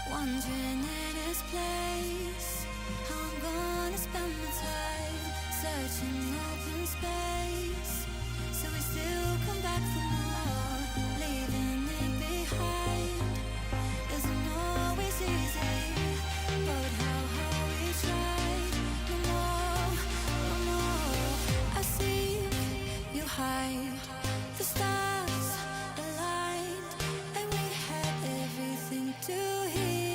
Wandering in his place, how I'm gonna spend my time searching open space, so we still come back for more. Leaving it behind isn't always easy, but how we tried. No more, no more. I see you hide. The stars aligned, and we had everything to heal.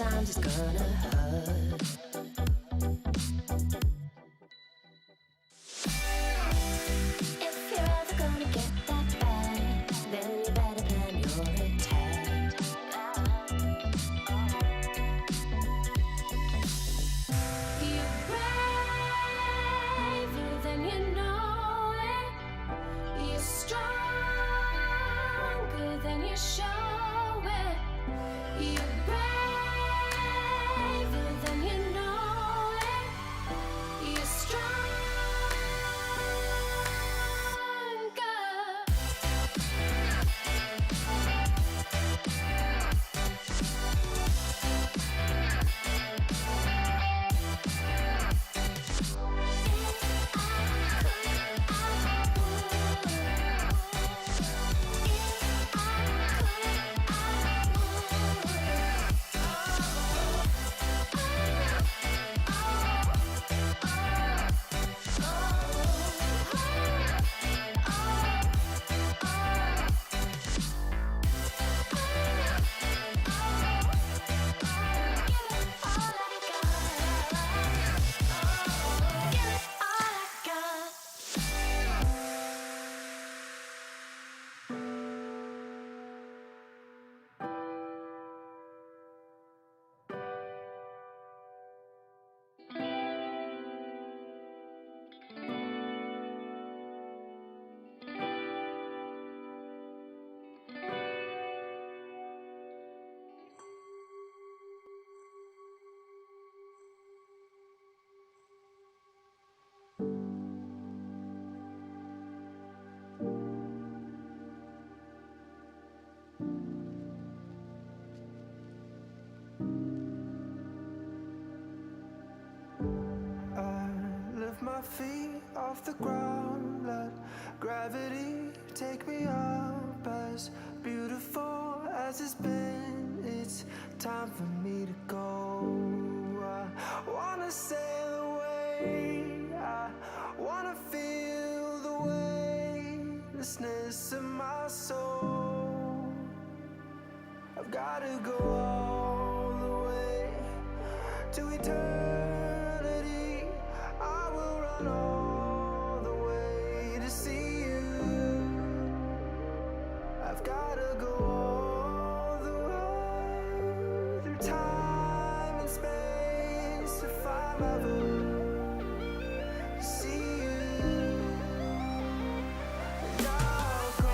sometimes it's gonna hurt. If you're ever gonna get that bad, then you better plan your attack. You're braver than you know it. You're stronger than you show it. You're braver than you know it. You're stronger. Lift my feet off the ground, let gravity take me up. As beautiful as it's been, it's time for me to go. I wanna sail away, I wanna feel the weightlessness of my soul. I've gotta go all the way to eternity. I will run all the way to see you. I've gotta go all the way through time and space to find my voice, to see you. And I'll go.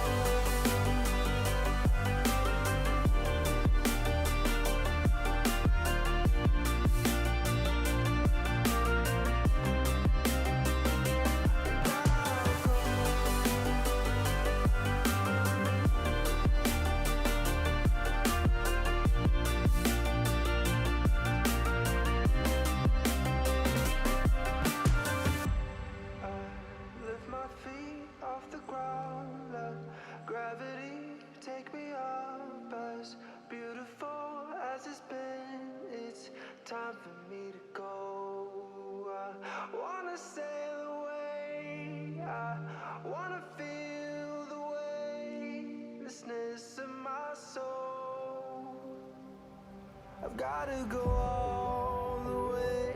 Lift my feet off the ground, let gravity take me up. As beautiful as it's been, it's time for me to go. I wanna sail away, I wanna feel the weightlessness of my soul. I've gotta go all the way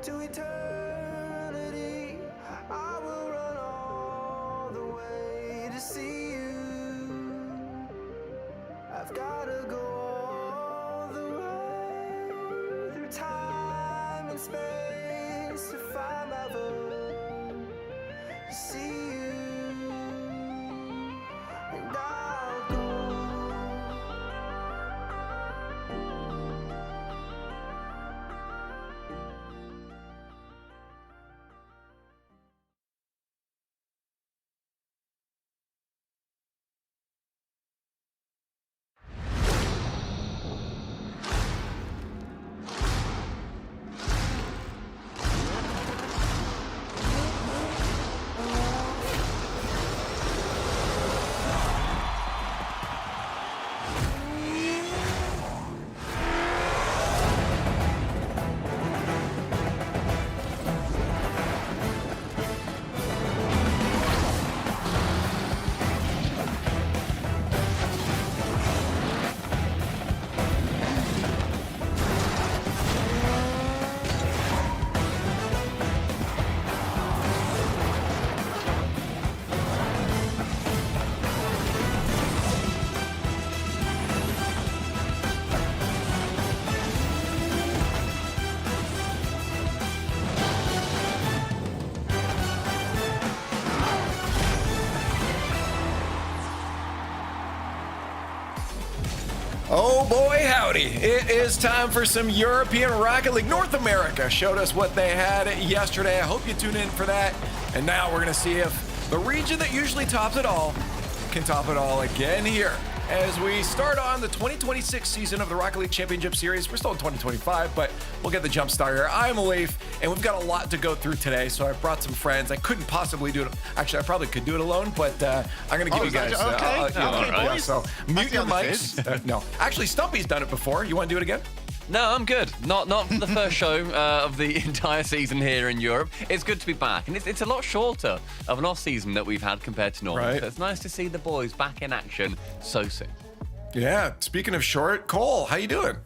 to eternity. I will run all the way to see you. I've gotta go all the way through time and space to find my voice, to see you. And I'll go. Oh boy, howdy. It is time for some European Rocket League. North America showed us what they had yesterday. I hope you tune in for that. And now we're going to see if the region that usually tops it all can top it all again here. As we start on the 2026 season of the Rocket League Championship Series. We're still in 2025, but we'll get the jump start here. I'm Alif, and we've got a lot to go through today, so I brought some friends. I couldn't possibly do it. Actually, I probably could do it alone, but I'm going to give you guys... So mute your mics. No. Actually, Stumpy's done it before. You want to do it again? No, I'm good. Not the first show of the entire season here in Europe. It's good to be back, and it's a lot shorter of an off season that we've had compared to normal. Right. So it's nice to see the boys back in action so soon. Yeah. Speaking of short, Cole, how you doing?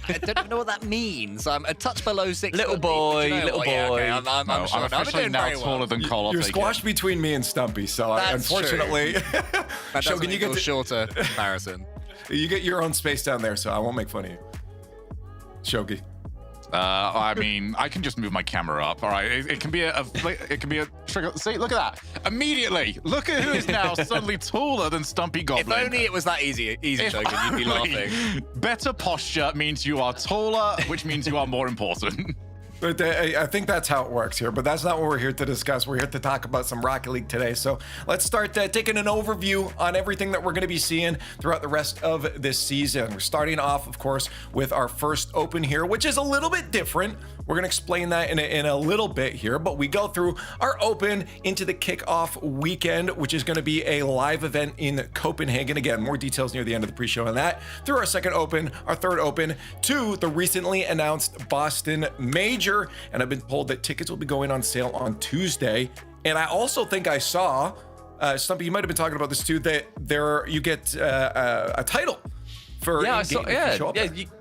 I don't even know what that means. I'm a touch below 6 Little boy, little boy. Yeah, okay. I'm I'm officially now taller than Cole. You're squashed between me and Stumpy, so unfortunately, that Shogun, you get shorter comparison. You get your own space down there, so I won't make fun of you. Shogi. I mean, I can just move my camera up. All right, it can be a trigger. See, look at that. Immediately, look at who is now suddenly taller than Stumpy Goblin. If only it was that easy, Shogun, you'd be laughing. Better posture means you are taller, which means you are more important. But I think that's how it works here, but that's not what we're here to discuss. We're here to talk about some Rocket League today. So let's start taking an overview on everything that we're going to be seeing throughout the rest of this season. We're starting off, of course, with our first open here, which is a little bit different. We're going to explain that in a little bit here, but we go through our open into the kickoff weekend, which is going to be a live event in Copenhagen. Again, more details near the end of the pre-show on that. Through our second open, our third open, to the recently announced Boston Major. And I've been told that tickets will be going on sale on Tuesday. And I also think I saw, Stumpy, you might have been talking about this too, that you get a title. You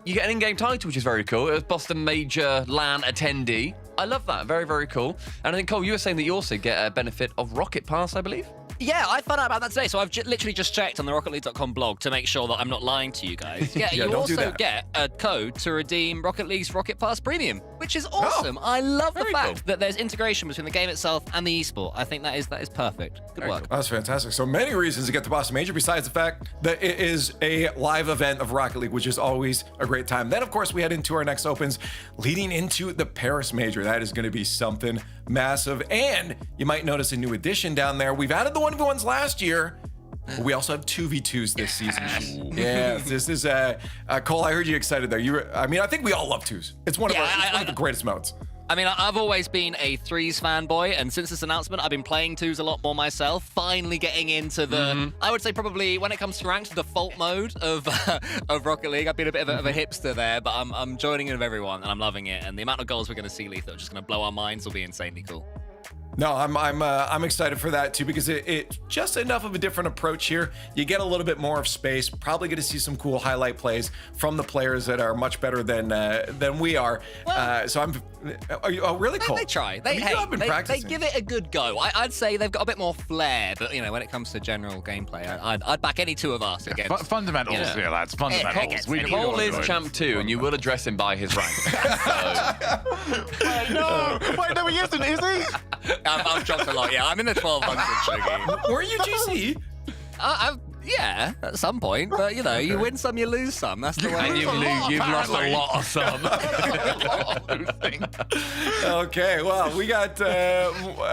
get an in-game title, which is very cool. It was Boston Major LAN attendee. I love that. Very, very cool. And I think, Cole, you were saying that you also get a benefit of Rocket Pass, I believe? Yeah, I found out about that today, so I've literally just checked on the RocketLeague.com blog to make sure that I'm not lying to you guys. Yeah, you also get a code to redeem Rocket League's Rocket Pass Premium, which is awesome. I love the fact that there's integration between the game itself and the esport. I think that is perfect. Good work. That's fantastic. So many reasons to get to Boston Major besides the fact that it is a live event of Rocket League, which is always a great time. Then, of course, we head into our next opens leading into the Paris Major. That is going to be something massive. And you might notice a new addition down there. We've added the 1v1s last year, but we also have 2v2s this season. Yes, this is Cole, I heard you excited there. I think we all love twos. It's one of the greatest modes. I mean, I've always been a threes fanboy, and since this announcement, I've been playing twos a lot more myself, finally getting into the, I would say probably, when it comes to ranked, default mode of Rocket League. I've been a bit of a hipster there, but I'm joining in with everyone, and I'm loving it, and the amount of goals we're going to see, Leith, that are just going to blow our minds will be insanely cool. No, I'm excited for that too, because it's just enough of a different approach here. You get a little bit more of space. Probably going to see some cool highlight plays from the players that are much better than we are. Well, so really cool. They try. They give it a good go. I'd say they've got a bit more flair, but when it comes to general gameplay, I'd back any two of us against fundamentals. Yeah, lads, fundamentals. Cole is champ 2, and you will address him by his rank. Wait, no, he isn't, is he? I've dropped a lot, yeah. I'm in the 1200 Shogi. Were you GC? Yeah, at some point, but you win some, you lose some. That's the way. And you've lost a lot of some. Okay, well, we got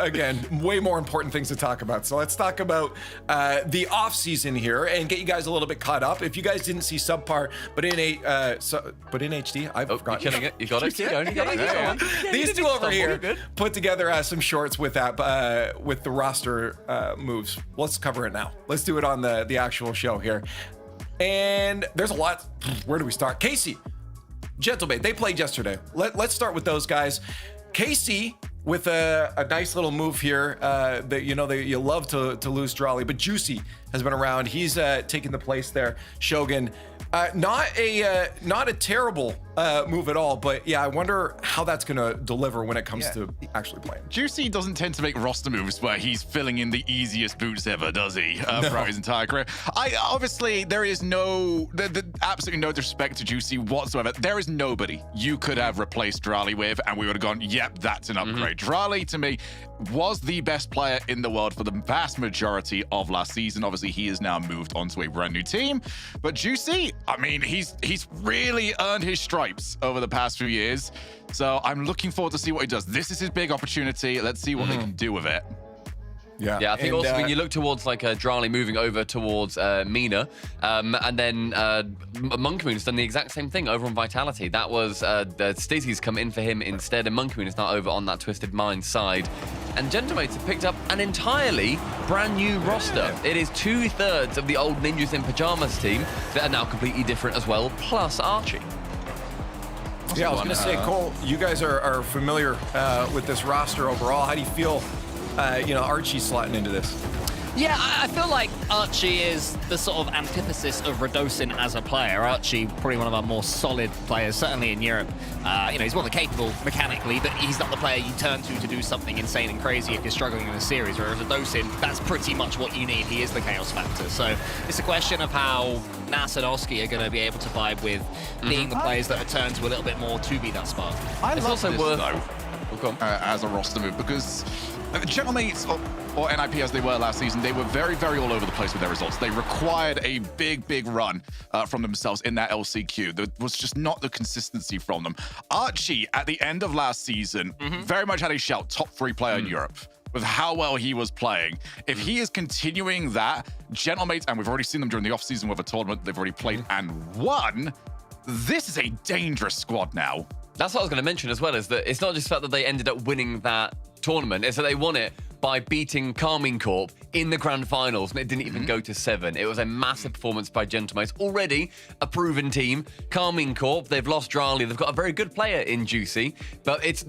again way more important things to talk about. So let's talk about the off season here and get you guys a little bit caught up. If you guys didn't see Subpar, but in HD, I've forgotten. You got it. These two over here put together some shorts with that with the roster moves. Let's cover it now. Let's do it on the actual show here. And there's a lot. Where do we start? Casey, Gentleman, they played yesterday. Let's start with those guys. Casey with a nice little move here that you love to lose Drawley, but Juicy has been around. He's taking the place there. Shogun, not a terrible move at all. But yeah, I wonder how that's going to deliver when it comes to actually playing. Juicy doesn't tend to make roster moves where he's filling in the easiest boots ever, does he? Throughout his entire career. Obviously, there is absolutely no disrespect to Juicy whatsoever. There is nobody you could have replaced Rally with, and we would have gone, yep, that's an upgrade. Rally, to me, was the best player in the world for the vast majority of last season. Obviously, he has now moved on to a brand new team. But Juicy, I mean, he's really earned his stripes over the past few years. So I'm looking forward to see what he does. This is his big opportunity. Let's see what they can do with it. Yeah, I think also when you look towards like Drali moving over towards Mina, and then Monkey Moon has done the exact same thing over on Vitality. That was Stizzy's come in for him instead, and Monkey Moon is now over on that Twisted Mind side. And Gentlemates have picked up an entirely brand new roster. It is 2/3 of the old Ninjas in Pajamas team that are now completely different as well, plus Archie. Yeah, I was going to say, Cole, you guys are familiar with this roster overall. How do you feel, Archie slotting into this? Yeah, I feel like Archie is the sort of antithesis of Radosin as a player. Archie, probably one of our more solid players, certainly in Europe. He's more than capable mechanically, but he's not the player you turn to do something insane and crazy if you're struggling in a series. Whereas Radosin, that's pretty much what you need. He is the chaos factor. So it's a question of how Nas and Oski are going to be able to vibe with being the players that are turned to a little bit more to be that spark. It's also worth though, as a roster move, because Gentlemates or NIP as they were last season, they were very, very all over the place with their results. They required a big run from themselves in that LCQ. There was just not the consistency from them. Archie, at the end of last season, very much had a shout, top 3 player in Europe with how well he was playing. If he is continuing that, Gentlemates, and we've already seen them during the offseason with a tournament they've already played and won, this is a dangerous squad now. That's what I was going to mention as well, is that it's not just the fact that they ended up winning that tournament, it's that they won it by beating Carmine Corp in the grand finals, and it didn't even go to 7. It was a massive performance by Gentlemates. Already a proven team. Carmine Corp, they've lost Drali. They've got a very good player in Juicy, but it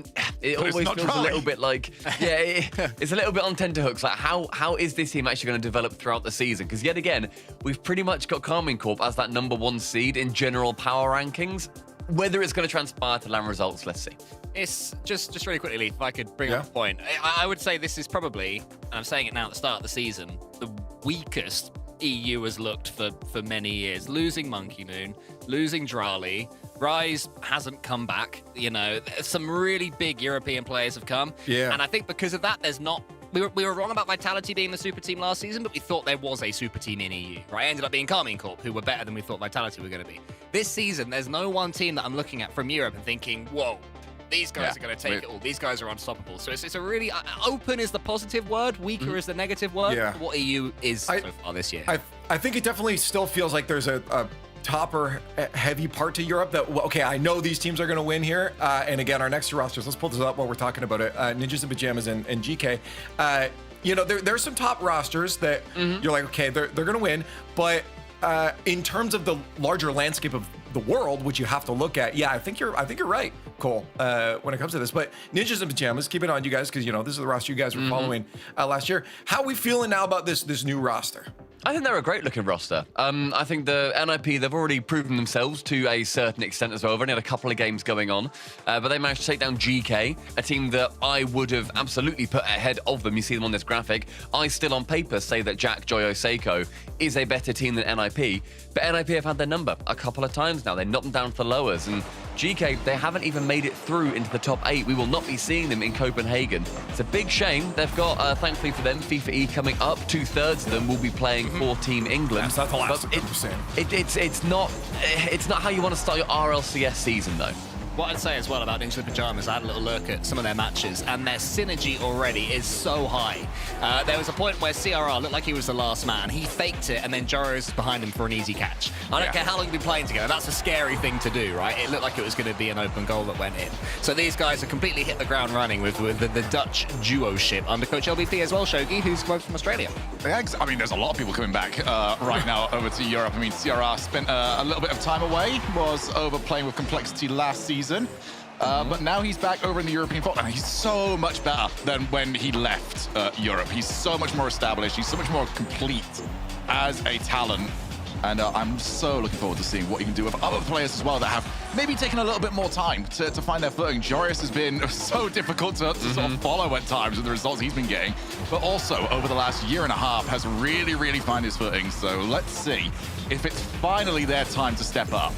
always feels a little bit like, it's a little bit on tenterhooks. Like, how is this team actually going to develop throughout the season? Because yet again, we've pretty much got Carmine Corp as that #1 seed in general power rankings. Whether it's going to transpire to land results, let's see. It's just really quickly, Leaf, if I could bring up a point. I would say this is probably, and I'm saying it now at the start of the season, the weakest EU has looked for many years. Losing Monkey Moon, losing Drali, Rise hasn't come back. Some really big European players have come. Yeah. And I think because of that, there's not... We were wrong about Vitality being the super team last season, but we thought there was a super team in EU, right? It ended up being Carmine Corp, who were better than we thought Vitality were going to be. This season, there's no one team that I'm looking at from Europe and thinking, whoa, these guys are going to take it all. These guys are unstoppable. So it's a really... open is the positive word, weaker is the negative word. Yeah. What EU is so far this year. I think it definitely still feels like there's a topper heavy part to Europe that, okay, I know these teams are going to win here. And again, our next 2 rosters, let's pull this up while we're talking about it. Ninjas in Pajamas and GK. There's some top rosters that you're like, okay, they're going to win. But in terms of the larger landscape of the world, which you have to look at, I think you're right, Cole, when it comes to this. But Ninjas in Pajamas, keep it on, you guys, because this is the roster you guys were following last year. How are we feeling now about this new roster? I think they're a great looking roster. I think the NIP, they've already proven themselves to a certain extent as well. They've only had a couple of games going on, but they managed to take down GK, a team that I would have absolutely put ahead of them. You see them on this graphic. I still on paper say that Jack Joyo Seiko is a better team than NIP, but NIP have had their number a couple of times now. They knocked them down for lowers, and GK, they haven't even made it through into the top 8. We will not be seeing them in Copenhagen. It's a big shame. They've got, thankfully for them, FIFA E coming up. 2/3 of them will be playing for Team England. That's not the last of it's not how you want to start your RLCS season, though. What I'd say as well about Ninja Pajamas, I had a little look at some of their matches, and their synergy already is so high. There was a point where CRR looked like he was the last man. He faked it, and then Joros is behind him for an easy catch. I don't care how long you've been playing together. That's a scary thing to do, right? It looked like it was going to be an open goal that went in. So these guys have completely hit the ground running with the Dutch duo-ship under Coach LBP as well, Shogi, who's from Australia. I mean, there's a lot of people coming back right now over to Europe. I mean, CRR spent a little bit of time away, was over playing with Complexity last season. But now he's back over in the European football, and he's so much better than when he left Europe. He's so much more established. He's so much more complete as a talent. And I'm so looking forward to seeing what he can do with other players as well that have maybe taken a little bit more time to find their footing. Joreous has been so difficult to sort of follow at times with the results he's been getting, but also over the last year and a half has really, really found his footing. So let's see if it's finally their time to step up.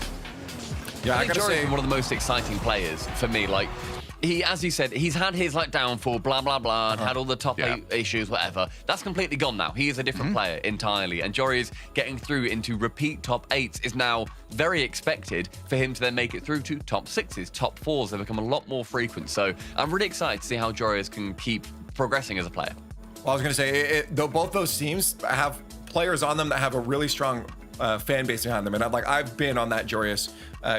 Yeah, I think Joreous is one of the most exciting players for me. Like, he, as you said, he's had his like downfall, blah blah blah, and had all the top 8 issues, whatever. That's completely gone now. He is a different player entirely, and Joreous getting through into repeat top 8s is now very expected for him to then make it through to top 6s, top 4s. They become a lot more frequent. So I'm really excited to see how Joreous can keep progressing as a player. Well, I was going to say, though both those teams have players on them that have a really strong fan base behind them, and I've been on that Joreous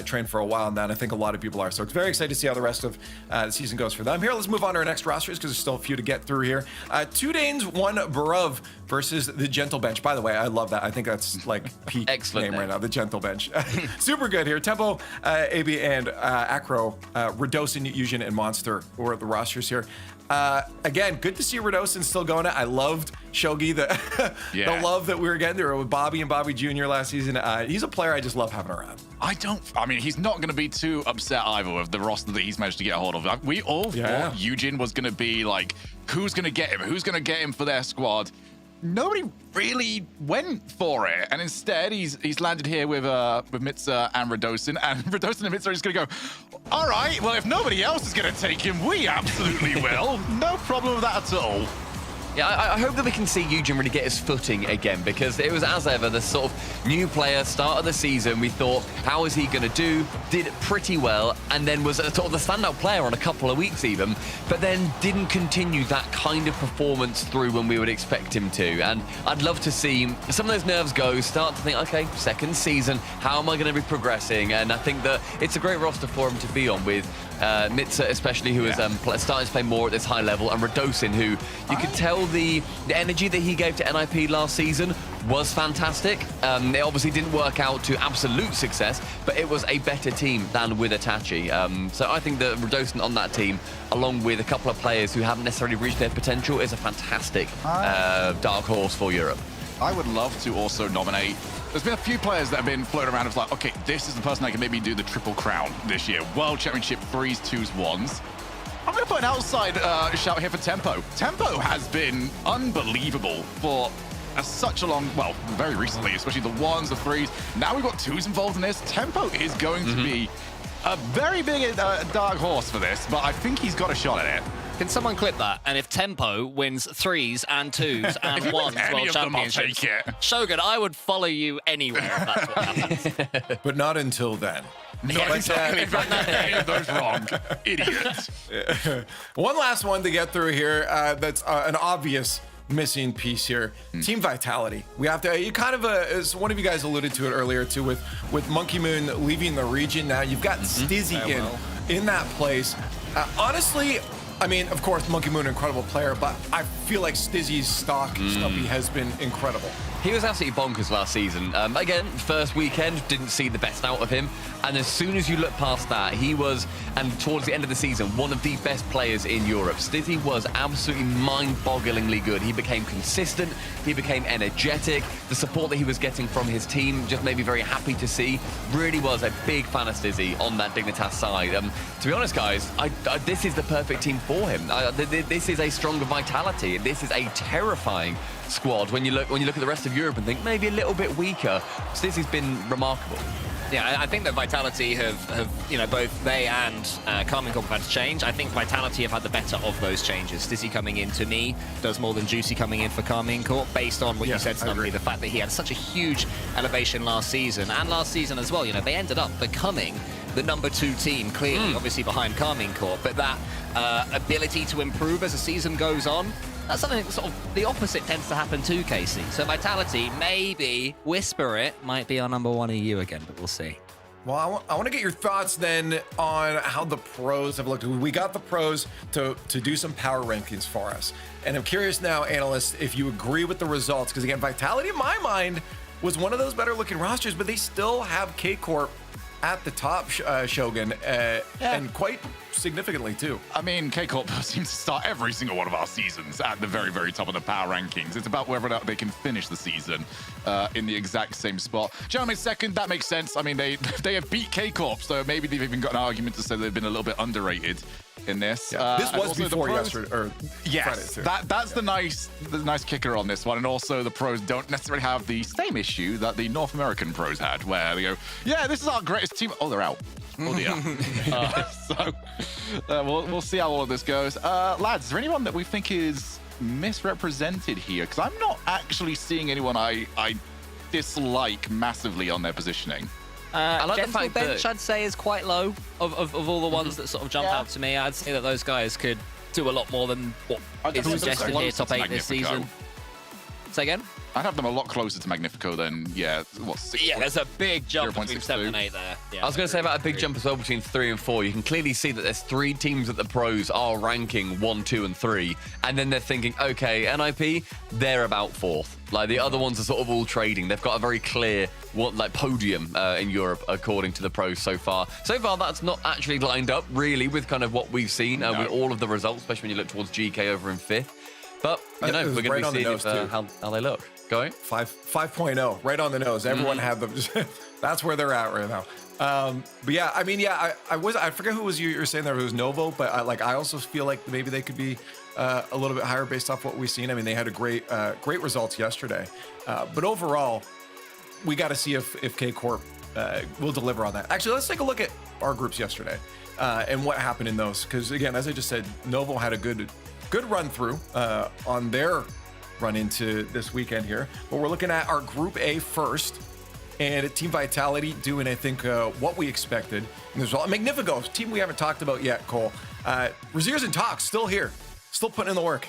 train for a while now, and I think a lot of people are. So it's very excited to see how the rest of the season goes for them. Here, let's move on to our next rosters because there's still a few to get through here. 2 Danes, 1 Barov versus the Gentle Bench. By the way, I love that. I think that's like peak name right now, the Gentle Bench. Super good here. Tempo, AB, and Acro, Radosin, Yujin, and Monster were the rosters here. Again, good to see Radosin still going. I loved Shogi, the love that we were getting there with Bobby and Bobby Jr. last season. He's a player I just love having around. I mean, he's not going to be too upset either with the roster that he's managed to get a hold of. We all thought Yujin was going to be like, who's going to get him? Who's going to get him for their squad? Nobody really went for it, and instead he's landed here with Mitza and Radosin, and Radosin and Mitza are just gonna go, all right, well, if nobody else is gonna take him, we absolutely will. No problem with that at all. Yeah, I hope that we can see Yujin really get his footing again, because it was, as ever, the sort of new player, start of the season. We thought, how is he going to do? Did pretty well, and then was sort of the standout player on a couple of weeks even, but then didn't continue that kind of performance through when we would expect him to. And I'd love to see some of those nerves go, start to think, okay, second season, how am I going to be progressing? And I think that it's a great roster for him to be on, with Mitza especially, who is starting to play more at this high level, and Radosin, who you could tell the energy that he gave to NIP last season was fantastic. It obviously didn't work out to absolute success, but it was a better team than with Itachi. So I think that Radosin on that team, along with a couple of players who haven't necessarily reached their potential, is a fantastic dark horse for Europe. I would love to also nominate. There's been a few players that have been floating around of like, okay, this is the person that can maybe do the triple crown this year. World Championship 3s, 2s, 1s. I'm going to put an outside shout here for Tempo. Tempo has been unbelievable for such a long, well, very recently, especially the 1s, the 3s. Now we've got 2s involved in this. Tempo is going to be a very big dark horse for this, but I think he's got a shot at it. Can someone clip that? And if Tempo wins 3s and 2s and 1s World Championships, Shogun, I would follow you anywhere if that's what happens. But not until then. No, exactly. Any of those wrong. Idiots. One last one to get through here. That's an obvious missing piece here. Team Vitality. We have to, you kind of, as one of you guys alluded to it earlier too, with Monkey Moon leaving the region now, you've got Stizzy in that place. Honestly, I mean, of course, Monkey Moon, incredible player, but I feel like Stizzy's Stumpy has been incredible. He was absolutely bonkers last season. Again, first weekend, didn't see the best out of him. And as soon as you look past that, he was, and towards the end of the season, one of the best players in Europe. Stizzy was absolutely mind-bogglingly good. He became consistent. He became energetic. The support that he was getting from his team just made me very happy to see. Really was a big fan of Stizzy on that Dignitas side. To be honest, guys, this is the perfect team for him. This is a stronger Vitality. This is a terrifying squad. When you look at the rest of Europe and think maybe a little bit weaker, Stizzy's been remarkable. Yeah, I think that Vitality have you know, both they and Carmine Corp have had to change. I think Vitality have had the better of those changes. Stizzy coming in, to me, does more than Juicy coming in for Carmine Corp, based on what you said, Stumpy, the fact that he had such a huge elevation last season, and last season as well. You know, they ended up becoming the number 2 team, clearly, obviously behind Carmine Corp, but that ability to improve as the season goes on, that's something that sort of the opposite tends to happen too, Casey. So Vitality, maybe, whisper it, might be our number 1 EU again, but we'll see. Well, I want to get your thoughts then on how the pros have looked. We got the pros to do some power rankings for us. And I'm curious now, analysts, if you agree with the results. Because again, Vitality, in my mind, was one of those better looking rosters, but they still have K-Corp at the top, Shogun, and quite significantly too. I mean, K-Corp seems to start every single one of our seasons at the very, very top of the power rankings. It's about whether or not they can finish the season in the exact same spot. Gentlemen, second, that makes sense. I mean, they have beat K-Corp, so maybe they've even got an argument to say they've been a little bit underrated in this. Yeah. This was before yesterday, or yes, that's the nice kicker on this one. And also, the pros don't necessarily have the same issue that the North American pros had, where they go, yeah, this is our greatest team. Oh, they're out. Oh dear. We'll see how all of this goes. Lads, is there anyone that we think is misrepresented here? Because I'm not actually seeing anyone I dislike massively on their positioning. I like the fact bench, that I'd say, is quite low of all the ones that sort of jump out to me. I'd say that those guys could do a lot more than what is suggested here, top 8 this season. Say again? I'd have them a lot closer to Magnifico than, what, 6? Yeah, there's a big jump between 7 and 8 there. Yeah, I was going to say about a big jump as well between 3 and 4. You can clearly see that there's 3 teams that the pros are ranking 1, 2, and 3. And then they're thinking, okay, NIP, they're about 4th. Like, the other ones are sort of all trading. They've got a very clear podium in Europe, according to the pros so far. So far, that's not actually lined up, really, with kind of what we've seen with all of the results, especially when you look towards GK over in 5th. But, we're going to be seeing how they look. Going 5.0, right on the nose. Everyone had them. That's where they're at right now. But yeah, I mean, I forget who was you were saying there. It was Novo, but I also feel like maybe they could be a little bit higher based off what we've seen. I mean, they had a great results yesterday, but overall, we got to see if K-Corp will deliver on that. Actually, let's take a look at our groups yesterday and what happened in those. Because again, as I just said, Novo had a good run through on their run into this weekend here, but we're looking at our Group A first, and Team Vitality doing, I think, what we expected. And there's Magnifico, team we haven't talked about yet, Cole. Razier's and Tox still here, still putting in the work.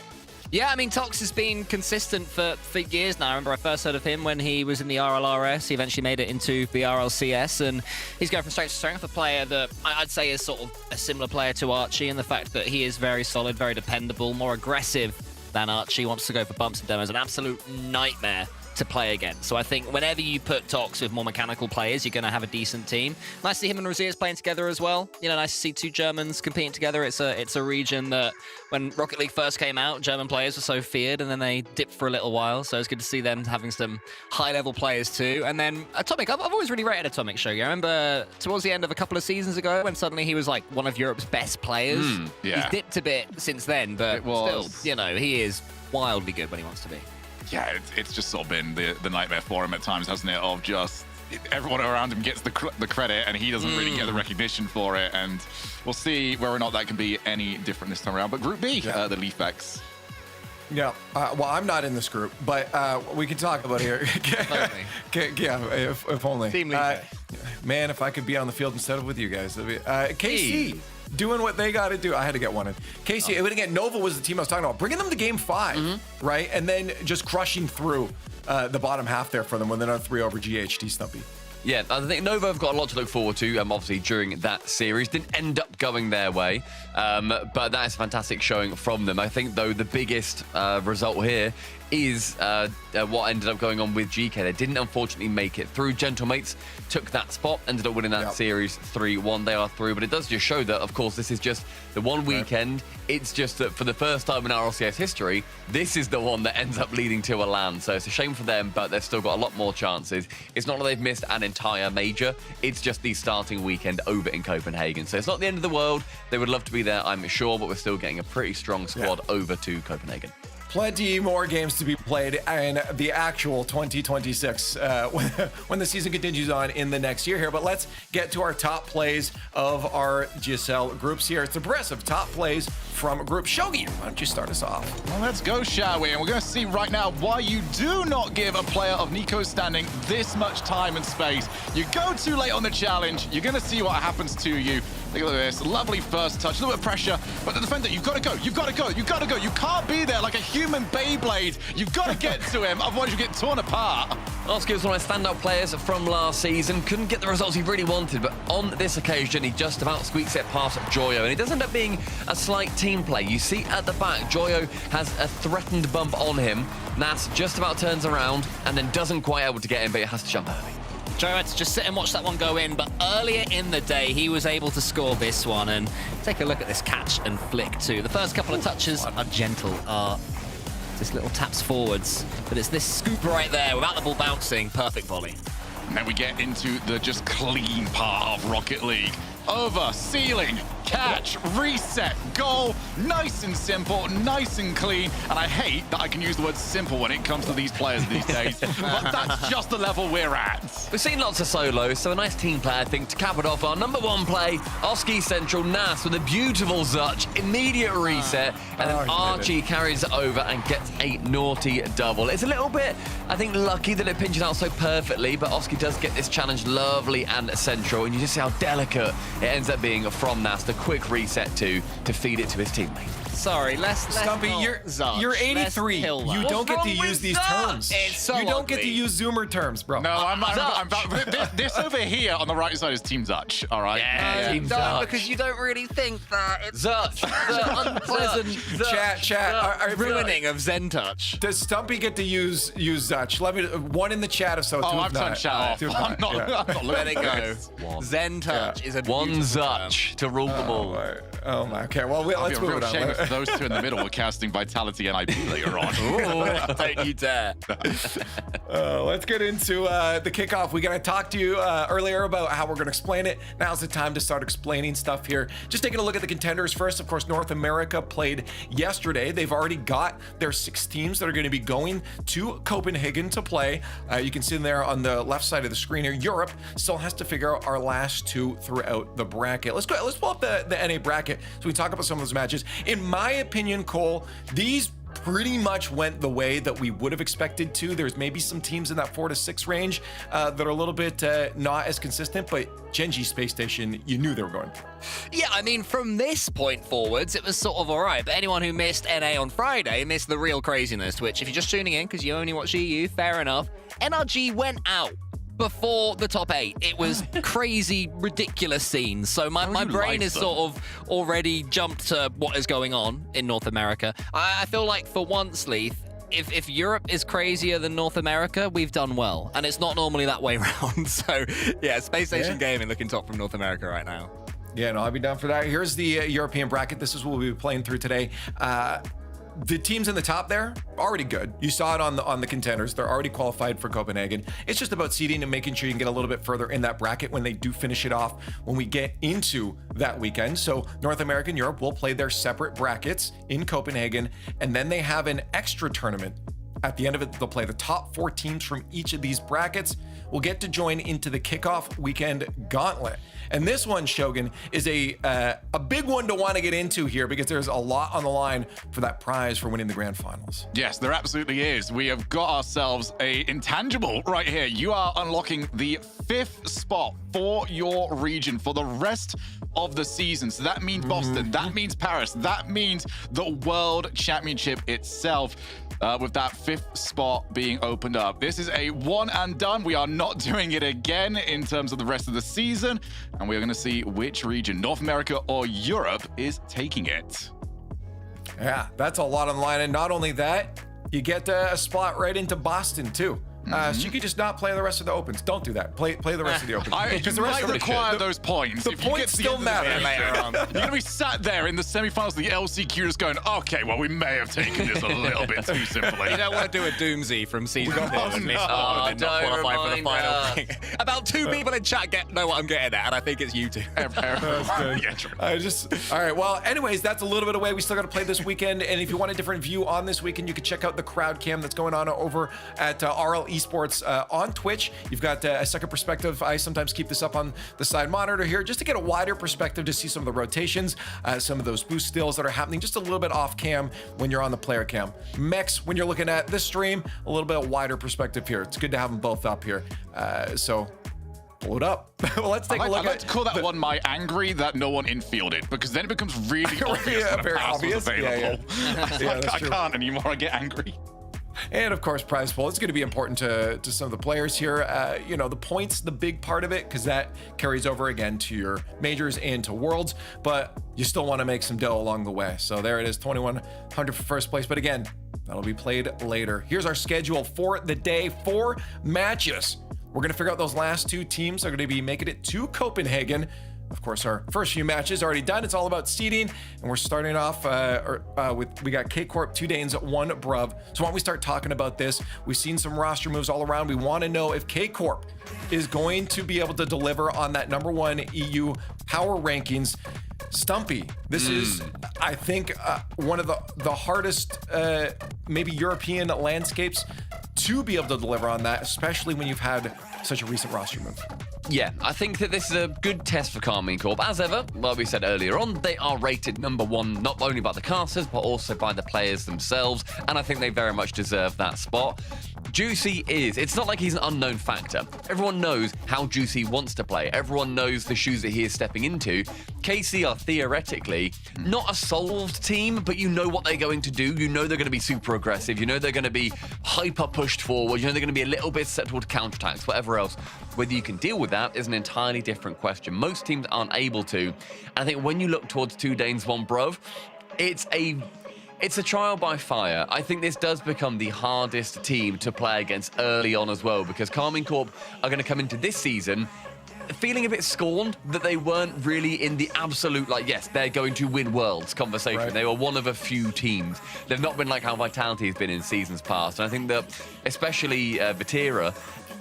Yeah, I mean, Tox has been consistent for years now. I remember I first heard of him when he was in the Rlrs. He eventually made it into the Rlcs, and he's going from strength to strength. A player that I'd say is sort of a similar player to Archie in the fact that he is very solid, very dependable, more aggressive than Archie, wants to go for bumps and demos. An absolute nightmare to play against. So I think whenever you put Tox with more mechanical players, you're going to have a decent team. Nice to see him and Rlcs playing together as well. You know, nice to see 2 Germans competing together. It's a region that when Rocket League first came out, German players were so feared, and then they dipped for a little while. So it's good to see them having some high-level players too. And then Atomic, I've always really rated Atomic, Shogun. I remember towards the end of a couple of seasons ago when suddenly he was like one of Europe's best players. He's dipped a bit since then, but still, you know, he is wildly good when he wants to be. Yeah, it's just sort of been the nightmare for him at times, hasn't it? Of just everyone around him gets the credit and he doesn't really get the recognition for it. And we'll see whether or not that can be any different this time around. But Group B, the Leafbacks. Yeah, well, I'm not in this group, but we can talk about here. Yeah, if only. Team Leafback. Man, if I could be on the field instead of with you guys. KC doing what they got to do. I had to get one in. KC, and again, Nova was the team I was talking about. Bringing them to game 5, right? And then just crushing through the bottom half there for them when they're on 3 over GHT Stumpy. Yeah, I think Nova have got a lot to look forward to, obviously, during that series. Didn't end up going their way, but that is a fantastic showing from them. I think, though, the biggest result here is what ended up going on with GK. They didn't, unfortunately, make it through. Gentlemates took that spot, ended up winning that series 3-1. They are through, but it does just show that, of course, this is just the one weekend. It's just that for the first time in RLCS history, this is the one that ends up leading to a LAN. So it's a shame for them, but they've still got a lot more chances. It's not that they've missed an entire major. It's just the starting weekend over in Copenhagen. So it's not the end of the world. They would love to be there, I'm sure, but we're still getting a pretty strong squad over to Copenhagen. Plenty more games to be played in the actual 2026 when the season continues on in the next year here. But let's get to our top plays of our GSL groups here. It's impressive top plays from Group Shogi. Why don't you start us off? Well, let's go, shall we? And we're going to see right now why you do not give a player of Nico's standing this much time and space. You go too late on the challenge. You're going to see what happens to you. Look at this. Lovely first touch. A little bit of pressure. But the defender, you've got to go. You've got to go. You've got to go. You can't be there like a human Beyblade. You've got to get to him. Otherwise, you get torn apart. Oscar was one of my standout players from last season. Couldn't get the results he really wanted, but on this occasion, he just about squeaks it past Joyo. And it does end up being a slight team play. You see at the back, Joyo has a threatened bump on him. Nas just about turns around and then doesn't quite able to get him, but it has to jump early. Joe had to just sit and watch that one go in, but earlier in the day, he was able to score this one. And take a look at this catch and flick too. The first couple of touches are gentle, just little taps forwards, but it's this scoop right there without the ball bouncing. Perfect volley. And then we get into the just clean part of Rocket League. Over, ceiling, catch, reset, goal. Nice and simple, nice and clean. And I hate that I can use the word simple when it comes to these players these days. But that's just the level we're at. We've seen lots of solos, so a nice team play, I think, to cap it off. Our number one play, Oski Central Nas with a beautiful Zutch, immediate reset, and then Archie carries it over and gets a naughty double. It's a little bit, I think, lucky that it pinches out so perfectly, but Oski does get this challenge lovely and central, and you just see how delicate it ends up being from Nas. The quick reset to feed it to his teammate. Sorry, let's Stumpy, not you're Zutch. 83. Let's kill You that. don't get to wrong use with these Zutch? terms. It's so you don't get to ugly. use Zoomer terms, bro. No, I'm Zutch. this over here on the right side is Team Zutch, all right? Yeah, Team No, Zutch. because you don't really think that it's Zutch. the unpleasant Chat. Are ruining of Zen Touch. Does Stumpy get to use Zutch? Let me one in the chat if so. Two Oh, if I've not. turned chat off. Two if I'm not. not, Yeah. I'm not Let looking it at go. this. Zen Touch is a One beautiful Zutch to rule them all. Oh my. Okay. Well, It'd let's be a move real it shame on. if those two in the middle were casting Vitality and IP later on. term. Don't you dare. Let's get into the kickoff. We got to talk to you earlier about how we're going to explain it. Now's the time to start explaining stuff here. Just taking a look at the contenders first. Of course, North America played yesterday. They've already got their 6 teams that are going to be going to Copenhagen to play. You can see them there on the left side of the screen here. Europe still has to figure out our last 2 throughout the bracket. Let's go. Let's pull up the NA bracket so we can talk about some of those matches. In my opinion, Cole, these pretty much went the way that we would have expected to. There's maybe some teams in that 4 to 6 range that are a little bit not as consistent, but Genji Space Station, you knew they were going. Yeah, I mean, from this point forwards, it was sort of all right. But anyone who missed NA on Friday missed the real craziness, which if you're just tuning in because you only watch EU, fair enough. NRG went out before the top 8. It was crazy, ridiculous scenes. So my brain is sort of already jumped to what is going on in North America. I feel like for once, Leith, if Europe is crazier than North America, we've done well. And it's not normally that way around. So yeah, Space Station Gaming looking top from North America right now. Yeah, no, I'd be down for that. Here's the European bracket. This is what we'll be playing through today. The teams in the top there, already good. You saw it on the contenders. They're already qualified for Copenhagen. It's just about seeding and making sure you can get a little bit further in that bracket when they do finish it off when we get into that weekend. So North America and Europe will play their separate brackets in Copenhagen, and then they have an extra tournament. At the end of it, they'll play the top 4 teams from each of these brackets. Will get to join into the kickoff weekend gauntlet. And this one, Shogun, is a big one to want to get into here because there's a lot on the line for that prize for winning the grand finals. Yes, there absolutely is. We have got ourselves a intangible right here. You are unlocking the 5th spot for your region for the rest of the season. So that means Boston, that means Paris, that means the World Championship itself. With that 5th spot being opened up. This is a one and done. We are not doing it again in terms of the rest of the season. And we're going to see which region, North America or Europe, is taking it. Yeah, that's a lot on the line. And not only that, you get a spot right into Boston too. So you could just not play the rest of the opens. Don't do that. Play the rest of the opens. Because the rest might require those points. The If you points get to the still end of the matter. season, You're going to be sat there in the semifinals of the LCQ just going, okay, well, we may have taken this a little bit too simply. You don't want to do a doomsy from season 2 and miss no. one and not Don't qualify for the remind final us. thing. About 2 people in chat know what I'm getting at, and I think it's you two. Yeah, true. All right. Well, anyways, that's a little bit away. We still got to play this weekend. And if you want a different view on this weekend, you can check out the crowd cam that's going on over at RL Esports on Twitch. You've got a second perspective. I sometimes keep this up on the side monitor here just to get a wider perspective to see some of the rotations, some of those boost stills that are happening just a little bit off cam when you're on the player cam. Mex, when you're looking at this stream, a little bit wider perspective here. It's good to have them both up here. So blow it up. Well, let's take a look I'd like to call that one my angry that no one infielded, because then it becomes really obvious that a very pass was obvious. Yeah, available. Yeah, that's I true. can't anymore. I get angry. And of course, prize pool. It's going to be important to some of the players here. You know, the points, the big part of it, because that carries over again to your majors and to worlds. But you still want to make some dough along the way. So there it is, 2,100 for first place. But again, that'll be played later. Here's our schedule for the day. 4 matches. We're going to figure out those last 2 teams that are going to be making it to Copenhagen. Of course, our first few matches already done. It's all about seeding, and we're starting off we got K-Corp, 2 Danes, 1 Bruv. So why don't we start talking about this? We've seen some roster moves all around. We want to know if K-Corp is going to be able to deliver on that #1 EU power rankings. Stumpy, this is, I think, one of the hardest, maybe European landscapes to be able to deliver on that, especially when you've had such a recent roster move. Yeah, I think that this is a good test for Karmine Corp. As ever, like we said earlier on, they are rated #1 not only by the casters, but also by the players themselves, and I think they very much deserve that spot. Juicy it's not like he's an unknown factor. Everyone knows how Juicy wants to play. Everyone knows the shoes that he is stepping into. KC are theoretically not a solved team, but you know what they're going to do. You know they're going to be super aggressive. You know they're going to be hyper pushed forward. You know they're going to be a little bit set toward counterattacks, whatever else. Whether you can deal with that is an entirely different question. Most teams aren't able to. And I think when you look towards 2 Danes, 1 Bruv, it's a trial by fire. I think this does become the hardest team to play against early on as well, because Karmine Corp are going to come into this season feeling a bit scorned that they weren't really in the absolute, like, yes, they're going to win Worlds conversation. Right. They were one of a few teams. They've not been like how Vitality has been in seasons past. And I think that, especially Vatira,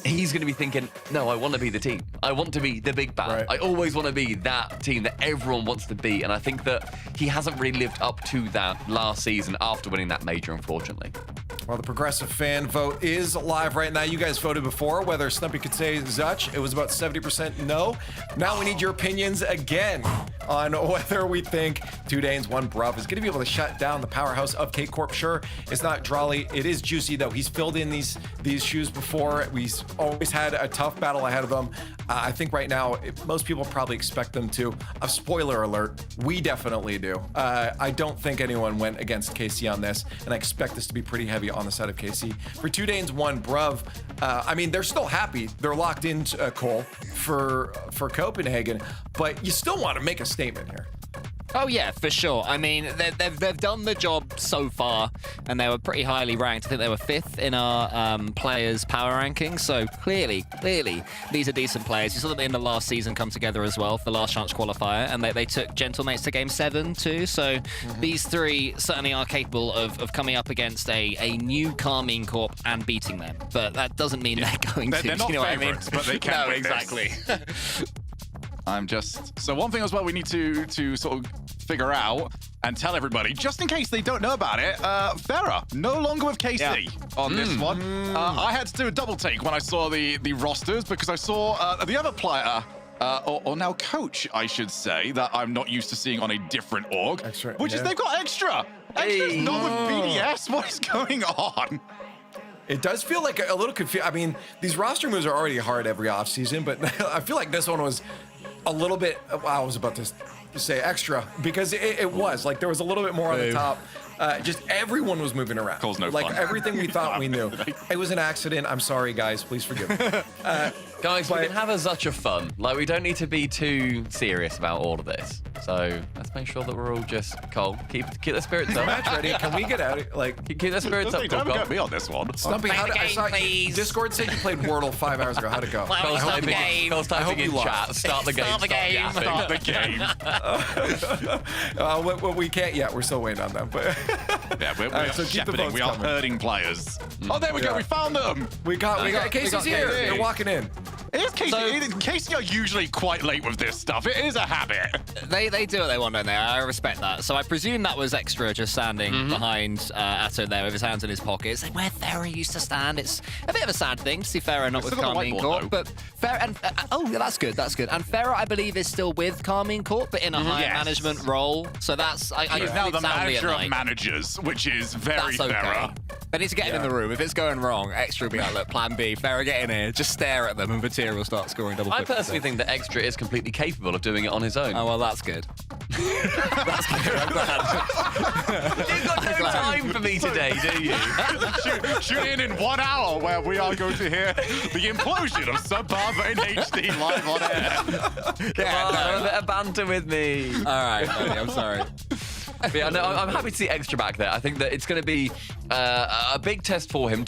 he's going to be thinking, no, I want to be the team. I want to be the big bad. Right. I always want to be that team that everyone wants to be. And I think that he hasn't really lived up to that last season after winning that major, unfortunately. Well, the progressive fan vote is live right now. You guys voted before whether Snumpy could say Zutch. It was about 70% no. Now we need your opinions again on whether we think 2 Danes, 1 Bruv is going to be able to shut down the powerhouse of K-Corp. Sure, it's not Drawley. It is Juicy, though. He's filled in these shoes before. We've always had a tough battle ahead of him. I think right now, most people probably expect them to. A spoiler alert, we definitely do. I don't think anyone went against KC on this, and I expect this to be pretty heavy on the side of KC. For 2 Danes, 1 Bruv, I mean, they're still happy. They're locked in, Cole, for Copenhagen, but you still want to make a statement here. Oh yeah, for sure. I mean, they've done the job so far, and they were pretty highly ranked. I think they were 5th in our players' power rankings. So clearly, these are decent players. You saw them in the last season come together as well for the last chance qualifier, and they took Gentlemates to game 7 too. So these 3 certainly are capable of coming up against a new Karmine Corp and beating them. But that doesn't mean they're going to. They're not favorites, but they can. No, exactly. So one thing as well we need to sort of figure out and tell everybody, just in case they don't know about it, Farah, no longer with KC on this one. I had to do a double take when I saw the rosters, because I saw the other player, or now coach, I should say, that I'm not used to seeing on a different org, which is they've got Extra. Extra's not with BDS. What is going on? It does feel like a little confused. I mean, these roster moves are already hard every offseason, but I feel like this one was a little bit, I was about to say extra, because it was like there was a little bit more on the top. Just everyone was moving around. Cole's no like fun. Everything we thought we knew. It was an accident. I'm sorry, guys. Please forgive me. Guys, we can have a Zutch of fun. Like, we don't need to be too serious about all of this. So let's make sure that we're all just, Cole, keep the spirits up. Match ready. Can we get out? Like, keep the spirits up, Cole. Don't get me on this one. Stumpy, I saw Discord said you played Wordle 5 hours ago. How'd it go? Cole's typing in chat. Start the game. Start the game. Start the game. Well, we can't yet. We're still waiting on them. But yeah, we are so keep the shepherding. votes We are coming. herding players. Oh, there we go. We found them. we got Casey's here. Casey. They're walking in. It is Casey. Casey are usually quite late with this stuff. It is a habit. They do what they want, don't they? I respect that. So I presume that was Extra just standing behind Atto there with his hands in his pockets. Like where Farah used to stand. It's a bit of a sad thing to see Farah not with Karmine Corp. But Farah, and oh, yeah, that's good. That's good. And Farah, I believe, is still with Karmine Corp, but in a higher management role. So that's He's now the manager of managers, which is very Farah. They need to get him in the room. If it's going wrong, Extra will be like, look, plan B. Farah, get in here. Just stare at them, and Vatira will start scoring double. I personally think that Extra is completely capable of doing it on his own. Oh, well, that's good. That's good. I'm glad. You've got no time for me today, do you? Tune in 1 hour where we are going to hear the implosion of Subbarber in HD live on air. Come on, have a bit of banter with me. All right, buddy, I'm sorry. But yeah, no, I'm happy to see Extra back there. I think that it's going to be a big test for him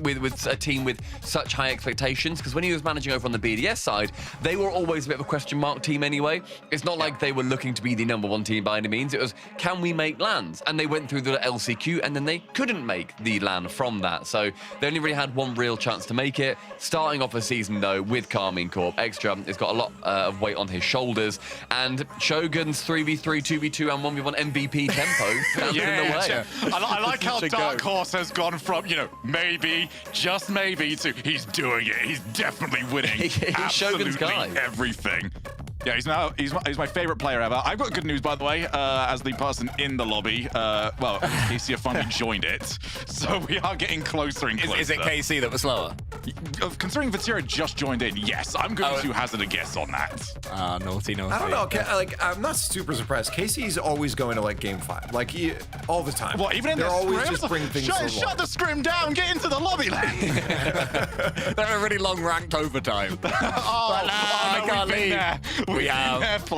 with a team with such high expectations, because when he was managing over on the BDS side, they were always a bit of a question mark team anyway. It's not like they were looking to be the #1 team by any means. It was, can we make lands? And they went through the LCQ and then they couldn't make the land from that. So they only really had one real chance to make it. Starting off a season though with Karmine Corp, Extra has got a lot of weight on his shoulders, and Shogun's 3v3, 2v2 and 1v1 MVP tempo stands in the way. I like how Dark Horse has gone from, maybe, just maybe, to he's doing it. He's definitely winning. He's Shogun's guy. Everything. Yeah, he's my favorite player ever. I've got good news, by the way, as the person in the lobby. Well, KC finally joined it, so we are getting closer and closer. Is it KC that was slower? Considering Vatira just joined in, yes, I'm going to hazard a guess on that. Naughty. I don't know. I'm not super surprised. Casey's always going to Game 5, all the time. Well, even in they're the always scrims? just bring things. Shut the scrim down. Get into the lobby. They're a really long ranked overtime. I can't leave. We have.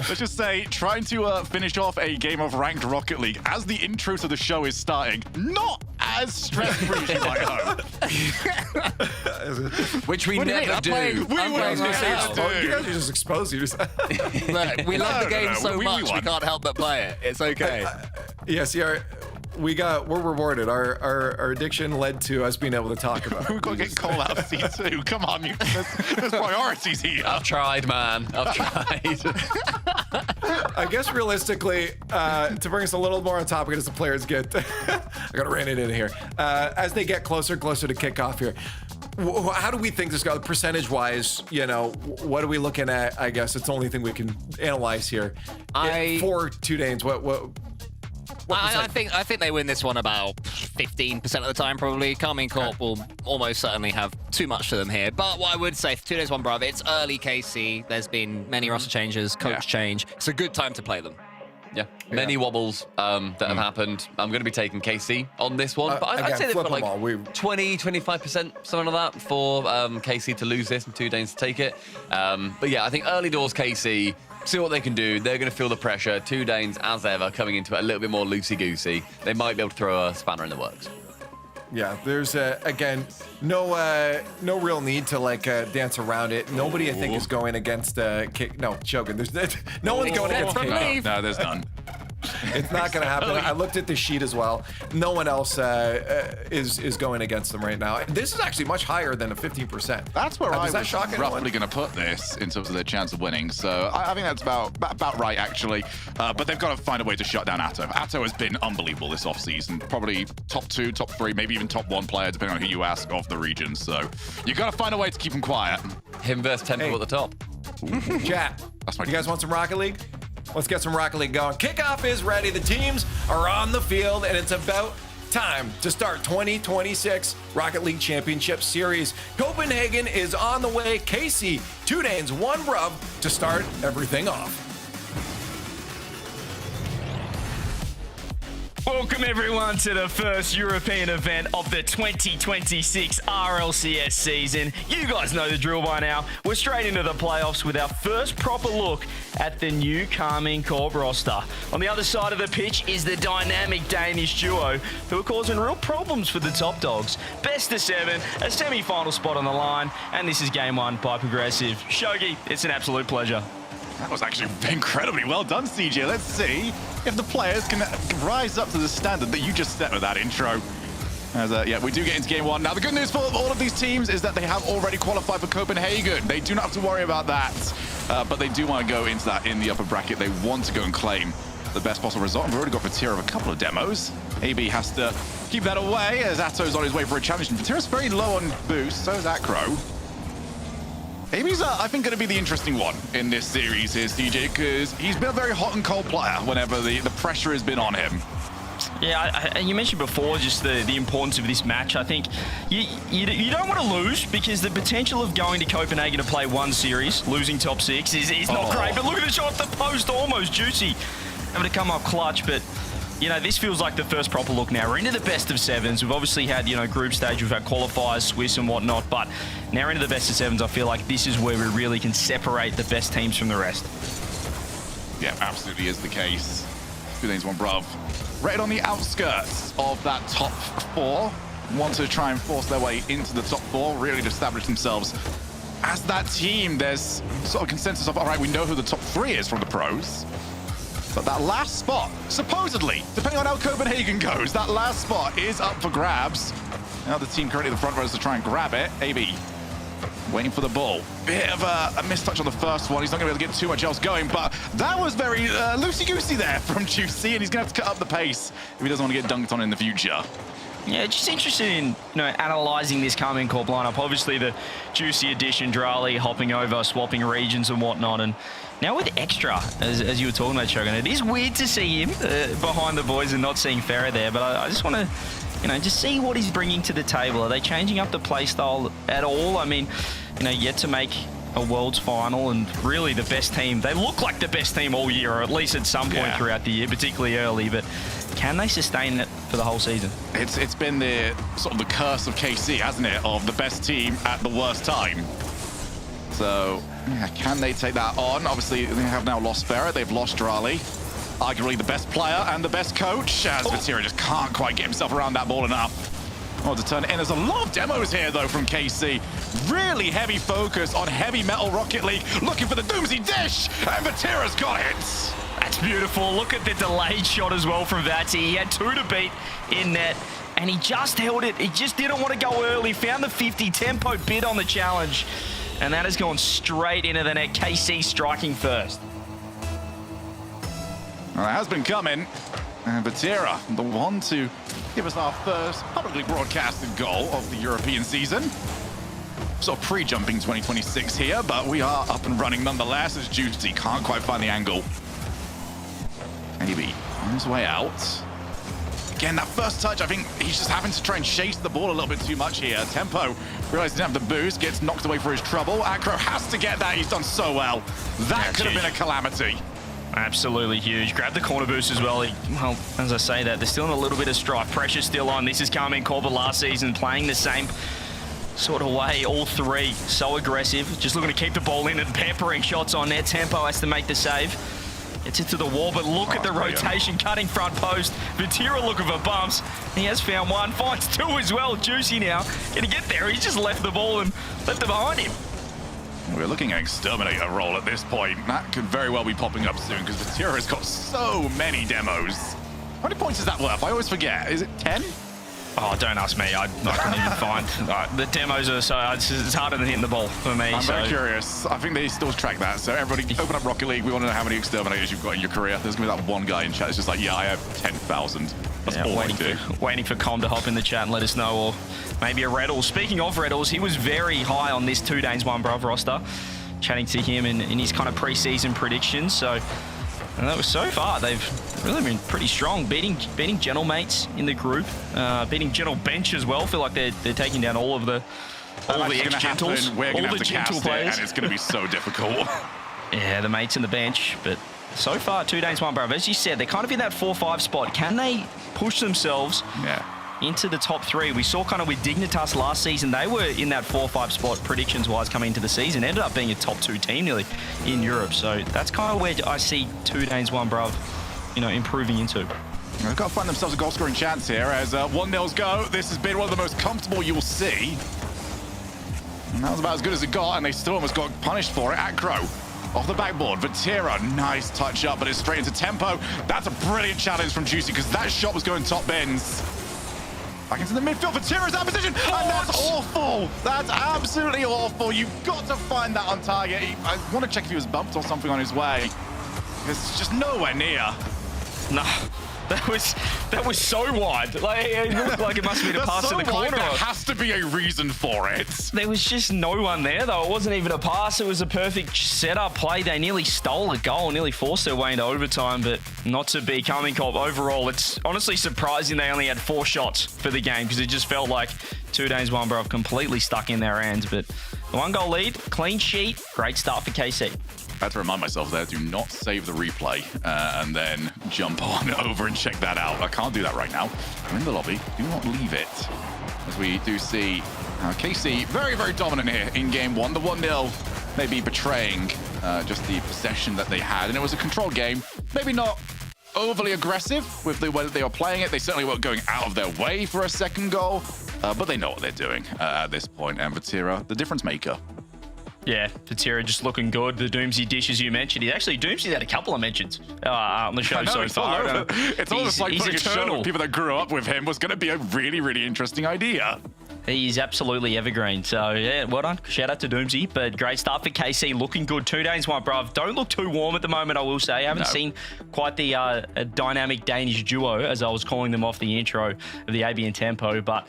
Let's just say, trying to finish off a game of ranked Rocket League as the intro to the show is starting, not as stress-free as you might hope. Which we never do. You guys are just exposing yourself. Look, we love the game so much we can't help but play it. It's okay. Yes, we're rewarded. Our addiction led to us being able to talk about it. We're going to get call out of C2. Come on, there's priorities here. I've tried, man. I've tried. I guess realistically, to bring us a little more on topic as the players get, I gotta rein it in here. As they get closer to kickoff here, how do we think this goes percentage-wise? What are we looking at? I guess it's the only thing we can analyze here. For 2 Danes, I think they win this one about 15% of the time, probably. Karmine Corp will almost certainly have too much to them here. But what I would say, 2 Days, 1 Bravo, it's early KC. There's been many roster changes, coach change. It's a good time to play them. Yeah, many wobbles that have happened. I'm going to be taking KC on this one. But I'd say they've got 20, 25%, something like that, for KC to lose this and 2 Danes to take it. But yeah, I think early doors KC, see what they can do. They're going to feel the pressure. 2 Danes, as ever, coming into it a little bit more loosey-goosey. They might be able to throw a spanner in the works. Yeah, there's, again, no real need to, dance around it. Nobody, I think, is going against Kick. No, Shogun. There's no one's going against Kick. No, there's none. It's not going to happen. I looked at the sheet as well. No one else is going against them right now. This is actually much higher than a 15%. That's where I was roughly going to put this in terms of their chance of winning. So I think that's about right, actually. But they've got to find a way to shut down Atto. Atto has been unbelievable this offseason. Probably top 2, top 3, maybe even top 1 player, depending on who you ask, of the region. So you got to find a way to keep him quiet. Him versus Tempo at the top. Chat, you guys want some Rocket League? Let's get some Rocket League going. Kickoff is ready. The teams are on the field, and it's about time to start 2026 Rocket League Championship Series. Copenhagen is on the way. KC, 2 Danes, 1 Brub to start everything off. Welcome everyone to the first European event of the 2026 RLCS season. You guys know the drill by now. We're straight into the playoffs with our first proper look at the new Karmine Corp roster. On the other side of the pitch is the dynamic Danish duo who are causing real problems for the top dogs. Best of 7, a semi-final spot on the line, and this is game 1 by Progressive. Shogi, it's an absolute pleasure. That was actually incredibly well done, CJ. Let's see if the players can rise up to the standard that you just set with that intro. Yeah, we do get into game 1. Now, the good news for all of these teams is that they have already qualified for Copenhagen. They do not have to worry about that, but they do want to go into that in the upper bracket. They want to go and claim the best possible result. We've already got Vatira of a couple of demos. AB has to keep that away as Atto's on his way for a challenge. And Vatira's very low on boost, so is Acro. AB's, I think, going to be the interesting one in this series here, CJ, because he's been a very hot and cold player whenever the pressure has been on him. Yeah, you mentioned before just the importance of this match. I think you don't want to lose because the potential of going to Copenhagen to play 1 series, losing top 6, is not great. But look at the shot off the post, almost juicy. Having to come up clutch, but this feels like the first proper look now. We're into the best of 7s. We've obviously had, group stage. We've had qualifiers, Swiss and whatnot. But now we're into the best of 7s. I feel like this is where we really can separate the best teams from the rest. Yeah, absolutely is the case. 2 lanes, 1 bruv. Right on the outskirts of that top 4. Want to try and force their way into the top 4, really to establish themselves as that team. There's sort of consensus of, all right, we know who the top 3 is from the pros. But that last spot, supposedly, depending on how Copenhagen goes, that last spot is up for grabs. Now the team currently the front runners to try and grab it. AB waiting for the ball. Bit of a mistouch on the first one. He's not going to be able to get too much else going, but that was very loosey-goosey there from Juicy, and he's going to have to cut up the pace if he doesn't want to get dunked on in the future. Yeah, just interested in analysing this Karmine Corp lineup. Obviously, the Juicy addition, Drali hopping over, swapping regions and whatnot, and now with Extra, as you were talking about, Shogun, it is weird to see him behind the boys and not seeing Farah there, but I just want to, just see what he's bringing to the table. Are they changing up the play style at all? I mean, yet to make a Worlds final, and really the best team. They look like the best team all year, or at least at some point throughout the year, particularly early, but can they sustain it for the whole season? It's been the sort of the curse of KC, hasn't it, of the best team at the worst time. So, yeah, can they take that on? Obviously, they have now lost Farah, they've lost Drali. Arguably the best player and the best coach, as Vatira just can't quite get himself around that ball enough. Oh, to turn it in. There's a lot of demos here, though, from KC. Really heavy focus on Heavy Metal Rocket League, looking for the Doomsy Dish, and Vatira's got it. That's beautiful. Look at the delayed shot as well from Vati. He had 2 to beat in net, and he just held it. He just didn't want to go early. Found the 50 tempo bid on the challenge, and that has gone straight into the net. KC striking first. Well, it has been coming. And Vatira, the one to give us our first publicly broadcasted goal of the European season. Sort of pre-jumping 2026 here, but we are up and running nonetheless, as Juicy can't quite find the angle. Maybe on his way out. Again, that first touch, I think he's just having to try and chase the ball a little bit too much here. Tempo, realizes he didn't have the boost, gets knocked away for his trouble. Acro has to get that, he's done so well. That could have been a calamity. Absolutely huge. Grab the corner boost as well. Well, as I say that, they're still in a little bit of strife. Pressure still on. This is Karmine Corp last season, playing the same sort of way, all 3. So aggressive. Just looking to keep the ball in and peppering shots on there. Tempo has to make the save. Gets into the wall, but look at the rotation, cutting front post. Vatira looking for bumps. He has found 1, finds 2 as well. Juicy now. Gonna get there. He's just left the ball and left it behind him. We're looking at Exterminator role at this point. That could very well be popping up soon because Vatira has got so many demos. How many points is that worth? I always forget. Is it 10? Oh, don't ask me. I couldn't even find. The demos are so it's harder than hitting the ball for me. I'm very curious. I think they still track that. So everybody, open up Rocket League. We want to know how many Exterminators you've got in your career. There's gonna be that one guy in chat that's just like, yeah, I have 10,000. That's all I do. Waiting for Com to hop in the chat and let us know, or maybe a Rlcs. Speaking of Rlcs, he was very high on this 2 Danes 1 Bruv roster. Chatting to him in his kind of pre-season predictions. So, and that was so far, they've really been pretty strong, beating Gentle mates in the group, beating Gentle bench as well. Feel like they're taking down all the ex-Gentles, We're gonna have to Gentle cast players. it, and it's gonna be so difficult. Yeah, the mates in the bench, but so far 2 Danes 1 Bruv. As you said, they're kind of in that 4-5 spot. Can they push themselves into the top 3? We saw kind of with Dignitas last season, they were in that 4-5 spot predictions-wise coming into the season. Ended up being a top 2 team nearly in Europe. So that's kind of where I see 2 Danes 1 Bruv, improving into. They've got to find themselves a goal-scoring chance here as 1-0s go. This has been one of the most comfortable you'll see. And that was about as good as it got, and they still almost got punished for it. Acro off the backboard. Vatira, nice touch up, but it's straight into tempo. That's a brilliant challenge from Juicy because that shot was going top bins. Back into the midfield. Vatira's out of position, and that's awful. That's absolutely awful. You've got to find that on target. I want to check if he was bumped or something on his way. It's just nowhere near. No. That was so wide. Like, it looked like it must have been a pass to the corner. There has to be a reason for it. There was just no one there, though. It wasn't even a pass. It was a perfect setup play. They nearly stole a goal, nearly forced their way into overtime, but not to be. Karmine Corp overall, it's honestly surprising they only had 4 shots for the game because it just felt like 2 Danes 1 Bruv completely stuck in their hands. But the 1-goal lead, clean sheet, great start for KC. I had to remind myself there, do not save the replay and then jump on over and check that out. I can't do that right now. I'm in the lobby. Do not leave it. As we do see KC very, very dominant here in game 1. The 1-0 maybe betraying just the possession that they had. And it was a controlled game. Maybe not overly aggressive with the way that they were playing it. They certainly weren't going out of their way for a second goal, but they know what they're doing at this point. And Vatira, the difference maker. Yeah, Vatira just looking good. The Doomsy dish, as you mentioned. Doomsy's had a couple of mentions on the show so far. It's almost like putting a show with people that grew up with him was going to be a really, really interesting idea. He's absolutely evergreen. So, yeah, well done. Shout out to Doomsy. But great start for KC. Looking good. 2 days, my bruv. Don't look too warm at the moment, I will say. I haven't seen quite the dynamic Danish duo, as I was calling them off the intro of the AB and Tempo. But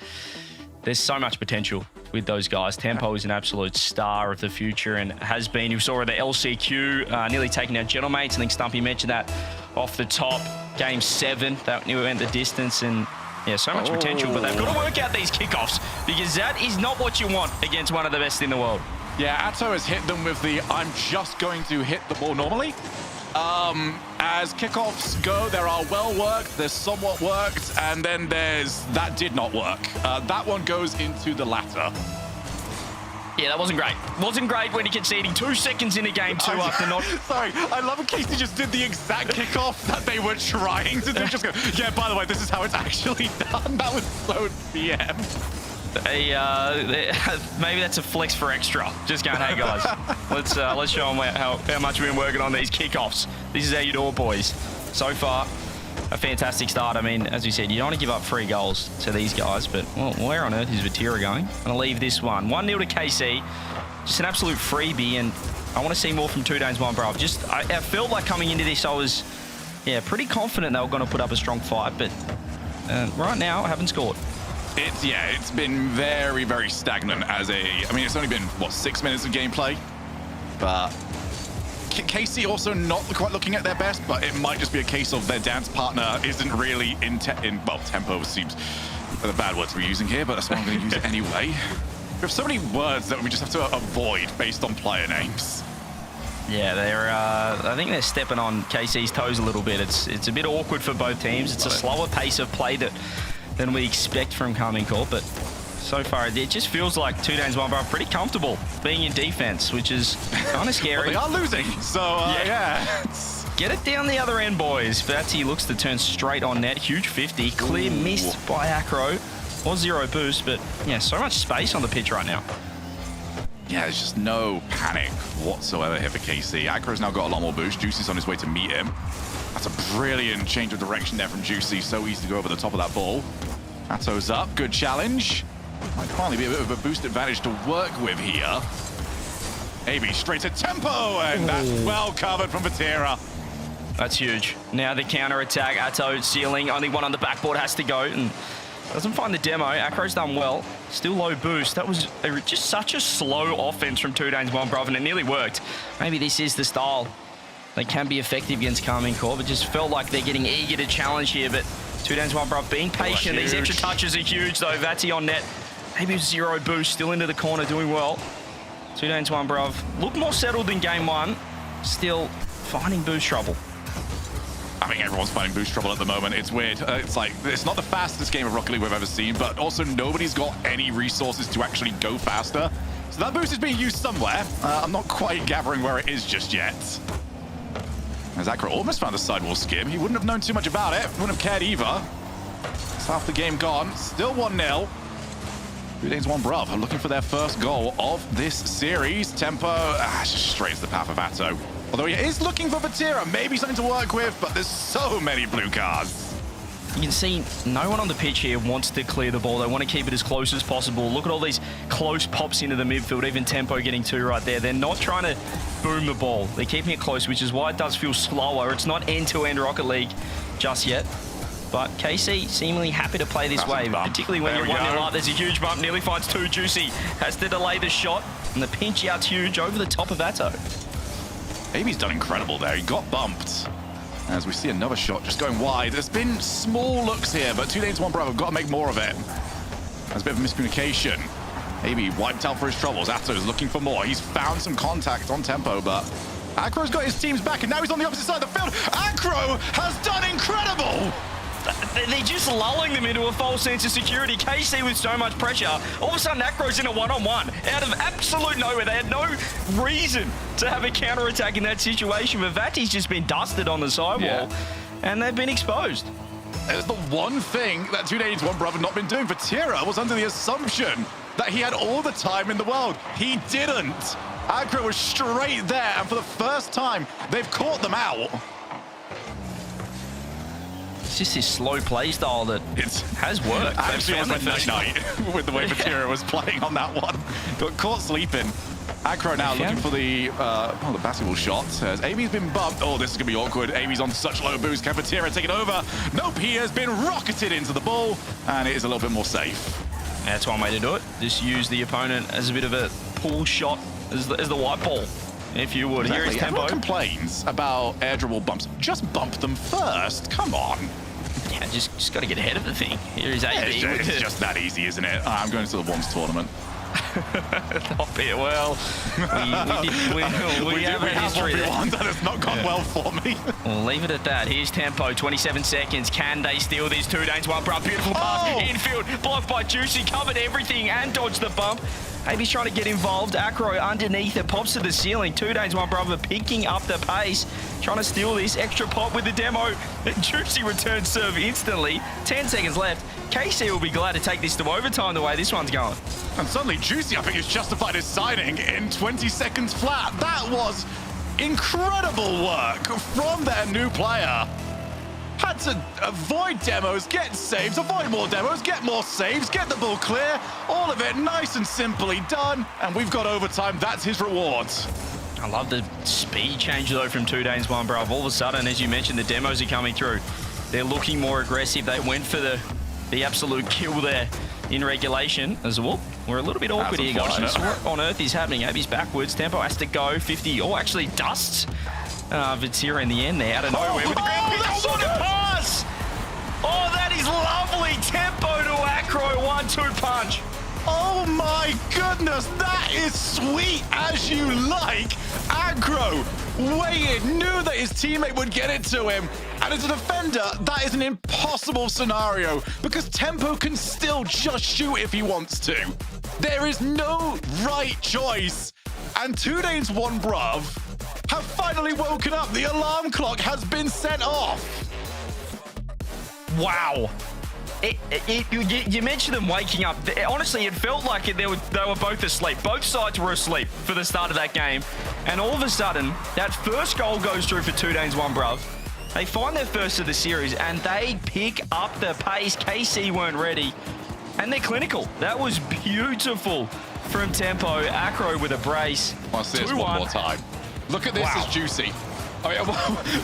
there's so much potential with those guys. Tempo is an absolute star of the future and has been. You saw the LCQ nearly taking out Gentlemates. I think Stumpy mentioned that off the top. Game 7, that nearly went the distance. And yeah, so much potential, but they've got to work out these kickoffs because that is not what you want against one of the best in the world. Yeah, Atto has hit them with the I'm just going to hit the ball normally. As kickoffs go, there are well worked, there's somewhat worked, and then there's that did not work. That one goes into the latter. Yeah, that wasn't great. Wasn't great when he conceding 2 seconds in a game 2 after not... Sorry, I love when Casey just did the exact kickoff that they were trying to do. Just go, yeah, by the way, this is how it's actually done. That was so PM. Maybe that's a flex for extra. Just going, hey guys, let's show them how much we've been working on these kickoffs. This is how you do it, boys. So far, a fantastic start. I mean, as we said, you don't want to give up 3 goals to these guys, but well, where on earth is Vatira going? I'm going to leave this one. 1-0 to KC. Just an absolute freebie, and I want to see more from 2 Danes, one, bro. I felt like coming into this, I was pretty confident they were going to put up a strong fight, but right now, I haven't scored. It's been very, very stagnant as it's only been, 6 minutes of gameplay? But KC also not quite looking at their best, but it might just be a case of their dance partner isn't really tempo seems the bad words we're using here, but that's why I'm going to use it anyway. We have so many words that we just have to avoid based on player names. Yeah, I think they're stepping on KC's toes a little bit. It's a bit awkward for both teams. It's a slower pace of play than we expect from Carmine Corp, but so far it just feels like 2 Danes, one, bro, pretty comfortable being in defense, which is kind of scary. Well, they are losing, so yeah. Get it down the other end, boys. Vati looks to turn straight on net. Huge 50. Clear missed by Acro. Was 0 boost, but yeah, so much space on the pitch right now. Yeah, there's just no panic whatsoever here for KC. Acro's now got a lot more boost. Juicy's on his way to meet him. That's a brilliant change of direction there from Juicy. So easy to go over the top of that ball. Atto's up. Good challenge. Might finally be a bit of a boost advantage to work with here. AB straight to Tempo, and that's well covered from Vatira. That's huge. Now the counter-attack. Atto ceiling. Only one on the backboard has to go. And doesn't find the demo. Acro's done well. Still low boost. That was just such a slow offense from 2 Danes, one, brother, and it nearly worked. Maybe this is the style. They can be effective against Carmine Corp. It just felt like they're getting eager to challenge here, but 2 Danes, one, brother, being patient. These extra touches are huge, though. Vati on net. Maybe 0 boost. Still into the corner, doing well. 2 Danes, one, bruv. Look more settled than game 1. Still finding boost trouble. I mean, everyone's finding boost trouble at the moment. It's weird. It's like, it's not the fastest game of Rocket League we've ever seen, but also nobody's got any resources to actually go faster. So that boost is being used somewhere. I'm not quite gathering where it is just yet. As Acro almost found the sidewall skim. He wouldn't have known too much about it. Wouldn't have cared either. It's half the game gone. Still 1-0. 2 Danes, one, bruv are looking for their first goal of this series. Tempo just straight into the path of Atto. Although he is looking for Vatira, maybe something to work with, but there's so many blue cards. You can see no one on the pitch here wants to clear the ball. They want to keep it as close as possible. Look at all these close pops into the midfield, even Tempo getting 2 right there. They're not trying to boom the ball. They're keeping it close, which is why it does feel slower. It's not end-to-end Rocket League just yet. But KC seemingly happy to play this way, particularly when you're 1-0 up. There's a huge bump, nearly finds 2. Juicy has to delay the shot, and the pinch out's huge over the top of Atto. Baby's done incredible there. He got bumped. As we see another shot just going wide. There's been small looks here, but 2 Danes, one, brother have got to make more of it. There's a bit of miscommunication. Maybe wiped out for his troubles. Atto's looking for more. He's found some contact on Tempo, but Acro's got his teams back, and now he's on the opposite side of the field. Acro has done incredible! they're just lulling them into a false sense of security. KC with so much pressure. All of a sudden, Acro's in a one-on-one. Out of absolute nowhere. They had no reason to have a counter-attack in that situation, but Vati's just been dusted on the sidewall, and they've been exposed. It's the one thing that 2 Days, 1 Bruv had not been doing. Vatira was under the assumption that he had all the time in the world. He didn't. Agro was straight there, and for the first time, they've caught them out. It's just his slow play style that has worked. Actually, it was like night with the way Vatira was playing on that one. Got caught sleeping. Agro now looking for the basketball shot. As Amy's been bumped. Oh, this is going to be awkward. Amy's on such low boost. Cafeteria taking over. Nope, he has been rocketed into the ball, and it is a little bit more safe. That's one way to do it. Just use the opponent as a bit of a pull shot as the white ball, if you would. Exactly. Here is Tempo. Everyone complains about air dribble bumps. Just bump them first. Come on. Yeah, just got to get ahead of the thing. Here is AB. It's just that easy, isn't it? I'm going to the Wands tournament. Stop it. Well, we have a history there. That has not gone well for me. We'll leave it at that. Here's Tempo, 27 seconds. Can they steal this? 2 Danes, 1 Bruv. Beautiful pass. Infield, blocked by Juicy. Covered everything and dodged the bump. Aby's trying to get involved. Acro underneath it, pops to the ceiling. 2 Danes, 1 Brother picking up the pace. Trying to steal this extra pop with the demo. Juicy returns serve instantly. 10 seconds left. KC will be glad to take this to overtime the way this one's going. And suddenly Juicy, I think, has justified his signing in 20 seconds flat. That was incredible work from their new player. Had to avoid demos, get saves, avoid more demos, get more saves, get the ball clear. All of it nice and simply done. And we've got overtime. That's his reward. I love the speed change, though, from 2 Danes, 1 Bruv. All of a sudden, as you mentioned, the demos are coming through. They're looking more aggressive. They went for the absolute kill there in regulation as well. We're a little bit awkward here, guys. So what on earth is happening? Abby's backwards. Tempo has to go. 50. Oh, actually dusts Vatira in the end there out of nowhere with the grand pick. Oh, what a pass! Oh, that is lovely. Tempo to Acro. 1-2 punch. Oh my goodness, that is sweet as you like. Agro waited, knew that his teammate would get it to him. And as a defender, that is an impossible scenario because Tempo can still just shoot if he wants to. There is no right choice. And 2 Danes, 1 Bruv have finally woken up. The alarm clock has been set off. Wow. You mentioned them waking up. Honestly, it felt like they were both asleep. Both sides were asleep for the start of that game. And all of a sudden, that first goal goes through for 2 Danes, 1 Bruv. They find their first of the series, and they pick up the pace. KC weren't ready. And they're clinical. That was beautiful from Tempo. Acro with a brace. I'll see this one more time. Look at this as Juicy. I mean,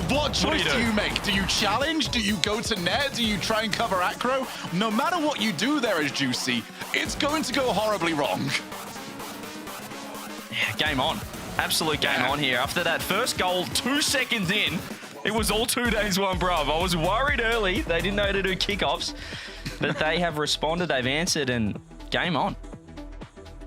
what choice do you make? Do you challenge? Do you go to net? Do you try and cover Acro? No matter what you do there as Juicy, it's going to go horribly wrong. Yeah, game on. Absolute game on here. After that first goal, 2 seconds in, it was all 2 Danes, 1 Bruv. I was worried early. They didn't know how to do kickoffs, but they have responded. They've answered, and game on.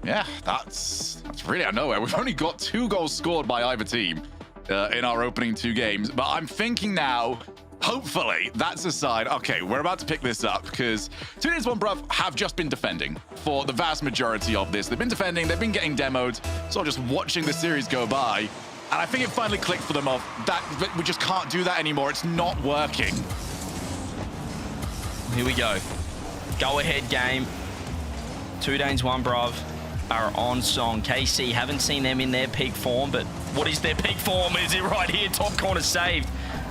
Yeah, that's really out of nowhere. We've only got 2 goals scored by either team in our opening 2 games. But I'm thinking now, hopefully, that's a sign. Okay, we're about to pick this up because 2 Danes, 1 Bruv have just been defending for the vast majority of this. They've been defending, they've been getting demoed, sort of just watching the series go by. And I think it finally clicked for them of that we just can't do that anymore. It's not working. Here we go. Go ahead game. 2 Danes, 1 Bruv are on song. KC, haven't seen them in their peak form, but what is their peak form? Is it right here? Top corner saved.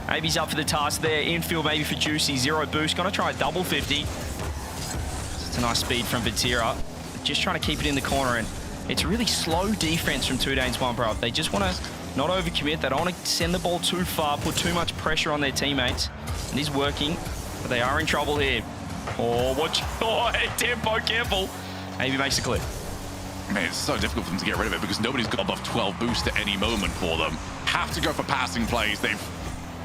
Maybe he's up for the task there. Infield maybe for Juicy. 0 boost. Gonna try a double 50. It's a nice speed from Vatira. Just trying to keep it in the corner, and it's really slow defense from 2 Danes, 1 Bruv. They just want to not overcommit. They don't want to send the ball too far, put too much pressure on their teammates. And he's working, but they are in trouble here. Oh, watch. Oh, Tempo, careful. Maybe makes it clear. Man, it's so difficult for them to get rid of it because nobody's got above 12 boost at any moment for them. Have to go for passing plays. They've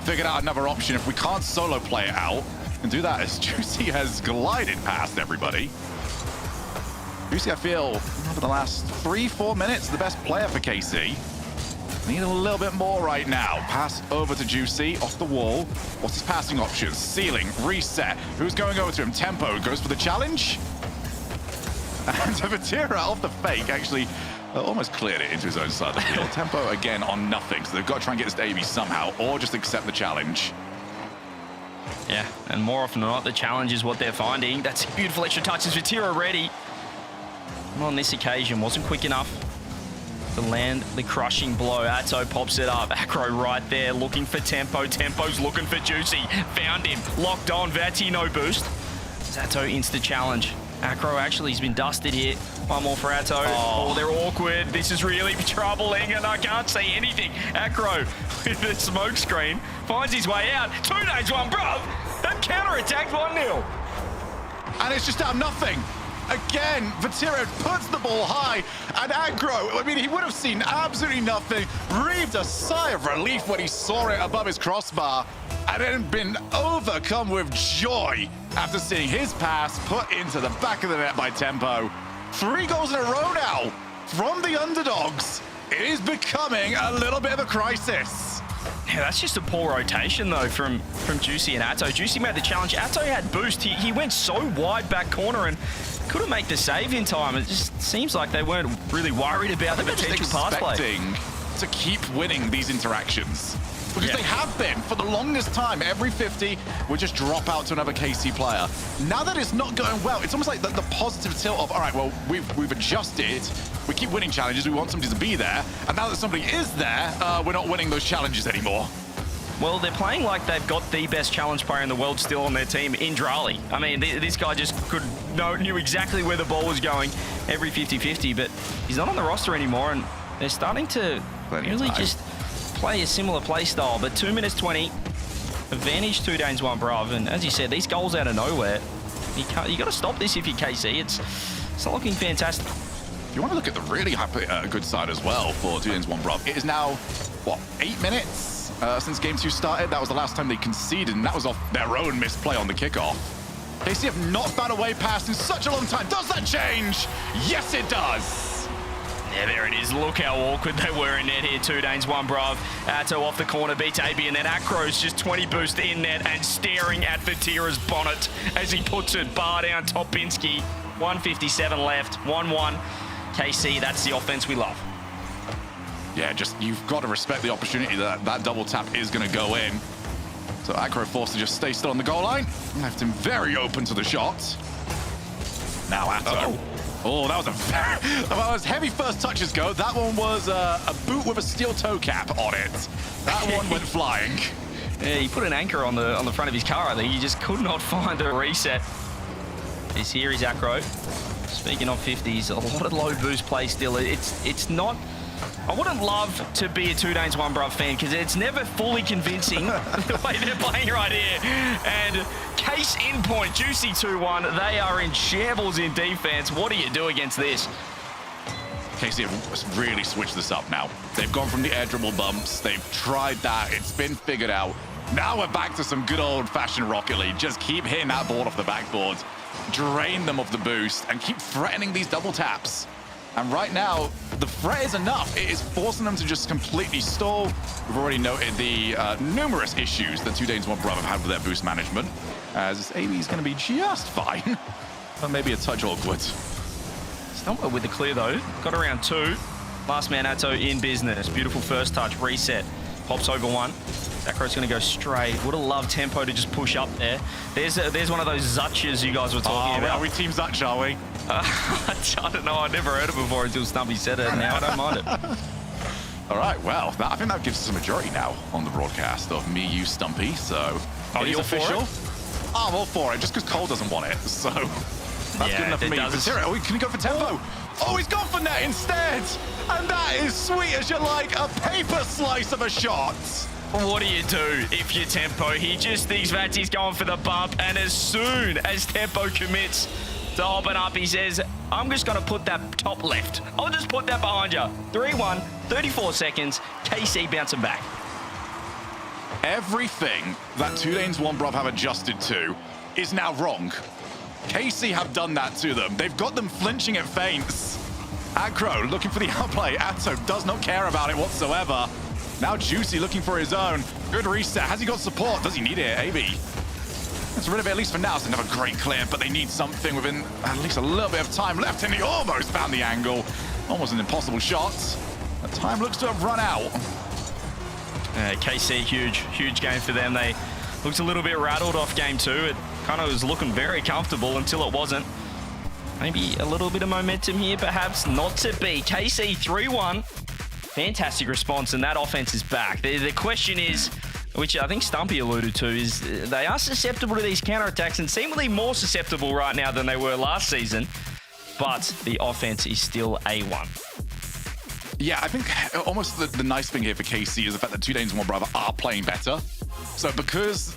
figured out another option. If we can't solo play it out and do that as Juicy has glided past everybody. Juicy, I feel, over the last 3-4 minutes, the best player for KC. Need a little bit more right now. Pass over to Juicy, off the wall. What's his passing options? Ceiling, reset. Who's going over to him? Tempo goes for the challenge. And Vatira off the fake actually almost cleared it into his own side of the field. Tempo again on nothing, so they've got to try and get this to AB somehow, or just accept the challenge. Yeah, and more often than not, the challenge is what they're finding. That's beautiful extra touches. Vatira ready. And on this occasion, wasn't quick enough to land the crushing blow. Atto pops it up. Acro right there looking for Tempo. Tempo's looking for Juicy. Found him. Locked on. Vati no boost. Atto insta challenge. Acro actually has been dusted here. One more for Atto. Oh, they're awkward. This is really troubling, and I can't see anything. Acro with the smoke screen finds his way out. 2 days, 1 bruv. That counter-attacked 1-0. And it's just out of nothing. Again, Vatira puts the ball high, and Aggro, I mean, he would have seen absolutely nothing, breathed a sigh of relief when he saw it above his crossbar, and then been overcome with joy after seeing his pass put into the back of the net by Tempo. 3 goals in a row now from the underdogs. It is becoming a little bit of a crisis. Yeah, that's just a poor rotation, though, from Juicy and Atto. Juicy made the challenge. Atto had boost. He went so wide back corner and couldn't make the save in time. It just seems like they weren't really worried about the potential pass play. Expecting to keep winning these interactions. Because they have been for the longest time. Every 50 would just drop out to another KC player. Now that it's not going well, it's almost like the positive tilt of, all right, well, we've adjusted. We keep winning challenges. We want somebody to be there. And now that somebody is there, we're not winning those challenges anymore. Well, they're playing like they've got the best challenge player in the world still on their team in Rlcs. I mean, this guy just knew exactly where the ball was going every 50-50, but he's not on the roster anymore, and they're starting to really just play a similar play style. But 2 minutes 20, advantage 2 Danes 1 bruv, and as you said, these goals out of nowhere. You got to stop this if you're KC. It's not looking fantastic. If you want to look at the really good side as well for 2 Danes 1 bruv, it is now, what, 8 minutes? Since Game 2 started. That was the last time they conceded, and that was off their own misplay on the kickoff. KC have not found a way past in such a long time. Does that change? Yes, it does. Yeah, there it is. Look how awkward they were in net here. 2 Danes, 1 bruv. Atto off the corner, beats AB, and then Acro's just 20 boost in net and staring at Vatira's bonnet as he puts it bar down Topinski. 1:57 left, 1-1. KC, that's the offense we love. Yeah, just you've got to respect the opportunity that double tap is going to go in. So Acro forced to just stay still on the goal line. Left him very open to the shot. Now Atto. Oh, that was that was heavy first touches go. That one was a boot with a steel toe cap on it. That one went flying. Yeah, he put an anchor on the front of his car, I think. He just could not find a reset. Here is Acro. Speaking of 50s, a lot of low boost play still. It's not... I wouldn't love to be a 2 Danes 1 bruv fan because it's never fully convincing the way they're playing right here. And case in point, Juicy 2-1. They are in shambles in defense. What do you do against this? KC have really switched this up now. They've gone from the air dribble bumps. They've tried that. It's been figured out. Now we're back to some good old-fashioned Rocket League. Just keep hitting that ball off the backboard, drain them of the boost, and keep threatening these double taps. And right now, the threat is enough. It is forcing them to just completely stall. We've already noted the numerous issues that 2 Danes 1 bruv have had with their boost management, as AB is going to be just fine, but maybe a touch awkward. Stumbled with the clear, though. Got around 2. Last man Atto in business. Beautiful first touch, reset. Pops over 1. Acro's going to go straight. Would have loved Tempo to just push up there. There's one of those Zutches you guys were talking about. Are we Team Zutch, are we? I don't know. I never heard it before until Stumpy said it. Now I don't mind it. All right, well, I think that gives us a majority now on the broadcast of me, you, Stumpy. So, it is official. I'm all for it, just because Cole doesn't want it. So, that's good enough for me. Oh, can he go for Tempo? Oh, he's gone for net instead. And that is sweet as you like, a paper slice of a shot. What do you do if you're Tempo? He just thinks Vati's going for the bump, and as soon as Tempo commits to hopping up, he says, I'm just going to put that top left. I'll just put that behind you. 3-1, 34 seconds, KC bouncing back. Everything that 2 Danes 1 bruv have adjusted to is now wrong. KC have done that to them. They've got them flinching at feints. Acro looking for the outplay. Atto does not care about it whatsoever. Now Juicy looking for his own. Good reset. Has he got support? Does he need it? AB. That's rid of it, at least for now. It's another great clear, but they need something within at least a little bit of time left, and he almost found the angle. Almost an impossible shot. The time looks to have run out. KC, huge game for them. They looked a little bit rattled off game 2. It kind of was looking very comfortable until it wasn't. Maybe a little bit of momentum here, perhaps. Not to be. KC 3-1. Fantastic response, and that offense is back. The question is, which I think Stumpy alluded to, is they are susceptible to these counterattacks and seemingly more susceptible right now than they were last season. But the offense is still A1. Yeah, I think almost the nice thing here for KC is the fact that 2 Danes and 1 Brother are playing better. So because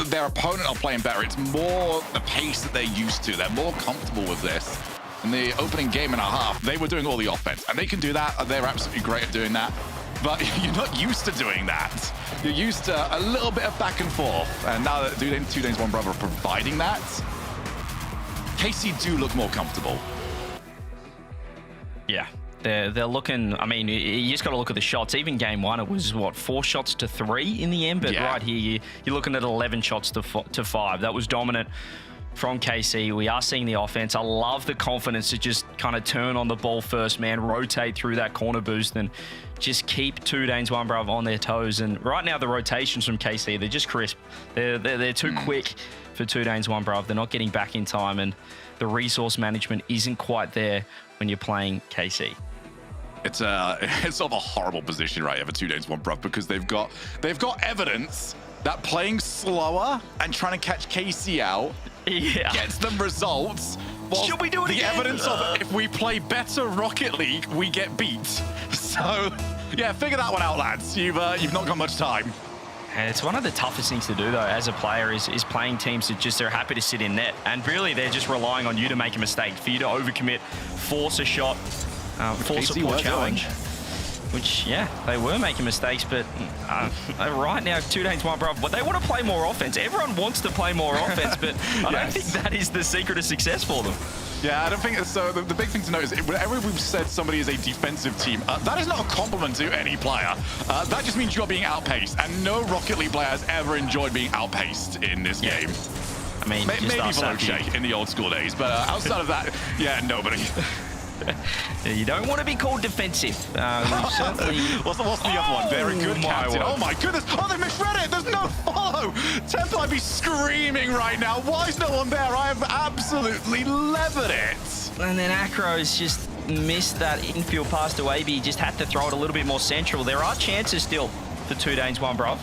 their opponent are playing better, it's more the pace that they're used to. They're more comfortable with this. In the opening game and a half, they were doing all the offense, and they can do that. They're absolutely great at doing that. But you're not used to doing that. You're used to a little bit of back and forth. And now that 2 Danes, 1 Brother are providing that, KC do look more comfortable. Yeah, they're looking, I mean, you just got to look at the shots. Even game 1, it was, what, 4 shots to 3 in the end? But right here, you're looking at 11 shots to 5. That was dominant from KC. We are seeing the offense. I love the confidence to just kind of turn on the ball first, man, rotate through that corner boost and just keep 2 Danes, 1 Brother on their toes. And right now, the rotations from KC, they're just crisp. They're too quick for 2 Danes, 1 Brother. They're not getting back in time, and the resource management isn't quite there when you're playing KC. It's sort of a horrible position right here for 2 Danes, 1 Brother, because they've got evidence that playing slower and trying to catch KC out gets them results. Well, should we do it again? The evidence of if we play better Rocket League, we get beat. So, yeah, figure that one out, lads. You've not got much time. And it's one of the toughest things to do, though, as a player, is playing teams that just are happy to sit in net. And really, they're just relying on you to make a mistake, for you to overcommit, force a shot, force a poor challenge. Which, yeah, they were making mistakes, but right now, 2 Danes, 1 Brother, but they want to play more offense. Everyone wants to play more offense, but I don't think that is the secret of success for them. Yeah, I don't think so. The big thing to note is whenever we've said somebody is a defensive team, that is not a compliment to any player. That just means you're being outpaced, and no Rocket League player has ever enjoyed being outpaced in this game. I mean, maybe Veloce in the old school days, but outside of that, yeah, nobody. You don't want to be called defensive. Certainly... What's the other one? Very good, captain. Oh my goodness. Oh, they misread it. There's no follow. Temple, I'd be screaming right now. Why is no one there? I have absolutely levered it. And then Acro's just missed that infield pass to AB. He just had to throw it a little bit more central. There are chances still for 2 Danes, 1 Brother.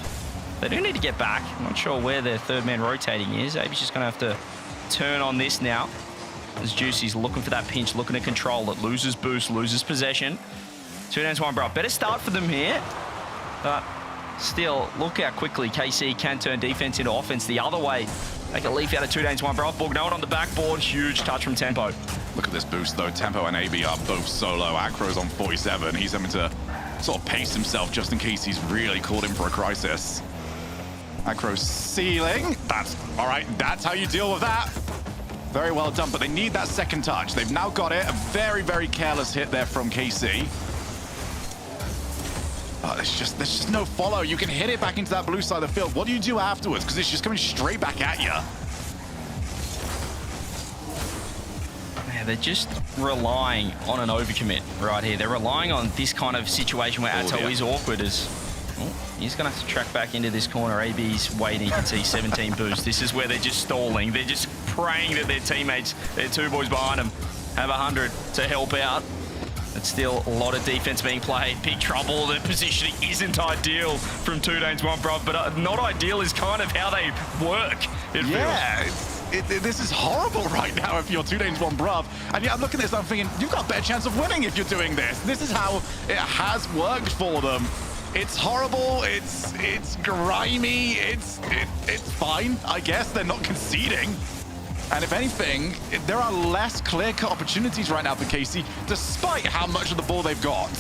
They do need to get back. I'm not sure where their third man rotating is. AB's just going to have to turn on this now. As Juicy's looking for that pinch, looking to control it. Loses boost, loses possession. 2 Danes, 1 Brother. Better start for them here. But still, look how quickly KC can turn defense into offense the other way. Make a leaf out of 2 Danes, 1 Brother. Bognoan on the backboard. Huge touch from Tempo. Look at this boost, though. Tempo and AB are both solo. Acro's on 47. He's having to sort of pace himself just in case he's really called in for a crisis. Acro's ceiling. That's all right. That's how you deal with that. Very well done, but they need that second touch. They've now got it. A very, very careless hit there from KC. There's just no follow. You can hit it back into that blue side of the field. What do you do afterwards? Because it's just coming straight back at you. Yeah, they're just relying on an overcommit right here. They're relying on this kind of situation where Atto is awkward. He's going to have to track back into this corner. AB's waiting. You can see 17 boost. This is where they're just stalling. They're just praying that their teammates, their 2 boys behind them, have 100 to help out. It's still a lot of defense being played. Big trouble. The positioning isn't ideal from 2 Danes, 1 Brother, but not ideal is kind of how they work. This is horrible right now if you're 2 Danes, 1 Brother. And yeah, I'm looking at this, I'm thinking, you've got a better chance of winning if you're doing this. This is how it has worked for them. It's horrible, it's grimy, it's fine, I guess. They're not conceding. And if anything, there are less clear-cut opportunities right now for KC, despite how much of the ball they've got.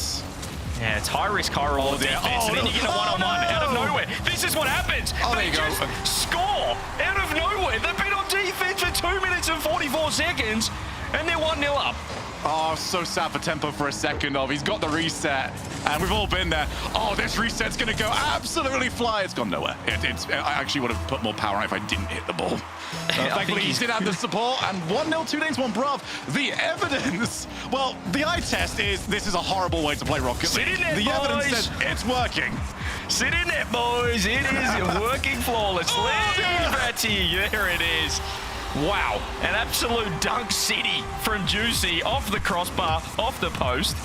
Yeah, it's high-risk, high-reward defense, and then you get a one-on-one out of nowhere. This is what happens. They just score out of nowhere. They've been on defense for 2 minutes and 44 seconds, and they're 1-0 up. Oh, so sad for Tempo for a second of. He's got the reset, and we've all been there. Oh, this reset's going to go absolutely fly. It's gone nowhere. I actually would have put more power on it if I didn't hit the ball. Thankfully, he did have the support, and 1-0, 2 Danes, 1 Brav. The evidence, well, the eye test is this is a horrible way to play Rocket League. The evidence says it's working. Sit in it, boys. It is working flawlessly. Ratty, there it is. Wow, an absolute dunk city from Juicy off the crossbar, off the post.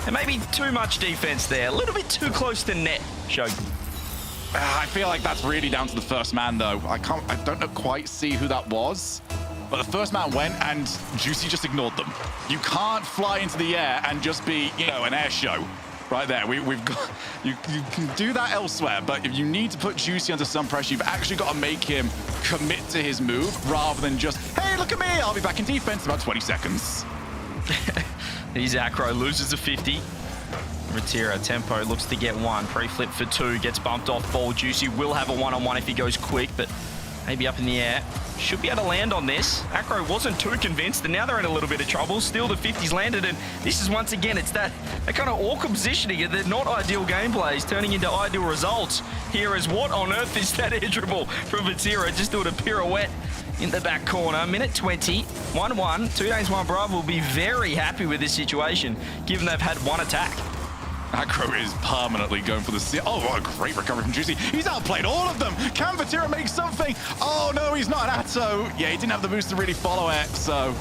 And maybe too much defense there. A little bit too close to net, Shogun. I feel like that's really down to the first man, though. I don't quite see who that was. But the first man went, and Juicy just ignored them. You can't fly into the air and just be, an air show. Right there, we've got, you can do that elsewhere, but if you need to put Juicy under some pressure, you've actually got to make him commit to his move rather than just, hey, look at me, I'll be back in defense in about 20 seconds. He's Acro, loses a 50. Ratira, Tempo looks to get one, pre-flip for 2, gets bumped off ball. Juicy will have a one-on-one if he goes quick, but maybe up in the air. Should be able to land on this. Acro wasn't too convinced, and now they're in a little bit of trouble. Still, the 50's landed, and this is once again, it's that kind of awkward positioning. They're not ideal gameplays, turning into ideal results. Here is what on earth is that air dribble from Vatira, just doing a pirouette in the back corner. Minute 20, 1-1. 2 Danes, 1 Brav will be very happy with this situation, given they've had one attack. Acro is permanently going for the... Oh, what a great recovery from Juicy. He's outplayed all of them. Can Vatira make something? Oh, no, he's not an Atto. Yeah, he didn't have the boost to really follow it, so...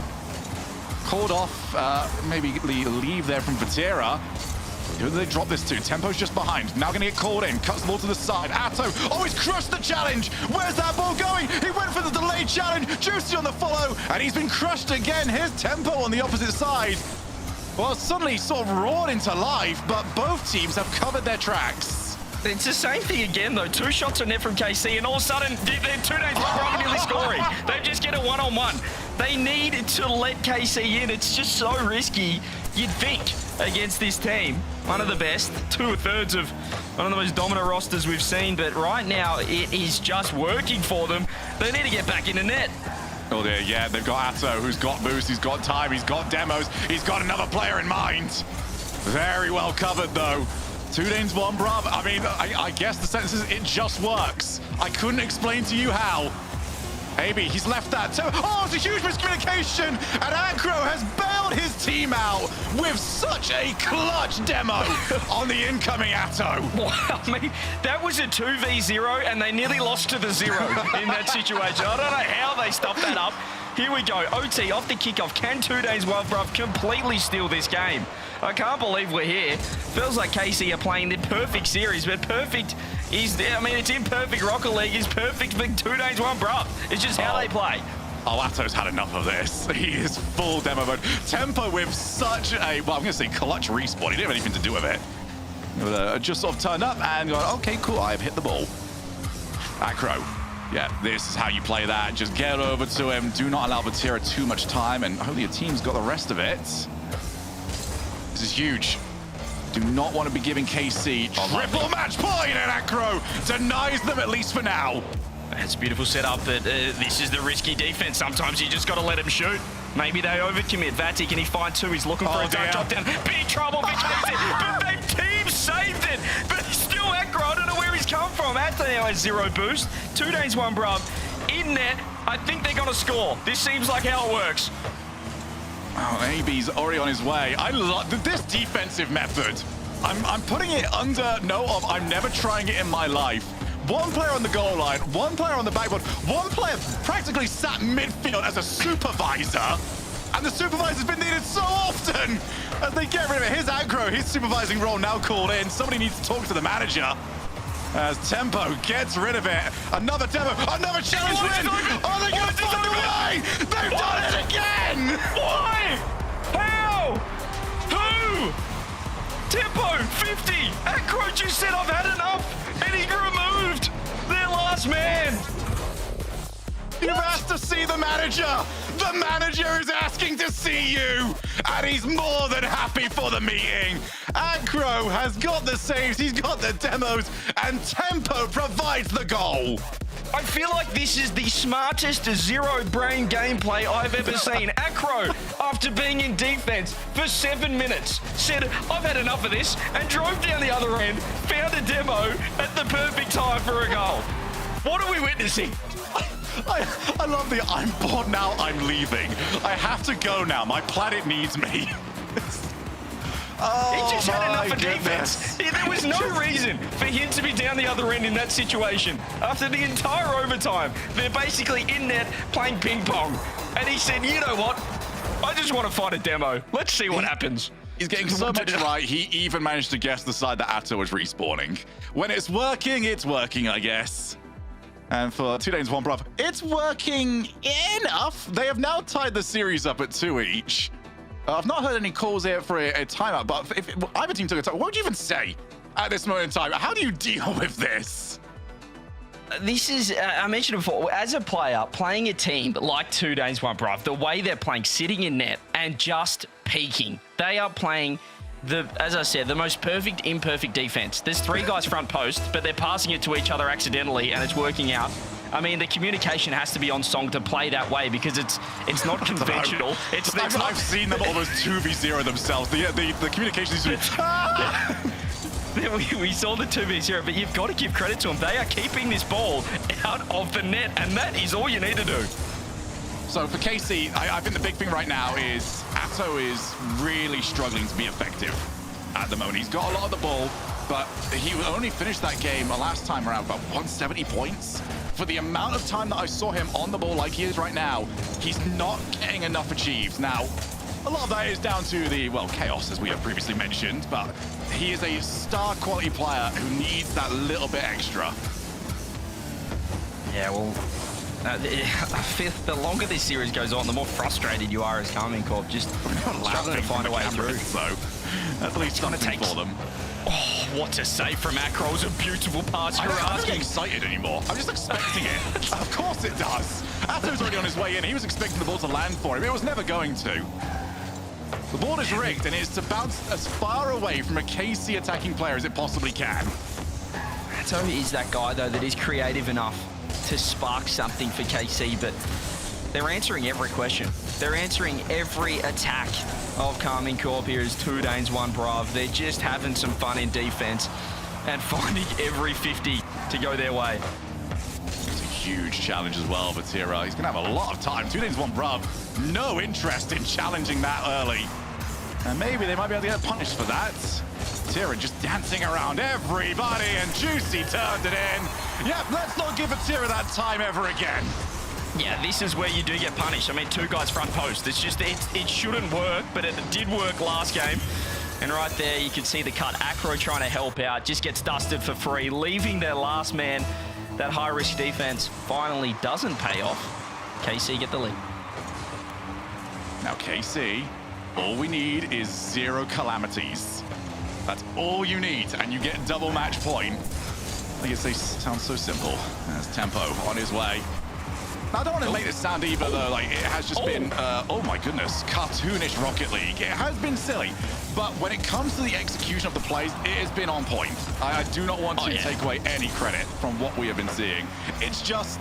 Called off, maybe leave there from Vatira. Who do they drop this to? Tempo's just behind. Now going to get called in. Cuts the ball to the side. Atto. Oh, he's crushed the challenge. Where's that ball going? He went for the delayed challenge. Juicy on the follow, and he's been crushed again. Here's Tempo on the opposite side. Well, suddenly sort of roared into life, but both teams have covered their tracks. It's the same thing again, though. 2 shots on net from KC, and all of a sudden, they're 2 Danes, 1 Brav nearly scoring. They just get a one-on-one. They need to let KC in. It's just so risky, you'd think, against this team. One of the best, 2/3 of one of the most dominant rosters we've seen, but right now, it is just working for them. They need to get back in the net. Oh dear, yeah, they've got Atto, who's got boost, he's got time, he's got demos, he's got another player in mind. Very well covered, though. 2 Danes, 1 Brav. I mean, I guess the sentence is, it just works. I couldn't explain to you how. Maybe he's left that too. Oh, it's a huge miscommunication, and Acro has bailed his team out with such a clutch demo on the incoming Atto. Wow, I mean, that was a 2v0, and they nearly lost to the 0 in that situation. I don't know how they stopped that up. Here we go, OT off the kickoff. Can 2 Danes, 1 Brav completely steal this game? I can't believe we're here. Feels like KC are playing the perfect series, but perfect is, I mean, it's imperfect Rocket League is perfect for 2 Danes, 1 Brav. It's just how they play. Oh, Atto's had enough of this. He is full demo mode. Tempo with such a, well, I'm going to say clutch respawn. He didn't have anything to do with it. Just sort of turned up and gone, okay, cool, I've hit the ball. Acro. Yeah, this is how you play that. Just get over to him. Do not allow Vatira too much time, and hopefully your team's got the rest of it. This is huge. Do not want to be giving KC triple match point, and Acro denies them at least for now. It's a beautiful setup, but this is the risky defense. Sometimes you just got to let him shoot. Maybe they overcommit. Vati, can he find 2? He's looking for a dunk drop down. Big trouble for KC, but they team saved it. But still Acro, I don't know where he's come from. Atto now has 0 boost. 2 Danes, 1 Brav. In net, I think they're going to score. This seems like how it works. Oh, AB's already on his way. I love this defensive method. I'm putting it under I'm never trying it in my life. 1 player on the goal line, 1 player on the backboard, 1 player practically sat midfield as a supervisor. And the supervisor's been needed so often as they get rid of it. Here's Acro, his supervising role now called in. Somebody needs to talk to the manager. As Tempo gets rid of it. Another demo, another challenge win. Oh, they're going to find a way. They've done it again. Why? How? Who? Tempo, 50. Acro just said, I've had enough. And he removed their last man. You've asked to see the manager. The manager is asking to see you. And he's more than happy for the meeting. Acro has got the saves, he's got the demos, and Tempo provides the goal. I feel like this is the smartest zero-brain gameplay I've ever seen. Acro, after being in defense for 7 minutes, said, I've had enough of this, and drove down the other end, found a demo at the perfect time for a goal. What are we witnessing? I love the I'm bored now, I'm leaving. I have to go now. My planet needs me. He just had enough of defense. There was no reason for him to be down the other end in that situation. After the entire overtime, they're basically in net playing ping pong. And he said, you know what? I just want to fight a demo. Let's see what happens. He's getting so much right, he even managed to guess the side that Atto was respawning. When it's working, I guess. And for 2 Danes, 1 Bruv, it's working enough. They have now tied the series up at 2 each. I've not heard any calls here for a timeout, but if either team took a timeout, what would you even say at this moment in time? How do you deal with this? This is, I mentioned before, as a player, playing a team like 2 Danes, 1 Bruv, the way they're playing, sitting in net and just peaking. They are playing, as I said, the most perfect, imperfect defense. There's 3 guys front post, but they're passing it to each other accidentally, and it's working out. I mean, the communication has to be on song to play that way because it's not conventional. I've seen them almost 2v0 themselves. The communication is we saw the 2v0, but you've got to give credit to them. They are keeping this ball out of the net, and that is all you need to do. So for KC, I think the big thing right now is Atto is really struggling to be effective at the moment. He's got a lot of the ball, but he only finished that game last time around about 170 points. For the amount of time that I saw him on the ball like he is right now, he's not getting enough achieved. Now, a lot of that is down to the, well, chaos, as we have previously mentioned, but he is a star quality player who needs that little bit extra. Yeah, well, I feel the longer this series goes on, the more frustrated you are as Karmine Corp, just struggling to find a way through. So, at least something for them. Oh, what to say from Acro? It's a beautiful pass. I'm not getting excited anymore. I'm just expecting it. Of course it does. Atto's already on his way in. He was expecting the ball to land for him. It was never going to. The ball is rigged, and it is to bounce as far away from a KC attacking player as it possibly can. Atto is that guy, though, that is creative enough to spark something for KC, but they're answering every question. They're answering every attack of Karmine Corp here as 2 Danes, 1 Bruv. They're just having some fun in defense and finding every 50 to go their way. It's a huge challenge as well for Tira. He's going to have a lot of time. 2 Danes, 1 Bruv. No interest in challenging that early. And maybe they might be able to get punished for that. Tira just dancing around everybody, and Juicy turned it in. Yep, let's not give Tira that time ever again. Yeah, this is where you do get punished. I mean, 2 guys front post. It's just, it shouldn't work, but it did work last game. And right there, you can see the cut. Acro trying to help out, just gets dusted for free, leaving their last man. That high-risk defense finally doesn't pay off. KC get the lead. Now, KC, all we need is 0 calamities. That's all you need, and you get double match point. I guess they sound so simple. There's Tempo on his way. Now, I don't want to make this sound either, though, like, it has just been, oh my goodness, cartoonish Rocket League. It has been silly, but when it comes to the execution of the plays, it has been on point. I do not want to take away any credit from what we have been seeing. It's just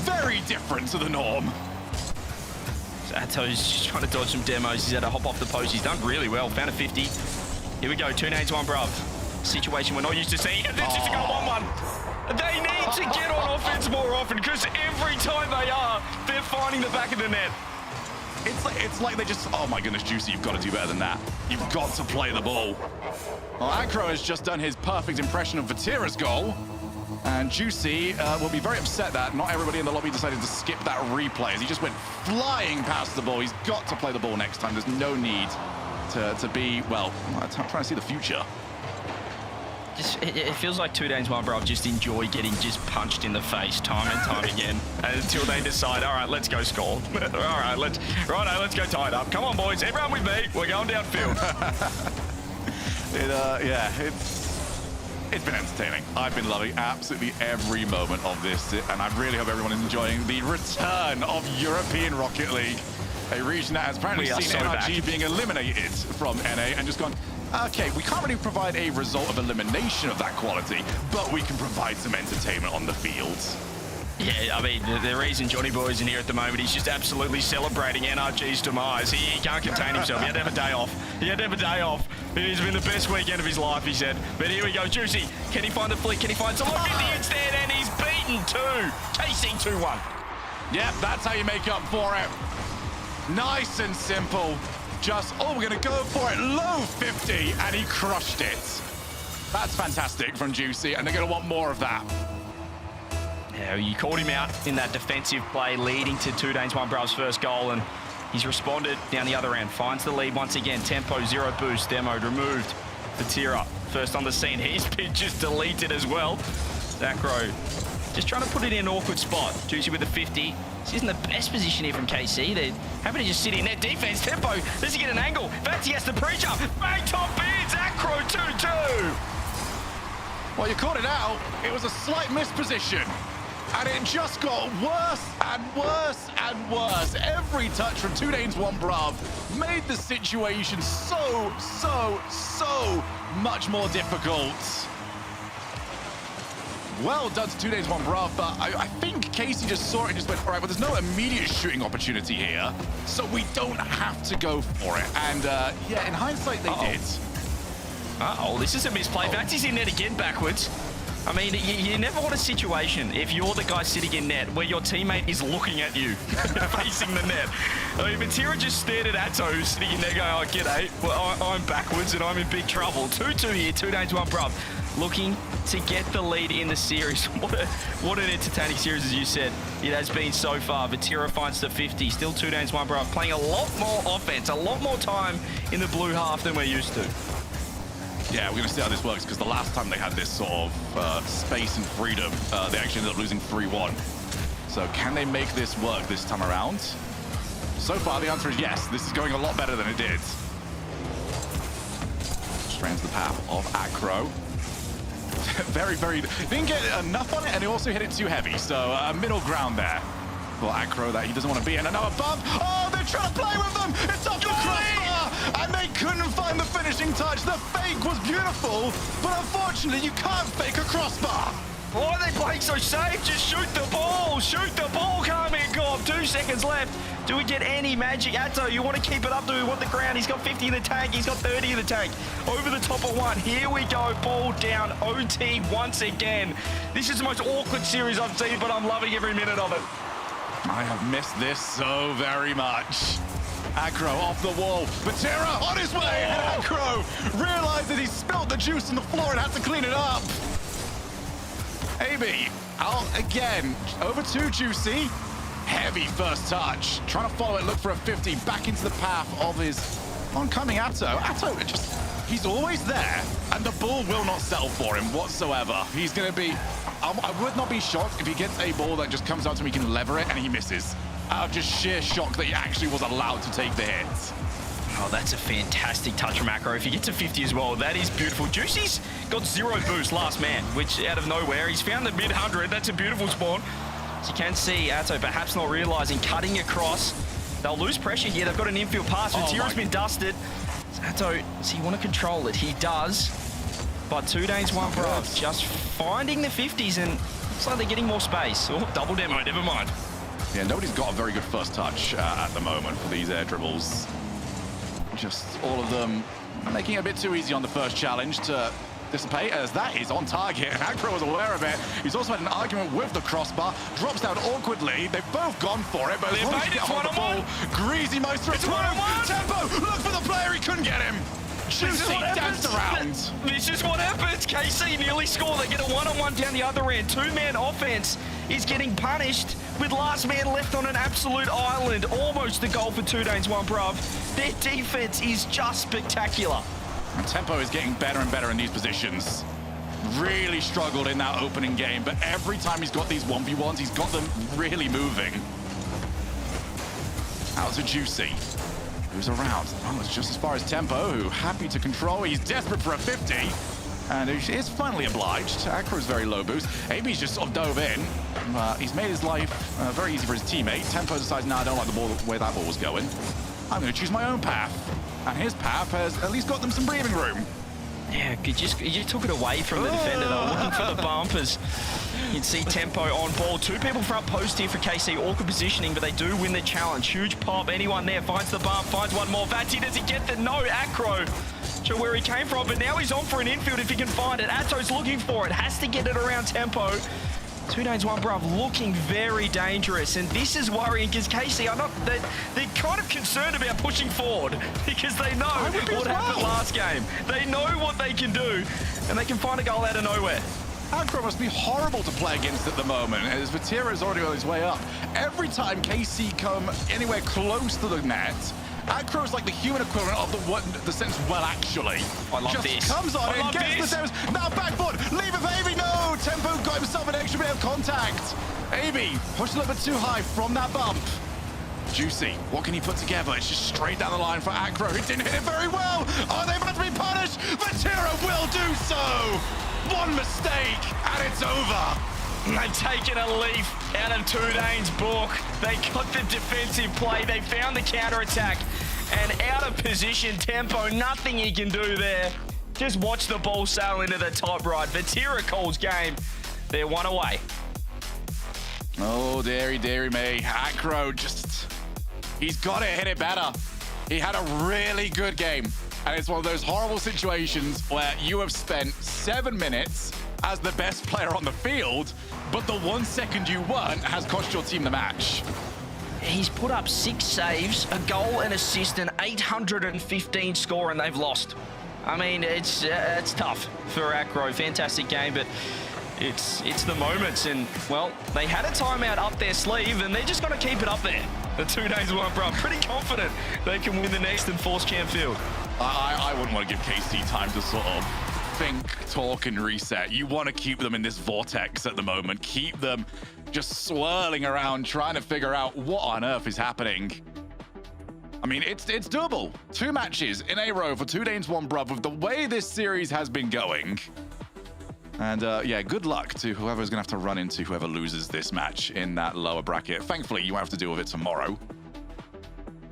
very different to the norm. Atto's just trying to dodge some demos. He's had to hop off the post. He's done really well. Found a 50. Here we go, 2 Danes, 1 Bruv. Situation we're not used to seeing. And this is to go 1-1. They need to get on offense more often because every time they are, they're finding the back of the net. It's like they just, oh my goodness, Juicy, you've got to do better than that. You've got to play the ball. Well, Acro has just done his perfect impression of Vatira's goal. And Juicy will be very upset that not everybody in the lobby decided to skip that replay as he just went flying past the ball. He's got to play the ball next time. There's no need to be, well, I'm trying to see the future. It feels like 2 Danes, 1 Bruv just enjoy getting just punched in the face time and time again until they decide, all right, let's go score. All right, let's go tie it up. Come on, boys, everyone with me. We're going downfield. Yeah, it's been entertaining. I've been loving absolutely every moment of this, and I really hope everyone is enjoying the return of European Rocket League, a region that has apparently seen NRG being eliminated from NA and just gone, okay, we can't really provide a result of elimination of that quality, but we can provide some entertainment on the field. Yeah, I mean, the reason Johnny Boy's in here at the moment, he's just absolutely celebrating NRG's demise. He can't contain himself. He had to have a day off. It's been the best weekend of his life, he said. But here we go, Juicy. Can he find the flick? Can he find someone? 50 instead, and he's beaten 2. KC 2-1. Yep, that's how you make up for it. Nice and simple. Just, we're going to go for it. Low 50, and he crushed it. That's fantastic from Juicy, and they're going to want more of that. Yeah, you called him out in that defensive play leading to 2 Danes 1 Brav's first goal, and he's responded down the other end. Finds the lead once again. Tempo, 0 boost. Demo removed. Vatira, first on the scene. He's been just deleted as well. Zacro just trying to put it in an awkward spot. Juicy with the 50. This isn't the best position here from KC. They're happy to just sit in net defense. Tempo, does he get an angle? Vati has the pressure. Bang, top in. Zacro 2-2. Well, you caught it out. It was a slight misposition. And it just got worse and worse and worse. Every touch from 2 Danes 1 Brav made the situation so much more difficult. Well done to 2 Danes 1 Brav, but I think Casey just saw it and just went, all right, well, there's no immediate shooting opportunity here, so we don't have to go for it. And yeah, in hindsight, they did. This is a misplay. Vati's in net again backwards. I mean, you never want a situation, if you're the guy sitting in net, where your teammate is looking at you, facing the net. I mean, Vatira just stared at Atto, who's sitting in there going, oh, g'day, well, I'm backwards and I'm in big trouble. 2-2 here, 2 Danes 1 Brav, looking to get the lead in the series. What an entertaining series, as you said. It has been so far. Vatira finds the 50, still 2 Danes 1 Brav, playing a lot more offense, a lot more time in the blue half than we're used to. Yeah, we're going to see how this works, because the last time they had this sort of space and freedom, they actually ended up losing 3-1. So can they make this work this time around? So far, the answer is yes. This is going a lot better than it did. Strands the path of Acro. Very, didn't get enough on it, and he also hit it too heavy. So middle ground there for Acro that he doesn't want to be in. And now above, they're trying to play with them. It's off the crossbar, and they couldn't find the finishing touch. The fake was beautiful, but unfortunately, you can't fake a crossbar. Why are they playing so safe? Just shoot the ball. Shoot the ball, Carmen Corp. 2 seconds left. Do we get any magic? Atto, you want to keep it up? Do we want the ground? He's got 50 in the tank. He's got 30 in the tank. Over the top of 1. Here we go. Ball down. OT once again. This is the most awkward series I've seen, but I'm loving every minute of it. I have missed this so very much. Acro off the wall. Vatira on his way. And Acro realized that he spilled the juice on the floor and had to clean it up. AB out again. Over to Juicy. Heavy first touch. Trying to follow it, look for a 50. Back into the path of his oncoming Atto. Atto, he's always there, and the ball will not settle for him whatsoever. He's going to be... I would not be shocked if he gets a ball that just comes out to him, he can lever it, and he misses. Out of just sheer shock that he actually was allowed to take the hit. Oh, that's a fantastic touch from Acro. If he gets a 50 as well, that is beautiful. Juicy's got 0 boost last man, which out of nowhere, he's found the mid-100. That's a beautiful spawn. As you can see, Atto perhaps not realizing, cutting across. They'll lose pressure here. They've got an infield pass. Vatira's been dusted. Atto, does he want to control it? He does. But 2 Danes 1 Brav just finding the 50s, and looks like they're getting more space. Oh, double demo, never mind. Yeah, nobody's got a very good first touch at the moment for these air dribbles. Just all of them making it a bit too easy on the first challenge to dissipate, as that is on target, and Acro was aware of it. He's also had an argument with the crossbar, drops down awkwardly. They've both gone for it, but as long as you get hold of the ball, Greasy most through Tempo, look for the player, he couldn't get him. Juicy danced around. This is what happens. KC nearly score. They get a 1-on-1 down the other end. 2-man offense is getting punished with last man left on an absolute island. Almost the goal for 2 Danes 1 Brav. Their defense is just spectacular. And Tempo is getting better and better in these positions. Really struggled in that opening game, but every time he's got these 1v1s, he's got them really moving. Out to Juicy. Who's around? Oh, it's just as far as Tempo, who happy to control. He's desperate for a 50. And he is finally obliged. Acro's very low boost. AB's just sort of dove in. He's made his life very easy for his teammate. Tempo decides, no, I don't like the ball, where that ball was going. I'm going to choose my own path. And his path has at least got them some breathing room. Yeah, you just took it away from the defender. They were looking for the bumpers. You'd see Tempo on ball. 2 people front post here for KC. Awkward positioning, but they do win the challenge. Huge pop. Anyone there finds the bump, finds one more. Vati, does he get the no? Acro. Sure where he came from, but now he's on for an infield if he can find it. Atto's looking for it. Has to get it around Tempo. 2 Danes, 1 Bruv looking very dangerous, and this is worrying because KC are not, they're kind of concerned about pushing forward because they know what happened last game. They know what they can do, and they can find a goal out of nowhere. Acro must be horrible to play against at the moment, as Vatira is already on his way up. Every time KC come anywhere close to the net, Acro is like the human equivalent of the sense, well, actually. I love just this. Comes on and gets the damage. Now backboard, leave it for AB. No, Tempo got himself an extra bit of contact. AB pushed a little bit too high from that bump. Juicy, what can he put together? It's just straight down the line for Acro. He didn't hit it very well. Are they about to be punished? Vatira will do so. One mistake and it's over. They've taken a leaf out of 2 Danes' book. They got the defensive play. They found the counter-attack. And out of position, Tempo, nothing he can do there. Just watch the ball sail into the top right. Vatira calls game. They're 1 away. Oh, dearie me. Acro he's got to hit it better. He had a really good game. And it's one of those horrible situations where you have spent 7 minutes as the best player on the field, but the 1 second you weren't has cost your team the match. He's put up 6 saves, a goal, an assist, an 815 score, and they've lost. I mean, it's tough for Acro. Fantastic game, but it's the moments, and well, they had a timeout up their sleeve, and they're just going to keep it up there. The 2 Danes, 1 Bruv, pretty confident they can win the next and force champ field. I wouldn't want to give KC time to sort of think, talk, and reset. You want to keep them in this vortex at the moment. Keep them just swirling around, trying to figure out what on earth is happening. I mean, it's doable. 2 matches in a row for 2 Danes, 1 Bruv with the way this series has been going. And yeah, good luck to whoever's going to have to run into whoever loses this match in that lower bracket. Thankfully, you won't have to deal with it tomorrow.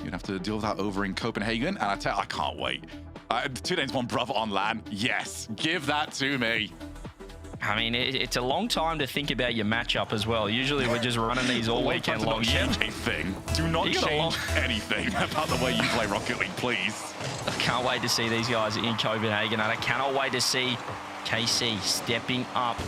You'd have to deal with that over in Copenhagen, and I can't wait. 2 Danes, 1 Bruv on LAN. Yes, give that to me. I mean, it's a long time to think about your matchup as well. Usually we're just running these all weekend long. Change a thing. Do not change anything about the way you play Rocket League, please. I can't wait to see these guys in Copenhagen, and I cannot wait to see KC stepping up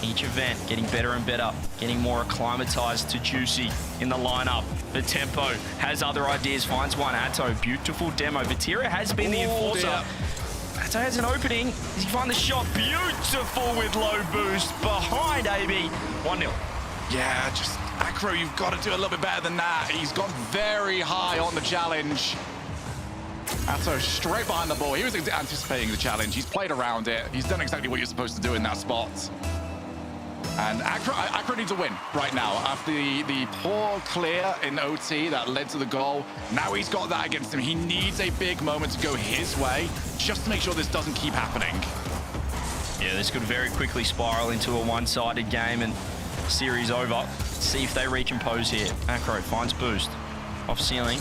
each event, getting better and better, getting more acclimatized to Juicy in the lineup. The Tempo has other ideas, finds one. Atto, beautiful demo. Vatira has been the enforcer. Dear. Atto has an opening. Does he find the shot? Beautiful with low boost behind AB. 1-0. Yeah, just Acro, you've got to do a little bit better than that. He's gone very high on the challenge. Atto straight behind the ball. He was anticipating the challenge. He's played around it. He's done exactly what you're supposed to do in that spot. And Acro needs a win right now. After the poor clear in OT that led to the goal, now he's got that against him. He needs a big moment to go his way just to make sure this doesn't keep happening. Yeah, this could very quickly spiral into a one-sided game and series over. See if they recompose here. Acro finds boost. Off ceiling.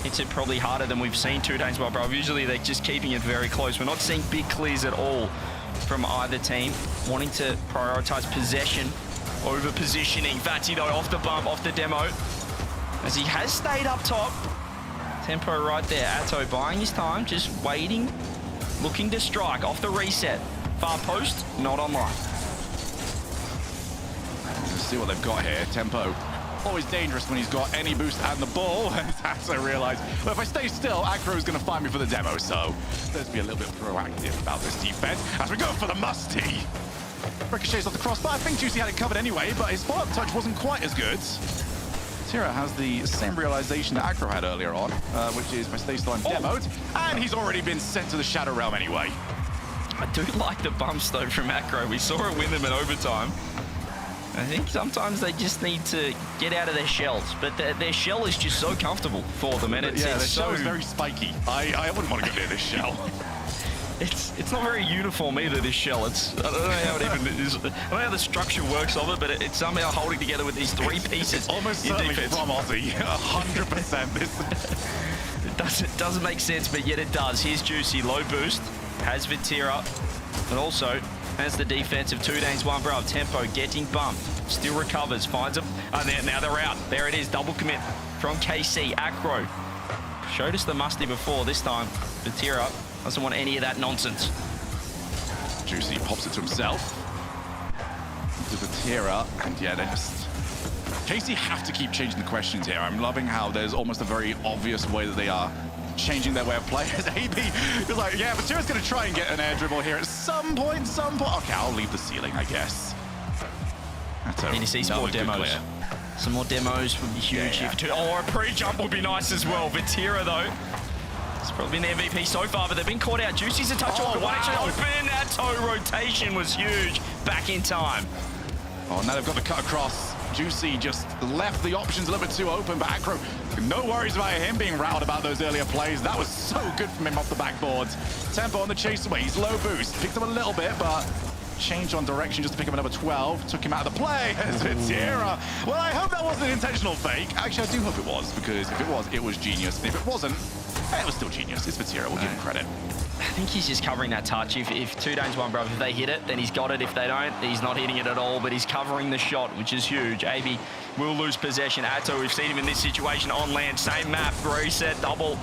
Hits it probably harder than we've seen 2 Danes, bro. Usually they're just keeping it very close. We're not seeing big clears at all from either team, wanting to prioritize possession over positioning. Vati though off the bump, off the demo, as he has stayed up top. Tempo right there. Atto buying his time, just waiting, looking to strike off the reset. Far post, not online. Let's see what they've got here. Tempo, always dangerous when he's got any boost and the ball. Atto realized, well, if I stay still, Acro's going to find me for the demo, so let's be a little bit proactive about this defense as we go for the musty. Ricochets off the crossbar. I think Juicy had it covered anyway, but his follow-up touch wasn't quite as good. Tira has the same realization that Acro had earlier on, which is if I stay still, I'm demoed, and he's already been sent to the Shadow Realm anyway. I do like the bumps though from Acro. We saw it win them in overtime. I think sometimes they just need to get out of their shells, but their shell is just so comfortable for them, and it's their so shell is very spiky. I wouldn't want to go near this shell. It's not very uniform either, this shell. I don't know how it even is. I don't know how the structure works of it, but it's somehow holding together with these 3 pieces. Almost certainly from Aussie, 100%. It doesn't make sense, but yet it does. Here's Juicy, low boost. has Vatira, but also has the defense of 2 Danes, 1 Brav. Tempo getting bumped, still recovers, finds him. Now they're out. There it is, double commit from KC. Acro showed us the musty before. This time, Vatira doesn't want any of that nonsense. Juicy pops it to himself. To Vatira, and yeah, they just... KC have to keep changing the questions here. I'm loving how there's almost a very obvious way that they are changing their way of play. As AB is like, yeah, Vatira's going to try and get an air dribble here at some point. Okay, I'll leave the ceiling, I guess. Need to see some more demos. Some more demos would be huge. Yeah. Oh, a pre-jump would be nice as well. Vatira, though, it's probably been the MVP so far, but they've been caught out. Juicy's a touch on. One actually open. That toe rotation was huge. Back in time. Oh, now they've got the cut across. Juicy just left the options a little bit too open, but Acro, no worries about him being riled about those earlier plays. That was so good from him off the backboard. Tempo on the chase away. He's low boost. Picked up a little bit, but changed on direction just to pick up another 12. Took him out of the play. Vatira. Well, I hope that wasn't an intentional fake. Actually, I do hope it was, because if it was genius. And if it wasn't, it was still genius. It's Vatira. We'll give him credit. I think he's just covering that touch. If 2 Danes, 1 Brav, if they hit it, then he's got it. If they don't, he's not hitting it at all, but he's covering the shot, which is huge. AB will lose possession. Atto, we've seen him in this situation on land. Same map, reset, double.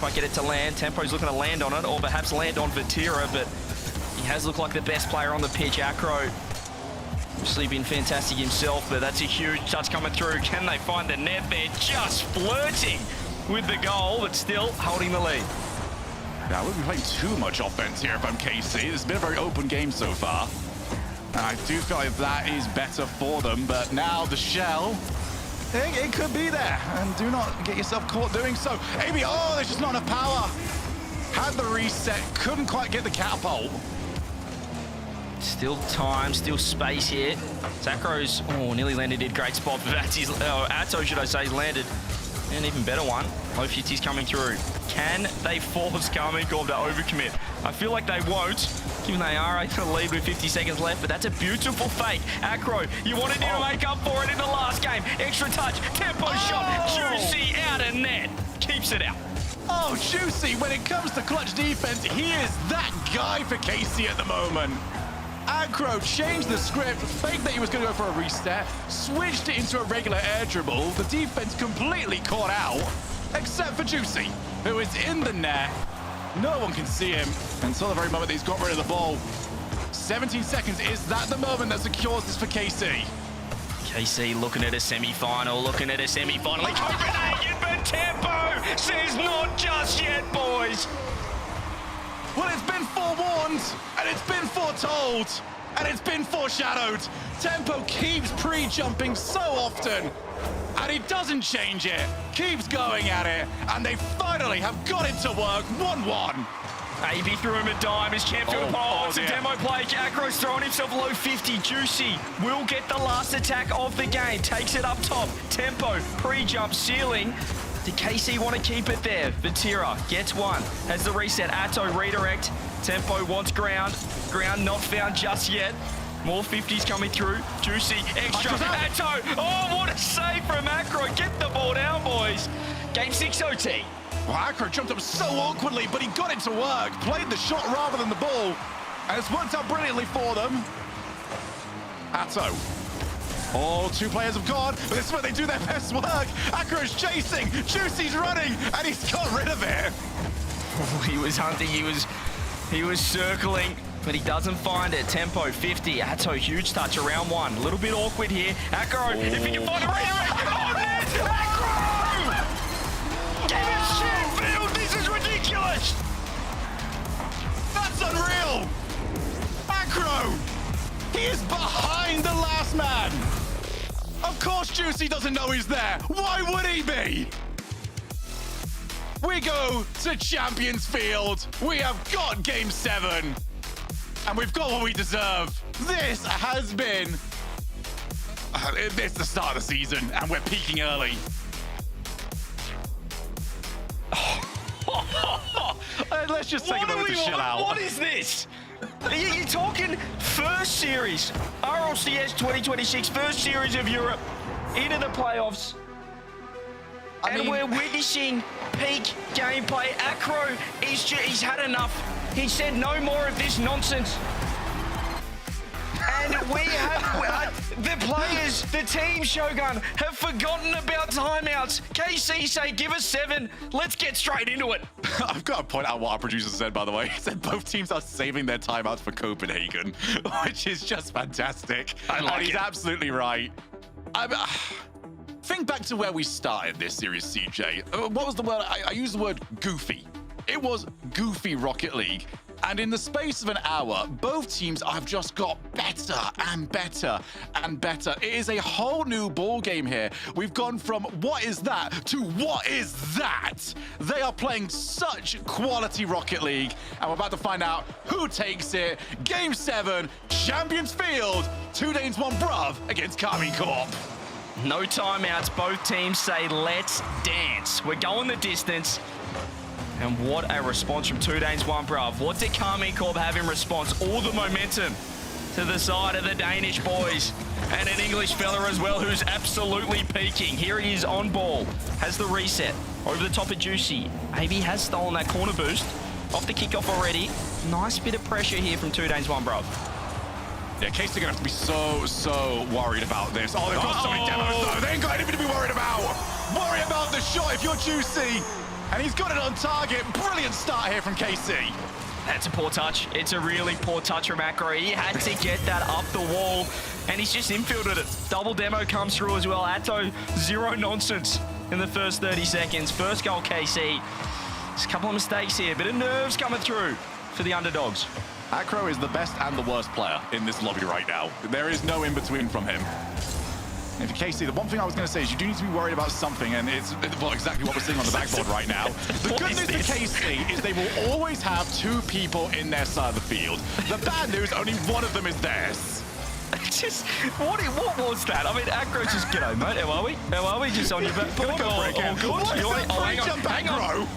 Might get it to land. Tempo's looking to land on it, or perhaps land on Vatira, but he has looked like the best player on the pitch. Acro, obviously been fantastic himself, but that's a huge touch coming through. Can they find the net? They're just flirting with the goal, but still holding the lead. Yeah, I wouldn't be playing too much offense here if I'm KC. It's been a very open game so far. And I do feel like that is better for them, but now the shell, it could be there. And do not get yourself caught doing so. AB, oh, there's just not enough power. Had the reset, couldn't quite get the catapult. Still time, still space here. Zakro's, nearly landed in great spot, but Atto, should I say, has landed. An even better one. Low-50's coming through. Can they force Karmenkov to overcommit? I feel like they won't, given they are in the lead with 50 seconds left, but that's a beautiful fake. Acro, you wanted him to make up for it in the last game. Extra touch, tempo shot, Juicy out of net. Keeps it out. Oh, Juicy, when it comes to clutch defense, he is that guy for KC at the moment. Acro changed the script, faked that he was going to go for a reset, switched it into a regular air dribble. The defense completely caught out, except for Juicy, who is in the net. No one can see him until the very moment that he's got rid of the ball. 17 seconds, is that the moment that secures this for KC? KC looking at a semi-final, Copenhagen, but Tempo says not just yet, boys. Well, it's been forewarned, and it's been foretold, and it's been foreshadowed. Tempo keeps pre-jumping so often, and he doesn't change it. Keeps going at it, and they finally have got it to work. 1-1. AB threw him a dime as Champion it's a demo play. Acro's throwing himself low 50. Juicy will get the last attack of the game. Takes it up top. Tempo, pre-jump, ceiling. Did KC want to keep it there? Vatira gets one. Has the reset. Atto redirect. Tempo wants ground. Ground not found just yet. More 50s coming through. Juicy, extra. Atto. Oh, what a save from Acro. Get the ball down, boys. Game 6 OT. Well, Acro jumped up so awkwardly, but he got it to work. Played the shot rather than the ball. And it's worked out brilliantly for them. Atto. All 2 players have gone, but this is where they do their best work. Acro's chasing, Juicy's running, and he's got rid of it. He was hunting, he was circling, but he doesn't find it. Tempo 50, Atto, huge touch around 1. A little bit awkward here. Acro, if he can find a redirect. Oh, net! Acro! Give it Sheffield, this is ridiculous! That's unreal! Acro! He is behind the last man! Of course Juicy doesn't know he's there. Why would he be? We go to Champions Field. We have got Game 7. And we've got what we deserve. This has been... it's the start of the season, and we're peaking early. Let's just take a moment to chill out. What is this? You're talking first series, RLCS 2026, first series of Europe, into the playoffs. And we're witnessing peak gameplay. Acro, he's had enough. He said no more of this nonsense. And we have, the players, the team, Shogun, have forgotten about timeouts. KC say, give us 7. Let's get straight into it. I've got to point out what our producer said, by the way. He said both teams are saving their timeouts for Copenhagen, which is just fantastic. I like and he's it. absolutely right. Think back to where we started this series, CJ. What was the word? I used the word goofy. It was goofy Rocket League. And in the space of an hour, both teams have just got better and better and better. It is a whole new ball game here. We've gone from what is that to what is that? They are playing such quality Rocket League, and we're about to find out who takes it. Game 7, Champions Field, 2 Danes, 1 Bruv against Kami Corp. No timeouts. Both teams say, let's dance. We're going the distance. And what a response from 2 Danes, 1 Bruv. What did Kami Corp have in response? All the momentum to the side of the Danish boys. And an English fella as well who's absolutely peaking. Here he is on ball. Has the reset. Over the top of Juicy. AB has stolen that corner boost. Off the kickoff already. Nice bit of pressure here from 2 Danes, 1 Bruv. Yeah, Case are going to have to be so worried about this. Oh, they've got so many demos, though. They ain't got anything to be worried about. Worry about the shot if you're Juicy. And he's got it on target. Brilliant start here from KC. That's a poor touch. It's a really poor touch from Acro. He had to get that up the wall, and he's just infielded it. Double demo comes through as well. Atto, 0 nonsense in the first 30 seconds. First goal, KC. There's a couple of mistakes here. Bit of nerves coming through for the underdogs. Acro is the best and the worst player in this lobby right now. There is no in-between from him. And for KC, the one thing I was going to say is you do need to be worried about something, and it's well, exactly what we're seeing on the backboard right now. The good news for KC is they will always have 2 people in their side of the field. The bad news, only one of them is theirs. Just, what was that? I mean, Acro's just, g'day, mate, how are we? How are we? Just on your back board? Hang on.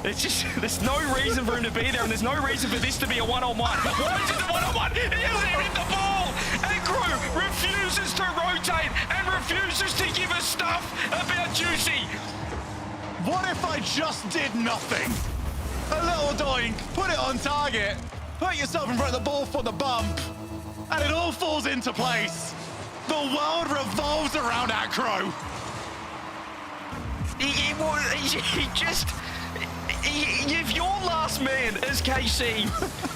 It's just, there's no reason for him to be there, and there's no reason for this to be a one-on-one. Why is it a one-on-one? He hasn't even hit the ball! Acro refuses to rotate and refuses to give us stuff about Juicy. What if I just did nothing? A little doink, put it on target, put yourself in front of the ball for the bump, and it all falls into place. The world revolves around Acro. If you're last man as KC,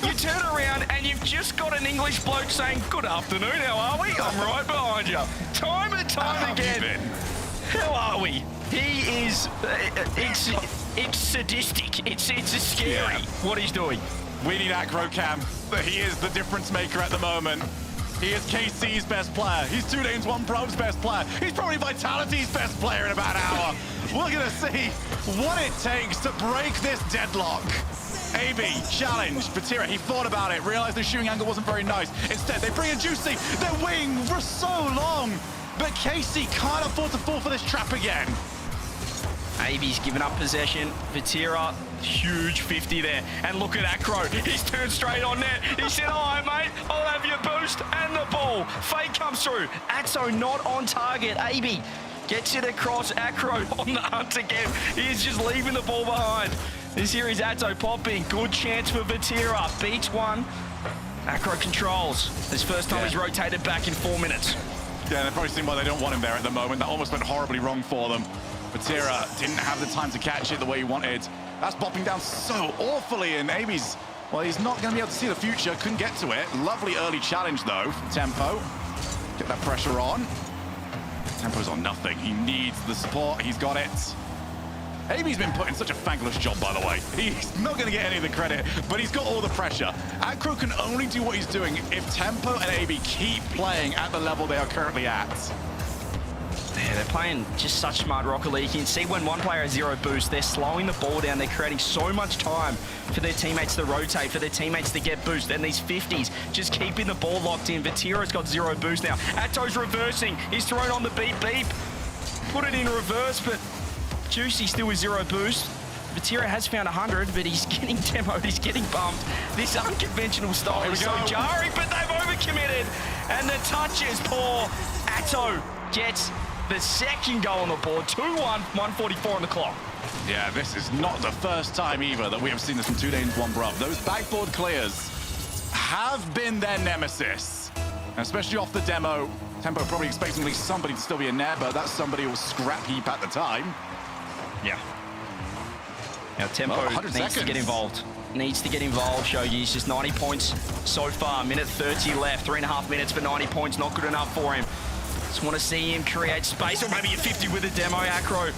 you turn around and you've just got an English bloke saying, good afternoon, how are we? I'm right behind you. Time and time again. How are we? He is, it's sadistic. It's scary what he's doing. We need Acro Cam, but he is the difference maker at the moment. He is KC's best player. He's 2 Danes, 1 Pro's best player. He's probably Vitality's best player in about an hour. We're gonna see what it takes to break this deadlock. AB challenged Vatira. He thought about it, realized the shooting angle wasn't very nice. Instead, they bring in Juicy. They're waiting for so long, but KC can't afford to fall for this trap again. AB's given up possession. Vatira, huge 50 there. And look at Acro. He's turned straight on net. He said, all right, mate, I'll have your boost and the ball. Fake comes through. Atto not on target. AB gets it across. Acro on the hunt again. He's just leaving the ball behind. This here is Atto popping. Good chance for Vatira. Beats one. Acro controls. His first time he's rotated back in 4 minutes. Yeah, they're probably seeing why they don't want him there at the moment. That almost went horribly wrong for them. Vatira didn't have the time to catch it the way he wanted. That's bopping down so awfully, and AB's, well, he's not going to be able to see the future. Couldn't get to it. Lovely early challenge, though, from Tempo. Get that pressure on. Tempo's on nothing. He needs the support. He's got it. AB's been put in such a thankless job, by the way. He's not going to get any of the credit, but he's got all the pressure. Acro can only do what he's doing if Tempo and AB keep playing at the level they are currently at. Yeah, they're playing just such smart Rocket League. You can see when one player has 0 boost, they're slowing the ball down. They're creating so much time for their teammates to rotate, for their teammates to get boost. And these 50s just keeping the ball locked in. Vatira's got 0 boost now. Atto's reversing. He's thrown on the beep. Put it in reverse, but Juicy still with 0 boost. Vatira has found 100, but he's getting demoed. He's getting bumped. This unconventional style is so jarring, but they've overcommitted. And the touch is poor. Atto gets the second goal on the board. 2-1, 1:44 on the clock. Yeah, this is not the first time either that we have seen this from 2 Danes, 1 Bruv. Those backboard clears have been their nemesis, especially off the demo. Tempo probably expecting at least somebody to still be in there, but that somebody was Scrap Heap at the time. Yeah. Now Tempo needs to get involved. Needs to get involved, Shogi. He's just 90 points so far. Minute 30 left. 3.5 minutes for 90 points. Not good enough for him. Just want to see him create space, or maybe a 50 with a demo. Acro,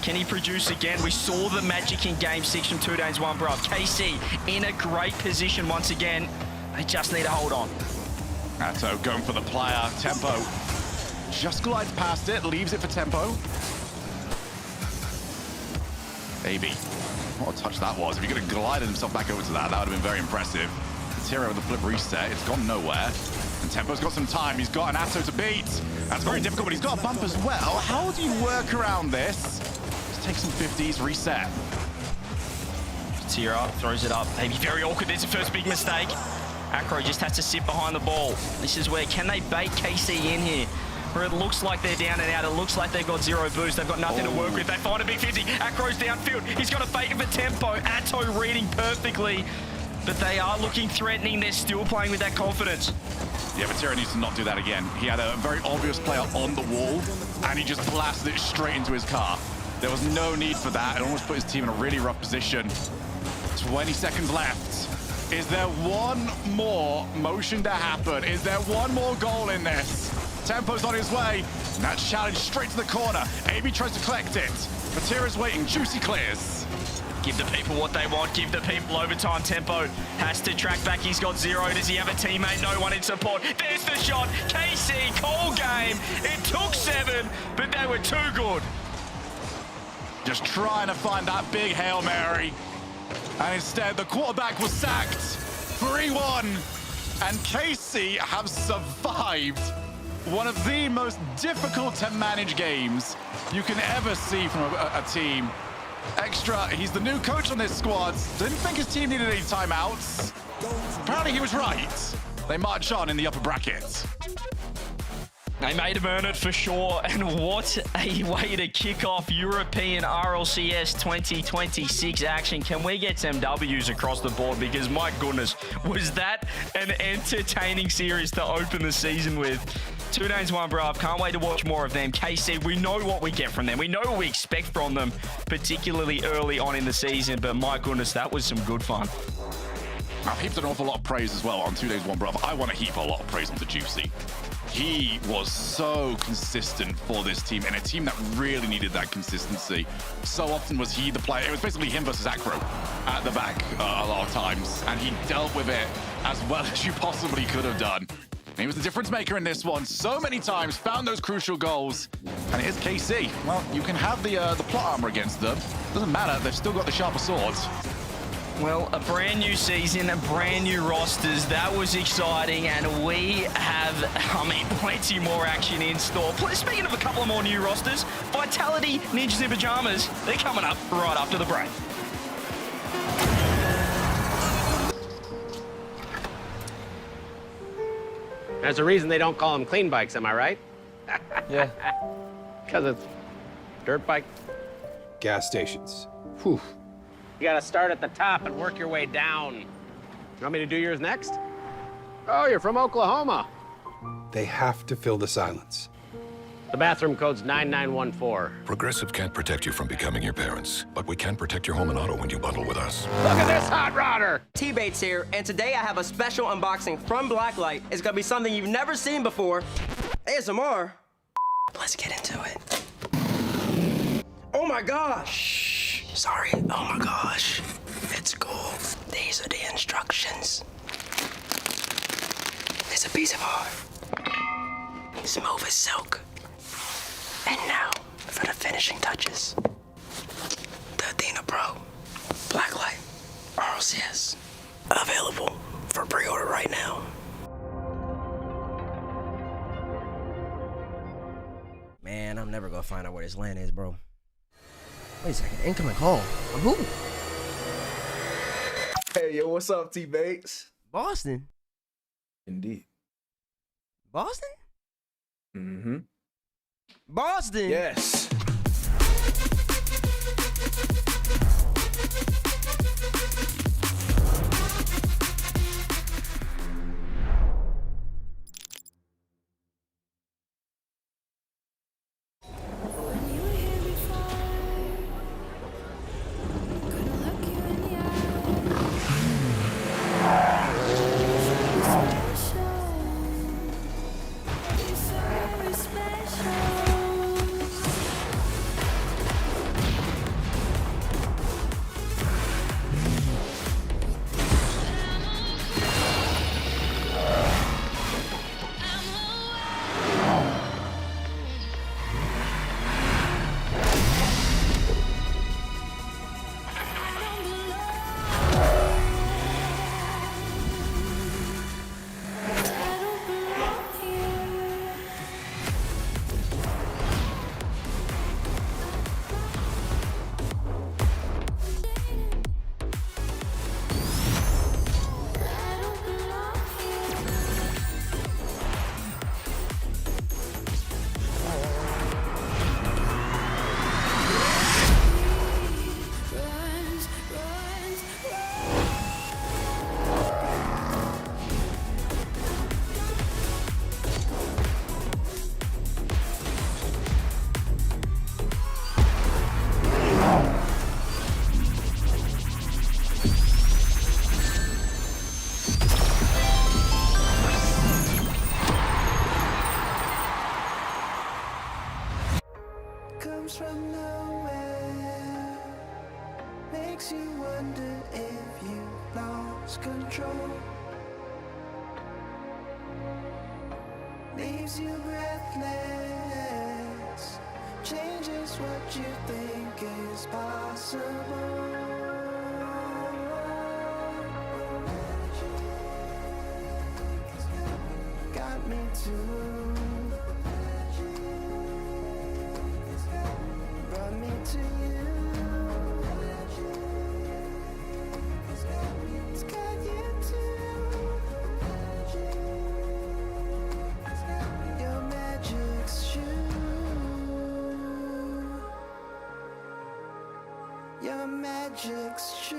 can he produce again? We saw the magic in Game 6 from 2 Danes, 1 Bruv. KC in a great position once again. They just need to hold on. Atto going for the player. Tempo just glides past it, leaves it for Tempo. AB. What a touch that was. If he could have glided himself back over to that, that would have been very impressive. Tiro with the flip reset. It's gone nowhere. And Tempo's got some time. He's got an Atto to beat. That's very difficult, but he's got a bump as well. How do you work around this? Let's take some 50s, reset. Tiro throws it up. Maybe very awkward. There's the first big mistake. Acro just has to sit behind the ball. This is where, can they bait KC in here? Where it looks like they're down and out. It looks like they've got 0 boost. They've got nothing to work with. They find a big 50. Acro's downfield. He's got a fake for Tempo. Atto reading perfectly. But they are looking threatening. They're still playing with that confidence. Yeah, but Tiro needs to not do that again. He had a very obvious player on the wall, and he just blasted it straight into his car. There was no need for that. It almost put his team in a really rough position. 20 seconds left. Is there one more motion to happen? Is there one more goal in this? Tempo's on his way. And that challenge straight to the corner. AB tries to collect it. Matera's waiting. Juicy clears. Give the people what they want. Give the people overtime. Tempo has to track back. He's got 0. Does he have a teammate? No one in support. There's the shot. KC, cold game. It took 7, but they were too good. Just trying to find that big Hail Mary. And instead, the quarterback was sacked. 3-1. And KC have survived one of the most difficult to manage games you can ever see from a team. Extra, he's the new coach on this squad. Didn't think his team needed any timeouts. Apparently he was right. They march on in the upper bracket. They made him earn it for sure, and what a way to kick off European RLCS 2026 action. Can we get some W's across the board? Because my goodness, was that an entertaining series to open the season with. 2 Danes, 1 Bruv. Can't wait to watch more of them. KC, we know what we get from them. We know what we expect from them, particularly early on in the season, but my goodness, that was some good fun. I've heaped an awful lot of praise as well on 2 Danes, 1 Bruv. I want to heap a lot of praise onto Juicy. He was so consistent for this team, and a team that really needed that consistency. So often was he the player. It was basically him versus Acro at the back a lot of times, and he dealt with it as well as you possibly could have done. And he was the difference maker in this one. So many times, found those crucial goals, and it is KC. Well, you can have the plot armor against them. Doesn't matter, they've still got the sharper swords. Well, a brand new season, a brand new rosters. That was exciting, and we have, plenty more action in store. Speaking of a couple of more new rosters, Vitality, Ninjas in Pajamas, they're coming up right after the break. There's a reason they don't call them clean bikes, am I right? Yeah. Because it's dirt bike. Gas stations. Whew. You gotta start at the top and work your way down. You want me to do yours next? Oh, you're from Oklahoma. They have to fill the silence. The bathroom code's 9914. Progressive can't protect you from becoming your parents, but we can protect your home and auto when you bundle with us. Look at this hot rodder! T-Bates here, and today I have a special unboxing from Blacklight. It's gonna be something you've never seen before. ASMR. Let's get into it. Oh my gosh! Sorry, oh my gosh. It's cool. These are the instructions. It's a piece of art. Smooth as silk. And now, for the finishing touches. The Athena Pro. Blacklight. RLCS. Available for pre-order right now. Man, I'm never gonna find out where this land is, bro. Wait a second, incoming call. From who? Hey, yo, what's up, T-Bates? Boston? Indeed. Boston? Mm-hmm. Boston? Yes. Comes from nowhere, makes you wonder if you lost control, leaves you breathless, changes what you think is possible. Got me too. Brought me to you. It's got you too. Your magic's true. Your magic's true.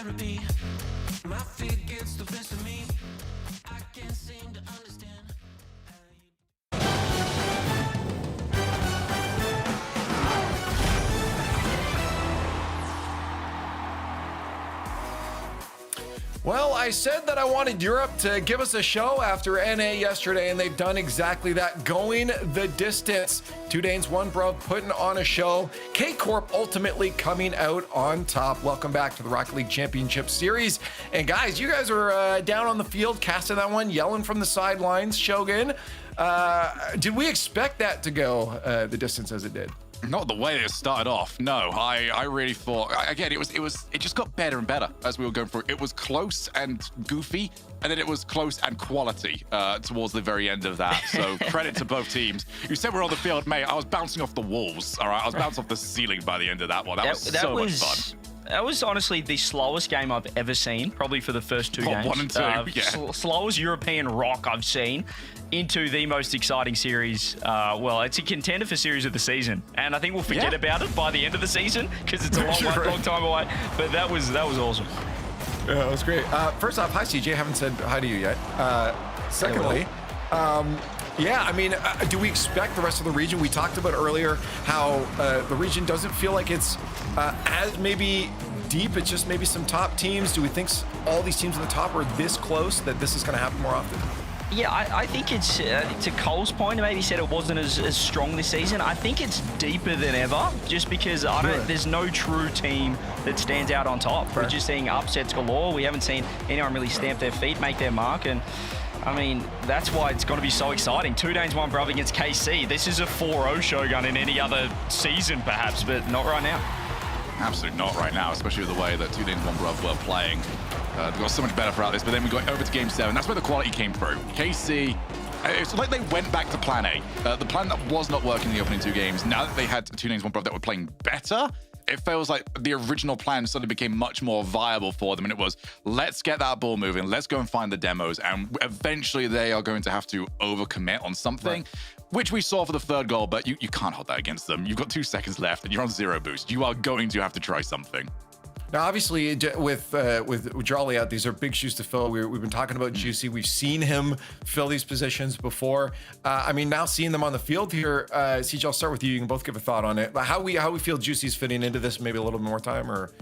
therapy. My feet gets the best of me. I can't seem to understand. Well, I said that I wanted Europe to give us a show after NA yesterday, and they've done exactly that, going the distance. 2 Danes, 1 Bruv putting on a show. K-Corp ultimately coming out on top. Welcome back to the Rocket League Championship Series. And guys, you guys were down on the field, casting that one, yelling from the sidelines. Shogun, did we expect that to go the distance as it did? Not the way it started off. No, I really thought, again, it just got better and better as we were going through. It was close and goofy, and then it was close and quality towards the very end of that. So credit to both teams. You said we're on the field, mate. I was bouncing off the walls. All right, I was bouncing off the ceiling by the end of that one. That was so much fun. That was honestly the slowest game I've ever seen, probably for the first 2 games. 1 and 2, yeah. Slowest European rock I've seen into the most exciting series. Well, it's a contender for series of the season, and I think we'll forget about it by the end of the season because it's a long time away. But that was awesome. Yeah, that was great. First off, hi CJ. Haven't said hi to you yet. Secondly, yeah, I mean, do we expect the rest of the region? We talked about earlier how the region doesn't feel like it's as maybe deep. It's just maybe some top teams. Do we think all these teams at the top are this close that this is going to happen more often? Yeah, I think it's, to Cole's point, maybe he said it wasn't as strong this season. I think it's deeper than ever, just because there's no true team that stands out on top. We're just seeing upsets galore. We haven't seen anyone really stamp their feet, make their mark, and I mean, that's why it's going to be so exciting. 2 Danes, 1 Bruv against KC. This is a 4-0 Shogun in any other season, perhaps, but not right now. Absolutely not right now, especially with the way that 2 Danes, 1 Bruv were playing. They got so much better throughout this, but then we got over to Game 7. That's where the quality came through. KC, it's like they went back to plan A. The plan that was not working in the opening 2 games, now that they had 2 Danes, 1 Bruv that were playing better, it feels like the original plan suddenly became much more viable for them. And it was, let's get that ball moving. Let's go and find the demos. And eventually they are going to have to overcommit on something, which we saw for the 3rd goal, but you can't hold that against them. You've got 2 seconds left and you're on 0 boost. You are going to have to try something. Now, obviously, with Rlcs out, these are big shoes to fill. We've been talking about Juicy. We've seen him fill these positions before. I mean, now seeing them on the field here, CJ, I'll start with you. You can both give a thought on it. How we feel Juicy's fitting into this, maybe a little bit more time, or...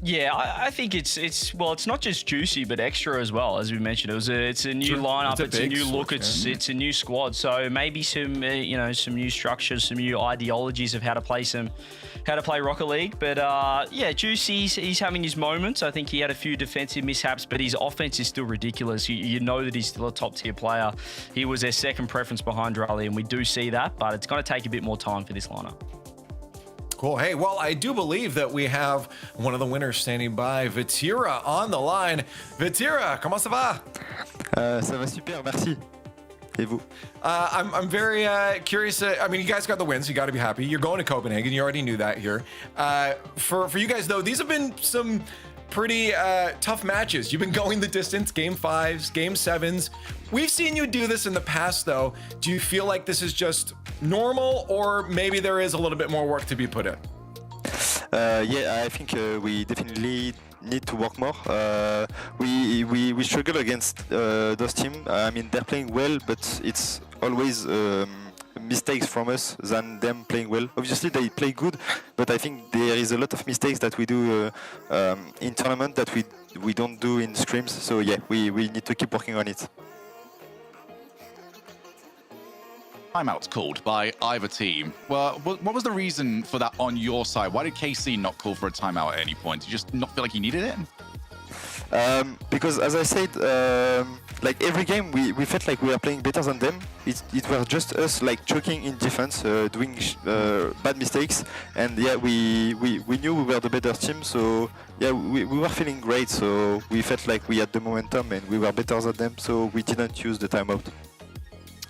Yeah, I think it's not just Juicy, but extra as well. As we mentioned, it's a new lineup, it's a new look, it's a new squad. So maybe some some new structures, some new ideologies of how to play Rocket League. But yeah, Juicy, he's having his moments. I think he had a few defensive mishaps, but his offense is still ridiculous. You know that he's still a top tier player. He was their second preference behind Rlcs, and we do see that. But it's going to take a bit more time for this lineup. Cool. Hey, well, I do believe that we have one of the winners standing by, Vatira, on the line. Vatira, comment ça va? Ça va super, merci. Et vous? I'm very curious. I mean, you guys got the win, so you got to be happy. You're going to Copenhagen. You already knew that here. For you guys, though, these have been some pretty tough matches. You've been going the distance, Game 5s, Game 7s. We've seen you do this in the past, though. Do you feel like this is just normal, or maybe there is a little bit more work to be put in? Yeah, I think we definitely need to work more. We struggle against those teams. I mean, they're playing well, but it's always mistakes from us than them playing well. Obviously, they play good, but I think there is a lot of mistakes that we do in tournament that we don't do in scrims. So yeah, we need to keep working on it. Timeouts called by either team. Well, what was the reason for that on your side? Why did KC not call for a timeout at any point? Did you just not feel like you needed it? Because as I said, like every game we felt like we were playing better than them. It was just us like choking in defense, doing bad mistakes, and yeah, we knew we were the better team. So yeah, we were feeling great. So we felt like we had the momentum and we were better than them. So we didn't use the timeout.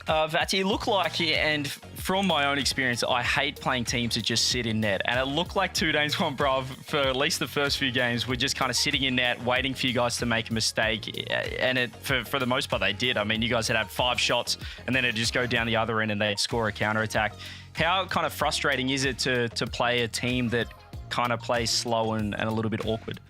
Vati, looked like, and from my own experience, I hate playing teams that just sit in net. And it looked like 2 Danes, 1 Bruv, for at least the first few games, were just kind of sitting in net, waiting for you guys to make a mistake. And for the most part, they did. I mean, you guys had 5 shots, and then it'd just go down the other end and they'd score a counterattack. How kind of frustrating is it to play a team that kind of plays slow and a little bit awkward?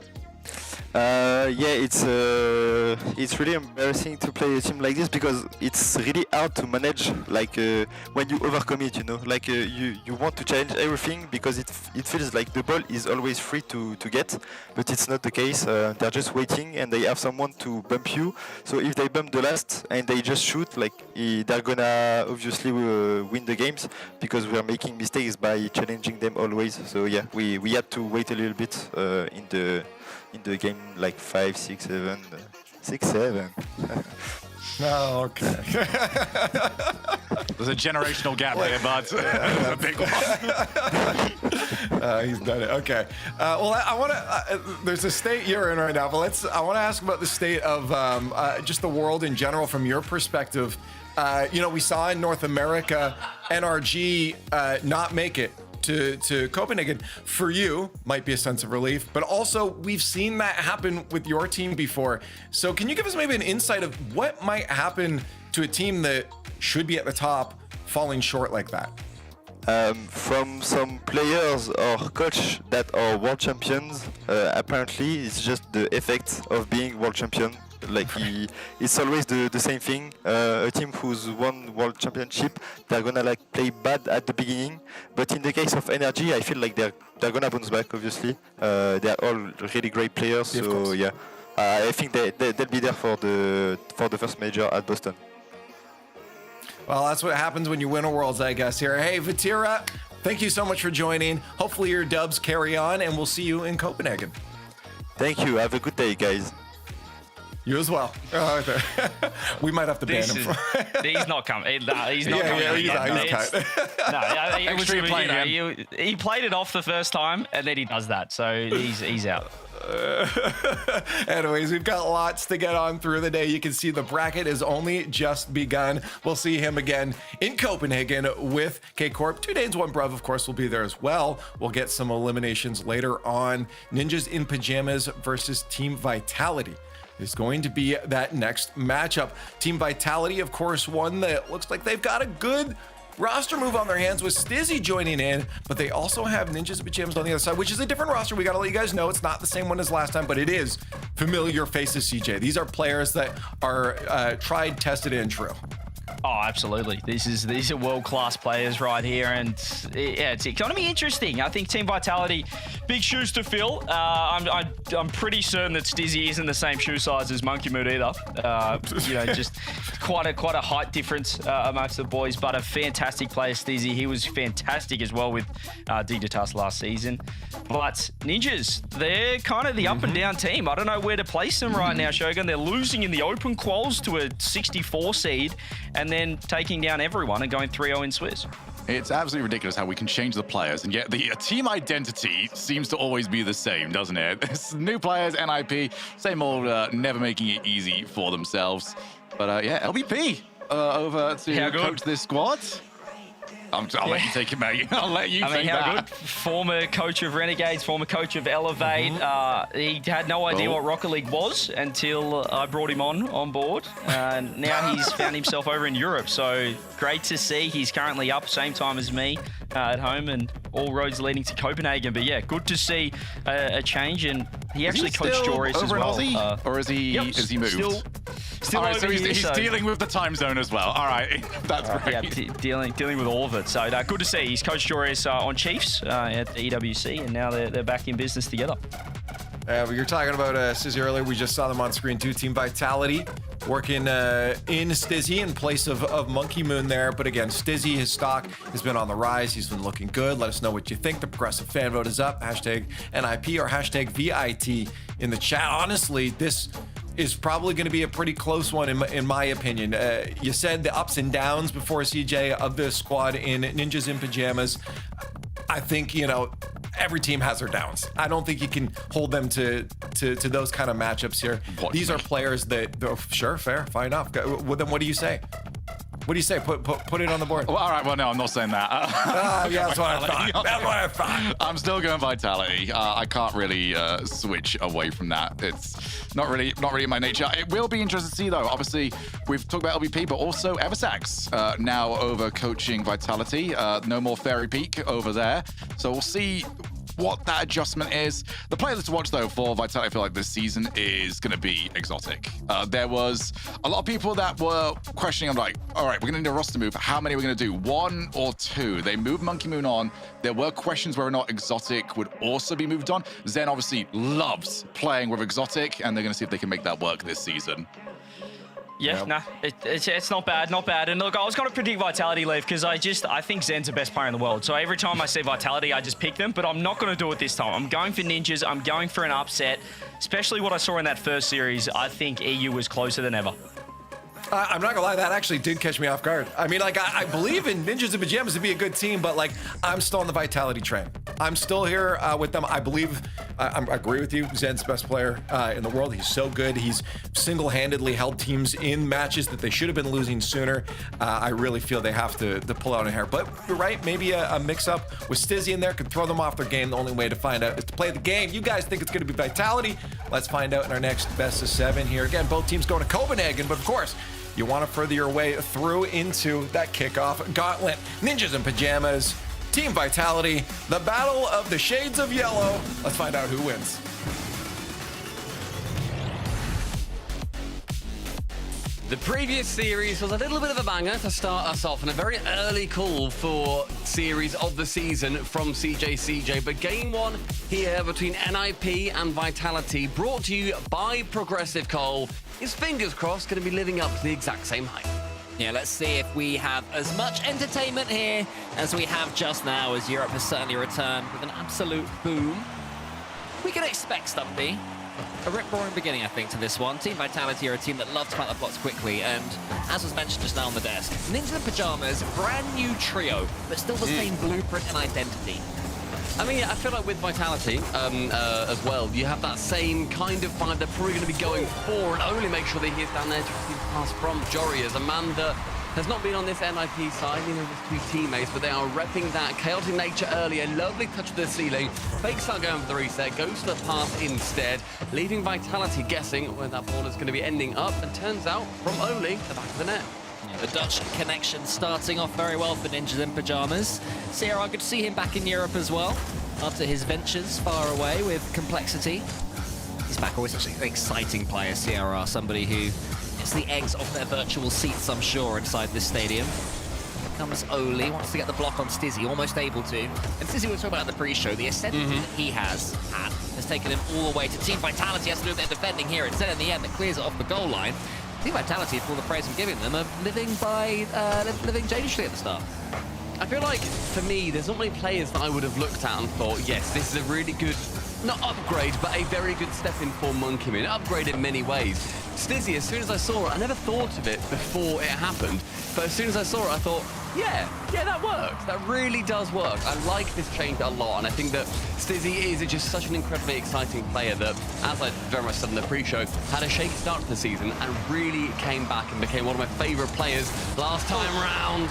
Yeah, it's really embarrassing to play a team like this because it's really hard to manage. Like when you overcome it, you know, like you want to change everything because it feels like the ball is always free to get, but it's not the case. They're just waiting and they have someone to bump you. So if they bump the last and they just shoot, like they're gonna obviously win the games because we are making mistakes by challenging them always. So yeah, we had to wait a little bit in the game, like 5, 6, 7, 6, 7. Oh, okay. There's a generational gap here, bud. A big one. He's done it. Okay. Well, I want to. There's a state you're in right now, but I want to ask about the state of just the world in general from your perspective. We saw in North America NRG not make it to Copenhagen. For you, might be a sense of relief, but also we've seen that happen with your team before. So can you give us maybe an insight of what might happen to a team that should be at the top falling short like that? From some players or coach that are world champions, apparently it's just the effect of being world champion. Like it's always the same thing. A team who's won world championship, they're gonna like play bad at the beginning, but in the case of NRG, I feel like they're gonna bounce back. Obviously, they're all really great players. So yeah, I think they'll be there for the first major at Boston. Well, that's what happens when you win a Worlds, I guess. Here, hey Vatira, thank you so much for joining. Hopefully your dubs carry on, and we'll see you in Copenhagen. Thank you. Have a good day, guys. You as well. We might have to ban him. He's not coming. He's not coming. He played it off the first time, and then he does that. So he's out. Anyways, we've got lots to get on through the day. You can see the bracket has only just begun. We'll see him again in Copenhagen with K-Corp. 2 days, 1 Bruv, of course, will be there as well. We'll get some eliminations later on. Ninjas in Pajamas versus Team Vitality is going to be that next matchup. Team Vitality, of course, one that looks like they've got a good roster move on their hands with Stizzy joining in, but they also have Ninjas in Pajamas on the other side, which is a different roster. We got to let you guys know it's not the same one as last time, but it is familiar faces, CJ. These are players that are tried, tested, and true. Oh, absolutely. These are world-class players right here, and yeah, it's going to be interesting. I think Team Vitality, big shoes to fill. I'm pretty certain that Stizzy isn't the same shoe size as Monkey Mood either. Just quite a height difference amongst the boys, but a fantastic player, Stizzy. He was fantastic as well with Dignitas last season. But Ninjas, they're kind of the up and down team. I don't know where to place them right now, Shogun. They're losing in the open quals to a 64 seed, and then taking down everyone and going 3-0 in Swiss. It's absolutely ridiculous how we can change the players, and yet the team identity seems to always be the same, doesn't it? It's new players, NIP, same old, never making it easy for themselves. But yeah, LBP over to coach this squad. I'll let you take it, mate. I'll let you take that. Good. Former coach of Renegades, former coach of Elevate. He had no idea what Rocket League was until I brought him on board. Now he's found himself over in Europe. So great to see. He's currently up, same time as me at home, and all roads leading to Copenhagen. But yeah, good to see a change. And he actually coached Joris as well. Or is he moved? Still all right, so he's here, dealing with the time zone as well. All right, that's great. Yeah, dealing with all of it. So good to see. He's coached Joris on Chiefs at the EWC, and now they're back in business together. You're talking about Stizzy earlier. We just saw them on screen too. Team Vitality working in Stizzy in place of Monkey Moon there. But again, Stizzy, his stock has been on the rise. He's been looking good. Let us know what you think. The progressive fan vote is up. Hashtag NIP or hashtag VIT in the chat. Honestly, this is probably going to be a pretty close one in my opinion. You said the ups and downs before, CJ, of this squad in Ninjas in Pajamas. I think, every team has their downs. I don't think you can hold them to those kind of matchups here. These are players that, sure, fair, fine enough. Well, then what do you say? What do you say? Put it on the board. Well, all right. Well, no, I'm not saying that. Yeah, that's what I thought. That's what I thought. I'm still going Vitality. I can't really switch away from that. It's not really in my nature. It will be interesting to see, though. Obviously, we've talked about LBP, but also Eversax now over coaching Vitality. No more Fairy Peak over there. So we'll see what that adjustment is. The player to watch, though, for Vitality, I feel like this season is going to be Exotic. There was a lot of people that were questioning, I'm like, all right, we're going to need a roster move. How many are we going to do? 1 or 2? They moved Monkey Moon on. There were questions whether or not Exotic would also be moved on. Zen obviously loves playing with Exotic, and they're going to see if they can make that work this season. Yeah, nah, it's not bad, not bad. And look, I was going to predict Vitality leave because I think Zen's the best player in the world. So every time I see Vitality, I just pick them, but I'm not going to do it this time. I'm going for Ninjas. I'm going for an upset, especially what I saw in that first series. I think EU was closer than ever. I'm not gonna lie, that actually did catch me off guard. I mean, like, I believe in Ninjas and Pajamas to be a good team, but like, I'm still on the Vitality train. I'm still here with them. I believe, I agree with you, Zen's the best player in the world. He's so good. He's single-handedly held teams in matches that they should have been losing sooner. I really feel they have to pull out a hair. But you're right, maybe a mix-up with Stizzy in there could throw them off their game. The only way to find out is to play the game. You guys think it's gonna be Vitality? Let's find out in our next best of 7 here. Again, both teams going to Copenhagen, but of course, you want to further your way through into that kickoff gauntlet. Ninjas in Pajamas, Team Vitality, the battle of the shades of yellow. Let's find out who wins. The previous series was a little bit of a banger to start us off, and a very early call for series of the season from CJ. But game 1 here between NIP and Vitality, brought to you by Progressive Coal, is fingers crossed going to be living up to the exact same hype. Yeah, let's see if we have as much entertainment here as we have just now, as Europe has certainly returned with an absolute boom. We can expect something. A rip-roaring beginning, I think, to this one. Team Vitality are a team that love to plant the blocks quickly, and as was mentioned just now on the desk, Ninjas in Pajamas, brand new trio, but still the same blueprint and identity. I mean, I feel like with Vitality as well, you have that same kind of vibe they're probably going to be going for, and only make sure that he is down there to receive the pass from Jory, as Amanda has not been on this NIP side, you know, with 2 teammates, but they are repping that chaotic nature early. A lovely touch to the ceiling. Fakes are going for the reset, goes to the pass instead, leaving Vitality guessing where that ball is going to be ending up, and turns out from only the back of the net. The Dutch connection starting off very well for Ninjas in Pajamas. Sierra, good to see him back in Europe as well, after his ventures far away with Complexity. He's back, always such an exciting player, Sierra, somebody who gets the eggs off their virtual seats, I'm sure, inside this stadium. Here comes Oli, wants to get the block on Stizzy, almost able to. And Stizzy, we were talking about at the pre-show, the ascendant that he has taken him all the way to Team Vitality. Has to do a bit of defending here, instead in the end, that clears it off the goal line. Team Vitality, for all the praise I'm giving them, are living dangerously at the start. I feel like, for me, there's not many players that I would have looked at and thought, yes, this is a really good, not upgrade, but a very good step in for Monkey Moon. Upgrade in many ways. Stizzy, as soon as I saw it, I never thought of it before it happened, but as soon as I saw it, I thought, yeah, that works. That really does work. I like this change a lot, and I think that Stizzy is just such an incredibly exciting player that, as I very much said in the pre-show, had a shaky start to the season and really came back and became one of my favourite players last time round.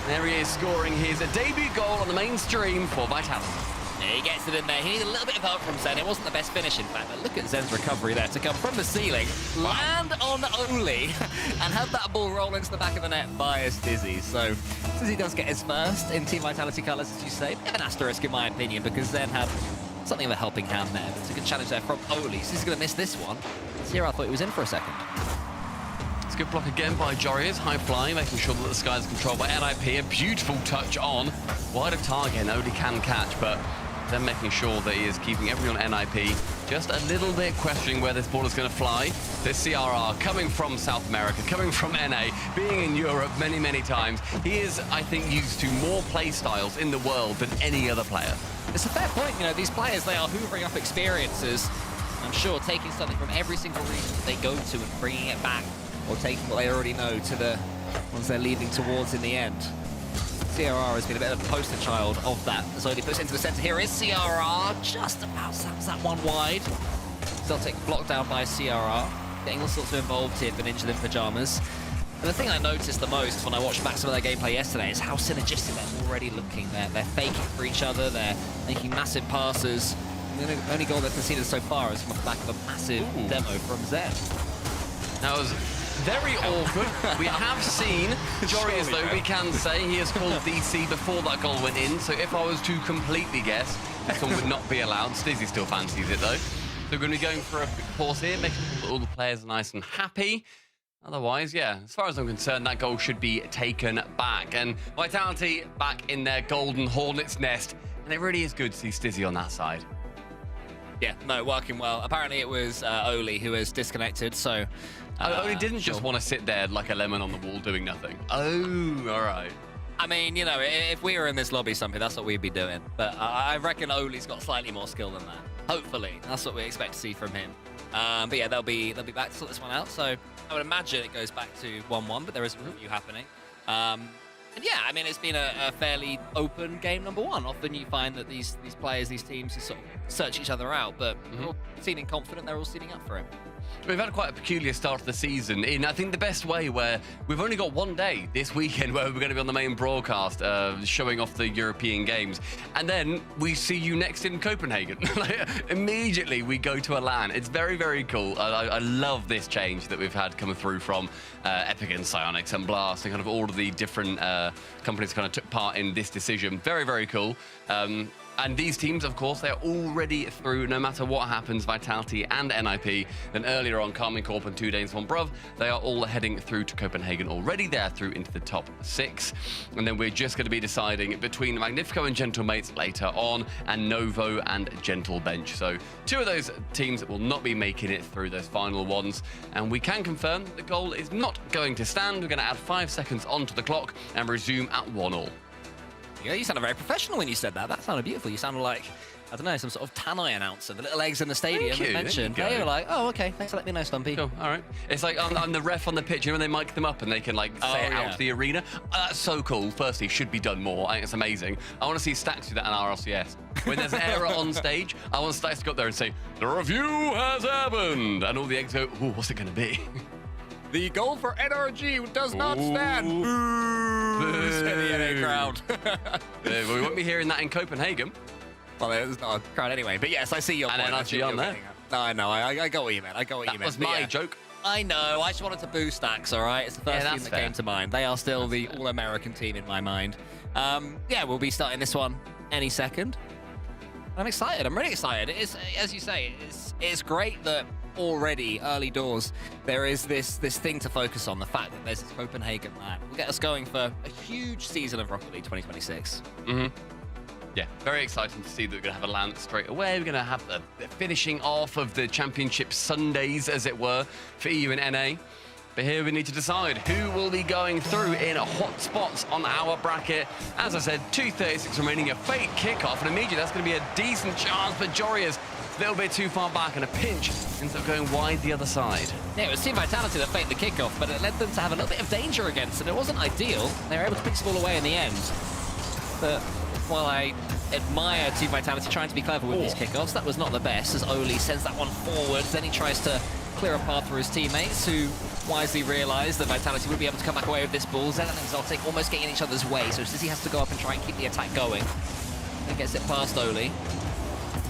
There he is, scoring his debut goal on the main stream for Vitality. Yeah, he gets it in there. He needs a little bit of help from Zen. It wasn't the best finish, in fact, but look at Zen's recovery there to come from the ceiling, land on Oli, and have that ball roll into the back of the net via Stizzy. So Stizzy does get his first in Team Vitality colours, as you say. Bit of an asterisk, in my opinion, because Zen had something of a helping hand there. It's a good challenge there from Oli. Stizzy's going to miss this one. Sierra, I thought he was in for a second. It's a good block again by Jorius, high flying, making sure that the sky is controlled by NIP. A beautiful touch on. Wide of target, and Oli can catch, but then making sure that he is keeping everyone on NIP. Just a little bit questioning where this ball is going to fly. This CRR coming from South America, coming from NA, being in Europe many, many times. He is, I think, used to more play styles in the world than any other player. It's a fair point, you know, these players, they are hoovering up experiences. I'm sure taking something from every single region that they go to and bringing it back, or taking what they already know to the ones they're leading towards in the end. CRR has been a bit of a poster child of that. As Oli puts into the centre, here is CRR, just about slams that one wide. Still take blocked down by CRR, getting all sorts of involved here for Ninjas in Pajamas. And the thing I noticed the most when I watched back some of their gameplay yesterday is how synergistic they're already looking. They're faking for each other, they're making massive passes. And the only goal they've conceded so far is from the back of a massive demo from Zen. That was very awkward. We have seen Jorius, though, we can say he has called DC before that goal went in, so if I was to completely guess, This one would not be allowed. Stizzy still fancies it, though. So we're going to be going for a quick pause here, making sure that all the players are nice and happy. Otherwise, yeah, as far as I'm concerned, that goal should be taken back. And Vitality back in their golden hornet's nest. And it really is good to see Stizzy on that side. Yeah, no, working well. Apparently it was Oli who was disconnected, so... Oli didn't just want to sit there like a lemon on the wall doing nothing. Oh, all right. I mean, you know, if we were in this lobby something, that's what we'd be doing. But I reckon Oli's got slightly more skill than that. Hopefully. That's what we expect to see from him. But yeah, they'll be back to sort this one out. So I would imagine it goes back to 1-1, but there is a review happening. And yeah, I mean, it's been a fairly open game, number one. Often you find that these players, these teams, just sort of search each other out, but they're all feeling confident, they're all seating up for it. We've had quite a peculiar start to the season in, I think, the best way, where we've only got one day this weekend where we're going to be on the main broadcast showing off the European games. And then we see you next in Copenhagen. Like, immediately we go to a LAN. It's very, very cool. I love this change that we've had coming through from Epic and Psyonix and Blast and kind of all of the different companies kind of took part in this decision. Very, very cool. And these teams, of course, they're already through no matter what happens, Vitality and NIP. Then earlier on, Carmine Corp and 2 Danes von Bruv, they are all heading through to Copenhagen already. They're through into the top 6. And then we're just going to be deciding between Magnifico and Gentlemates later on, and Novo and Gentle Bench. So 2 of those teams will not be making it through those final ones. And we can confirm the goal is not going to stand. We're going to add 5 seconds onto the clock and resume at 1-1. Yeah, you sounded very professional when you said that. That sounded beautiful. You sounded like, I don't know, some sort of Tannoy announcer. The little eggs in the stadium that mentioned. They were like, oh, okay, thanks for letting me know, Stumpy. Cool, all right. It's like I'm the ref on the pitch, you know, when they mic them up and they can, like, say it out to the arena. That's so cool. Firstly, should be done more. I think it's amazing. I want to see Stacks do that in RLCS. When there's an error on stage, I want Stacks to go up there and say, the review has happened. And all the eggs go, ooh, what's it going to be? The goal for NRG does not stand. Boo. Said the NA crowd. We won't be hearing that in Copenhagen. Well, there's not a crowd anyway. But yes, I see your point. And NRG on there. No, I know. I got what you meant. I got what you meant. That was my joke. I know. I just wanted to boo Stacks, all right? It's the first team that came to mind. They are still the all-American team in my mind. Yeah, we'll be starting this one any second. I'm excited. I'm really excited. It's, as you say, it's great that already early doors there is this thing to focus on, the fact that there's this Copenhagen LAN will get us going for a huge season of Rocket League 2026. Yeah, very exciting to see that we're going to have a LAN straight away. We're going to have the finishing off of the championship Sundays, as it were, for EU and NA. But here we need to decide who will be going through in hot spots on our bracket. As I said, 2:36 remaining, a fake kickoff, and immediately that's going to be a decent chance for Jorias. A little bit too far back, and a pinch ends up going wide the other side. Yeah, it was Team Vitality that faked the kickoff, but it led them to have a little bit of danger against them. It wasn't ideal. They were able to pick the ball away in the end. But while I admire Team Vitality trying to be clever with these kickoffs, that was not the best, as Oli sends that one forwards. Then he tries to clear a path for his teammates, who wisely realised that Vitality would be able to come back away with this ball. Zen and Exotic almost getting in each other's way, so Stizzy has to go up and try and keep the attack going. Then gets it past Oli.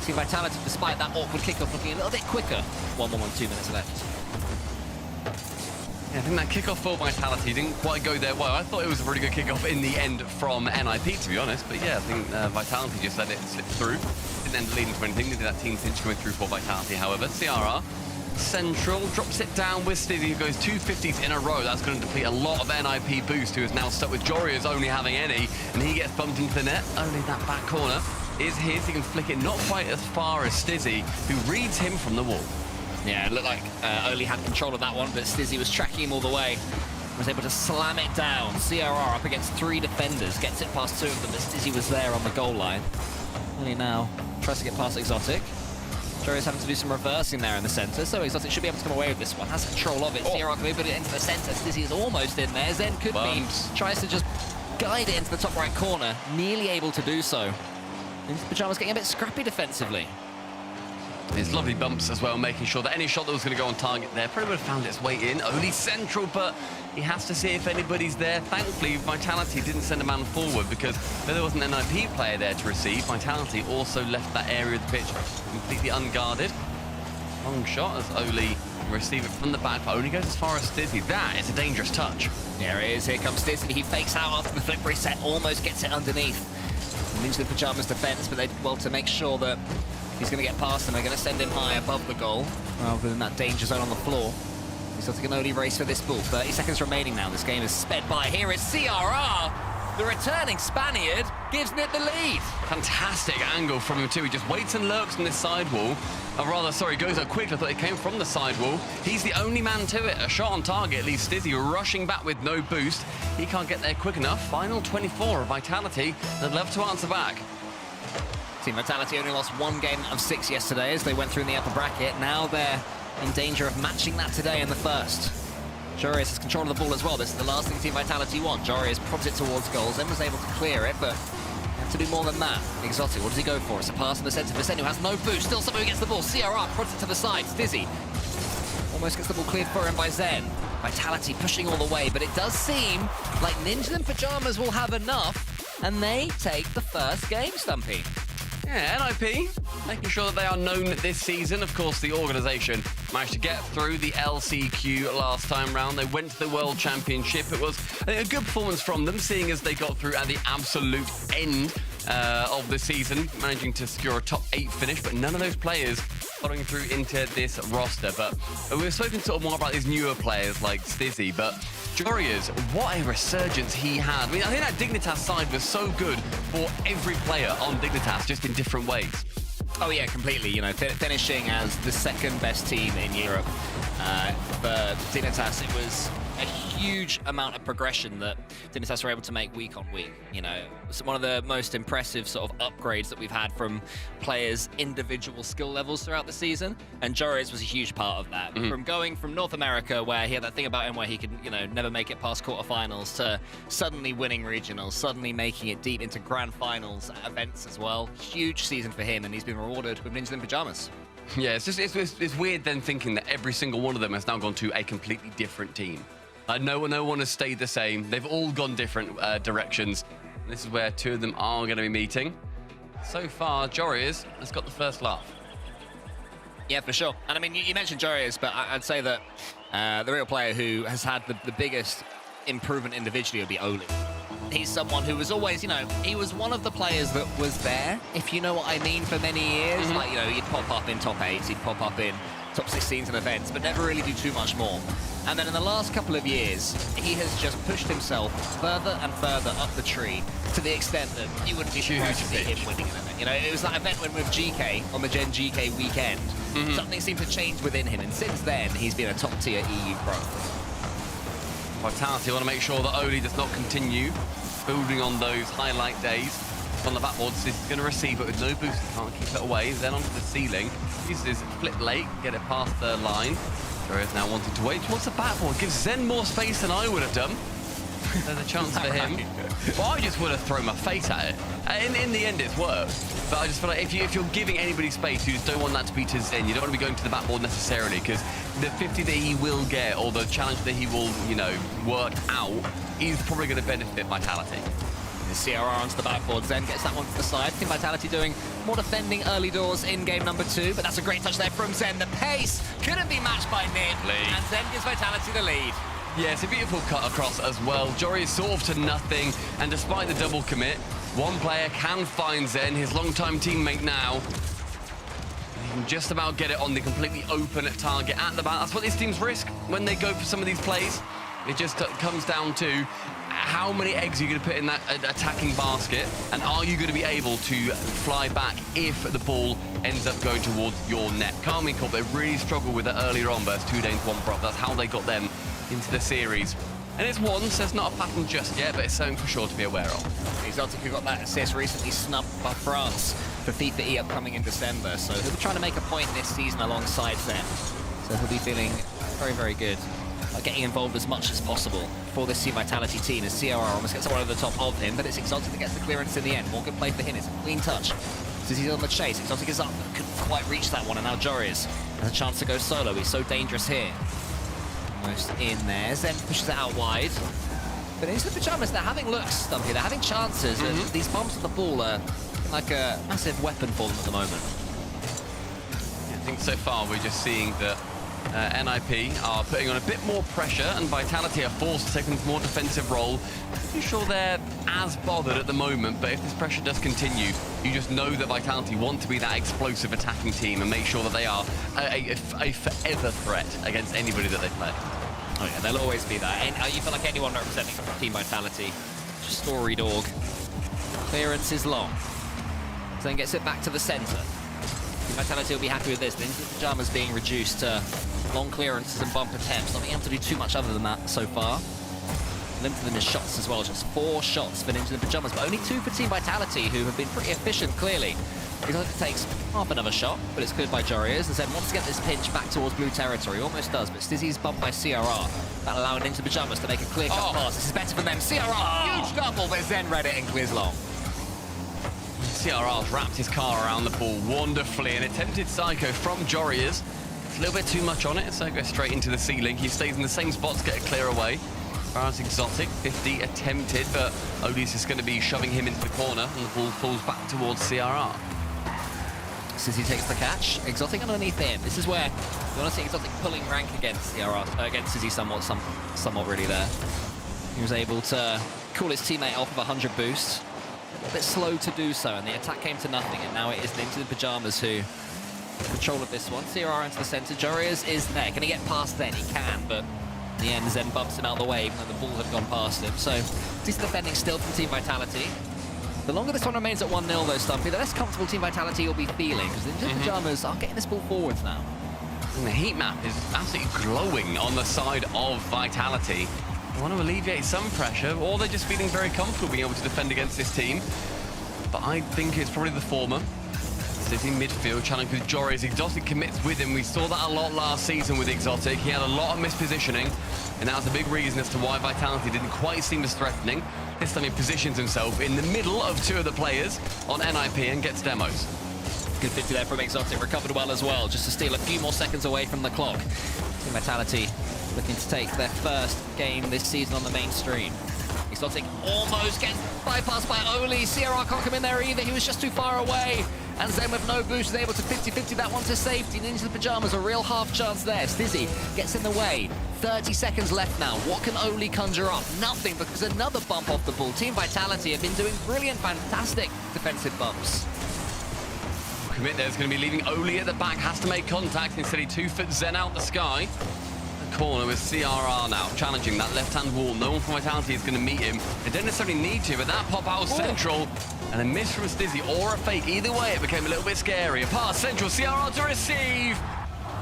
See Vitality, despite that awkward kickoff, looking a little bit quicker. 1-1, 2 minutes left. Yeah, I think that kickoff for Vitality didn't quite go their way. I thought it was a really good kickoff in the end from NIP, to be honest. But yeah, I think Vitality just let it slip through. Didn't end up leading to anything. They did that team pinch coming through for Vitality, however. CRR Central drops it down with Stizzy, who goes 250s in a row. That's going to deplete a lot of NIP boost, who is now stuck with Jorias only having any, and he gets bumped into the net. Only that back corner is his. He can flick it not quite as far as Stizzy, who reads him from the wall. Yeah, it looked like Oli had control of that one, but Stizzy was tracking him all the way. Was able to slam it down. CRR up against 3 defenders, gets it past 2 of them, but Stizzy was there on the goal line. Only now tries to get past Exotic. Jori's having to do some reversing there in the center, so Exotic should be able to come away with this one. Has control of it. CRR can move it into the center. Stizzy is almost in there. Zen could be. Tries to just guide it into the top right corner. Nearly able to do so. Pyjama's getting a bit scrappy defensively. His lovely bumps as well, making sure that any shot that was going to go on target there probably would have found its way in. Only Central, but he has to see if anybody's there. Thankfully, Vitality didn't send a man forward, because though there wasn't an NIP player there to receive, Vitality also left that area of the pitch completely unguarded. Long shot as Oli receive it from the back, but only goes as far as Stizzy. That is a dangerous touch. There it is. Here comes Stizzy. He fakes out after the flip reset, almost gets it underneath. Ninja the Pyjamas defense, but they did well to make sure that he's going to get past them. They're going to send him high above the goal, rather than that danger zone on the floor. Exotic can only race for this ball. 30 seconds remaining now. This game is sped by. Here is CRR. The returning Spaniard gives Nip the lead. Fantastic angle from him too. He just waits and lurks on this sidewall. Or rather, sorry, goes up quick. I thought it came from the sidewall. He's the only man to it. A shot on target leaves Stizzy rushing back with no boost. He can't get there quick enough. Final 24 of Vitality. They'd love to answer back. Team Vitality only lost 1 game out of 6 yesterday as they went through in the upper bracket. Now they're in danger of matching that today in the first. Jorius has control of the ball as well. This is the last thing Team Vitality want. Jorius prods it towards goals, then was able to clear it, but have to do more than that. Exotic, what does he go for? It's a pass in the centre. Vicente has no boost. Still someone who gets the ball. CRR prods it to the side. Dizzy almost gets the ball cleared for him by Zen. Vitality pushing all the way, but it does seem like Ninja and Pyjamas will have enough, and they take the first game, Stumpy. Yeah, NIP, making sure that they are known this season. Of course, the organisation managed to get through the LCQ last time round. They went to the World Championship. It was a good performance from them, seeing as they got through at the absolute end of the season, managing to secure a top 8 finish, but none of those players following through into this roster. But we've spoken sort of more about these newer players like Stizzy, but Jorius, what a resurgence he had. I mean, I think that Dignitas side was so good for every player on Dignitas, just in different ways. Oh yeah, completely. You know, finishing as the second best team in Europe. For Dignitas, it was a huge amount of progression that Dignitas were able to make week on week. You know, it's one of the most impressive sort of upgrades that we've had from players' individual skill levels throughout the season, and Jorius was a huge part of that. From going from North America, where he had that thing about him where he could, you know, never make it past quarterfinals, to suddenly winning regionals, suddenly making it deep into grand finals at events as well. Huge season for him, and he's been rewarded with Ninja in Pyjamas. Yeah, it's weird then thinking that every single one of them has now gone to a completely different team. No one has stayed the same. They've all gone different directions. And this is where 2 of them are going to be meeting. So far, Jorius has got the first laugh. Yeah, for sure. And I mean, you mentioned Jorius, but I'd say that the real player who has had the biggest improvement individually would be Oli. He's someone who was always, you know, he was one of the players that was there, if you know what I mean, for many years. Like, you know, he'd pop up in top 8s, he'd pop up in top 16s and events, but never really do too much more. And then in the last couple of years, he has just pushed himself further and further up the tree to the extent that you wouldn't be surprised to see him winning an event. You know, it was that event when with GK on the Gen GK weekend. Something seemed to change within him, and since then, he's been a top-tier EU pro. Vitality want to make sure that Oli does not continue building on those highlight days. On the backboard, he's going to receive it with no boost. He can't keep it away. Then onto the ceiling. Uses his flip late, get it past the line. Jorius now wanting to wait towards the backboard. Gives Zen more space than I would have done. There's a chance for him. But I just would have thrown my face at it. In the end, it's worked. But I just feel like if you're giving anybody space, you just don't want that to be to Zen. You don't want to be going to the backboard necessarily, because the 50 that he will get, or the challenge that he will, you know, work out, is probably going to benefit Vitality. CRR onto the backboard. Zen gets that one to the side. Team Vitality doing more defending early doors in game number 2, but that's a great touch there from Zen. The pace couldn't be matched by Nip, and Zen gives Vitality the lead. Yeah, it's a beautiful cut across as well. Jory is sort of to nothing, and despite the double commit, one player can find Zen, his longtime teammate now. He can just about get it on the completely open target at the back. That's what these teams risk when they go for some of these plays. It just comes down to how many eggs are you going to put in that attacking basket, and are you going to be able to fly back if the ball ends up going towards your net? Carmine Corp, they really struggled with it earlier on versus 2 Danes 1 Prop. That's how they got them into the series. And it's one, so it's not a pattern just yet, but it's something for sure to be aware of. Exotic, who got that assist, recently snubbed by France for FIFA E upcoming in December, so he'll be trying to make a point this season alongside Zen. So he'll be feeling very, very good about getting involved as much as possible for this Team Vitality team, as CRR almost gets someone over the top of him, but it's Exotic that gets the clearance in the end. More good play for him, it's a clean touch. As he's on the chase, Exotic is up, but couldn't quite reach that one, and now Jorius has a chance to go solo. He's so dangerous here. Almost in there. Zen pushes it out wide. But into the Pyjamas, they're having looks, Stumpy. They're having chances, and these bumps on the ball are like a massive weapon for them at the moment. I think so far we're just seeing that NIP are putting on a bit more pressure, and Vitality are forced to take a more defensive role. I'm not sure they're as bothered at the moment, but if this pressure does continue, you just know that Vitality want to be that explosive attacking team and make sure that they are a forever threat against anybody that they play. Oh yeah, they'll always be that. And you feel like anyone representing Team Vitality, just story dog. Clearance is long. So then gets it back to the center. Team Vitality will be happy with this. The Into the Pajamas being reduced to long clearances and bump attempts. Not being able to do too much other than that so far. Limited them in shots as well. Just 4 shots for Into the Pajamas, but only 2 for Team Vitality, who have been pretty efficient, clearly. It takes half another shot, but it's cleared by Joriers. And then wants to get this pinch back towards blue territory. Almost does, but Stizzy's bumped by CRR. That allowing Into the Pajamas to make a clear-cut pass. This is better for them. CRR, huge double, but Zen read it and clears long. CRR's wrapped his car around the ball wonderfully. An attempted psycho from Joriers. It's a little bit too much on it, so it goes straight into the ceiling. He stays in the same spot to get a clear away. Whereas Exotic, 50 attempted, but Odie's just going to be shoving him into the corner, and the ball falls back towards CRR. Stizzy takes the catch. Exotic underneath him. This is where you want to see Exotic pulling rank against CRR, against Stizzy somewhat really there. He was able to call his teammate off of 100 boost. A bit slow to do so, and the attack came to nothing, and now it is Into the Pajamas who control of this one. CRR into the center. Joriers is there. Can he get past Zen? He can, but in the end, Zen bumps him out of the way, even though the ball had gone past him. So, decent defending still from Team Vitality. The longer this one remains at 1-0, though, Stumpy, the less comfortable Team Vitality will be feeling, because the Into the Pajamas are getting this ball forwards now. And the heat map is absolutely glowing on the side of Vitality. They want to alleviate some pressure, or they're just feeling very comfortable being able to defend against this team. But I think it's probably the former. Sitting midfield, challenging with Joriers. Exotic commits with him. We saw that a lot last season with Exotic. He had a lot of mispositioning, and that was a big reason as to why Vitality didn't quite seem as threatening. This time he positions himself in the middle of 2 of the players on NIP and gets demos. Good 50 there from Exotic, recovered well as well, just to steal a few more seconds away from the clock. Team Vitality looking to take their first game this season on the mainstream. Exotic almost gets bypassed by Oli. CRR can't come in there either, he was just too far away. And Zen with no boost is able to 50-50 that one to safety, and Into the Pajamas, a real half chance there. Stizzy gets in the way. 30 seconds left now. What can Oli conjure up? Nothing, because another bump off the ball. Team Vitality have been doing brilliant, fantastic defensive bumps. Commit there is going to be leaving Oli at the back, has to make contact. Instead he 2-foot Zen out the sky. The corner with CRR now, challenging that left-hand wall. No one from Vitality is going to meet him. They don't necessarily need to, but that pop out central. And a miss from Stizzy or a fake. Either way, it became a little bit scary. A pass central, CRR to receive.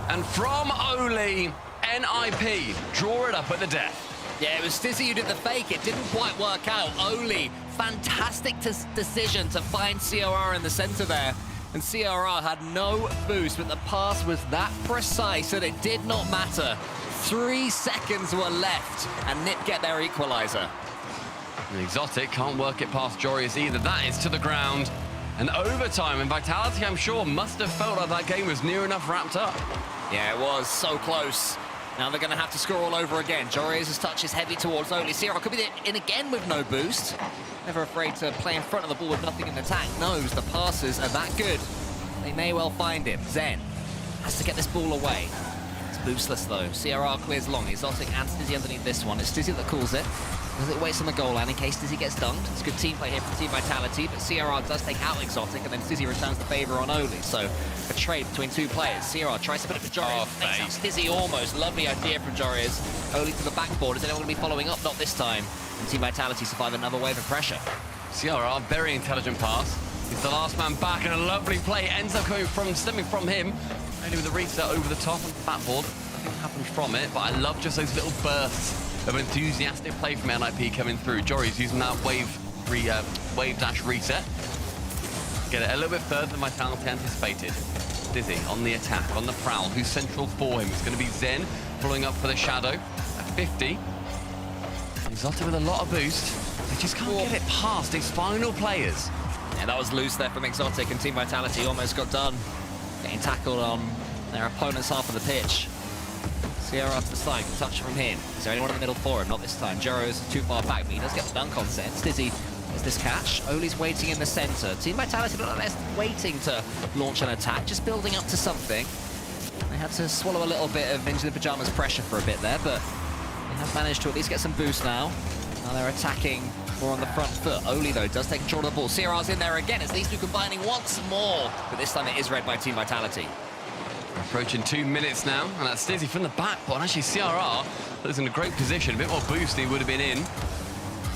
And from Oli, NIP draw it up at the death. Yeah, it was Stizzy who did the fake. It didn't quite work out. Oli, fantastic decision to find CRR in the center there. And CRR had no boost, but the pass was that precise that it did not matter. 3 seconds were left, and NIP get their equalizer. And Exotic can't work it past Joriers either. That is to the ground. And overtime, and Vitality, I'm sure, must have felt like that game was near enough wrapped up. Yeah, it was so close. Now they're going to have to score all over again. Joriers' touch is heavy towards Oli. CRR could be in again with no boost. Never afraid to play in front of the ball with nothing in attack. Knows the passes are that good. They may well find him. Zen has to get this ball away. It's boostless though. CRR clears long. Exotic and Stizzy underneath this one. It's Stizzy that calls it. As it waits on the goal line in case Stizzy gets dunked. It's good team play here from Team Vitality, but CRR does take out Exotic, and then Stizzy returns the favour on Oli. So a trade between 2 players. CRR tries to put it for Joriers. Takes out Stizzy almost. Lovely idea from Joriers. Oli to the backboard. Is anyone going to be following up? Not this time. And Team Vitality survive another wave of pressure. CRR, very intelligent pass. He's the last man back, and a lovely play ends up stemming from him. Only with a reset over the top and backboard. Nothing happened from it, but I love just those little bursts of enthusiastic play from NIP coming through. Jori's using that wave dash reset. Get it a little bit further than Vitality anticipated. Dizzy on the attack, on the prowl. Who's central for him? It's going to be Zen following up for the shadow at 50. Exotic with a lot of boost. They just can't get it past his final players. Yeah, that was loose there from Exotic, and Team Vitality almost got done getting tackled on their opponent's half of the pitch. CRR to the side, can touch from him. Is there anyone in the middle for him? Not this time. Jero's too far back, but he does get the dunk on set. Stizzy is this catch. Oli's waiting in the center. Team Vitality not less waiting to launch an attack, just building up to something. They had to swallow a little bit of Ninja in the Pyjamas pressure for a bit there, but they have managed to at least get some boost now. Now they're attacking more on the front foot. Oli, though, does take control of the ball. CRR's in there again. It's these two combining once more, but this time it is read by Team Vitality. Approaching 2 minutes now, and that's Stizzy from the back, but actually CRR is in a great position. A bit more boost he would have been in.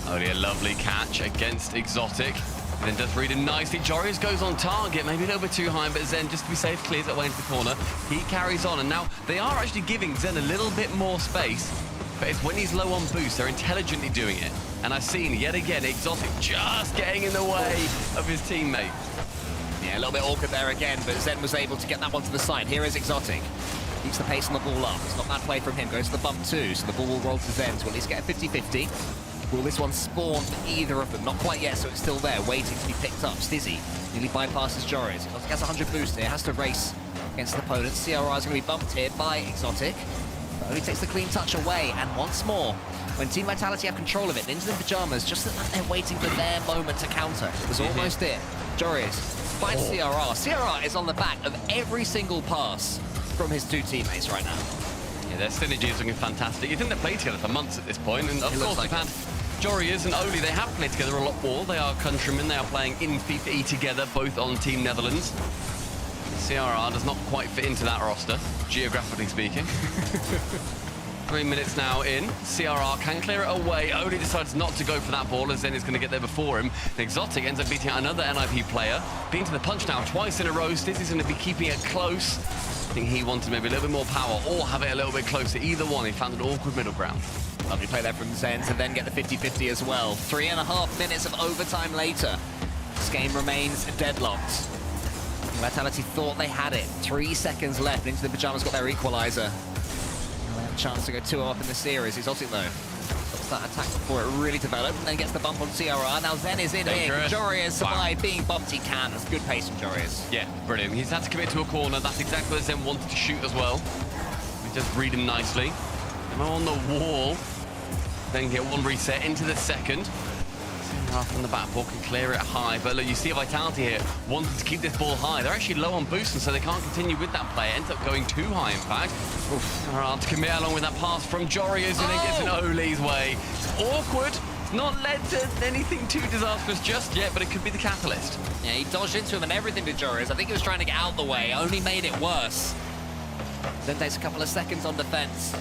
Only a lovely catch against Exotic. And then does read him nicely. Jorius goes on target, maybe a little bit too high, but Zen, just to be safe, clears it away into the corner. He carries on, and now they are actually giving Zen a little bit more space, but it's when he's low on boost, they're intelligently doing it. And I've seen, yet again, Exotic just getting in the way of his teammate. Yeah, a little bit awkward there again, but Zen was able to get that one to the side. Here is Exotic. Keeps the pace on the ball up. It's not bad play from him. Goes to the bump too, so the ball will roll to Zen to at least get a 50-50. Will this one spawn for either of them? Not quite yet, so it's still there, waiting to be picked up. Stizzy nearly bypasses Joris. Exotic has 100 boost here, has to race against the opponent. CRR is going to be bumped here by Exotic. But only takes the clean touch away, and once more, when Team Vitality have control of it, Ninja in Pyjamas, just that they're waiting for their moment to counter. It was almost it. Joris finds CRR. CRR is on the back of every single pass from his two teammates right now. Yeah, their synergy is looking fantastic. You think they've played together for months at this point, and of course they've had Jorius and Oli. They have played together a lot more. They are countrymen. They are playing in FIFA E together, both on Team Netherlands. CRR does not quite fit into that roster, geographically speaking. 3 minutes now in. CRR can clear it away. Oli decides not to go for that ball, as Zen is going to get there before him. And Exotic ends up beating out another NIP player. Being to the punch now twice in a row. Stizzy's going to be keeping it close. I think he wanted maybe a little bit more power or have it a little bit closer. Either one, he found an awkward middle ground. Lovely play there from Zen to then get the 50-50 as well. 3.5 minutes of overtime later. This game remains deadlocked. Vitality thought they had it. 3 seconds left. Into the Pyjamas got their equalizer. They have a chance to go 2-0 up in the series. Exotic though. Stops that attack before it really developed, and then gets the bump on CRR. Now Zen is in here. Jorius survived. Being bumped, he can. That's good pace from Jorius. Yeah, brilliant. He's had to commit to a corner. That's exactly what Zen wanted to shoot as well. We just read him nicely. And on the wall. Then get one reset into the second. From the back ball can clear it high, but look, you see Vitality here wanting to keep this ball high. They're actually low on boost, and so they can't continue with that play. It ends up going too high, in fact. Hard to commit along with that pass from Jorius, and it gets in Oli's way. It's awkward. It's not led to anything too disastrous just yet, but it could be the catalyst. Yeah, he dodged into him and everything did Jorius. I think he was trying to get out the way, only made it worse. Then takes a couple of seconds on defense.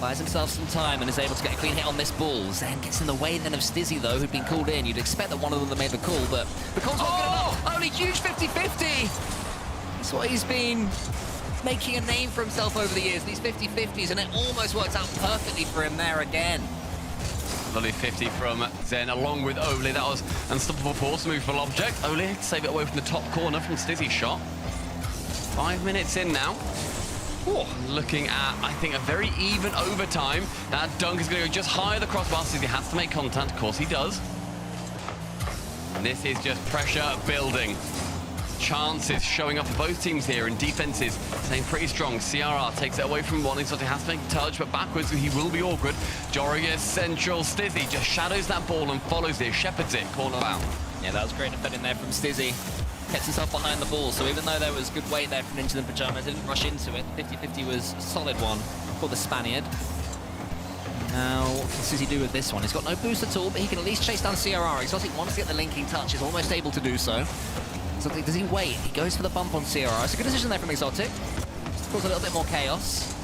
Buys himself some time and is able to get a clean hit on this ball. Zen gets in the way then of Stizzy, though, who'd been called in. You'd expect that one of them made the call, but the call's not good enough. Only huge 50-50. That's what he's been making a name for himself over the years, these 50-50s, and it almost worked out perfectly for him there again. Lovely 50 from Zen along with Oli. That was unstoppable force, movable object. Oli to save it away from the top corner from Stizzy's shot. 5 minutes in now. Looking at, I think, a very even overtime. That dunk is going to go just higher the crossbar. Stizzy has to make contact. Of course he does. And this is just pressure building. Chances showing up for both teams here, and defenses staying pretty strong. CRR takes it away from one. Exotic has to make a touch, but backwards he will be awkward. Jorius central. Stizzy just shadows that ball and follows it, shepherds it, corner bound. Yeah, that was great defending there from Stizzy. Gets himself behind the ball, so even though there was good weight there from Ninja in Pyjamas, didn't rush into it. 50-50 was a solid one for the Spaniard. Now, what can Stizzy do with this one? He's got no boost at all, but he can at least chase down CRR. Exotic wants to get the linking touch, is almost able to do so. Exotic, does he wait? He goes for the bump on CRR. It's a good decision there from Exotic. Just to cause a little bit more chaos.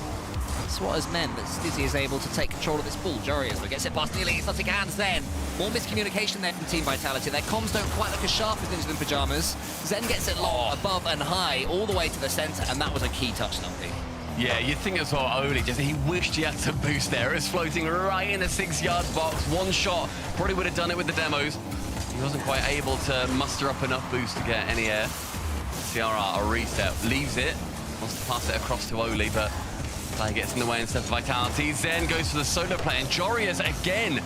That's what has meant that Stizzy is able to take control of this ball. Jorius gets it past nearly Exotic hands then. More miscommunication there from Team Vitality. Their comms don't quite look as sharp as Ninja in Pyjamas. Zen gets it long, above and high, all the way to the center, and that was a key touch, Stumpy. Yeah, you'd think as well, Oli, just he wished he had some boost there. It was floating right in the 6-yard box. One shot, probably would have done it with the demos. He wasn't quite able to muster up enough boost to get any air. CRR, a reset, leaves it, wants to pass it across to Oli, but play gets in the way instead of Vitality. Zen goes for the solo play, and Jorius again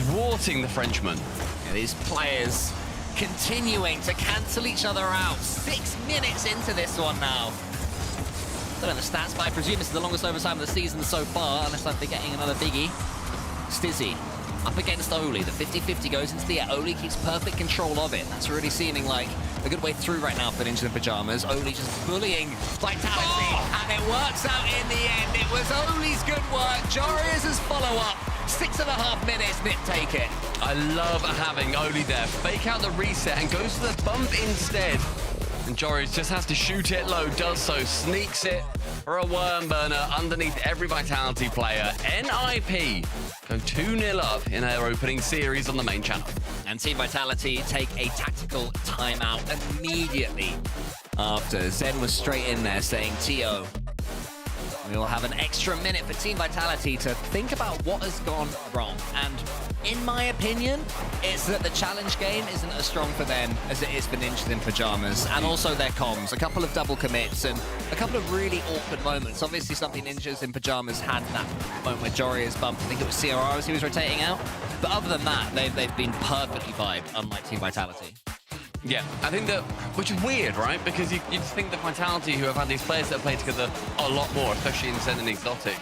thwarting the Frenchman. Yeah, these players continuing to cancel each other out. 6 minutes into this one now. I don't know the stats, but I presume this is the longest overtime of the season so far, unless I'm forgetting another biggie. Stizzy up against Oli. The 50-50 goes into the air. Oli keeps perfect control of it. That's really seeming like a good way through right now for Ninjas in Pajamas. Oli just bullying Vitality, and it works out in the end. It was Oli's good work. Jorius' follow-up. 6.5 minutes, Nip take it. I love having Oli there. Fake out the reset and goes for the bump instead. And Jorius just has to shoot it low, does so, sneaks it for a worm burner underneath every Vitality player. NIP go 2-0 up in their opening series on the main channel. And Team Vitality take a tactical timeout immediately after Zen was straight in there saying, Tio, we will have an extra minute for Team Vitality to think about what has gone wrong. And in my opinion, it's that the challenge game isn't as strong for them as it is for Ninjas in Pajamas, and also their comms. A couple of double commits and a couple of really awkward moments. Obviously something Ninjas in Pajamas had that moment where Jorius bumped, I think it was CRR as he was rotating out. But other than that, they've been perfectly vibed, unlike Team Vitality. Yeah, I think that, which is weird, right? Because you'd think that Vitality, who have had these players that have played together a lot more, especially in Zen and Exotic,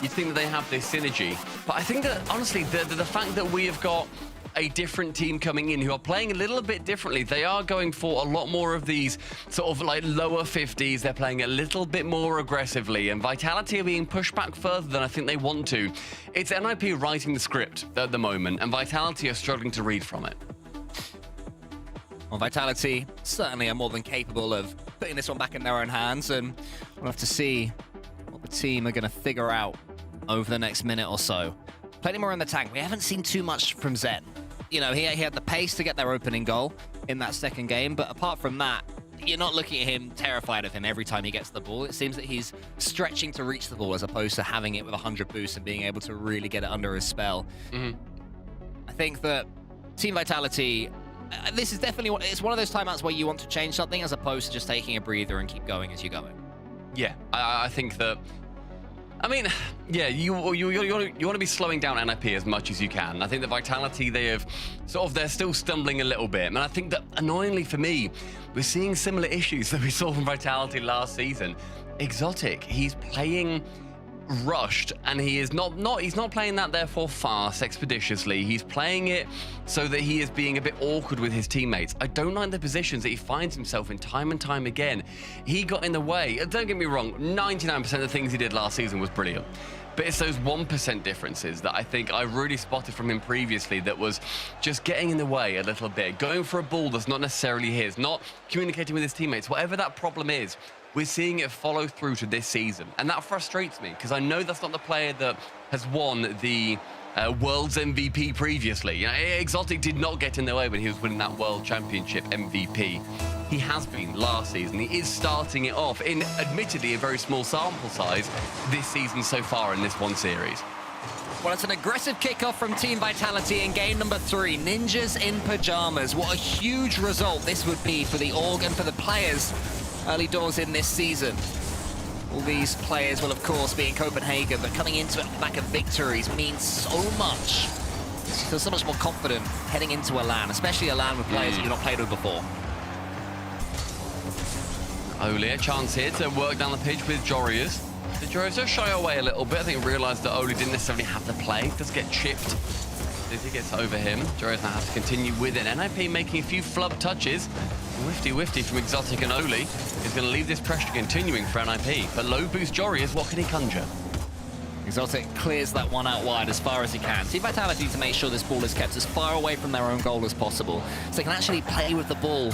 you'd think that they have this synergy. But I think that, honestly, the fact that we have got a different team coming in who are playing a little bit differently, they are going for a lot more of these sort of like lower 50s. They're playing a little bit more aggressively, and Vitality are being pushed back further than I think they want to. It's NIP writing the script at the moment, and Vitality are struggling to read from it. Well, Vitality certainly are more than capable of putting this one back in their own hands, and we'll have to see what the team are going to figure out over the next minute or so. Plenty more in the tank. We haven't seen too much from Zen. You know, he had the pace to get their opening goal in that second game, but apart from that, you're not looking at him terrified of him every time he gets the ball. It seems that he's stretching to reach the ball as opposed to having it with 100 boosts and being able to really get it under his spell. I think that Team Vitality, this is definitely it's one of those timeouts where you want to change something as opposed to just taking a breather and keep going as you're going. Yeah, I think that, I mean, yeah, you want to be slowing down NIP as much as you can. I think that Vitality, they're still stumbling a little bit. And I think that, annoyingly for me, we're seeing similar issues that we saw from Vitality last season. Exotic, he's playing rushed, and he's not playing that therefore fast, expeditiously. He's playing it so that he is being a bit awkward with his teammates. I don't like the positions that he finds himself in time and time again. He got in the way. Don't get me wrong, 99% of the things he did last season was brilliant. But it's those 1% differences that I think I really spotted from him previously that was just getting in the way a little bit, going for a ball that's not necessarily his, not communicating with his teammates, whatever that problem is. We're seeing it follow through to this season. And that frustrates me, because I know that's not the player that has won the World's MVP previously. You know, Exotic did not get in the way when he was winning that World Championship MVP. He has been last season. He is starting it off in, admittedly, a very small sample size this season so far in this one series. Well, it's an aggressive kickoff from Team Vitality in game number 3. Ninjas in Pajamas. What a huge result this would be for the org and for the players early doors in this season. All these players will, of course, be in Copenhagen, but coming into it on the back of victories means so much. You feel so much more confident heading into a LAN, especially a LAN with players you've not played with before. Oli, a chance here to work down the pitch with Jorius. The Jorius does shy away a little bit. I think he realised that Oli didn't necessarily have the play. Does get chipped as he gets over him. Jorius now has to continue with it. NIP making a few flub touches. Whifty from Exotic, and Oli is going to leave this pressure continuing for NIP. But low boost Jorius, what can he conjure? Exotic clears that one out wide as far as he can. Team Vitality to make sure this ball is kept as far away from their own goal as possible, so they can actually play with the ball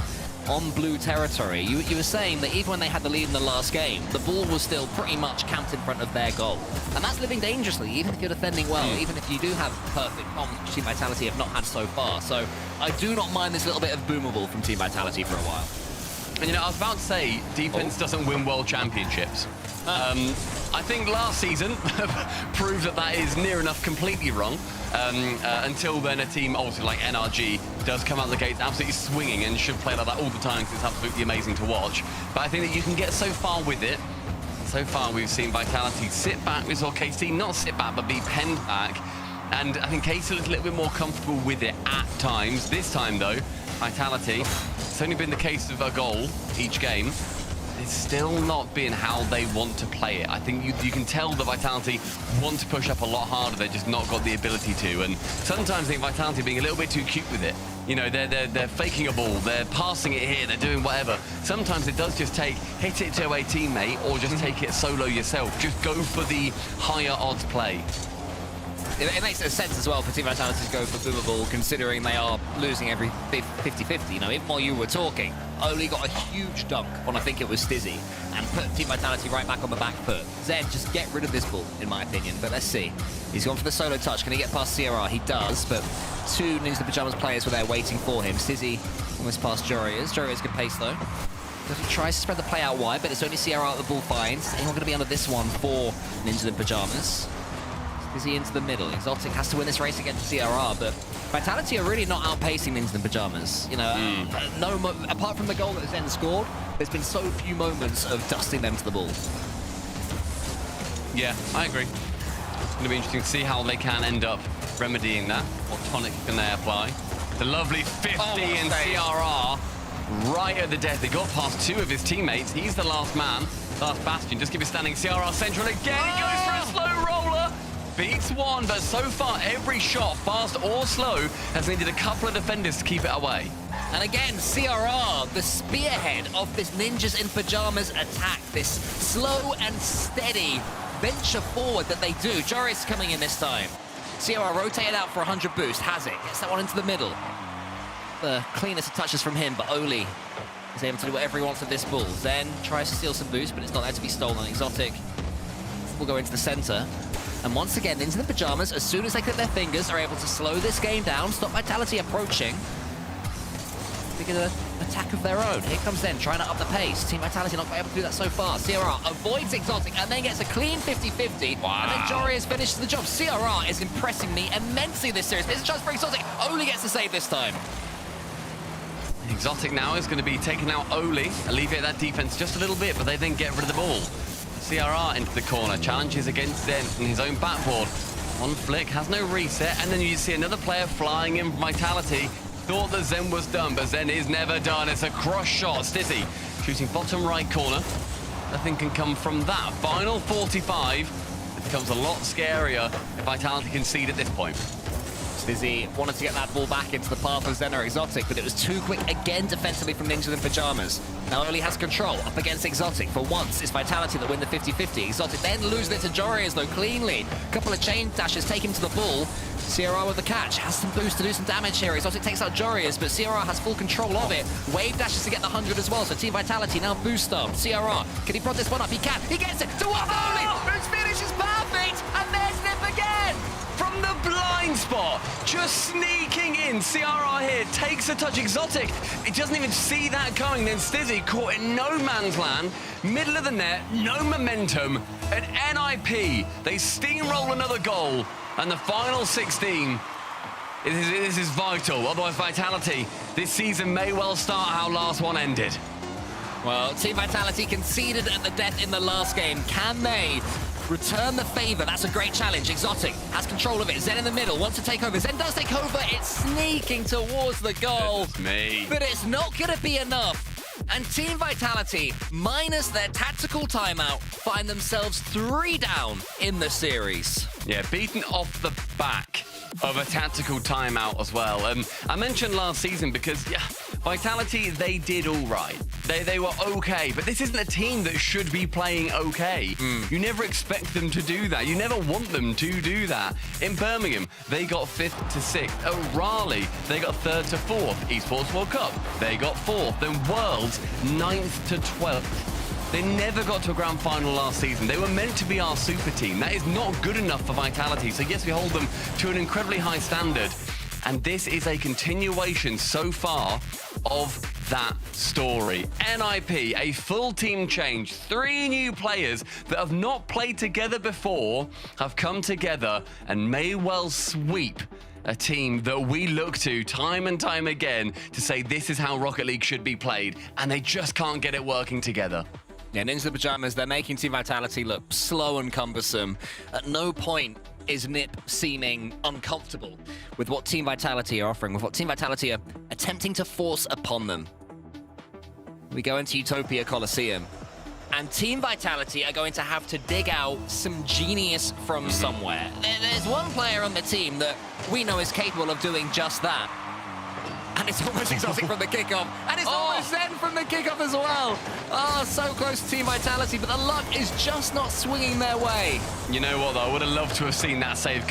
on blue territory. You were saying that even when they had the lead in the last game, the ball was still pretty much camped in front of their goal. And that's living dangerously, even if you're defending well, even if you do have perfect comms, which Team Vitality have not had so far. So I do not mind this little bit of boomable from Team Vitality for a while. And you know, I was about to say, defense doesn't win world championships. I think last season proved that is near enough completely wrong. Until then, a team obviously like NRG does come out the gates absolutely swinging and should play like that all the time because it's absolutely amazing to watch. But I think that you can get so far with it. So far, we've seen Vitality sit back. We saw KC not sit back, but be penned back. And I think KC looks a little bit more comfortable with it at times. This time, though, Vitality, it's only been the case of a goal each game. It's still not been how they want to play it. I think you can tell the Vitality want to push up a lot harder. They've just not got the ability to. And sometimes I think Vitality being a little bit too cute with it. You know, they're faking a ball, they're passing it here, they're doing whatever. Sometimes it does just take, hit it to a teammate or just take it solo yourself. Just go for the higher odds play. It makes sense as well for Team Vitality to go for Boomer Ball, considering they are losing every 50-50. You know, even while you were talking, Oli got a huge dunk on, I think it was Stizzy, and put Team Vitality right back on the back foot. Zen, just get rid of this ball, in my opinion. But let's see. He's gone for the solo touch. Can he get past CRR? He does, but two Ninja Pyjamas players were there waiting for him. Stizzy almost past Jorias. Jorias can pace, though. He tries to spread the play out wide, but it's only CRR that the ball finds. He's not going to be under this one for Ninja in Pyjamas. Is he into the middle? Exotic has to win this race against CRR, but Vitality are really not outpacing Ninja in Pyjamas. You know, apart from the goal that Zen scored, there's been so few moments of dusting them to the ball. Yeah, I agree. It's going to be interesting to see how they can end up remedying that. What tonic can they apply? The lovely 50 and CRR right at the death. They got past two of his teammates. He's the last man, last bastion. Just give it standing. CRR central again. He goes for a slow roller. Beats one, but so far every shot, fast or slow, has needed a couple of defenders to keep it away. And again, CRR, the spearhead of this Ninjas in Pyjamas attack, this slow and steady venture forward that they do. Joris coming in this time. CRR rotated out for 100 boost, has it, gets that one into the middle. The cleanest of touches from him, but Oli is able to do whatever he wants with this ball. Zen tries to steal some boost, but it's not there to be stolen. Exotic will go into the center. And once again, into the Pyjamas, as soon as they clip their fingers, are able to slow this game down, stop Vitality approaching. They get an attack of their own. Here comes Zen, trying to up the pace. Team Vitality not able to do that so far. CRR avoids Exotic and then gets a clean 50-50. Wow. And then Jorias finishes the job. CRR is impressing me immensely this series. But it's a chance for Exotic. Oli gets the save this time. Exotic now is going to be taking out Oli, alleviate that defense just a little bit, but they then get rid of the ball. CRR into the corner, challenges against Zen from his own backboard. One flick, has no reset, and then you see another player flying in Vitality. Thought that Zen was done, but Zen is never done. It's a cross shot. Stizzy shooting bottom right corner. Nothing can come from that. Final 45. It becomes a lot scarier if Vitality concede at this point. Stizzy wanted to get that ball back into the path of Zen or Exotic, but it was too quick again defensively from Ninja in Pyjamas. Now Oli has control up against Exotic. For once, it's Vitality that win the 50-50. Exotic then losing it to Jorias, though, cleanly. A couple of chain dashes take him to the ball. CRR with the catch, has some boost to do some damage here. Exotic takes out Jorias, but CRR has full control of it. Wave dashes to get the 100 as well, so Team Vitality now boost up. CRR, can he prod this one up? He can. He gets it to Oli, whose finish is perfect, and there's Nip again. From the blind spot, just sneaking in. CRR here takes a touch. Exotic, he doesn't even see that coming. Then Stizzy caught in no man's land, middle of the net, no momentum. At NIP, they steamroll another goal, and the final 16. This is vital. Otherwise, Vitality this season may well start how last one ended. Well, Team Vitality conceded at the death in the last game. Can they return the favor? That's a great challenge. Exotic has control of it. Zen in the middle, wants to take over. Zen does take over. It's sneaking towards the goal. But it's not going to be enough. And Team Vitality, minus their tactical timeout, find themselves 3 down in the series. Yeah, beaten off the back of a tactical timeout as well. I mentioned last season because, yeah, Vitality, they did all right. They were okay, but this isn't a team that should be playing okay. You never expect them to do that. You never want them to do that. In Birmingham, they got 5th to 6th. At Raleigh, they got 3rd to 4th. Esports World Cup, they got 4th. Then Worlds, 9th to 12th. They never got to a grand final last season. They were meant to be our super team. That is not good enough for Vitality. So yes, we hold them to an incredibly high standard. And this is a continuation so far of that story. NIP, a full team change. 3 new players that have not played together before have come together and may well sweep a team that we look to time and time again to say this is how Rocket League should be played, and they just can't get it working together. Yeah, Ninja in Pyjamas, they're making Team Vitality look slow and cumbersome. At no point is Nip seeming uncomfortable with what Team Vitality are offering, with what Team Vitality are attempting to force upon them. We go into Utopia Coliseum, and Team Vitality are going to have to dig out some genius from somewhere. There's one player on the team that we know is capable of doing just that. And It's almost Exotic from the kickoff. And it's almost Zen from the kickoff as well. Oh, so close to Team Vitality, but the luck is just not swinging their way. You know what, though? I would have loved to have seen that save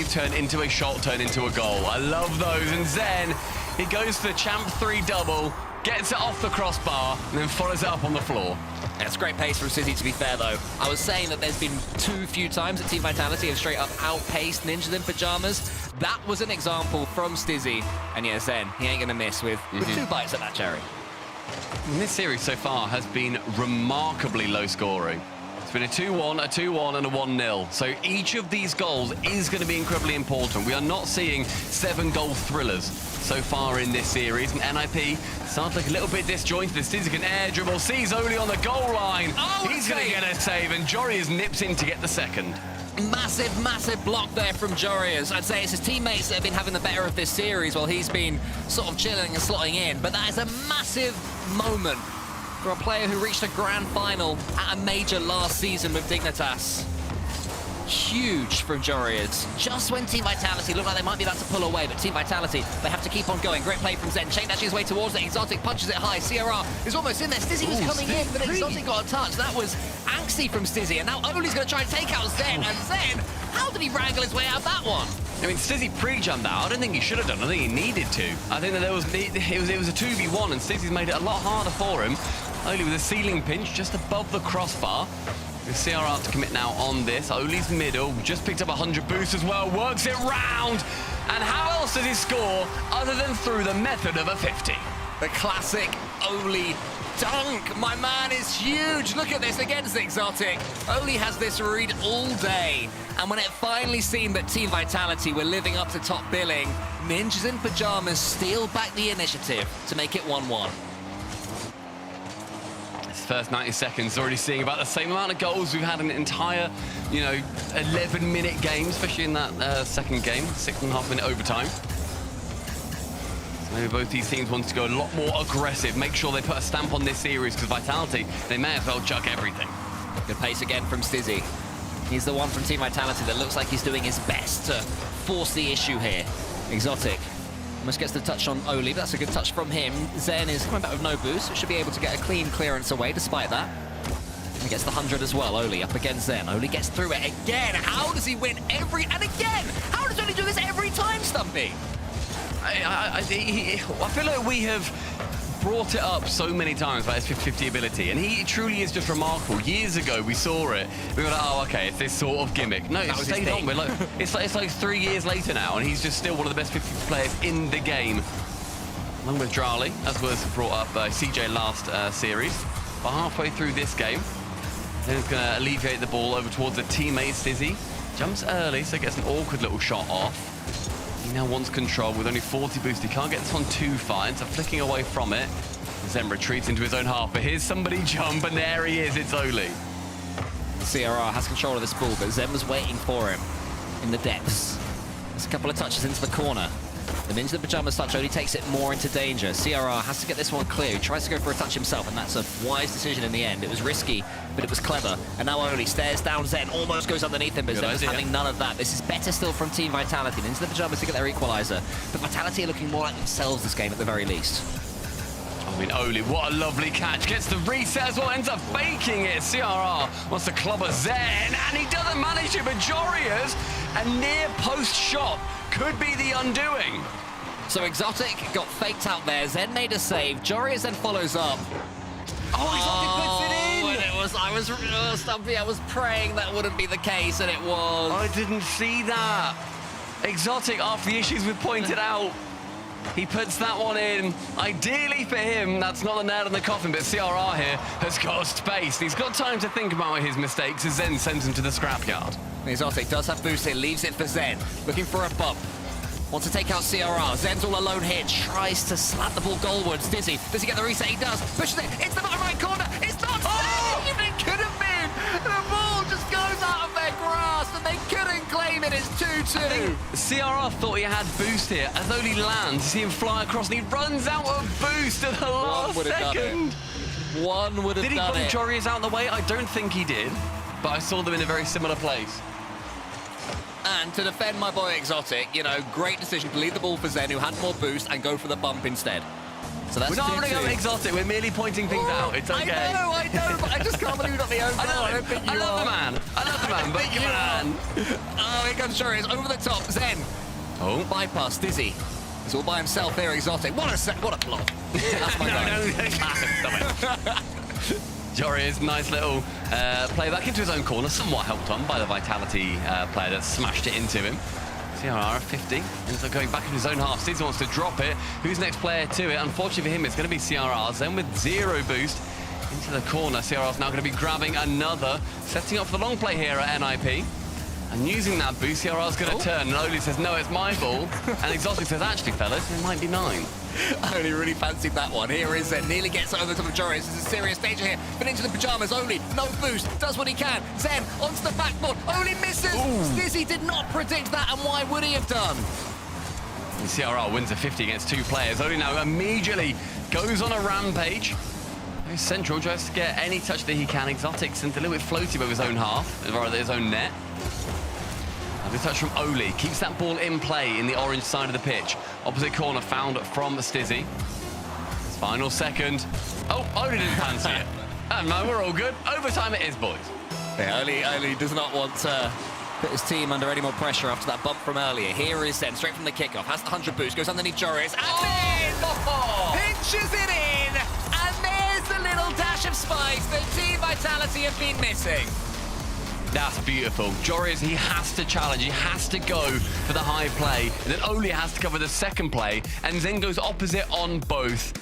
turn into a shot, turn into a goal. I love those. And Zen, he goes for the Champ 3 double, gets it off the crossbar, and then follows it up on the floor. That's great pace from City, to be fair, though. I was saying that there's been too few times that Team Vitality have straight up outpaced Ninjas in Pyjamas. That was an example from Stizzy. And yeah, Zen, he ain't going to miss with 2 bites at that cherry. And this series so far has been remarkably low scoring. It's been a 2-1, a 2-1, and a 1-0. So each of these goals is going to be incredibly important. We are not seeing 7-goal thrillers so far in this series. And NIP starts to look a little bit disjointed. Stizzy can air dribble, sees Oli on the goal line. Oh, he's going to get a save, and Jorius nips in to get the second. Massive, massive block there from Jorius. I'd say it's his teammates that have been having the better of this series while he's been sort of chilling and slotting in. But that is a massive moment for a player who reached a grand final at a major last season with Dignitas. Huge from Jorius. Just when Team Vitality looked like they might be about to pull away, but Team Vitality, they have to keep on going. Great play from Zen. Chain dashing his way towards it. Exotic punches it high. CRR is almost in there. Stizzy was coming in, but Exotic got a touch. That was angsty from Stizzy, and now Oli's going to try and take out Zen. And Zen, how did he wrangle his way out of that one? I mean, Stizzy pre-jumped that. I don't think he should have done. I think he needed to. I think that it was a 2v1, and Stizzy's made it a lot harder for him. Oli with a ceiling pinch just above the crossbar. With CRR to commit now on this. Oli's middle, just picked up 100 boost as well, works it round. And how else does he score other than through the method of a 50? The classic Oli dunk. My man is huge. Look at this against Exotic. Oli has this read all day. And when it finally seemed that Team Vitality were living up to top billing, Ninjas in Pyjamas steal back the initiative to make it 1-1. First 90 seconds already seeing about the same amount of goals we've had in an entire, 11-minute game, especially in that second game, 6.5-minute overtime. So maybe both these teams want to go a lot more aggressive, make sure they put a stamp on this series, because Vitality, they may as well chuck everything. Good pace again from Stizzy. He's the one from Team Vitality that looks like he's doing his best to force the issue here. Exotic almost gets the touch on Oli, but that's a good touch from him. Zen is coming back with no boost, so should be able to get a clean clearance away despite that. He gets the 100 as well. Oli up against Zen. Oli gets through it again. How does he win every... And again! How does Oli do this every time, Stumpy? I feel like we have brought it up so many times about his 50-50 ability, and he truly is just remarkable. Years ago, we saw it. We were like, oh, okay, it's this sort of gimmick. No, it stayed on. It's like 3 years later now, and he's just still one of the best 50 players in the game. Along with Rlcs, as was brought up by CJ last series. But halfway through this game, then he's going to alleviate the ball over towards the teammate, Stizzy. Jumps early, so gets an awkward little shot off. He now wants control with only 40 boost. He can't get this one too far, so flicking away from it. Zen retreats into his own half, but here's somebody jump, and there he is, it's Oli. CRR has control of this ball, but Zen was waiting for him in the depths. There's a couple of touches into the corner. The Ninja in Pyjamas touch only takes it more into danger. CRR has to get this one clear. He tries to go for a touch himself, and that's a wise decision in the end. It was risky, but it was clever. And now Oli stares down Zen, almost goes underneath him, but Zen is having none of that. This is better still from Team Vitality. Ninja in Pyjamas to get their equalizer. But Vitality are looking more like themselves this game at the very least. I mean, Oli, what a lovely catch. Gets the reset as well, ends up faking it. CRR wants to club a Zen, and he doesn't manage it, but Jorius, a near post shot, could be the undoing. So Exotic got faked out there. Zen made a save. Jorius then follows up. Oh, Exotic puts it in! And Stumpy, I was praying that wouldn't be the case, and it was. I didn't see that. Exotic, after the issues we've pointed out, he puts that one in. Ideally for him, that's not the nail in the coffin, but CRR here has got space. He's got time to think about his mistakes as Zen sends him to the scrapyard. Exotic does have boost here, leaves it for Zen. Looking for a bump. Wants to take out CRR. Zen's all alone here. Tries to slap the ball goalwards. Does he get the reset? He does. Pushes it. It's the bottom right corner. It's not. Oh! It could have been. The ball just goes out of their grasp, and they couldn't claim it. It's 2-2. CRR thought he had boost here. As Oli lands, you see him fly across, and he runs out of boost at the last second. One would have done it. Did he bump Jorius out of the way? I don't think he did, but I saw them in a very similar place. And to defend my boy Exotic, you know, great decision to leave the ball for Zen, who had more boost, and go for the bump instead. So that's we're not running up Exotic, we're merely pointing things out. It's okay. I know, but I just can't believe you got the own goal. I love the man, but you man. Oh, here comes Joris, over the top, Zen. Oh. Bypass, Dizzy. He's all by himself there, Exotic. What a block. That's my guy. Stop it. Joris, nice little play back into his own corner, somewhat helped on by the Vitality player that smashed it into him. CRR 50, ends up going back into his own half. Stizzy wants to drop it. Who's next player to it? Unfortunately for him, it's going to be CRR. Then with 0 boost into the corner, CRR's now going to be grabbing another, setting up for the long play here at NIP. And using that boost, CRR's going to turn, and Oli says, no, it's my ball. And Exotic says, actually, fellas, it might be mine. I only really fancied that one. Here is Zen, nearly gets over the top of Joris. There's a serious danger here. But into the pajamas, Oli, no boost, does what he can. Zen, onto the backboard, Oli misses. Stizzy did not predict that, and why would he have done? And CRR wins a 50 against 2 players. Oli now immediately goes on a rampage. Very central, tries to get any touch that he can. Exotic sent a little bit floaty with his own half, or rather his own net. The touch from Oli keeps that ball in play in the orange side of the pitch. Opposite corner found from Stizzy. Final second. Oh, Oli didn't fancy it. And no, we're all good. Overtime it is, boys. Yeah, Oli does not want to put his team under any more pressure after that bump from earlier. Here is Zen, straight from the kickoff. Has the 100 boost, goes underneath Joris, and pinches it in. And there's the little dash of spice that Team Vitality have been missing. That's beautiful. Joris, he has to challenge. He has to go for the high play. And then Oli has to cover the second play. And then goes opposite on both.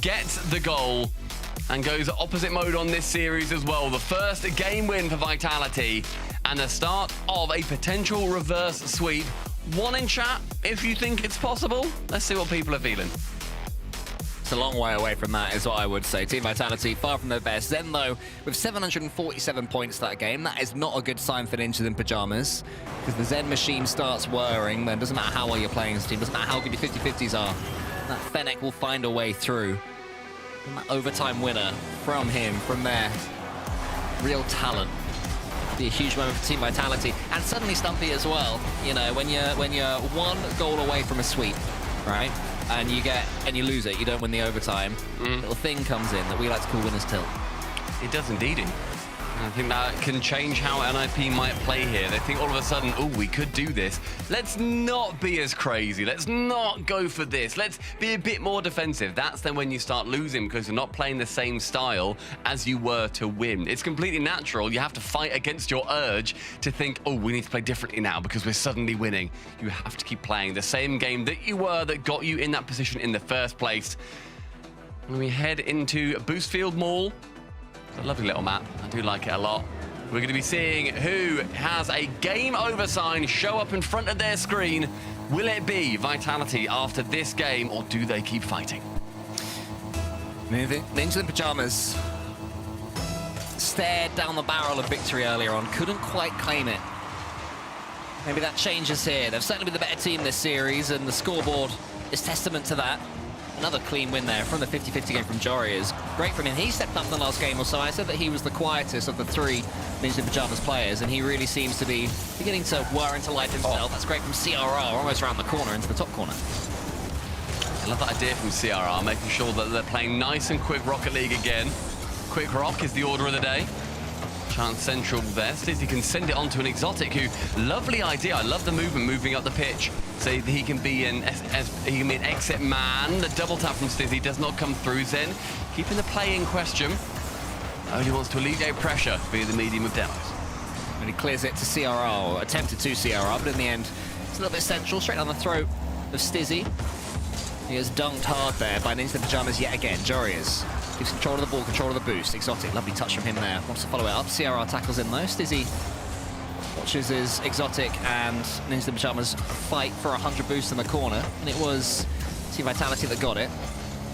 Gets the goal. And goes opposite mode on this series as well. The first game win for Vitality. And the start of a potential reverse sweep. One in chat, if you think it's possible. Let's see what people are feeling. It's a long way away from that, is what I would say. Team Vitality, far from their best. Zen, though, with 747 points that game, that is not a good sign for Ninjas in Pyjamas. Because the Zen machine starts whirring, then it doesn't matter how well you're playing as a team, doesn't matter how good your 50-50s are. That Fennec will find a way through. And that overtime winner from him, from their real talent. Be a huge moment for Team Vitality. And suddenly Stumpy as well. You know, when you're 1 goal away from a sweep, right? And you lose it, you don't win the overtime. Little thing comes in that we like to call winner's tilt. It does indeed. I think that can change how NIP might play here. They think all of a sudden, oh, we could do this. Let's not be as crazy. Let's not go for this. Let's be a bit more defensive. That's then when you start losing because you're not playing the same style as you were to win. It's completely natural. You have to fight against your urge to think, oh, we need to play differently now because we're suddenly winning. You have to keep playing the same game that you were that got you in that position in the first place. When we head into Boostfield Mall, a lovely little map. I do like it a lot. We're going to be seeing who has a game over sign show up in front of their screen. Will it be Vitality after this game, or do they keep fighting? Ninjas in Pyjamas stared down the barrel of victory earlier on, couldn't quite claim it. Maybe that changes here. They've certainly been the better team this series, and the scoreboard is testament to that. Another clean win there from the 50-50 game from Jory is great from him. He stepped up in the last game or so. I said that he was the quietest of the 3 Ninjas in Pyjamas players, and he really seems to be beginning to whir into life himself. That's great from CRR, almost around the corner, into the top corner. I love that idea from CRR, making sure that they're playing nice and quick Rocket League again. Quick Rock is the order of the day. Chance central there. Stizzy can send it on to an Exotic who, lovely idea. I love the movement, moving up the pitch. So he can be an exit man. The double tap from Stizzy does not come through. Zen keeping the play in question. Only wants to alleviate pressure via the medium of demos. And he clears it to CRR, or attempted to CRR, but in the end, it's a little bit central, straight down the throat of Stizzy. He is dunked hard there by Ninjas in Pyjamas yet again. Jorius gives control of the ball, control of the boost. Exotic, lovely touch from him there. Wants to follow it up. CRR tackles in though. Stizzy watches his Exotic and Ninjas in Pyjamas fight for 100 boost in the corner. And it was Team Vitality that got it.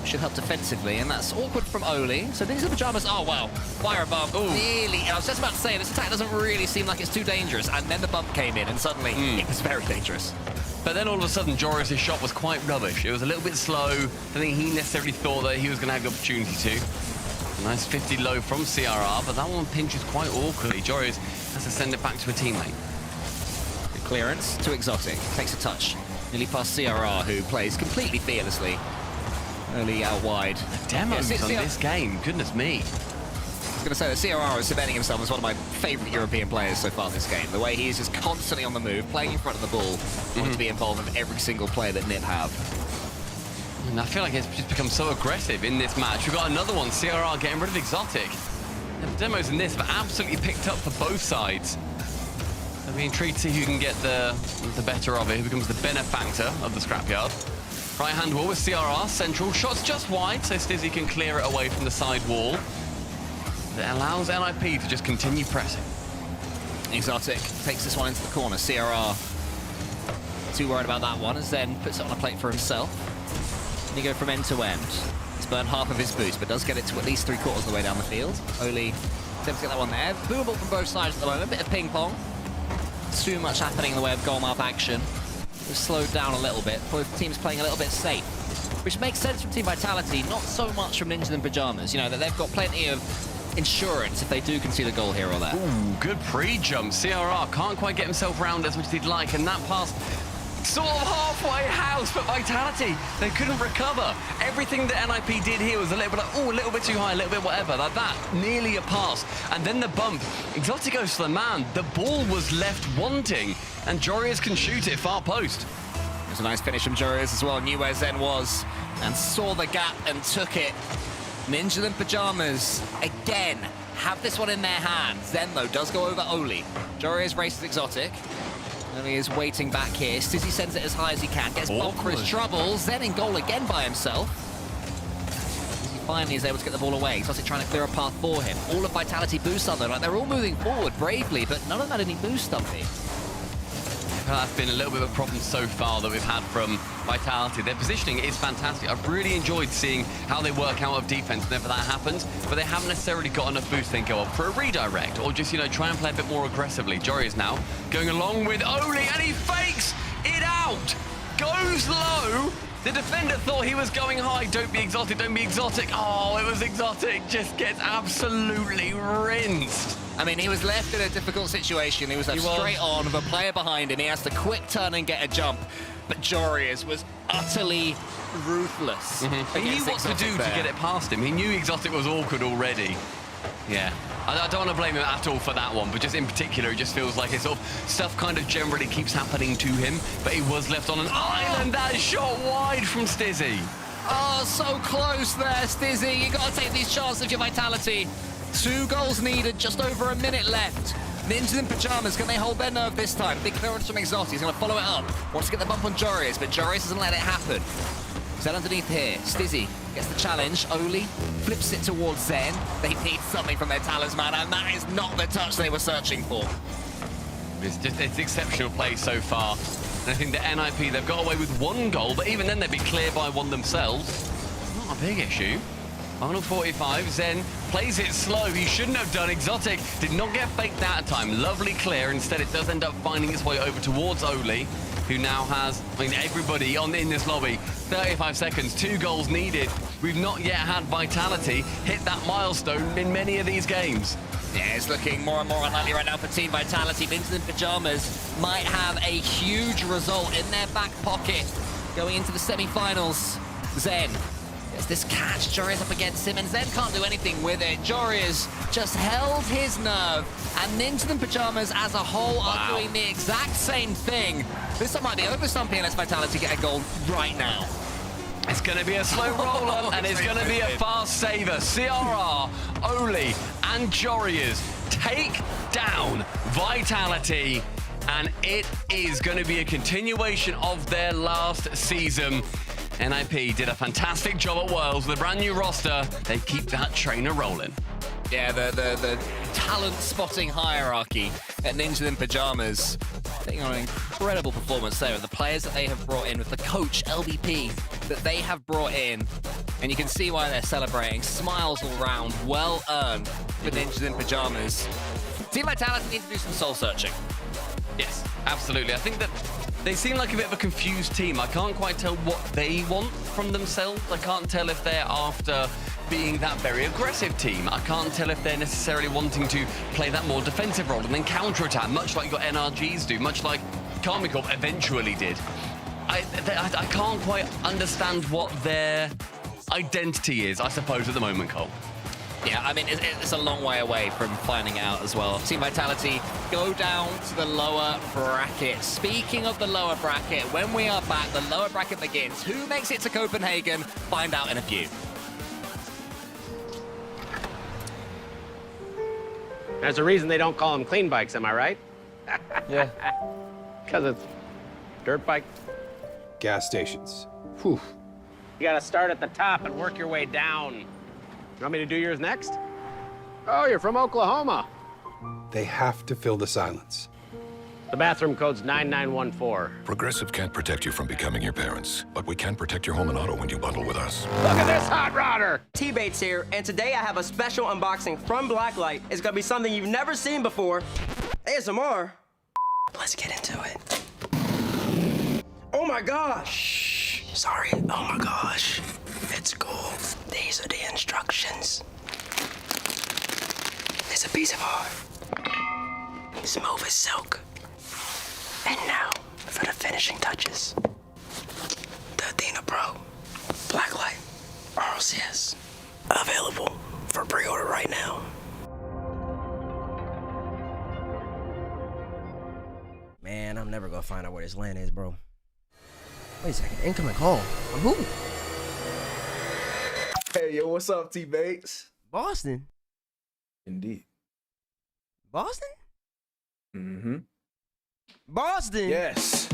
Should help defensively, and that's awkward from Oli. So Ninjas in Pyjamas, oh wow, fire above. Nearly, I was just about to say, this attack doesn't really seem like it's too dangerous. And then the bump came in, and suddenly it was very dangerous. But then all of a sudden, Joris' shot was quite rubbish. It was a little bit slow. I think he necessarily thought that he was going to have the opportunity to. A nice 50 low from CRR, but that one pinches quite awkwardly. Joris has to send it back to a teammate. Clearance to Exotic. Takes a touch. Nearly past CRR, who plays completely fearlessly. Early out wide. Demos on this game, goodness me. I was going to say that CRR is cementing himself as one of my favourite European players so far this game. The way he is just constantly on the move, playing in front of the ball, wanting to be involved with every single play that NIP have. And I feel like it's just become so aggressive in this match. We've got another one, CRR getting rid of Exotic. And the demos in this have absolutely picked up for both sides. I'll be intrigued to see who can get the better of it, who becomes the benefactor of the scrapyard. Right-hand wall with CRR, central. Shots just wide, so Stizzy can clear it away from the side wall. It allows NIP to just continue pressing. Exotic takes this one into the corner. CRR too worried about that one, as then puts it on a plate for himself. And he go from end to end. He's burned half of his boost, but does get it to at least 3/4 of the way down the field. Oli attempts to get that one there. Boomable from both sides at the moment. Bit of ping pong. Too much happening in the way of goal mouth action. We've slowed down a little bit. Both teams playing a little bit safe, which makes sense from Team Vitality, not so much from Ninjas in Pyjamas. You know, that they've got plenty of insurance if they do concede a goal here or there. Ooh, good pre-jump. CRR can't quite get himself round as much as he'd like, and that pass sort of halfway house, but Vitality, they couldn't recover. Everything that NIP did here was a little bit like, oh, a little bit too high, a little bit whatever, like that, nearly a pass. And then the bump, Exotic goes to the man. The ball was left wanting, and Jorius can shoot it far post. There's a nice finish from Jorius as well. Knew where Zen was and saw the gap and took it. Ninjas in Pyjamas, again, have this one in their hands. Zen, though, does go over Oli. Jorius races Exotic. And he is waiting back here. Stizzy sends it as high as he can. Gets blocked for his troubles. Zen in goal again by himself. He finally is able to get the ball away. Exotic trying to clear a path for him. All of Vitality boost on though. Like, they're all moving forward bravely, but none of them had any boost on me. That's been a little bit of a problem so far that we've had from Vitality. Their positioning is fantastic. I've really enjoyed seeing how they work out of defense whenever that happens, but they haven't necessarily got enough boost to go up for a redirect or just, you know, try and play a bit more aggressively. Jorius now going along with Oli, and he fakes it out. Goes low. The defender thought he was going high. Don't be Exotic, don't be Exotic. Oh, it was Exotic. Just gets absolutely rinsed. I mean, he was left in a difficult situation. He was left straight on with a player behind him. He has to quick turn and get a jump. But Jorius was utterly ruthless. He knew what to do to get it past him. He knew Exotic was awkward already. Yeah. I don't want to blame him at all for that one, but just in particular, it just feels like it's sort of stuff kind of generally keeps happening to him, but he was left on an island. That shot wide from Stizzy. Oh, so close there, Stizzy. You got to take these chances of your Vitality. 2 goals needed, just over a minute left. Ninjas in Pyjamas, can they hold their nerve this time? Big clearance from Exotic. He's going to follow it up. Wants to get the bump on Jorius, but Jorius doesn't let it happen. Zen underneath here. Stizzy gets the challenge. Oli flips it towards Zen. They need something from their talisman, and that is not the touch they were searching for. It's exceptional play so far. And I think the NIP, they've got away with 1 goal, but even then they'd be clear by 1 themselves. Not a big issue. Final 45, Zen plays it slow. He shouldn't have done. Exotic did not get faked that time. Lovely clear. Instead, it does end up finding its way over towards Oli, who now has, I mean, everybody in this lobby. 35 seconds, 2 goals needed. We've not yet had Vitality hit that milestone in many of these games. Yeah, it's looking more and more unlikely right now for Team Vitality. Ninjas in Pyjamas might have a huge result in their back pocket going into the semi-finals. Zen gets this catch. Jorius up against him, and Zen can't do anything with it. Jorius just held his nerve, and Ninjas in Pyjamas as a whole are doing the exact same thing. This one might be over some PLS Vitality get a goal right now. It's going to be a slow roll-up, and it's going to be a fast saver. CRR, Oli, and Jorius take down Vitality, and it is going to be a continuation of their last season. NIP did a fantastic job at Worlds with a brand new roster. They keep that trainer rolling. Yeah, the talent spotting hierarchy at Ninjas in Pyjamas putting on an incredible performance there, and the players that they have brought in with the coach LBP that they have brought in, and you can see why they're celebrating. Smiles all round, well earned for Ninjas in Pyjamas. Team Vitality need to do some soul searching. Yes, absolutely. I think that they seem like a bit of a confused team. I can't quite tell what they want from themselves. I can't tell if they're after being that very aggressive team. I can't tell if they're necessarily wanting to play that more defensive role and then counter-attack, much like your NRGs do, much like Comic Corp eventually did. I can't quite understand what their identity is, I suppose, at the moment, Cole. Yeah, I mean, it's a long way away from finding out as well. Team Vitality go down to the lower bracket. Speaking of the lower bracket, when we are back, the lower bracket begins. Who makes it to Copenhagen? Find out in a few. There's a reason they don't call them clean bikes, am I right? Yeah. Because it's dirt bike. Gas stations. Whew. You gotta start at the top and work your way down. You want me to do yours next? Oh, you're from Oklahoma. They have to fill the silence. The bathroom code's 9914. Progressive can't protect you from becoming your parents, but we can protect your home and auto when you bundle with us. Look at this hot rodder! T-Bates here, and today I have a special unboxing from Blacklight. It's gonna be something you've never seen before. ASMR. Let's get into it. Oh my gosh! Sorry, oh my gosh. It's cool. These are the instructions. It's a piece of art. Smooth as silk. And now, for the finishing touches. The Athena Pro Blacklight Rlcs. Available for pre-order right now. Man, I'm never gonna find out where this land is, bro. Wait a second, incoming call. From who? Hey, yo, what's up, T-Bates? Boston? Indeed. Boston? Mm-hmm. Boston? Yes.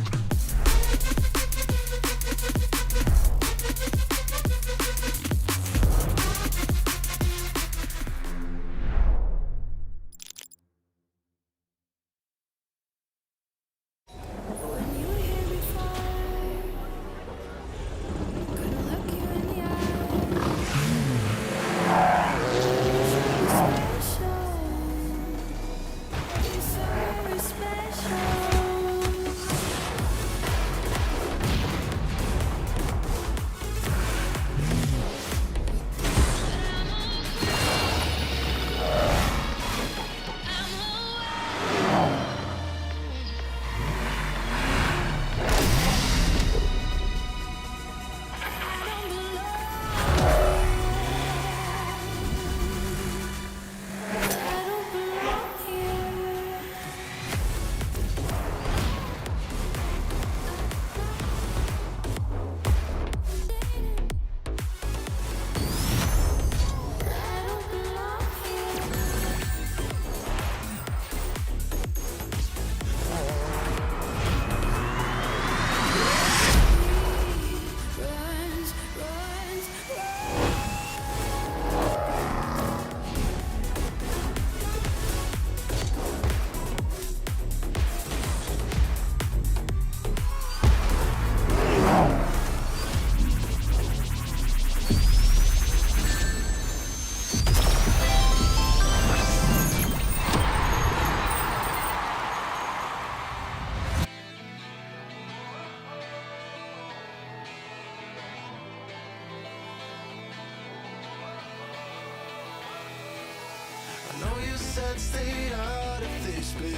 I know you said stay out of this bit,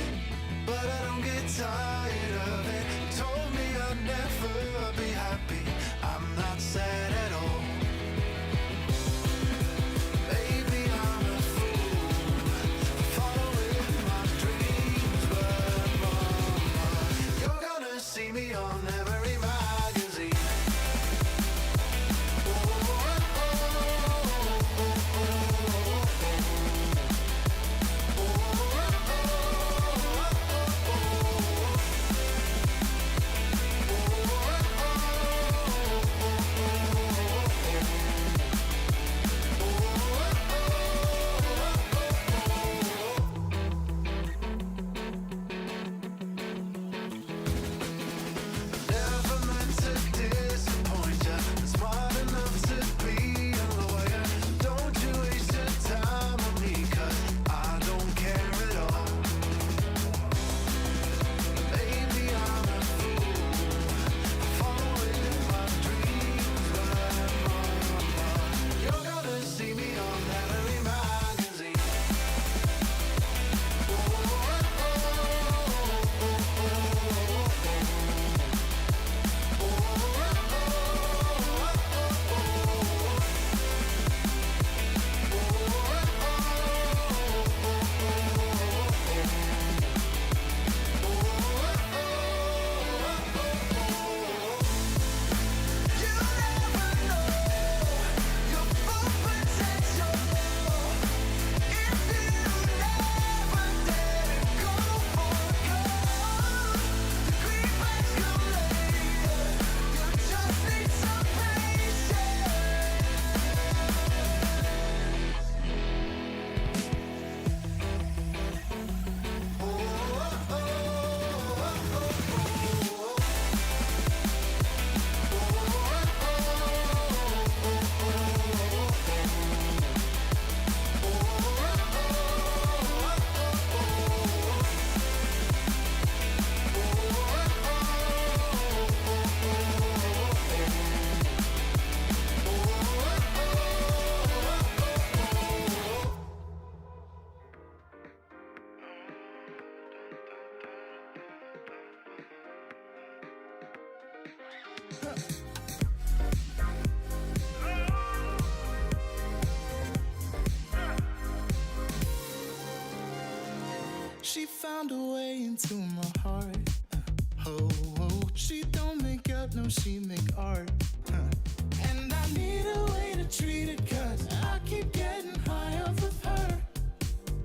but I don't get tired of it. You told me I'd never be happy. I'm not sad at all. Maybe I'm a fool, following my dreams, but mama, you're gonna see me on every magazine. She found a way into my heart. Oh, oh, she don't make up, no, she make art. And I need a way to treat it, cause I keep getting high off of her.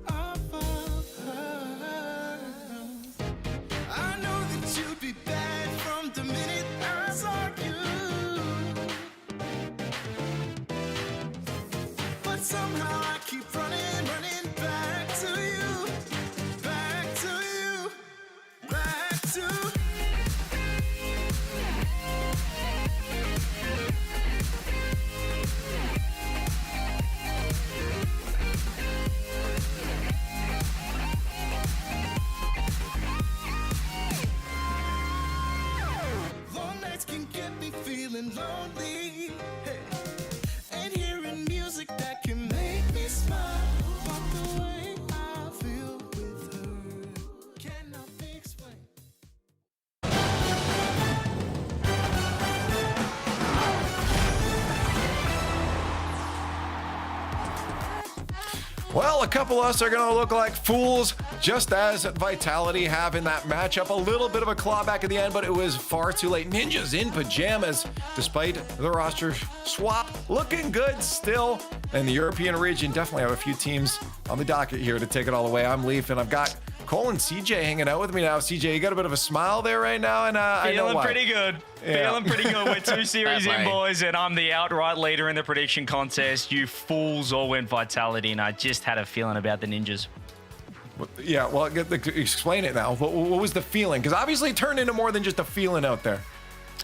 Off of her. I know that you'd be bad from the minute I saw you. But somehow I keep running back to you. Back to you. Back to long nights can get me feeling lonely. Hey. And hearing music that can make me smile. But the way I feel with her cannot be explained. Well, a couple of us are going to look like fools, just as Vitality have in that matchup. A little bit of a clawback at the end, but it was far too late. Ninjas in pajamas, despite the roster swap, looking good still. And the European region definitely have a few teams on the docket here to take it all away. I'm Leaf, and I've got Cole and CJ hanging out with me now. CJ, you got a bit of a smile there right now, and I know Feeling why. pretty good. Yeah. Feeling pretty good. We're 2 series in, boys, and I'm the outright leader in the prediction contest. You fools all went Vitality, and I just had a feeling about the Ninjas. Yeah, well, explain it now. What was the feeling? Because obviously it turned into more than just a feeling out there.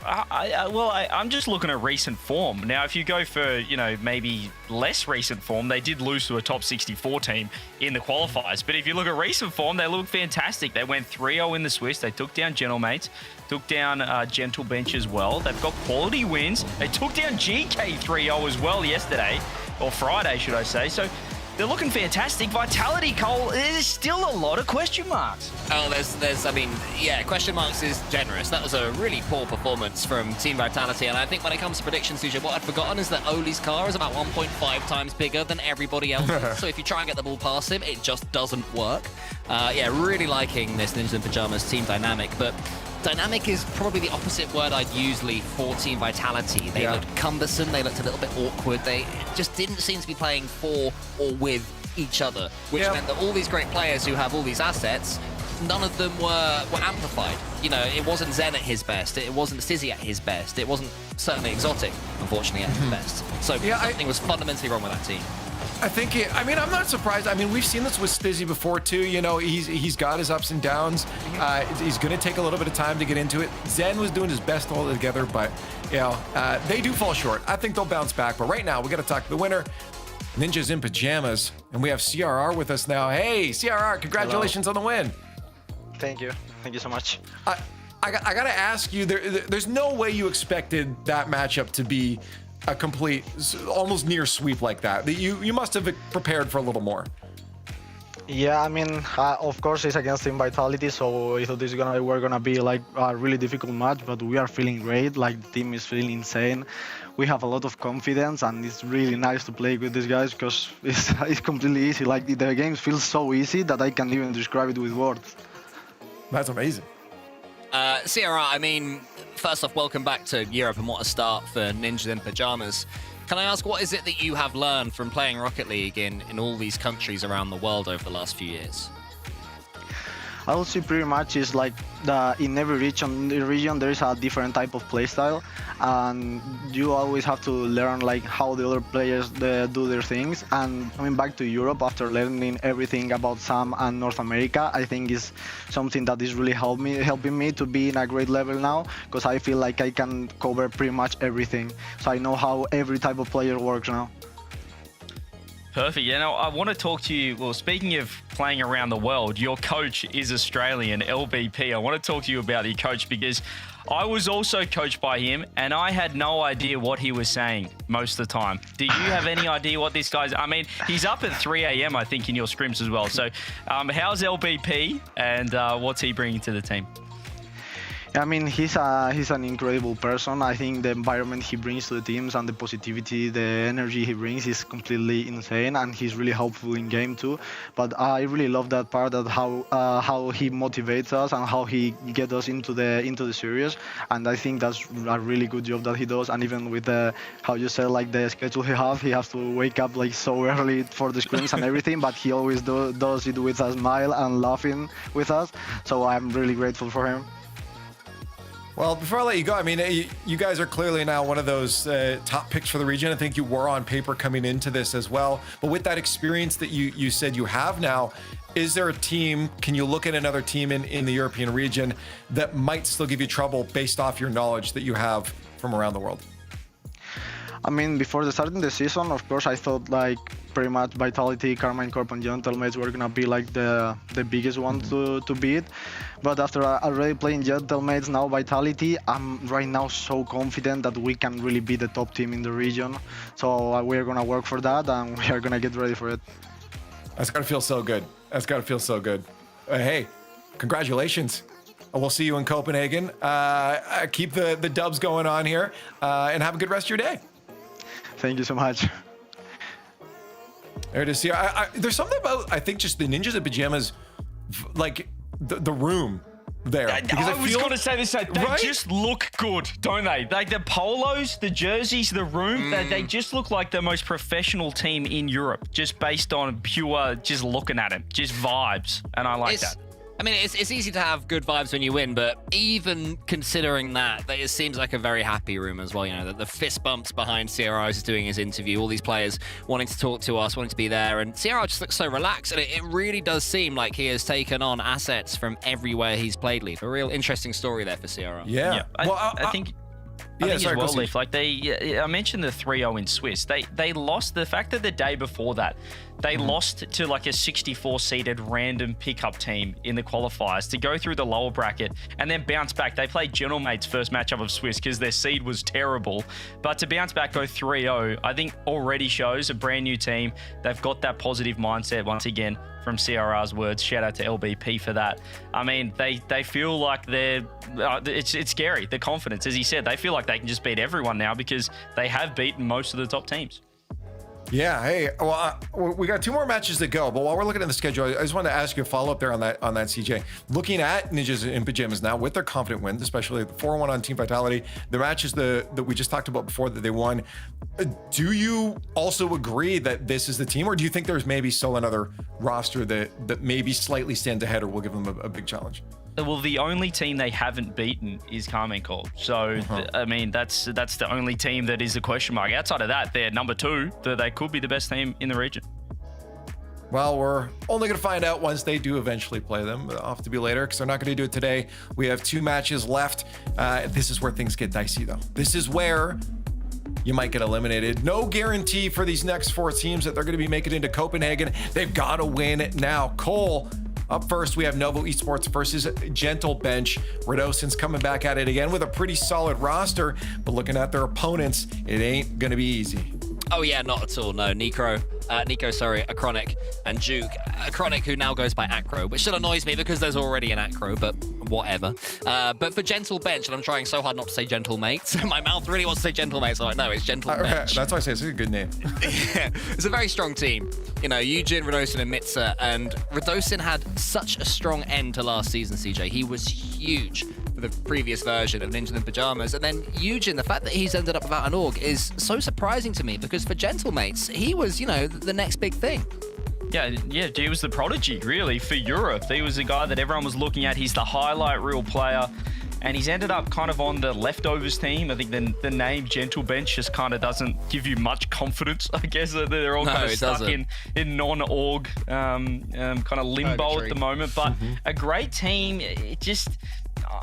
I'm just looking at recent form. Now, if you go for, maybe less recent form, they did lose to a top 64 team in the qualifiers. But if you look at recent form, they look fantastic. They went 3-0 in the Swiss. They took down Gentlemates, took down Gentle Bench as well. They've got quality wins. They took down GK 3-0 as well yesterday, or Friday, should I say. So they're looking fantastic. Vitality, Cole, there's still a lot of question marks. Oh, question marks is generous. That was a really poor performance from Team Vitality, and I think when it comes to predictions, Suja, what I'd forgotten is that Oli's car is about 1.5 times bigger than everybody else's. So if you try and get the ball past him, it just doesn't work. Really liking this Ninjas in Pajamas team dynamic, but dynamic is probably the opposite word I'd use, Lee, for Team Vitality. They looked cumbersome, they looked a little bit awkward, they just didn't seem to be playing for or with each other, which meant that all these great players who have all these assets, none of them were amplified. It wasn't Zen at his best, it wasn't Stizzy at his best, it wasn't certainly Exotic, unfortunately, at his best. So something was fundamentally wrong with that team. I think I'm not surprised. I mean, we've seen this with Stizzy before too. He's got his ups and downs. He's going to take a little bit of time to get into it. Zen was doing his best to hold it together, but they do fall short. I think they'll bounce back. But right now, we got to talk to the winner, Ninjas in Pajamas, and we have CRR with us now. Hey, CRR, congratulations on the win. Thank you so much. I got to ask you, there's no way you expected that matchup to be a complete, almost near sweep like that. You must have prepared for a little more. Yeah, I mean, of course it's against Team Vitality, so I thought we're gonna be like a really difficult match, but we are feeling great. Like the team is feeling insane. We have a lot of confidence, and it's really nice to play with these guys because it's completely easy. Like the game feels so easy that I can't even describe it with words. That's amazing. CRR, I mean, first off, welcome back to Europe, and what a start for Ninjas in Pajamas. Can I ask, what is it that you have learned from playing Rocket League in all these countries around the world over the last few years? I would say pretty much is like in every region there is a different type of playstyle, and you always have to learn like how the other players do their things. And coming back to Europe after learning everything about Sam and North America, I think is something that is really helping me to be in a great level now, because I feel like I can cover pretty much everything. So I know how every type of player works now. Perfect. I want to talk to you. Well, speaking of playing around the world, your coach is Australian, LBP. I want to talk to you about your coach because I was also coached by him and I had no idea what he was saying most of the time. Do you have any idea what this guy's... I mean, he's up at 3 a.m., I think, in your scrims as well. So how's LBP and what's he bringing to the team? I mean, he's an incredible person. I think the environment he brings to the teams and the positivity, the energy he brings is completely insane, and he's really helpful in game too. But I really love that part, that how he motivates us and how he gets us into the series. And I think that's a really good job that he does. And even with how you said, like the schedule he has to wake up like so early for the scrims and everything, but he always does it with a smile and laughing with us. So I'm really grateful for him. Well, before I let you go, I mean, you guys are clearly now one of those top picks for the region. I think you were on paper coming into this as well. But with that experience that you said you have now, is there a team, can you look at another team in the European region that might still give you trouble based off your knowledge that you have from around the world? I mean, before starting the season, of course, I thought like pretty much Vitality, Carmine Corp, and Gentlemates were gonna be like the biggest one to beat. But after already playing Gentlemates, now Vitality, I'm right now so confident that we can really be the top team in the region. So we're gonna work for that, and we are gonna get ready for it. That's gotta feel so good. That's gotta feel so good. Hey, congratulations. We'll see you in Copenhagen. Keep the dubs going on here, and have a good rest of your day. Thank you so much. There it is. Here, there's something about, I think, just the Ninjas in Pajamas, like the room there. I was going to say this. They just look good, don't they? Like the polos, the jerseys, the room, they just look like the most professional team in Europe, just based on pure, just looking at them, just vibes. And I like that. I mean, it's easy to have good vibes when you win, but even considering that, it seems like a very happy room as well. You know, the fist bumps behind CRR is doing his interview, all these players wanting to talk to us, wanting to be there, and CRR just looks so relaxed, and it really does seem like he has taken on assets from everywhere he's played, Leaf. A real interesting story there for CRR. Yeah. I think... I think as well, Leaf, like I mentioned the 3-0 in Swiss. They lost, the fact that the day before that, they lost to like a 64-seeded random pickup team in the qualifiers to go through the lower bracket and then bounce back. They played Gentlemates' first matchup of Swiss because their seed was terrible. But to bounce back, go 3-0, I think already shows a brand new team. They've got that positive mindset once again. From CRR's words, shout out to LBP for that. I mean, they feel like it's scary, the confidence. As he said, they feel like they can just beat everyone now because they have beaten most of the top teams. Yeah, hey, well, we got 2 more matches to go, but while we're looking at the schedule, I just wanted to ask you a follow-up there on that, CJ. Looking at Ninjas in Pajamas now with their confident wins, especially the 4-1 on Team Vitality, the matches that we just talked about before that they won, do you also agree that this is the team, or do you think there's maybe still another roster that maybe slightly stands ahead or will give them a big challenge? Well, the only team they haven't beaten is Carmine Corp. So, I mean, that's the only team that is a question mark. Outside of that, they're number 2. They could be the best team in the region. Well, we're only going to find out once they do eventually play them. Off to be later, because they're not going to do it today. We have 2 matches left. This is where things get dicey, though. This is where you might get eliminated. No guarantee for these next 4 teams that they're going to be making it into Copenhagen. They've got to win it now. Cole, up first, we have Novo Esports versus Gentle Bench. Radosin's coming back at it again with a pretty solid roster, but looking at their opponents, it ain't going to be easy. Oh yeah, not at all. No, Nico, Acronic, and Juke. Acronic, who now goes by Acro, which still annoys me because there's already an Acro, but whatever. But for Gentle Bench, and I'm trying so hard not to say Gentle Mates. My mouth really wants to say Gentle Mates. I'm like, no, it's Gentle Bench. That's why I say it's a good name. Yeah, it's a very strong team. You know, Eugen, Radosin, and Mitza. And Radosin had such a strong end to last season, CJ. He was huge for the previous version of Ninjas in Pajamas. And then Eugen, the fact that he's ended up without an org is so surprising to me because for Gentlemates, he was, you know, the next big thing. Yeah, he was the prodigy, really, for Europe. He was the guy that everyone was looking at. He's the highlight reel player. And he's ended up kind of on the leftovers team. I think the name Gentle Bench just kind of doesn't give you much confidence, I guess. They're all kind of stuck in non-org kind of limbo at the moment. But a great team, it just...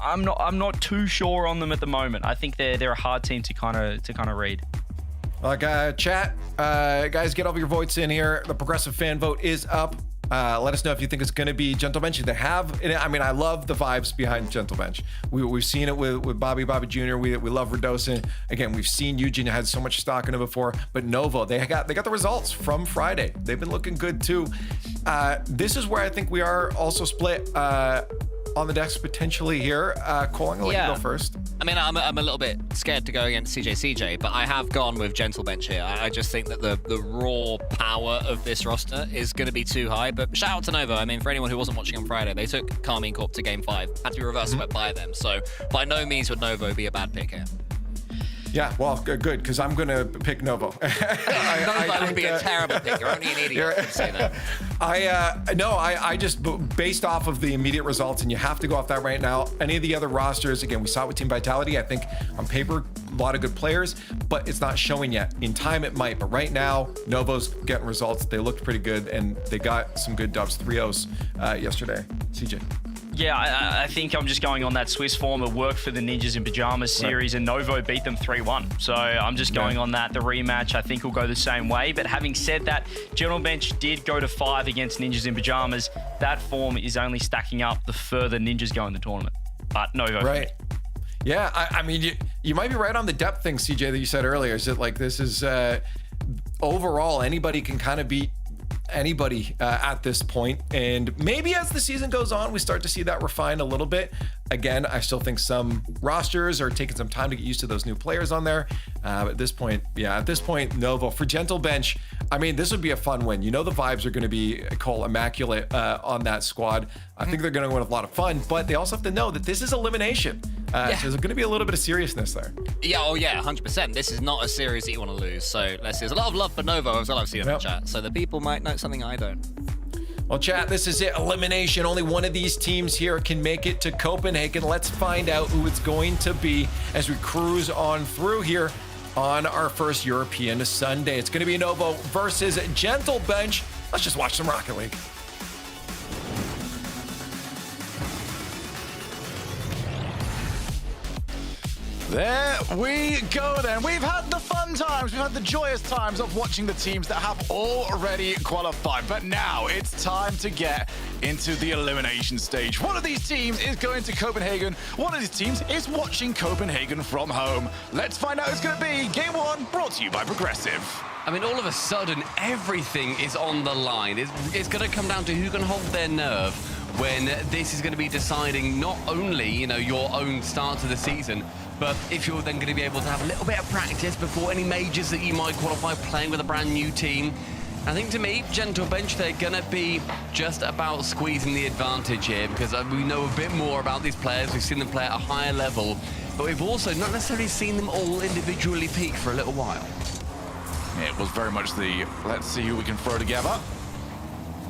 I'm not too sure on them at the moment. I think they're a hard team to kind of read. Chat, guys, get all your votes in here. The progressive fan vote is up. Let us know if you think it's going to be Gentle Bench. They have, I mean, I love the vibes behind Gentle Bench. We've seen it with Bobby Jr. We love Radosin. Again, we've seen Eugen had so much stock in it before, but Novo, they got the results from Friday. They've been looking good too. This is where I think we are also split. on the decks potentially here. Cole, I'm going to let you go first. I mean, I'm a little bit scared to go against CJ, but I have gone with Gentle Bench here. I just think that the raw power of this roster is going to be too high. But shout out to Novo. I mean, for anyone who wasn't watching on Friday, they took Carmine Corp to Game 5. Had to be reverse swept by them. So by no means would Novo be a bad pick here. Yeah, well, good, because I'm going to pick Novo. Novo would be a terrible pick. You're only an idiot to say that. I just, based off of the immediate results, and you have to go off that right now, any of the other rosters, again, we saw it with Team Vitality. I think on paper, a lot of good players, but it's not showing yet. In time, it might, but right now, Novo's getting results. They looked pretty good, and they got some good dubs, 3-0s yesterday. CJ. Yeah, I think I'm just going on that Swiss form. It worked for the Ninjas in Pajamas series, and Novo beat them 3-1. So I'm just going on that. The rematch, I think, will go the same way. But having said that, Gentle Bench did go to 5 against Ninjas in Pajamas. That form is only stacking up the further Ninjas go in the tournament. But Novo. Right. Yeah, I mean, you might be right on the depth thing, CJ, that you said earlier. Is it like this is overall, anybody can kind of beat anybody at this point, and maybe as the season goes on we start to see that refine a little bit. Again, I still think some rosters are taking some time to get used to those new players on there. At this point, Novo for Gentle Bench. I mean, this would be a fun win. You know, the vibes are going to be, Cole, immaculate on that squad. I think they're going to win with a lot of fun, but they also have to know that this is elimination. So there's going to be a little bit of seriousness there. Yeah, 100%. This is not a series that you want to lose. So there's a lot of love for Novo as well, I've seen in the chat. So the people might know something I don't. Well, chat, this is it. Elimination. Only one of these teams here can make it to Copenhagen. Let's find out who it's going to be as we cruise on through here on our first European Sunday. It's going to be Novo versus Gentle Bench. Let's just watch some Rocket League. There we go then. We've had the fun times, we've had the joyous times of watching the teams that have already qualified. But now it's time to get into the elimination stage. One of these teams is going to Copenhagen. One of these teams is watching Copenhagen from home. Let's find out who it's going to be. Game 1 brought to you by Progressive. I mean, all of a sudden, everything is on the line. It's going to come down to who can hold their nerve when this is going to be deciding not only, your own start to the season, but if you're then going to be able to have a little bit of practice before any majors that you might qualify playing with a brand new team. I think to me, Gentle Bench, they're going to be just about squeezing the advantage here because we know a bit more about these players. We've seen them play at a higher level, but we've also not necessarily seen them all individually peak for a little while. It was very much the let's see who we can throw together.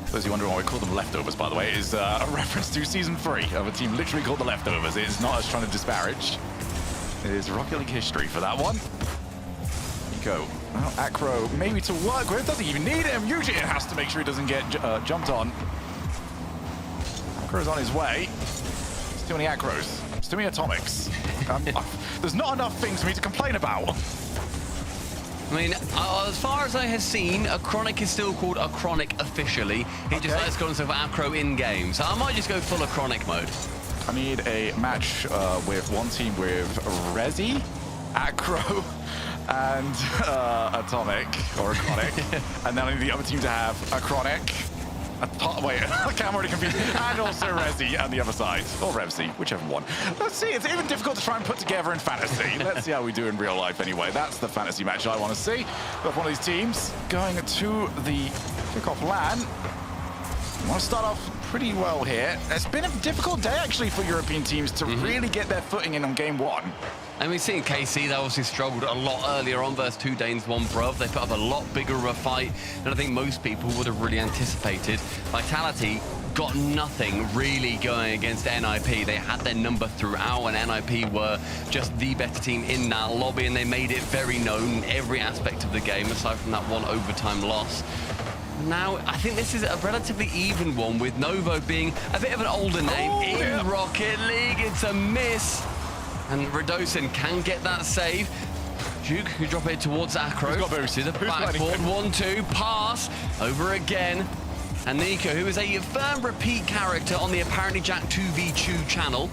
For those of you wondering why we call them leftovers, by the way, is a reference to season 3 of a team literally called the Leftovers. It's not us trying to disparage. It is Rocket League history for that one. Nico, well, Acro maybe to work with, doesn't even need him. Eugene has to make sure he doesn't get jumped on. Acro's on his way. It's too many Acros. It's too many Atomics. There's not enough things for me to complain about. I mean, as far as I have seen, Acronic is still called Acronic officially. He just lets go himself Acro in-game. So I might just go full Acronic mode. I need a match with one team with Resi, Acro, and Atomic, or Acronic. And then I need the other team to have Acronic. Wait, I'm already confused. And also Resi on the other side. Or Revsi, whichever one. Let's see, it's even difficult to try and put together in fantasy. Let's see how we do in real life anyway. That's the fantasy match I want to see. We have one of these teams going to the kickoff LAN. I want to start off pretty well here. It's been a difficult day actually for European teams to really get their footing in on game 1. And we've seen KC, they obviously struggled a lot earlier on versus 2 Danes, 1 Bruv. They put up a lot bigger of a fight than I think most people would have really anticipated. Vitality got nothing really going against NIP. They had their number throughout, and NIP were just the better team in that lobby, and they made it very known in every aspect of the game, aside from that one overtime loss. Now, I think this is a relatively even one, with Novo being a bit of an older name in Rocket League. It's a miss. And Radosin can get that save. Duke can drop it towards Acro. To the backboard. 1-2. Pass. Over again. And Nico, who is a firm repeat character on the apparently Jack 2v2 channel.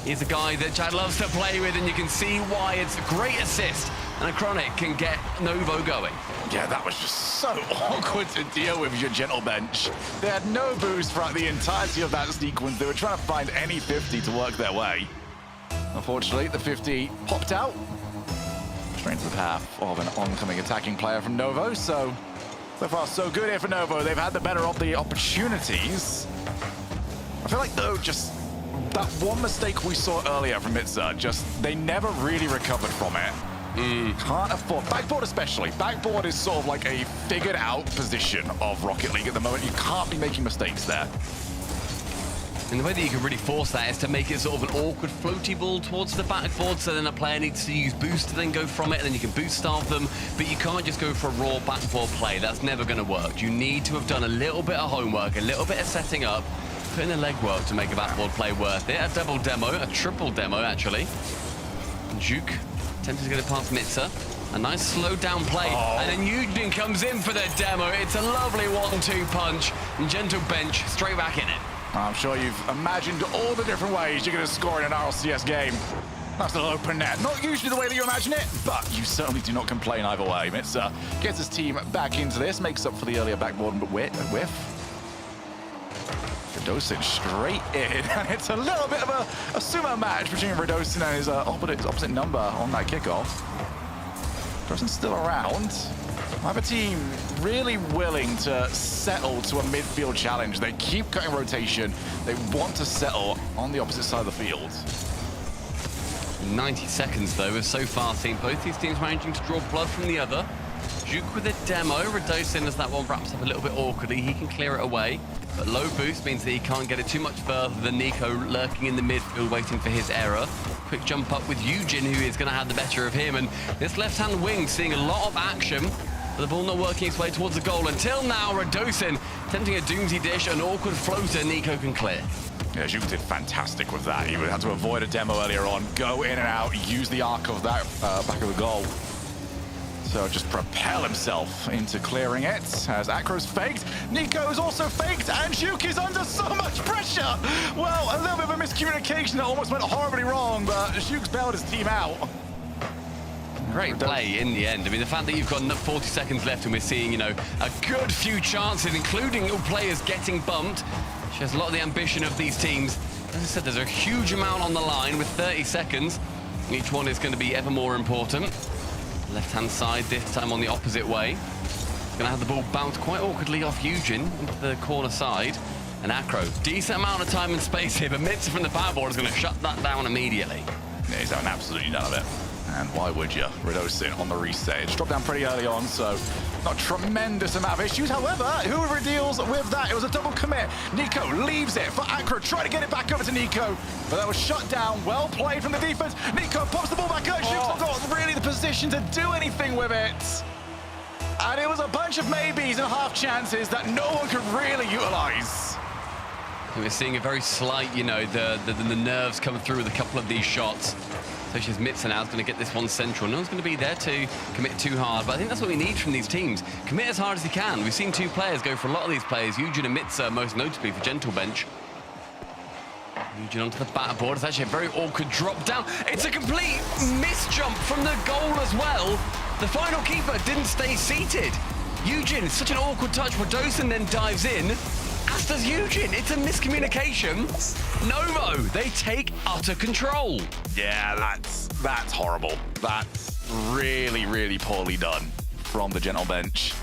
He's a guy that Chad loves to play with, and you can see why. It's a great assist. And Acronic can get Novo going. Yeah, that was just so awkward to deal with your gentle bench. They had no boost throughout the entirety of that sequence. They were trying to find any 50 to work their way. Unfortunately, the 50 popped out straight into the path of an oncoming attacking player from Novo. So far, so good here for Novo. They've had the better of the opportunities. I feel like, though, just that one mistake we saw earlier from Mitsa, they never really recovered from it. Can't afford, backboard especially. Backboard is sort of like a figured out position of Rocket League at the moment. You can't be making mistakes there. And the way that you can really force that is to make it sort of an awkward floaty ball towards the backboard, so then a player needs to use boost to then go from it, and then you can boost starve them, but you can't just go for a raw backboard play. That's never going to work. You need to have done a little bit of homework, a little bit of setting up, put in the legwork to make a backboard play worth it. A double demo, a triple demo actually. Juke attempting to get it past Mitsa. A nice slow down play, and then Eugene comes in for the demo. It's a lovely 1-2 punch, and Gentle Bench straight back in it. I'm sure you've imagined all the different ways you're going to score in an RLCS game. That's an open net. Not usually the way that you imagine it, but you certainly do not complain either way. Mitsa gets his team back into this, makes up for the earlier backboard whiff. Radosin straight in, and it's a little bit of a sumo match between Radosin and his opposite number on that kickoff. Radosin's still around. I have a team really willing to settle to a midfield challenge. They keep cutting rotation. They want to settle on the opposite side of the field. 90 seconds, though, has so far seen both these teams managing to draw blood from the other. Juke with a demo. Radosin, as that one wraps up a little bit awkwardly, he can clear it away. But low boost means that he can't get it too much further than Nico lurking in the midfield waiting for his error. Quick jump up with Eugene, who is going to have the better of him. And this left-hand wing seeing a lot of action, but the ball not working its way towards the goal. Until now, Radosin attempting a doomsy dish, an awkward floater Nico can clear. Yeah, Juke did fantastic with that. He would have to avoid a demo earlier on, go in and out, use the arc of that back of the goal. So just propel himself into clearing it as Acro's faked. Nico's also faked, and Juke is under so much pressure. Well, a little bit of a miscommunication that almost went horribly wrong, but Juke's bailed his team out. Great play in the end. I mean, the fact that you've got 40 seconds left and we're seeing, you know, a good few chances, including players getting bumped, shows a lot of the ambition of these teams. As I said, there's a huge amount on the line with 30 seconds. Each one is going to be ever more important. Left-hand side, this time on the opposite way. Going to have the ball bounce quite awkwardly off Eugene into the corner side. And Acro, decent amount of time and space here, but Mitsa from the backboard is going to shut that down immediately. Yeah, he's having absolutely none of it. And why would you? Radosin on the reset. It's dropped down pretty early on, so not a tremendous amount of issues. However, who deals with that? It was a double commit. Nico leaves it for Acro, trying to get it back over to Nico, but that was shut down. Well played from the defense. Nico pops the ball back up. Juke's not got really the position to do anything with it. And it was a bunch of maybes and half chances that no one could really utilize. And we're seeing a very slight, you know, the nerves coming through with a couple of these shots. So she's Mitsa now is going to get this one central. No one's going to be there to commit too hard, but I think that's what we need from these teams. Commit as hard as you can. We've seen two players go for a lot of these players, Eugene and Mitsa, most notably for Gentle Bench. Eugene onto the backboard. It's actually a very awkward drop down. It's a complete misjump from the goal as well. The final keeper didn't stay seated. Eugene, it's such an awkward touch. Radosin then dives in. As does Eugene. It's a miscommunication. Novo, they take utter control. Yeah, that's horrible. That's really, really poorly done from the Gentle Bench.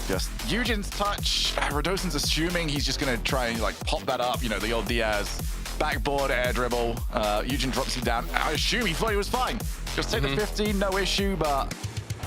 Just Eugene's touch. Radosin's assuming he's just going to try and like pop that up, you know, the old Diaz backboard air dribble. Eugene drops it down. I assume he thought he was fine. Just take the 15, no issue, but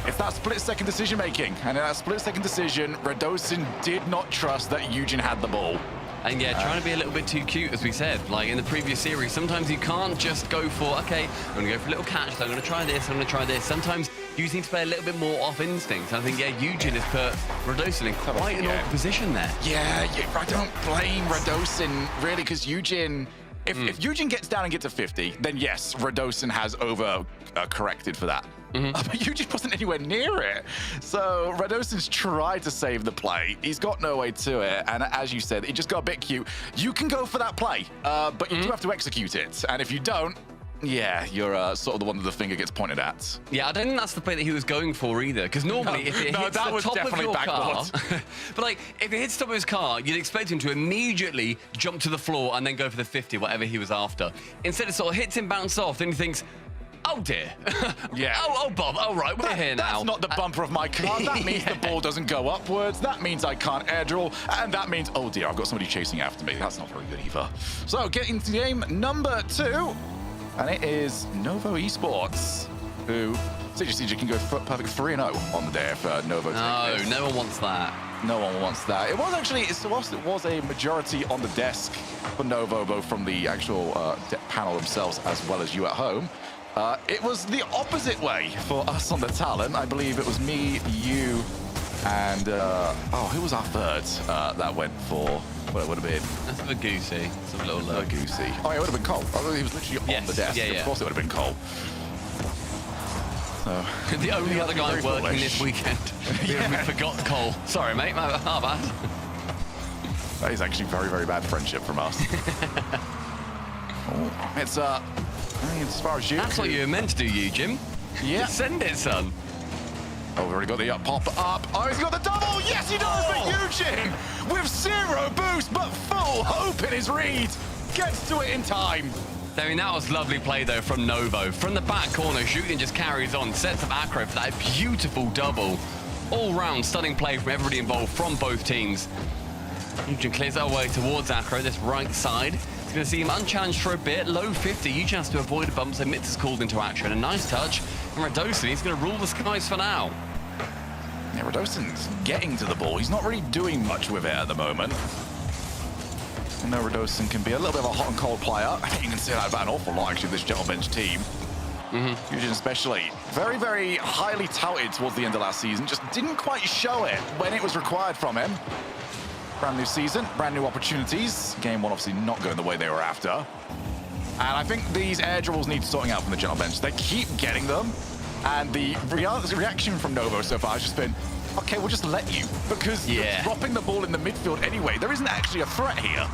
it's that split-second decision-making. And in that split-second decision, Radosin did not trust that Eugene had the ball. And yeah, trying to be a little bit too cute, as we said. Like in the previous series, sometimes you can't just go for, okay, I'm going to go for a little catch, so I'm going to try this, I'm going to try this. Sometimes you just need to play a little bit more off instinct. I think, yeah, Eugene has put Radosin in quite an awkward position there. Yeah, I don't blame Radosin, really, because Eugene... If Eugene gets down and gets to 50, then yes, Radosin has over-corrected for that. But Eugene wasn't anywhere near it. So Radosin's tried to save the play. He's got no way to it. And as you said, it just got a bit cute. You can go for that play, but you do have to execute it. And if you don't, Yeah, you're sort of the one that the finger gets pointed at. Yeah, I don't think that's the play that he was going for either. Because normally, if it hits the top of your car, but like if it hits the top of his car, you'd expect him to immediately jump to the floor and then go for the 50, whatever he was after. Instead, it sort of hits him, bounce off, then he thinks, oh dear. Yeah. oh, Bob. All right, we're here now. That's not the bumper of my car. That means the ball doesn't go upwards. That means I can't air draw. And that means, oh dear, I've got somebody chasing after me. That's not very good either. So getting to game number 2. And it is Novo Esports, who CJ can go perfect 3-0 on the day if Novo. No, no one wants that. No one wants that. It was actually, it was a majority on the desk for Novo, both from the actual panel themselves as well as you at home. It was the opposite way for us on the talent. I believe it was me, you, and who was our third that went for? What it would have been? That's a bit goosey. It's a little low. Goosey. Oh, it would have been Cole. Oh, he was literally on the desk. Yeah, yeah. Of course it would have been Cole. So, the only other guy working this weekend. We forgot Cole. Sorry, mate. My bad. That is actually very, very bad friendship from us. It's as far as you. That's what you were meant to do, you, Jim. Yeah. Send it, son. Oh, we've already got the pop up. Oh, he's got the double. Yes, he does. But Eugene, with 0 boost, but full hope in his read, gets to it in time. I mean, that was lovely play, though, from Novo. From the back corner, shooting just carries on, sets up Acro for that beautiful double. All-round stunning play from everybody involved from both teams. Eugene clears our way towards Acro, this right side. It's going to see him unchallenged for a bit. Low 50, Eugene has to avoid a bump, so Mitz is called into action. A nice touch from Radosin. He's going to rule the skies for now. Yeah, Radosin's getting to the ball. He's not really doing much with it at the moment. I know Radosin can be a little bit of a hot and cold player. I think you can say that about an awful lot, actually, this Gentle Bench team. Eugene especially. Very, very highly touted towards the end of last season. Just didn't quite show it when it was required from him. Brand new season, brand new opportunities. Game 1 obviously not going the way they were after. And I think these air dribbles need sorting out from the Gentle Bench. They keep getting them. And the reaction from Novo so far has just been, okay, we'll just let you. Because you're dropping the ball in the midfield anyway. There isn't actually a threat here.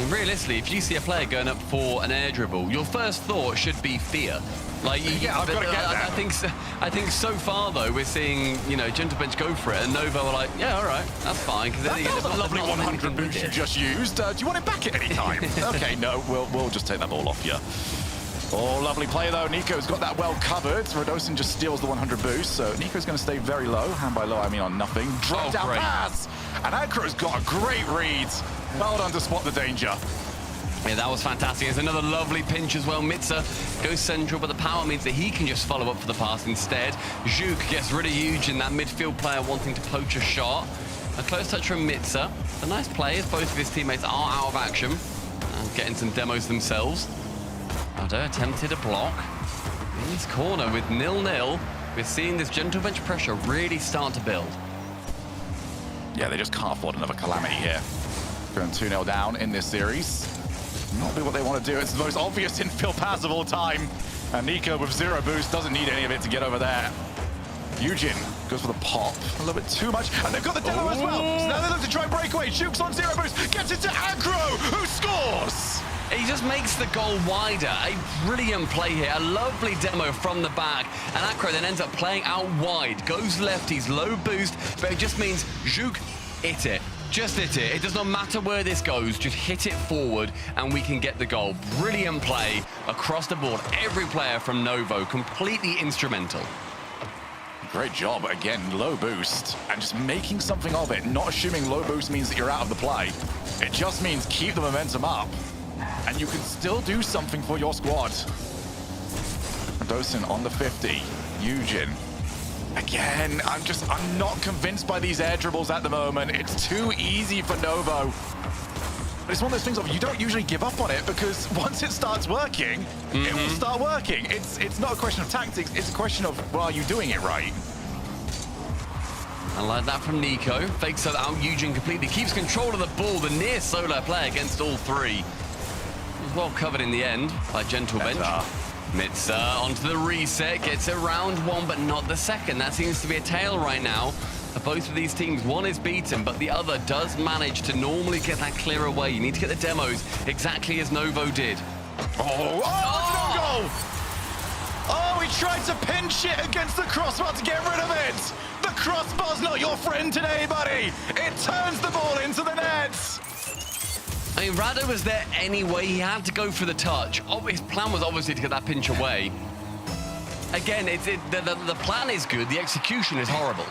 Realistically, if you see a player going up for an air dribble, your first thought should be fear. Like, yeah, I've got to get that. I think so far, though, we're seeing, you know, Gentle Bench go for it, and Novo are like, yeah, all right, that's fine. That was a lovely 100 boost you just used. Do you want it back at any time? Okay, no, we'll just take that ball off you. Oh, lovely play, though. Nico's got that well covered. Radosin just steals the 100 boost, so Nico's going to stay very low. And by low, I mean on nothing. Drop down pass! And Acro's got a great read. Well done to spot the danger. Yeah, that was fantastic. It's another lovely pinch as well. Mitza goes central, but the power means that he can just follow up for the pass instead. Zhuk gets rid of Eugene, that midfield player wanting to poach a shot. A close touch from Mitza. A nice play as both of his teammates are out of action and getting some demos themselves. Ado attempted a block. In this corner with 0-0, we're seeing this Gentle Bench pressure really start to build. Yeah, they just can't afford another calamity here. Going 2-0 down in this series. Not be what they want to do. It's the most obvious infield pass of all time. And Nico with 0 boost doesn't need any of it to get over there. Eugene goes for the pop. A little bit too much. And they've got the demo as well. So now they look to try breakaway. Jukes on 0 boost. Gets it to Acro, who scores. He just makes the goal wider. A brilliant play here. A lovely demo from the back. And Acro then ends up playing out wide. Goes lefties, low boost. But it just means Zhuk hit it. Just hit it. It does not matter where this goes. Just hit it forward and we can get the goal. Brilliant play across the board. Every player from Novo completely instrumental. Great job. Again, low boost and just making something of it. Not assuming low boost means that you're out of the play. It just means keep the momentum up and you can still do something for your squad. Radosin on the 50. Eugene. Again, I'm not convinced by these air dribbles at the moment. It's too easy for Novo. But it's one of those things of you don't usually give up on it because once it starts working, it will start working. It's not a question of tactics, it's a question of, well, are you doing it right? I like that from Nico. Fakes it out, Eugene completely keeps control of the ball. The near solo play against all three. It was well covered in the end by Gentle Bench. Mitza onto the reset, gets it round 1, but not the second. That seems to be a tail right now for both of these teams. One is beaten, but the other does manage to normally get that clear away. You need to get the demos exactly as Novo did. Oh, oh, he tried to pinch it against the crossbar to get rid of it. The crossbar's not your friend today, buddy. It turns the ball into the net. I mean, Rado was there anyway. He had to go for the touch. Oh, his plan was obviously to get that pinch away. Again, the plan is good. The execution is horrible.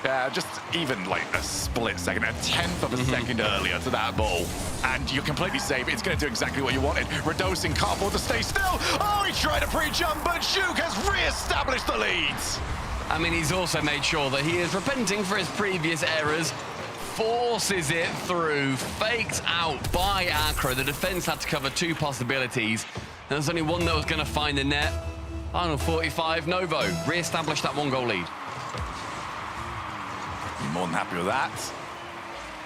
Yeah, just even like a split second, a tenth of a second earlier to that ball. And you're completely safe. It's going to do exactly what you wanted. Radosin can't afford to stay still. Oh, he tried to pre-jump, but Juke has re-established the lead. I mean, he's also made sure that he is repenting for his previous errors. Forces it through, faked out by Acro. The defense had to cover two possibilities. There's only one that was going to find the net. Final 45, Novo re-established that 1-goal lead. More than happy with that.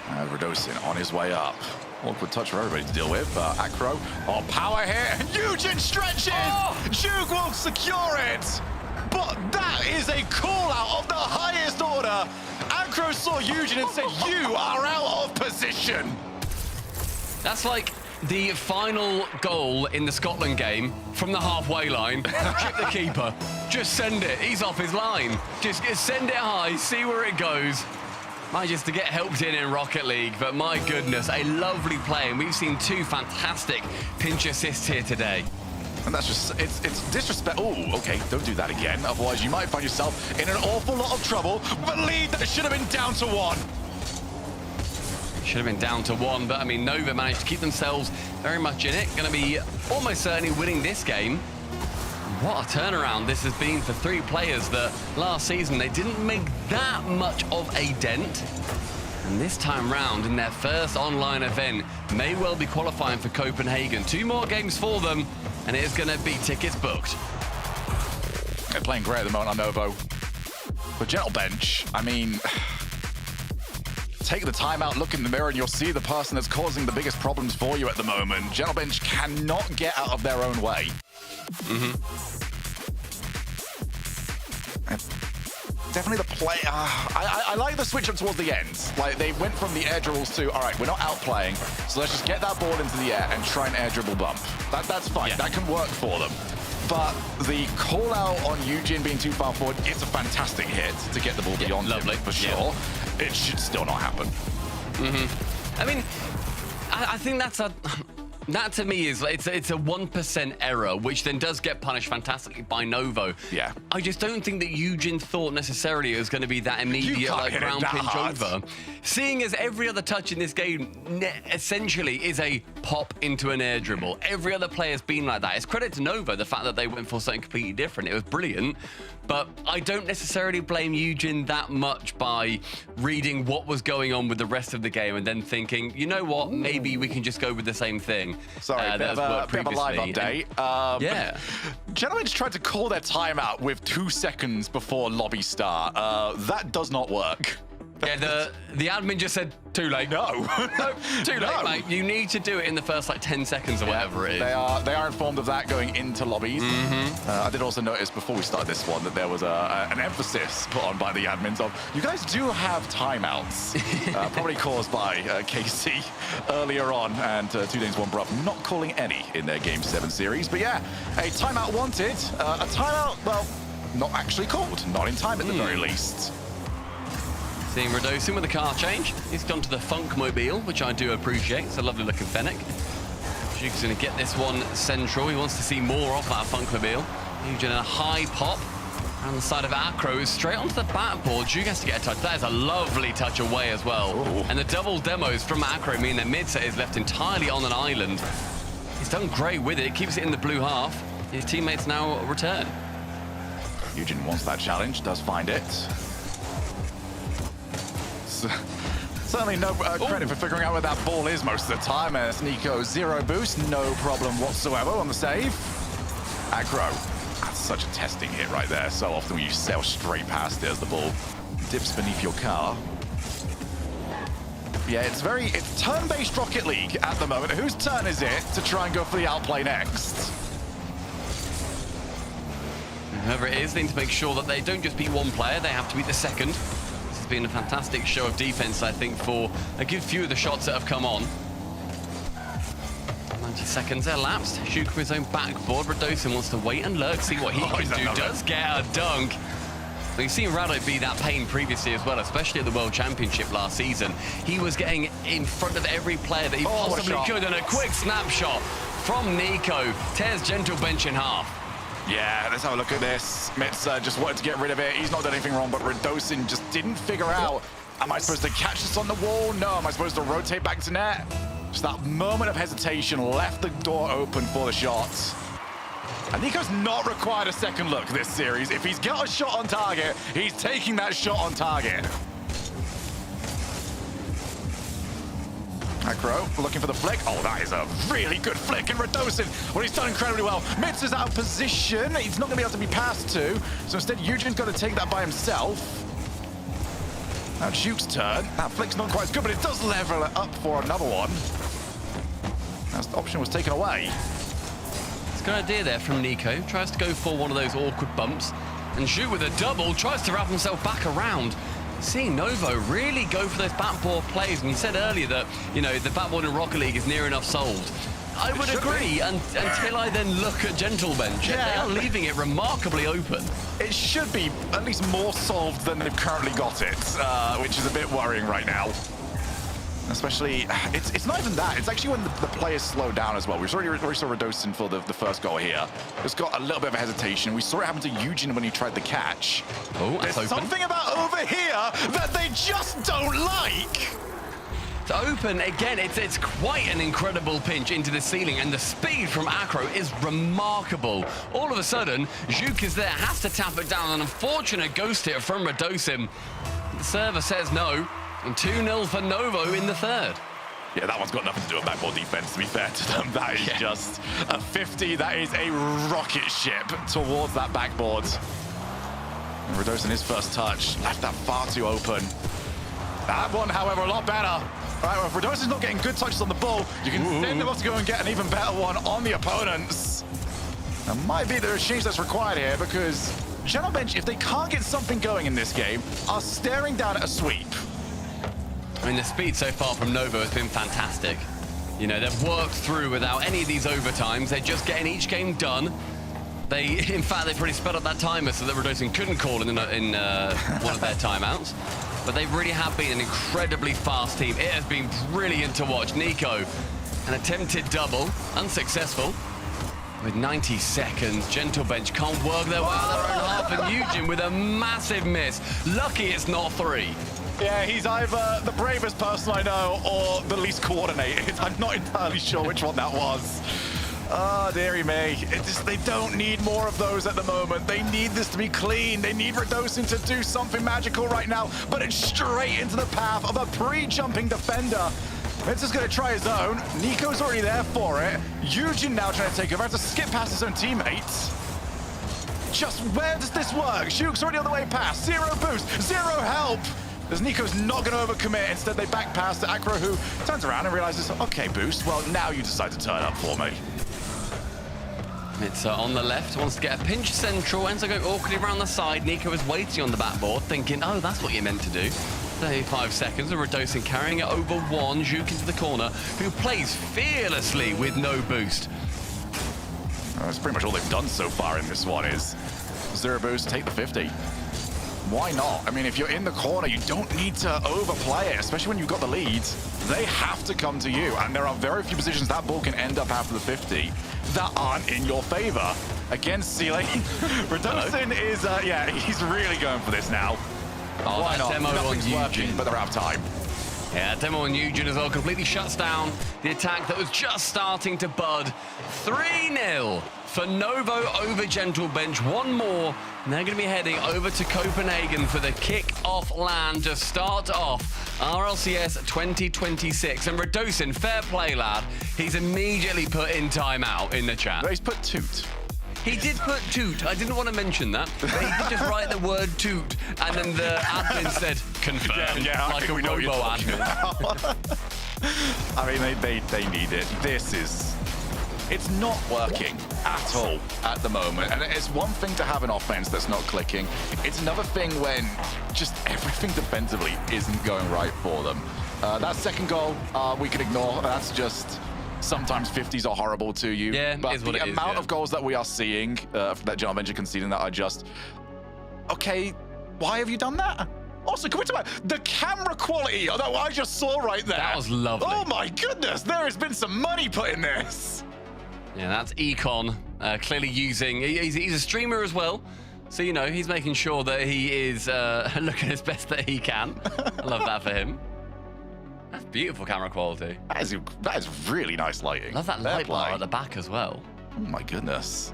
Radosin on his way up. Awkward touch for everybody to deal with, but Acro, power here. Eugen stretches! Juke will secure it! But that is a call-out of the highest order. Acro saw Eugen and said, you are out of position. That's like the final goal in the Scotland game from the halfway line. Chip the keeper. Just send it. He's off his line. Just send it high, see where it goes. Might just to get helped in Rocket League, but my goodness, a lovely play. And we've seen two fantastic pinch assists here today. And that's just, it's disrespect. Oh, okay, don't do that again. Otherwise, you might find yourself in an awful lot of trouble with a lead that should have been down to 1. Should have been down to 1, but I mean, Nova managed to keep themselves very much in it. Going to be almost certainly winning this game. What a turnaround this has been for 3 players that last season they didn't make that much of a dent. And this time round, in their first online event, may well be qualifying for Copenhagen. 2 more games for them, and it is going to be tickets booked. They're playing great at the moment on Novo. But Gentle Bench, I mean, take the time out, look in the mirror, and you'll see the person that's causing the biggest problems for you at the moment. Gentle Bench cannot get out of their own way. Definitely the play. I like the switch up towards the end. Like, they went from the air dribbles to, all right, we're not outplaying, so let's just get that ball into the air and try an air dribble bump. That's fine. Yeah. That can work for them. But the call out on Eugen being too far forward, it's a fantastic hit to get the ball beyond him, for sure. It should still not happen. I mean, I think that's that to me is it's a 1% error, which then does get punished fantastically by Novo. Yeah. I just don't think that Eugen thought necessarily it was going to be that immediate like ground pinch over. Seeing as every other touch in this game essentially is a pop into an air dribble. Every other player's been like that. It's credit to Novo, the fact that they went for something completely different. It was brilliant. But I don't necessarily blame Eugen that much by reading what was going on with the rest of the game and then thinking, you know what, maybe we can just go with the same thing. Sorry, bit of a live update. Yeah. Gentlemen just tried to call their timeout with 2 seconds before lobby start. That does not work. Yeah, the admin just said, too late. No. No, too late, mate. You need to do it in the first, like, 10 seconds or whatever it is. They are informed of that going into lobbies. I did also notice before we started this one that there was an emphasis put on by the admins of, you guys do have timeouts. Probably caused by KC earlier on, and 2 Danes 1 Bruv not calling any in their Game 7 series. But yeah, a timeout wanted. A timeout, well, not actually called. Not in time at the very least. Seeing Radosin with a car change. He's gone to the Funkmobile, which I do appreciate. It's a lovely looking Fennec. Juke's going to get this one central. He wants to see more of that Funkmobile. Eugen a high pop. On the side of Acro, straight onto the backboard. Juke has to get a touch. That is a lovely touch away as well. Ooh. And the double demos from Acro mean that mid-set is left entirely on an island. He's done great with it. Keeps it in the blue half. His teammates now return. Eugen wants that challenge, does find it. Certainly no credit for figuring out where that ball is most of the time. As Nico 0 boost, no problem whatsoever on the save. Acro, that's such a testing hit right there. So often when you sail straight past it as the ball dips beneath your car. Yeah, it's turn-based Rocket League at the moment. Whose turn is it to try and go for the outplay next? Whoever it is, they need to make sure that they don't just beat one player, they have to beat the second. Been a fantastic show of defense, I think, for a good few of the shots that have come on. 30 seconds elapsed. Shoot from his own backboard. Radosin wants to wait and lurk, see what he can do. Does get a dunk. We've seen Rado be that pain previously as well, especially at the World Championship last season. He was getting in front of every player that he possibly could, and a quick snapshot from Nico tears Gentle Bench in half. Yeah, let's have a look at this. Mitza just wanted to get rid of it. He's not done anything wrong, but Radosin just didn't figure out, am I supposed to catch this on the wall? No. Am I supposed to rotate back to net? Just that moment of hesitation left the door open for the shots. And Nico's not required a second look this series. If he's got a shot on target, he's taking that shot on target. Acro looking for the flick. Oh, that is a really good flick. And Radosin, well, he's done incredibly well. Mitz is out of position. He's not going to be able to be passed to. So instead, Eugen's got to take that by himself. Now Duke's turn. That flick's not quite as good, but it does level it up for another one. That option was taken away. It's a good idea there from Nico. Tries to go for one of those awkward bumps. And Zhu with a double tries to wrap himself back around. Seeing Novo really go for those backboard plays. And he said earlier that, you know, the backboard in Rocket League is near enough solved. I would agree until I then look at Gentle Bench. Yeah. They are leaving it remarkably open. It should be at least more solved than they've currently got it, which is a bit worrying right now. Especially, it's not even that. It's actually when the players slow down as well. We already saw Radosin for the first goal here. Just got a little bit of a hesitation. We saw it happen to Eugen when he tried the catch. Oh, there's something about over here that they just don't like. It's open again. It's quite an incredible pinch into the ceiling, and the speed from Acro is remarkable. All of a sudden, Zhuk is there, has to tap it down. An unfortunate ghost hit from Radosin. The server says no. And 2-0 for Novo in the third. Yeah, that one's got nothing to do with backboard defense, to be fair to them. That is just a 50. That is a rocket ship towards that backboard. And Radosin, his first touch, left that far too open. That one, however, a lot better. All right, well, if Radosin's not getting good touches on the ball, you can send them off to go and get an even better one on the opponents. That might be the change that's required here, because Gentle Bench, if they can't get something going in this game, are staring down at a sweep. I mean, the speed so far from Novo has been fantastic. You know, they've worked through without any of these overtimes. They're just getting each game done. In fact, they pretty sped up that timer so that Radosin couldn't call in one of their timeouts. But they really have been an incredibly fast team. It has been brilliant to watch. Nico, an attempted double, unsuccessful. With 90 seconds, Gentle Bench can't work their way out of their own half, and Eugen with a massive miss. Lucky it's not 3. Yeah, he's either the bravest person I know or the least coordinated. I'm not entirely sure which one that was. Oh, dearie me. They don't need more of those at the moment. They need this to be clean. They need Radosin to do something magical right now, but it's straight into the path of a pre-jumping defender. Vince is going to try his own. Nico's already there for it. Eugen now trying to take over. Has to skip past his own teammates. Just where does this work? Shuk's already on the way past. 0 boost, 0 help. As Nico's not going to overcommit. Instead, they back pass to Acro, who turns around and realizes, okay, boost. Well, now you decide to turn up for me. It's on the left, wants to get a pinch central. Ends up going awkwardly around the side. Nico is waiting on the backboard, thinking, oh, that's what you're meant to do. 35 seconds of Radosin carrying it over 1. Zhuk into the corner, who plays fearlessly with no boost. That's pretty much all they've done so far in this one is 0 boost, take the 50. Why not? I mean, if you're in the corner, you don't need to overplay it, especially when you've got the lead. They have to come to you, and there are very few positions that ball can end up after the 50 that aren't in your favor. Against Sealy, Radosin is, yeah, he's really going for this now. Oh, why not? Demo Nothing's on working, Eugen. but they're out of time. Yeah, demo on Eugen as well completely shuts down the attack that was just starting to bud. 3-0 for Novo over Gentle Bench. One more, and they're going to be heading over to Copenhagen for the kick-off land to start off RLCS 2026. And Radosin, fair play, lad. He's immediately put in timeout in the chat. He's put toot. He did put toot. I didn't want to mention that, but he did just write the word toot, and then the admin said confirmed, like a robo admin. I mean, they need it. It's not working at all at the moment. And it's one thing to have an offense that's not clicking. It's another thing when just everything defensively isn't going right for them. That second goal, we can ignore. That's just Sometimes 50s are horrible to you. Yeah, but is what the it is, amount yeah. of goals that we are seeing from that General Venture conceding that are just... Okay, why have you done that? Also, can we talk about the camera quality that I just saw right there? That was lovely. Oh my goodness, there has been some money put in this. Yeah, that's Econ, clearly using... He's a streamer as well. So, you know, he's making sure that he is looking as best that he can. I love that for him. That's beautiful camera quality. That is really nice lighting. Love that light bar at the back as well. Oh my goodness.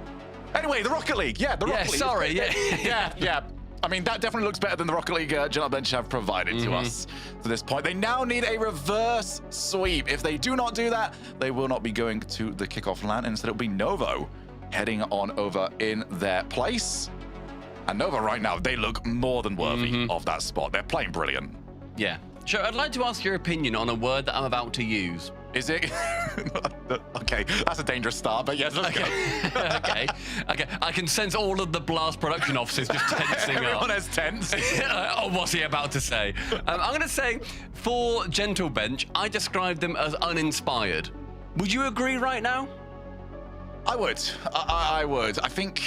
Anyway, the Rocket League. Yeah, the Rocket League. Sorry, yeah. I mean, that definitely looks better than the Rocket League General Bench have provided to us to this point. They now need a reverse sweep. If they do not do that, they will not be going to the kickoff LAN. Instead, it'll be Novo heading on over in their place. And Nova right now, they look more than worthy of that spot. They're playing brilliant. Yeah. Sure, I'd like to ask your opinion on a word that I'm about to use. Is it? Okay, that's a dangerous start, but yes, let's go. Okay. I can sense all of the Blast production officers just tensing up. Everyone has tense. Oh, what's he about to say? I'm going to say, for Gentle Bench, I described them as uninspired. Would you agree right now? I would. I would. I think,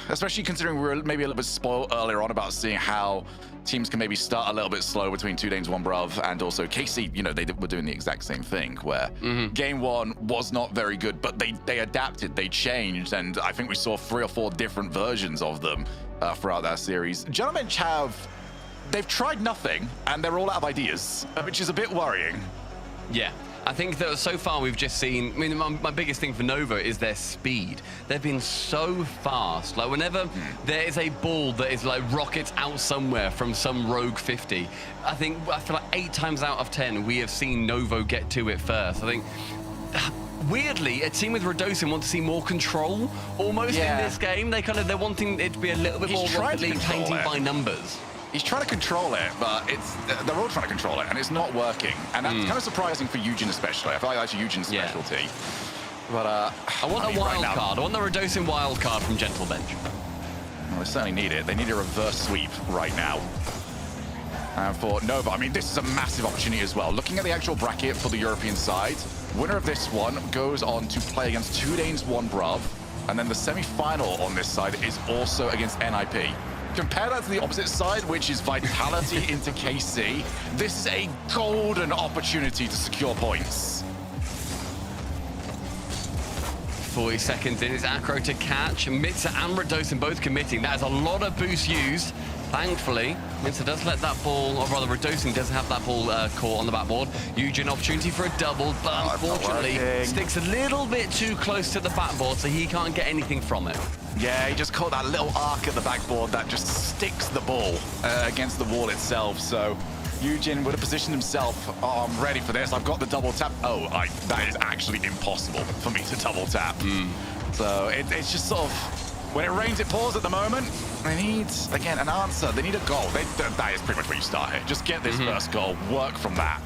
especially considering we were maybe a little bit spoiled earlier on about seeing how teams can maybe start a little bit slow between 2 Danes, 1 Bruv, and also KC, you know, they were doing the exact same thing where game 1 was not very good, but they adapted, they changed, and I think we saw 3 or 4 different versions of them throughout that series. Gentlemen they've tried nothing, and they're all out of ideas, which is a bit worrying. Yeah. I think that so far we've just seen, I mean, my biggest thing for Nova is their speed. They've been so fast. Like, whenever there is a ball that is like rockets out somewhere from some rogue 50, I feel like 8 times out of 10, we have seen Novo get to it first. I think, weirdly, a team with Radosin want to see more control almost in this game. They're wanting it to be a little bit more Rocket League painting by numbers. He's trying to control it, but they're all trying to control it, and it's not working. And that's kind of surprising for Eugen especially. I feel like that's Eugen's specialty. But I want a wild card. I want the Radosin wild card from Gentle Bench. Well, they certainly need it. They need a reverse sweep right now. And for Nova, I mean, this is a massive opportunity as well. Looking at the actual bracket for the European side, winner of this one goes on to play against 2 Danes, 1 Bruv. And then the semi-final on this side is also against NIP. Compare that to the opposite side, which is Vitality into KC. This is a golden opportunity to secure points. 40 seconds in, it's Acro to catch. Mitza and Radosin both committing. That is a lot of boost used. Thankfully, Mitza does let that ball, or rather Radosin does have that ball caught on the backboard. Eugen opportunity for a double, but unfortunately sticks a little bit too close to the backboard, so he can't get anything from it. Yeah, he just caught that little arc at the backboard that just sticks the ball against the wall itself. So Eugen would have positioned himself. Oh, I'm ready for this. I've got the double tap. Oh, that is actually impossible for me to double tap. So it's just sort of, when it rains, it pours at the moment. They need, again, an answer. They need a goal. That is pretty much where you start here. Just get this first goal, work from that.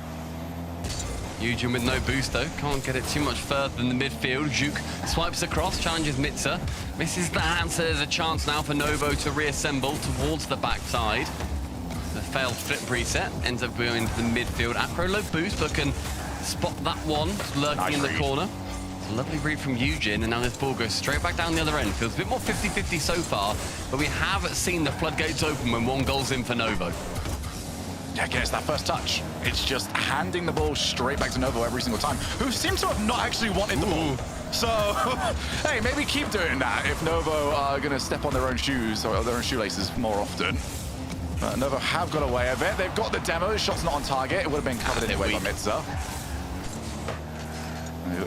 Eugen with no boost though, can't get it too much further than the midfield. Juk swipes across, challenges Mitza, misses that, so there's a chance now for Novo to reassemble towards the backside. The failed flip reset ends up going to the midfield. Acro low boost, but can spot that one lurking in the corner. It's a lovely read from Eugen, and now this ball goes straight back down the other end. Feels a bit more 50-50 so far, but we have seen the floodgates open when 1 goal's in for Novo. Yeah, again, it's that first touch. It's just handing the ball straight back to Novo every single time, who seems to have not actually wanted the ball. So, hey, maybe keep doing that if Novo are going to step on their own shoes or their own shoelaces more often. Novo have got away with it. They've got the demo. The shot's not on target. It would have been covered anyway by Mitza.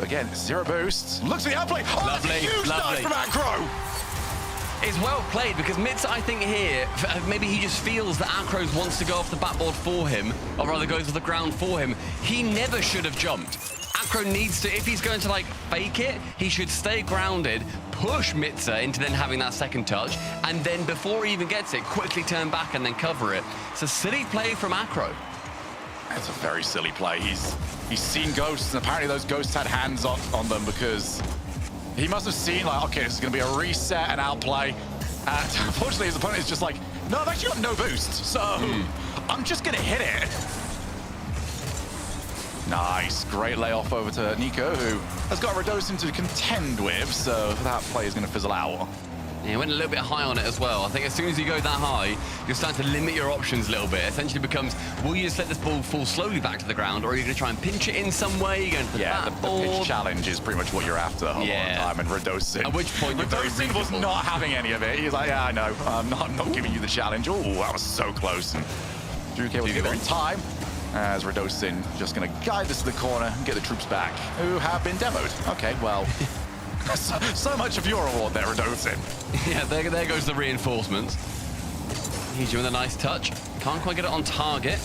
Again, 0 boost. Looks at the outplay. Oh, lovely, that's a huge dive from Acro. It's well played because Mitza, I think here, maybe he just feels that Acros wants to go off the backboard for him, or rather goes to the ground for him. He never should have jumped. Acro needs to, if he's going to like fake it, he should stay grounded, push Mitza into then having that second touch, and then before he even gets it, quickly turn back and then cover it. It's a silly play from Acro. It's a very silly play. He's seen ghosts, and apparently those ghosts had hands on them because he must have seen, like, okay, this is going to be a reset and outplay. And unfortunately, his opponent is just like, no, I've actually got no boost, so I'm just going to hit it. Nice. Great layoff over to Nico, who has got Radosin to contend with, so that play is going to fizzle out. Yeah, he went a little bit high on it as well. I think as soon as you go that high, you're starting to limit your options a little bit. It essentially becomes, will you just let this ball fall slowly back to the ground, or are you going to try and pinch it in some way? You're going to the pitch challenge is pretty much what you're after a lot of the time, and Radosin. At which point you're very Radosin was not having any of it. He's like, yeah, I know. I'm not giving you the challenge. Oh, that was so close. And Drew able to get there in time, as Radosin just going to guide this to the corner and get the troops back, who have been demoed. Okay, well... So much of your reward there, Radosin. Yeah, there goes the reinforcements. He's doing a nice touch. Can't quite get it on target.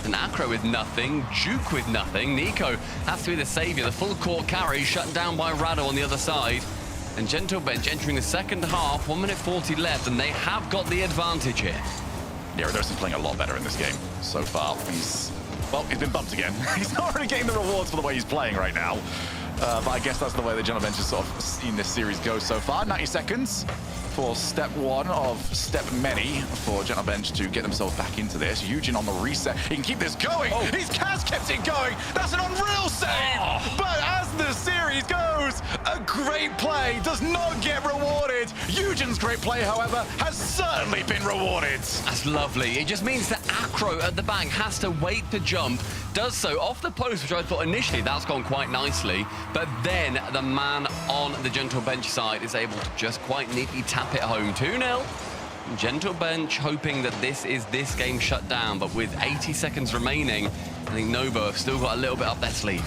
And Acro with nothing, Juke with nothing. Nico has to be the savior. The full court carry shut down by Rado on the other side. And Gentle Bench entering the second half, 1 minute 40 left, and they have got the advantage here. Yeah, Radosin's playing a lot better in this game so far. He's been bumped again. He's not really getting the rewards for the way he's playing right now. But I guess that's the way the Gentle Bench has sort of seen this series go so far. 90 seconds for step one of step many for Gentle Bench to get themselves back into this. Eugen on the reset. He can keep this going. He's kept it going. That's an unreal save. But as the series goes, a great play does not get rewarded. Eugen's great play, however, has certainly been rewarded. That's lovely. It just means that Acro at the back has to wait to jump. Does so off the post, which I thought initially that's gone quite nicely. But then the man on the Gentle Bench side is able to just quite neatly tap it home. 2-0. Gentle Bench hoping that this is this game shut down, but with 80 seconds remaining, I think Novo have still got a little bit up their sleeve.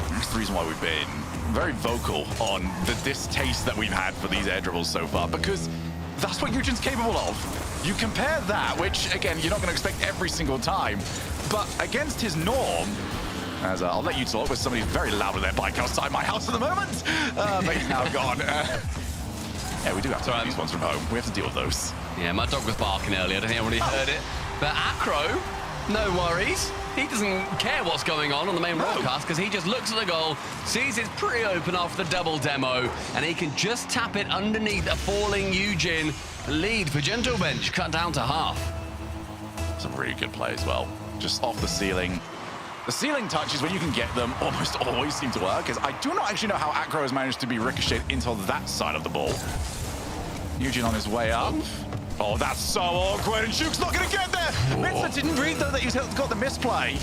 That's the reason why we've been very vocal on the distaste that we've had for these air dribbles so far, because that's what Eugen's capable of. You compare that, which, again, you're not going to expect every single time, but against his norm, as I'll let you talk with somebody very loud with their bike outside my house at the moment, but he's now gone. Yeah, we do have to do these ones from home. We have to deal with those. Yeah, my dog was barking earlier. I don't think everybody heard it. But Acro, no worries. He doesn't care what's going on the main broadcast because he just looks at the goal, sees it's pretty open after the double demo, and he can just tap it underneath a falling Eugen. Lead for Gentle Bench cut down to half. It's a really good play as well. Just off the ceiling. The ceiling touches, when you can get them, almost always seem to work, because I do not actually know how Acro has managed to be ricocheted into that side of the ball. Eugen on his way up. Oh, that's so awkward, and Juke's not going to get there! Mitza didn't read, though, that he's got the misplay.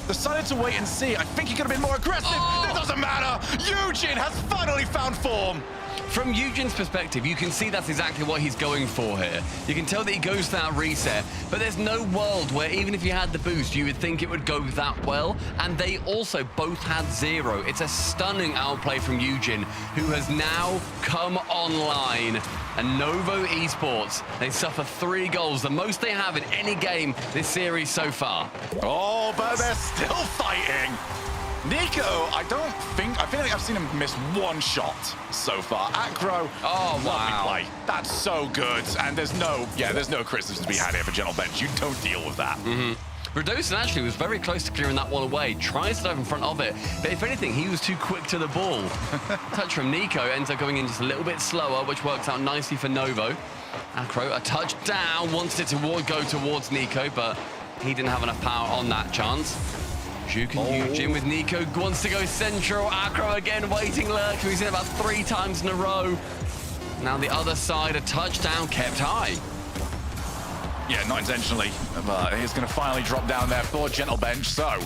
Decided to wait and see. I think he could have been more aggressive. It doesn't matter! Eugen has finally found form! From Eugen's perspective, you can see that's exactly what he's going for here. You can tell that he goes for that reset, but there's no world where even if you had the boost, you would think it would go that well. And they also both had 0. It's a stunning outplay from Eugen, who has now come online. And Novo Esports, they suffer 3 goals, the most they have in any game this series so far. Oh, but they're still fighting. Nico, I feel like I've seen him miss 1 shot so far. Acro, lovely play. That's so good. And there's no criticism to be had here for Gentle Bench. You don't deal with that. Radosin actually was very close to clearing that one away, tries to dive in front of it, but if anything, he was too quick to the ball. Touch from Nico ends up going in just a little bit slower, which works out nicely for Novo. Acro, a touch down, wanted it to go towards Nico, but he didn't have enough power on that chance. Juke and Eugen with Nico wants to go central. Acro again waiting lurk. He's in about 3 times in a row. Now the other side, a touchdown kept high. Yeah, not intentionally, but he's going to finally drop down there for Gentle Bench. So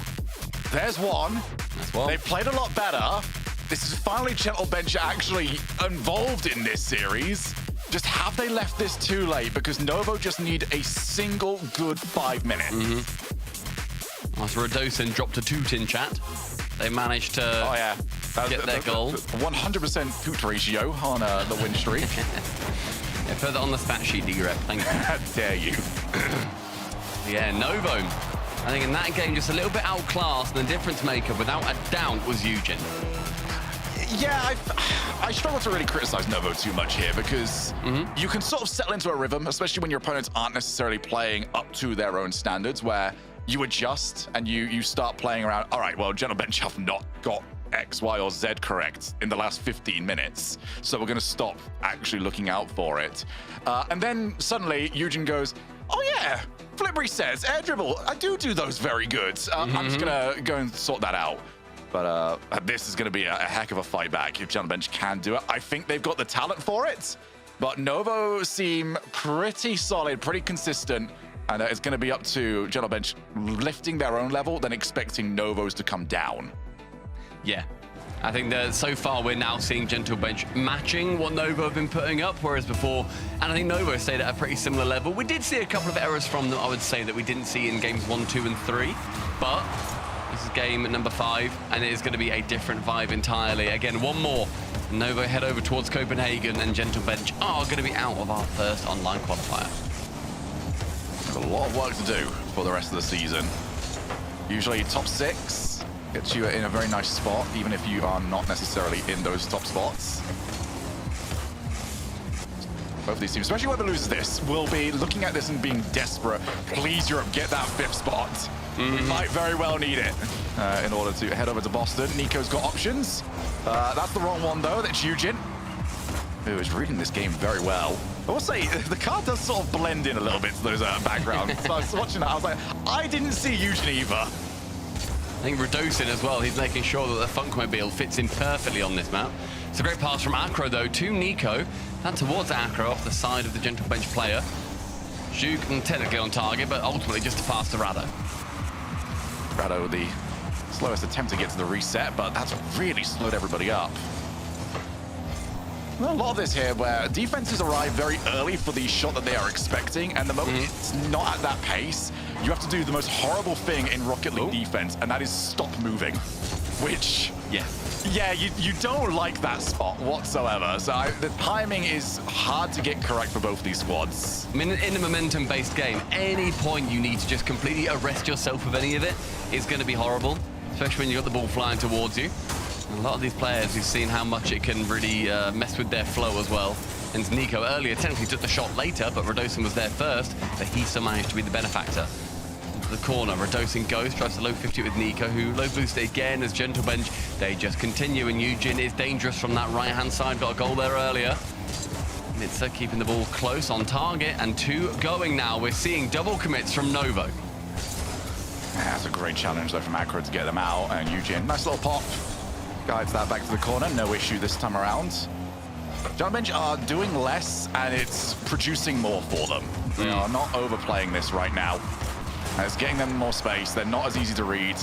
there's one. That's one. They've played a lot better. This is finally Gentle Bench actually involved in this series. Just have they left this too late? Because Novo just need a single good 5 minutes. After Radosin dropped a toot in chat, they managed to get their goal. 100% toot ratio on the win streak. Yeah, put that on the stat sheet, D-Rep. Thank you. How dare you. Yeah, Novo. I think in that game, just a little bit outclassed, and the difference maker, without a doubt, was Eugen. Yeah, I struggle to really criticize Novo too much here because you can sort of settle into a rhythm, especially when your opponents aren't necessarily playing up to their own standards, where you adjust and you start playing around. All right, well, Gentle Bench have not got X, Y, or Z correct in the last 15 minutes, so we're going to stop actually looking out for it. And then suddenly Eugen goes, oh yeah, flip resets, air dribble. I do those very good. I'm just going to go and sort that out. But this is going to be a heck of a fight back if Gentle Bench can do it. I think they've got the talent for it, but Novo seem pretty solid, pretty consistent, and it's going to be up to Gentle Bench lifting their own level, then expecting Novos to come down. Yeah. I think that so far we're now seeing Gentle Bench matching what Novo have been putting up, whereas before, and I think Novo stayed at a pretty similar level. We did see a couple of errors from them, I would say, that we didn't see in games 1, 2, and 3, but this is game number 5, and it is going to be a different vibe entirely. Again, one more. Novo head over towards Copenhagen, and Gentle Bench are going to be out of our first online qualifier. There's a lot of work to do for the rest of the season. Usually top 6 gets you in a very nice spot, even if you are not necessarily in those top spots. Both of these teams, especially whoever loses this, will be looking at this and being desperate. Please, Europe, get that 5th spot. We might very well need it in order to head over to Boston. Nico's got options. That's the wrong one, though. That's Eugene, who is reading this game very well. I will say, the car does sort of blend in a little bit to those backgrounds. So I was watching that, I was like, I didn't see Eugene either. I think Radosin as well, he's making sure that the Funkmobile fits in perfectly on this map. It's a great pass from Acro, though, to Nico, and towards Acro off the side of the Gentle Bench player. Zhuk technically on target, but ultimately just to pass to Rado. Rado, the slowest attempt to get to the reset, but that's really slowed everybody up. A lot of this here where defenses arrive very early for the shot that they are expecting, and the moment it's not at that pace, you have to do the most horrible thing in Rocket League defense, and that is stop moving, which, yeah, you don't like that spot whatsoever. So the timing is hard to get correct for both these squads. I mean, in a momentum-based game, any point you need to just completely arrest yourself with any of it is going to be horrible, especially when you've got the ball flying towards you. A lot of these players, you've seen how much it can really mess with their flow as well. And Nico earlier technically took the shot later, but Radosin was there first, but he still managed to be the benefactor. Into the corner, Radosin goes, tries to low 50 with Nico, who low boosted again as Gentle Bench. They just continue, and Eugene is dangerous from that right-hand side. Got a goal there earlier. Mitza keeping the ball close on target, and 2 going now. We're seeing double commits from Novo. That's a great challenge, though, from Acro to get them out, and Eugene, nice little pop. Guides that back to the corner, no issue this time around. Gentle Bench are doing less, and it's producing more for them. They are not overplaying this right now. It's getting them more space. They're not as easy to read.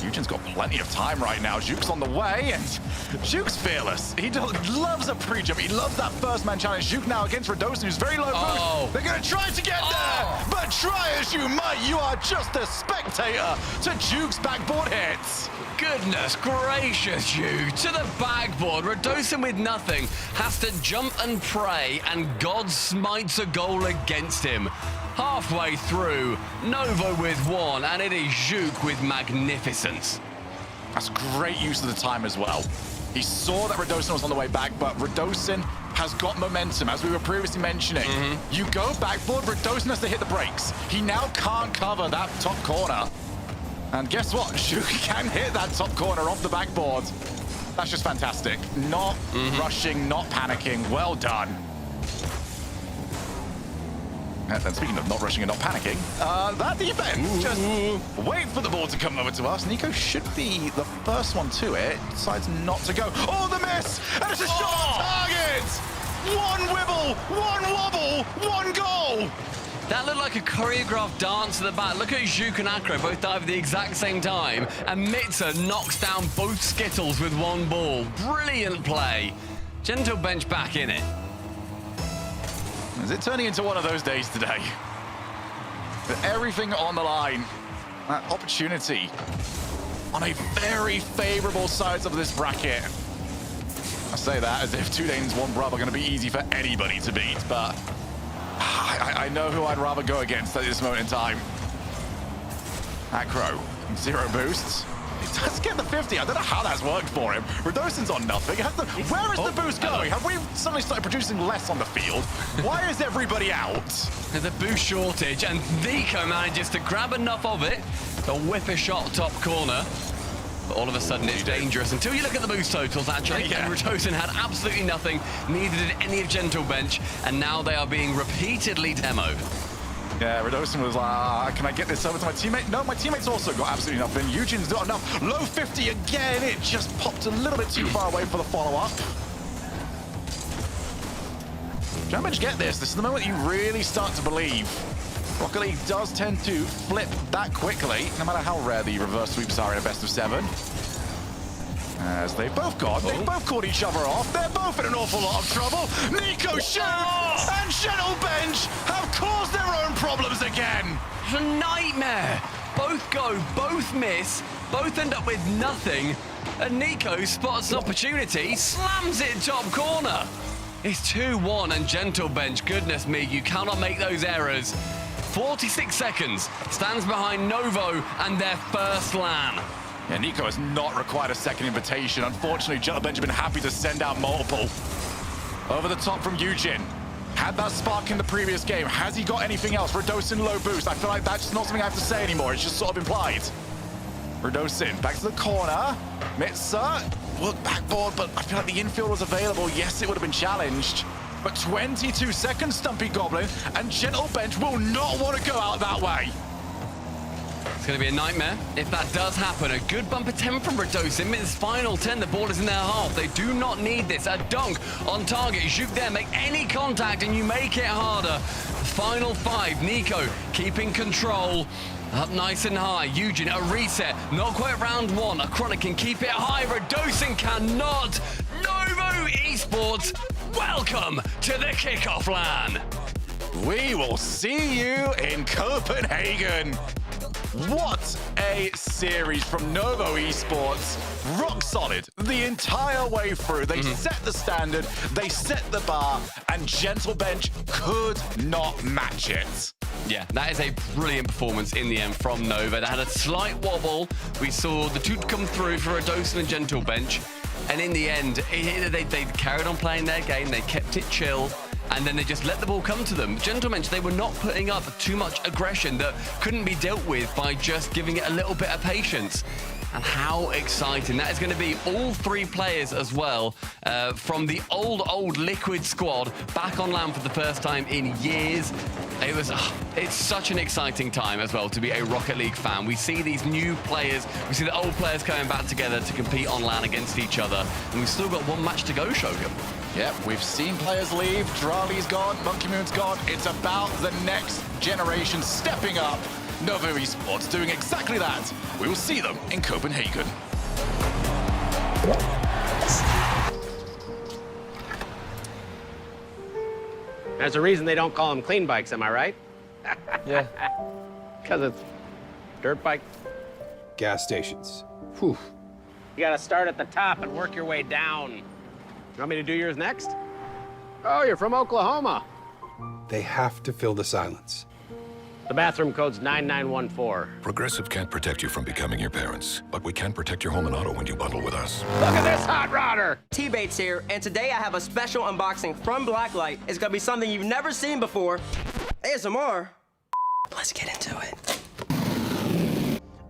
Eugene's got plenty of time right now. Zhuk's on the way, and Zhuk's fearless. He loves a pre-jump. He loves that first-man challenge. Zhuk now against Radosin, who's very low boost. They're going to try to get there, but try as you might, you are just a spectator to Zhuk's backboard hits. Goodness gracious, Zhuk, to the backboard. Radosin with nothing has to jump and pray, and God smites a goal against him. Halfway through, Novo with 1, and it is Zhuk with magnificence. That's great use of the time as well. He saw that Radosin was on the way back, but Radosin has got momentum, as we were previously mentioning. You go backboard, Radosin has to hit the brakes. He now can't cover that top corner. And guess what? Zhuk can hit that top corner off the backboard. That's just fantastic. Not rushing, not panicking. Well done. And speaking of not rushing and not panicking, that defense just wait for the ball to come over to us. Nico should be the first one to it. Decides not to go. Oh, the miss! And it's a shot on target! 1 wibble, 1 wobble, 1 goal! That looked like a choreographed dance to the back. Look at Zhuk and Acro both dive at the exact same time, and Mitza knocks down both Skittles with 1 ball. Brilliant play. Gentle Bench back in it. Is it turning into one of those days today? With everything on the line, that opportunity on a very favorable side of this bracket. I say that as if 2 Danes, 1 Brub are going to be easy for anybody to beat, but I know who I'd rather go against at this moment in time. Acro, 0 boosts. He does get the 50. I don't know how that's worked for him. Radosin's on nothing. Where is the boost going? Have we suddenly started producing less on the field? Why is everybody out? There's a boost shortage, and Nico manages to grab enough of it to whip a shot top corner. But all of a sudden, it's dangerous until you look at the boost totals, actually. And Radosin had absolutely nothing, neither did any of Gentle Bench, and now they are being repeatedly demoed. Yeah, Rlcs was like, can I get this over to my teammate? No, my teammate's also got absolutely nothing. Eugene's not enough. Low 50 again. It just popped a little bit too far away for the follow-up. Jamage, get this. This is the moment you really start to believe. Rocket League does tend to flip that quickly, no matter how rare the reverse sweeps are in a best of 7. As they've both gone, they've both caught each other off. They're both in an awful lot of trouble. Nico shoots, and Gentle Bench have caused their own problems again. It's a nightmare. Both go, both miss, both end up with nothing. And Nico spots an opportunity, slams it top corner. It's 2-1 and Gentle Bench, goodness me, you cannot make those errors. 46 seconds, stands behind Novo and their first LAN. Yeah, Nico has not required a second invitation. Unfortunately, Gentle Bench have been happy to send out multiple. Over the top from Eugen. Had that spark in the previous game. Has he got anything else? Rlcs low boost. I feel like that's not something I have to say anymore. It's just sort of implied. Rlcs back to the corner. Mitsa, work backboard, but I feel like the infield was available. Yes, it would have been challenged. But 22 seconds, Stumpy Goblin, and Gentle Bench will not want to go out that way. It's going to be a nightmare if that does happen. A good bumper 10 from Rlcs. In his final 10, the ball is in their half. They do not need this. A dunk on target. Juke there, make any contact and you make it harder. Final 5, Nico keeping control. Up nice and high. Eugen, a reset. Not quite round 1. A Chronic can keep it high. Rlcs cannot. Novo Esports, welcome to the kickoff LAN. We will see you in Copenhagen. What a series from Novo Esports. Rock solid the entire way through. They set the standard, they set the bar, and Gentle Bench could not match it. Yeah, that is a brilliant performance in the end from Nova. They had a slight wobble. We saw the toot come through for Rlcs and Gentle Bench. And in the end, they carried on playing their game. They kept it chill. And then they just let the ball come to them. Gentle Bench, they were not putting up too much aggression that couldn't be dealt with by just giving it a little bit of patience. And how exciting. That is going to be all 3 players as well from the old Liquid squad back on LAN for the first time in years. It's such an exciting time as well to be a Rocket League fan. We see these new players, we see the old players coming back together to compete on LAN against each other. And we've still got 1 match to go, Shogun. Yep, we've seen players leave. Drali's gone, Monkey Moon's gone. It's about the next generation stepping up. Novo Esports doing exactly that. We will see them in Copenhagen. There's a reason they don't call them clean bikes, am I right? Yeah. Because it's dirt bike. Gas stations. Whew. You gotta start at the top and work your way down. You want me to do yours next? Oh, you're from Oklahoma. They have to fill the silence. The bathroom code's 9914. Progressive can't protect you from becoming your parents, but we can protect your home and auto when you bundle with us. Look at this hot rodder! T-Bates here, and today I have a special unboxing from Blacklight. It's gonna be something you've never seen before. ASMR. Let's get into it.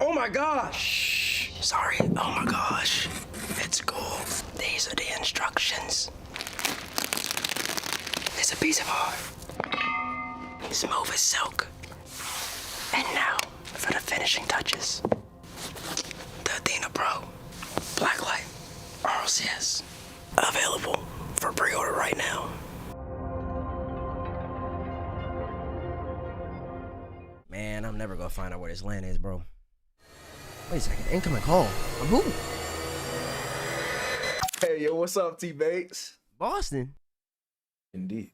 Oh my gosh! Sorry, oh my gosh. It's cool. These are the instructions. It's a piece of art. Smooth as silk. And now, for the finishing touches. The Athena Pro. Blacklight. Rlcs. Available for pre-order right now. Man, I'm never gonna find out where this land is, bro. Wait a second, incoming call. I'm who? Hey, yo, what's up, T-Bates? Boston? Indeed.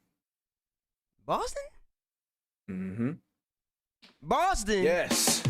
Boston? Mm-hmm. Boston? Yes.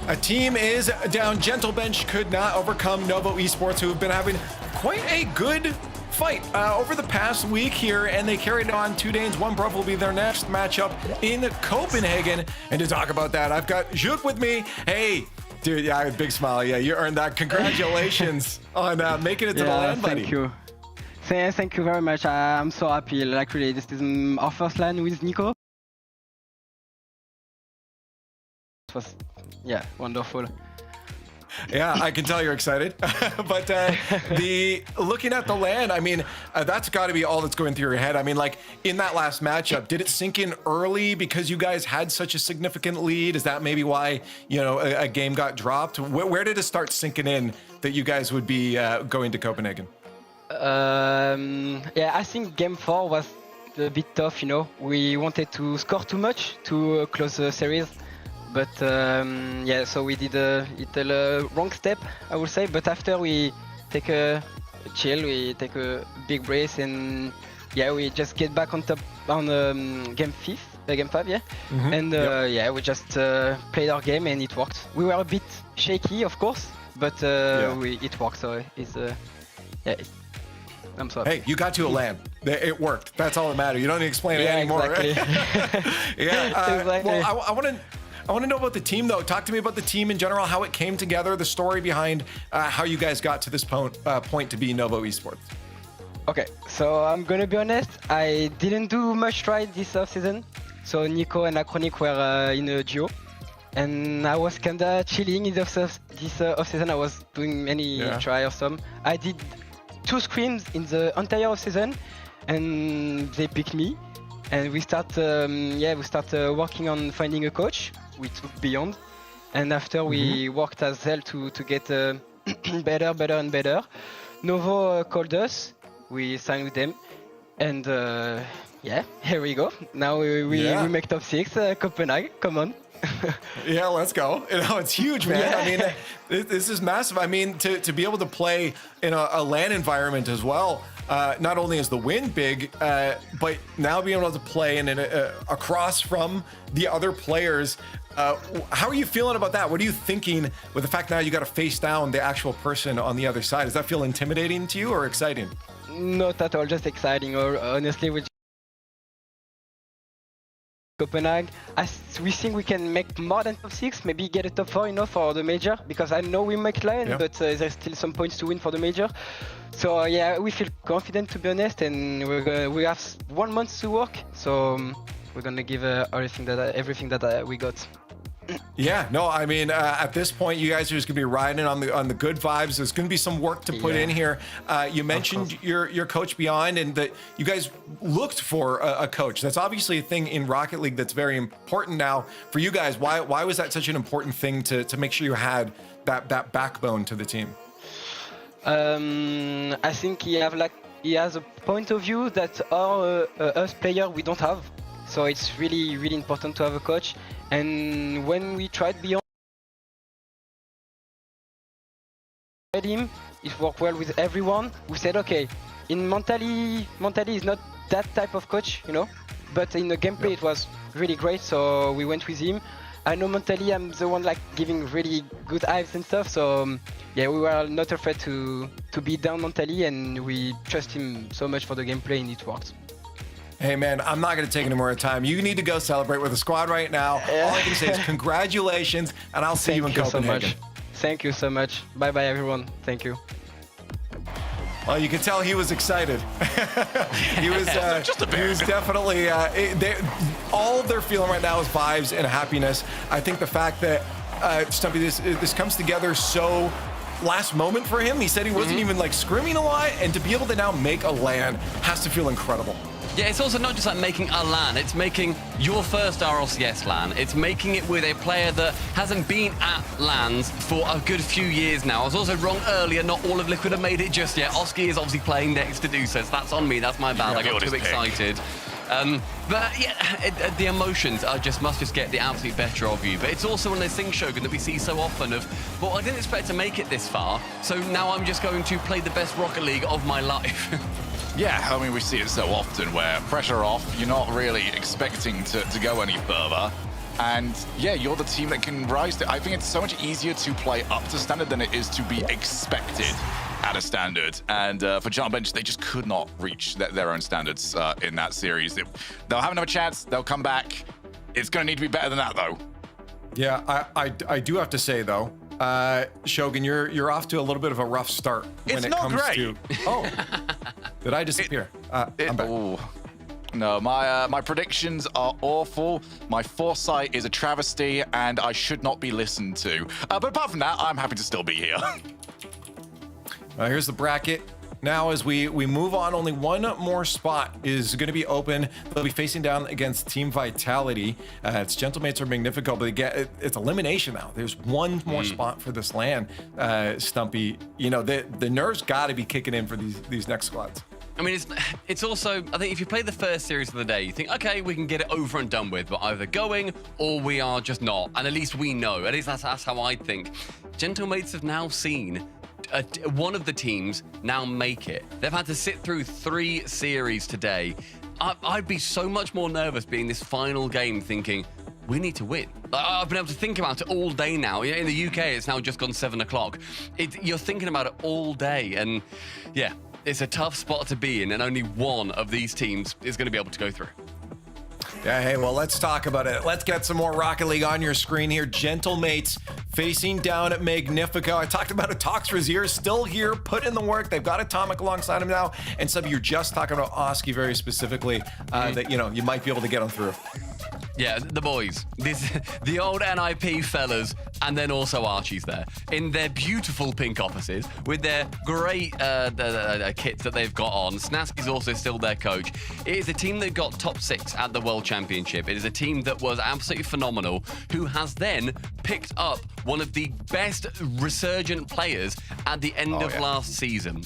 A team is down. Gentle Bench could not overcome Novo Esports, who have been having quite a good fight over the past week here, and they carried on 2 days. One Bruv will be their next matchup in Copenhagen. And to talk about that, I've got Juke with me. Hey, dude, yeah, big smile. Yeah, you earned that. Congratulations on making it to the LAN, buddy. Thank you. Thank you very much. I'm so happy. Like, really, this is our first LAN with Nico. It was, yeah, wonderful. Yeah, I can tell you're excited. But the looking at the LAN, I mean, that's got to be all that's going through your head. I mean, like in that last matchup, did it sink in early because you guys had such a significant lead? Is that maybe why, you know, a game got dropped? Where did it start sinking in that you guys would be going to Copenhagen? Yeah, I think game 4 was a bit tough, you know. We wanted to score too much to close the series. But yeah, so we did a wrong step, I would say. But after we take a chill, we take a big brace, and yeah, we just get back on top on game 5, yeah. Mm-hmm. And yeah, we just played our game and it worked. We were a bit shaky, of course, but it worked. So it's yeah. I'm sorry. Hey, you got to a LAN. It worked. That's all that matters. You don't need to explain it anymore. Exactly. Yeah. Exactly. Well, I want to know about the team, though. Talk to me about the team in general, how it came together, the story behind how you guys got to this point to be Novo Esports. Okay, so I'm gonna be honest, I didn't do much try this off-season. So Nico and Acronic were in a duo. And I was kinda chilling in this off-season. I was doing many try or some. I did 2 scrims in the entire off-season, and they picked me. And we start working on finding a coach. We took Beyond, and after we worked as hell to get better and better. Novo called us. We signed with them, and yeah, here we go. Now we make top 6, Copenhagen. Come on. Yeah, let's go. You know, it's huge, man. Yeah. I mean, this is massive. I mean, to be able to play in a LAN environment as well. Not only is the win big, but now being able to play in across from the other players. How are you feeling about that? What are you thinking with the fact now you got to face down the actual person on the other side? Does that feel intimidating to you or exciting? Not at all, just exciting. Or honestly, with Copenhagen, we think we can make more than top 6, maybe get a top 4, you know, for the major. Because I know we make LAN, but there's still some points to win for the major. So yeah, we feel confident, to be honest, and we have 1 month to work. So we're gonna give everything that we got. Yeah, no, I mean, at this point, you guys are just gonna be riding on the good vibes. There's gonna be some work to put in here. You mentioned your coach Beyond, and that you guys looked for a coach. That's obviously a thing in Rocket League that's very important now for you guys. Why was that such an important thing to make sure you had that backbone to the team? I think he has a point of view that us player we don't have. So it's really important to have a coach. And when we tried Beyond him, it worked well with everyone. We said, okay, in Montali is not that type of coach, you know, but in the gameplay it was really great, so we went with him. I know Montali, I'm the one like giving really good hypes and stuff, so yeah, we were not afraid to beat down Montali, and we trust him so much for the gameplay, and it worked. Hey man, I'm not going to take any more time. You need to go celebrate with the squad right now. All I can say is congratulations, and I'll see you in Copenhagen. Thank you so much. Bye bye everyone. Thank you. Well, you could tell he was excited. He was just a bit. He was definitely all they're feeling right now is vibes and happiness. I think the fact that Stumpy, this comes together so last moment for him. He said he wasn't even like scrimming a lot, and to be able to now make a LAN has to feel incredible. Yeah, it's also not just like making a LAN, it's making your first RLCS LAN. It's making it with a player that hasn't been at LANs for a good few years now. I was also wrong earlier, not all of Liquid have made it just yet. Oski is obviously playing next to do so that's on me, that's my bad, I got too excited. But yeah, the emotions must just get the absolute better of you. But it's also one of those things, Shogun, that we see so often of, well, I didn't expect to make it this far, so now I'm just going to play the best Rocket League of my life. Yeah, I mean, we see it so often where pressure off, you're not really expecting to go any further. And yeah, you're the team that can rise to. I think it's so much easier to play up to standard than it is to be expected at a standard. And for John Bench, they just could not reach their own standards in that series. They'll have another chance. They'll come back. It's going to need to be better than that, though. Yeah, I do have to say, though, Shogun, you're off to a little bit of a rough start when it comes to. Oh, did I disappear? I'm back. Oh. No, my predictions are awful. My foresight is a travesty, and I should not be listened to. But apart from that, I'm happy to still be here. Here's the bracket. Now, as we move on, only one more spot is going to be open. They'll be facing down against Team Vitality. It's Gentlemates or Magnifico, but it's elimination now. There's one more spot for this LAN, Stumpy. You know, the nerves got to be kicking in for these next squads. I mean, it's also, I think if you play the first series of the day, you think, okay, we can get it over and done with. We're either going or we are just not. And at least we know. At least that's how I think. Gentlemates have now seen one of the teams now make it. They've had to sit through 3 series today. I'd be so much more nervous being this final game thinking, we need to win. I've been able to think about it all day now. In the UK, it's now just gone 7 o'clock. You're thinking about it all day. And yeah, it's a tough spot to be in, and only one of these teams is going to be able to go through. Yeah, hey, well, let's talk about it. Let's get some more Rocket League on your screen here. Gentlemates facing down at Magnifico. I talked about it. Tox Razier still here, put in the work. They've got Atomic alongside him now. And some of you just talking about Oski very specifically, that, you know, you might be able to get him through. Yeah, the boys. The old NIP fellas, and then also Archie's there in their beautiful pink offices with their great kits that they've got on. Snaski's also still their coach. It is a team that got top 6 at the World Championship. It is a team that was absolutely phenomenal, who has then picked up one of the best resurgent players at the end of last season.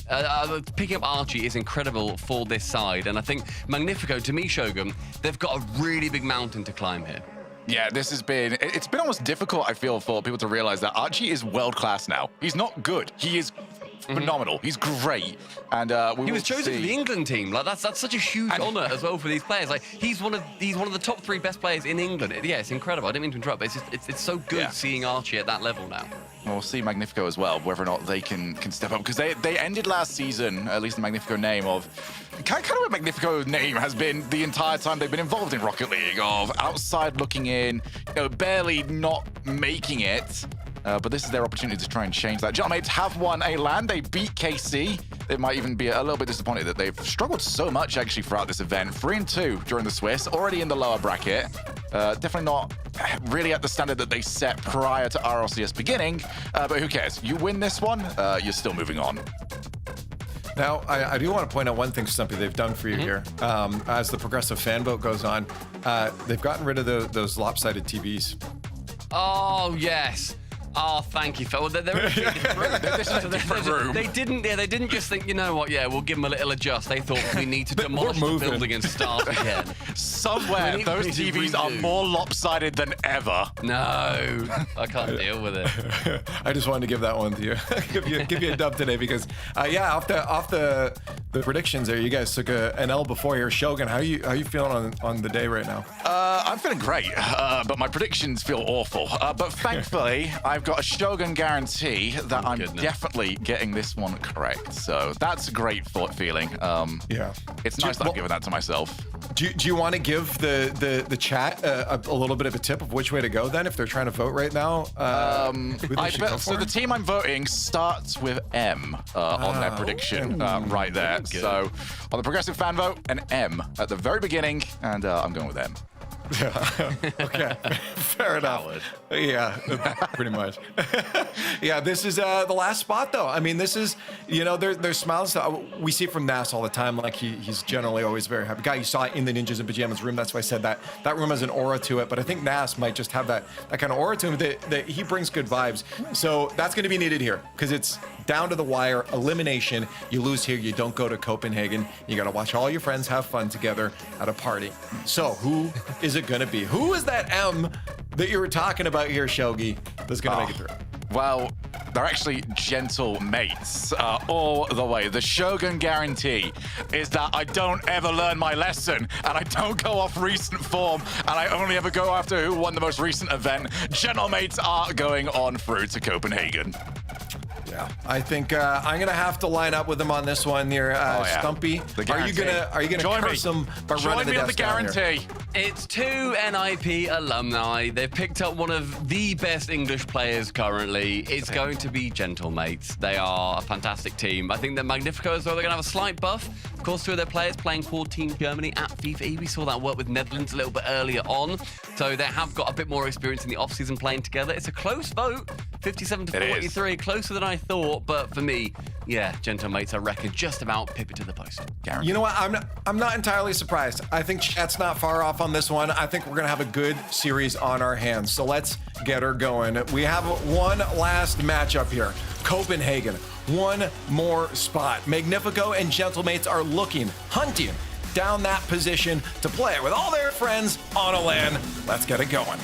Picking up Archie is incredible for this side, and I think Magnifico, to me, Shogun, they've got a really big mountain to climb here. Yeah, it's been almost difficult, I feel, for people to realize that Archie is world class now. He's not good. He is phenomenal. He's great. And he was chosen for the England team. Like that's such a huge honor as well for these players. Like he's one of the top 3 best players in England. Yeah, it's incredible. I didn't mean to interrupt, but it's so good seeing Archie at that level now. We'll see Magnifico as well, whether or not they can step up, because they ended last season, at least the Magnifico name of kind of what Magnifico name has been the entire time they've been involved in Rocket League, of outside looking in, you know, barely not making it. But this is their opportunity to try and change that. Gentlemates have won a LAN. They beat KC. They might even be a little bit disappointed that they've struggled so much actually throughout this event. 3-2 during the Swiss, already in the lower bracket. Definitely not really at the standard that they set prior to RLCS beginning, but who cares? You win this one, you're still moving on. Now, I do want to point out one thing, Stumpy, they've done for you here. As the progressive fan vote goes on, they've gotten rid of those lopsided TVs. Oh, yes. Oh, thank you, Phil. They're in a different room. They didn't just think, you know what, yeah, we'll give them a little adjust. They thought we need to demolish the building and start again. Somewhere, those TVs are more lopsided than ever. No, I can't deal with it. I just wanted to give that one to you. give you a dub today because, yeah, off the predictions there, you guys took an L before here. Shogun, how you feeling on the day right now? I'm feeling great, but my predictions feel awful. But thankfully, I've got a Shogun guarantee that I'm definitely getting this one correct. So that's a great feeling. Yeah, it's nice that I'm giving that to myself. Do you want to give the chat a little bit of a tip of which way to go then if they're trying to vote right now? So the team I'm voting starts with M on their prediction right there. So on the progressive fan vote, an M at the very beginning, and I'm going with M. Okay, fair enough. Yeah, pretty much. Yeah, this is the last spot though. I mean, this is, you know, there's smiles. We see it from Nas all the time. Like he's generally always very happy. Guy, you saw it in the Ninjas in Pajamas room. That's why I said that room has an aura to it. But I think Nas might just have that kind of aura to him that he brings good vibes. So that's going to be needed here because it's down to the wire, elimination. You lose here, you don't go to Copenhagen. You got to watch all your friends have fun together at a party. So who is it going to be? Who is that M that you were talking about here, Shogi, that's going to make it through? Well, They're actually gentle mates all the way. The Shogun guarantee is that I don't ever learn my lesson, and I don't go off recent form, and I only ever go after who won the most recent event. Gentle mates are going on through to Copenhagen. Yeah, I think I'm gonna have to line up with him on this one here, Stumpy. Are you gonna curse him by running the desk down here? It's two NIP alumni. They've picked up one of the best English players currently. It's going to be Gentle Mates. They are a fantastic team. I think that Magnifico as well, they're going to have a slight buff. Of course, two of their players playing for Team Germany at FIFA E. We saw that work with Netherlands a little bit earlier on. So they have got a bit more experience in the off-season playing together. It's a close vote, 57 to 43, closer than I thought. But for me, yeah, Gentle Mates, I reckon, just about pip it to the post. You know what? I'm not entirely surprised. I think chat's not far off on this one. I think we're gonna have a good series on our hands. So let's get her going. We have one last matchup here. Copenhagen, one more spot. Magnifico and Gentle Mates are hunting down that position to play with all their friends on a LAN. Let's get it going.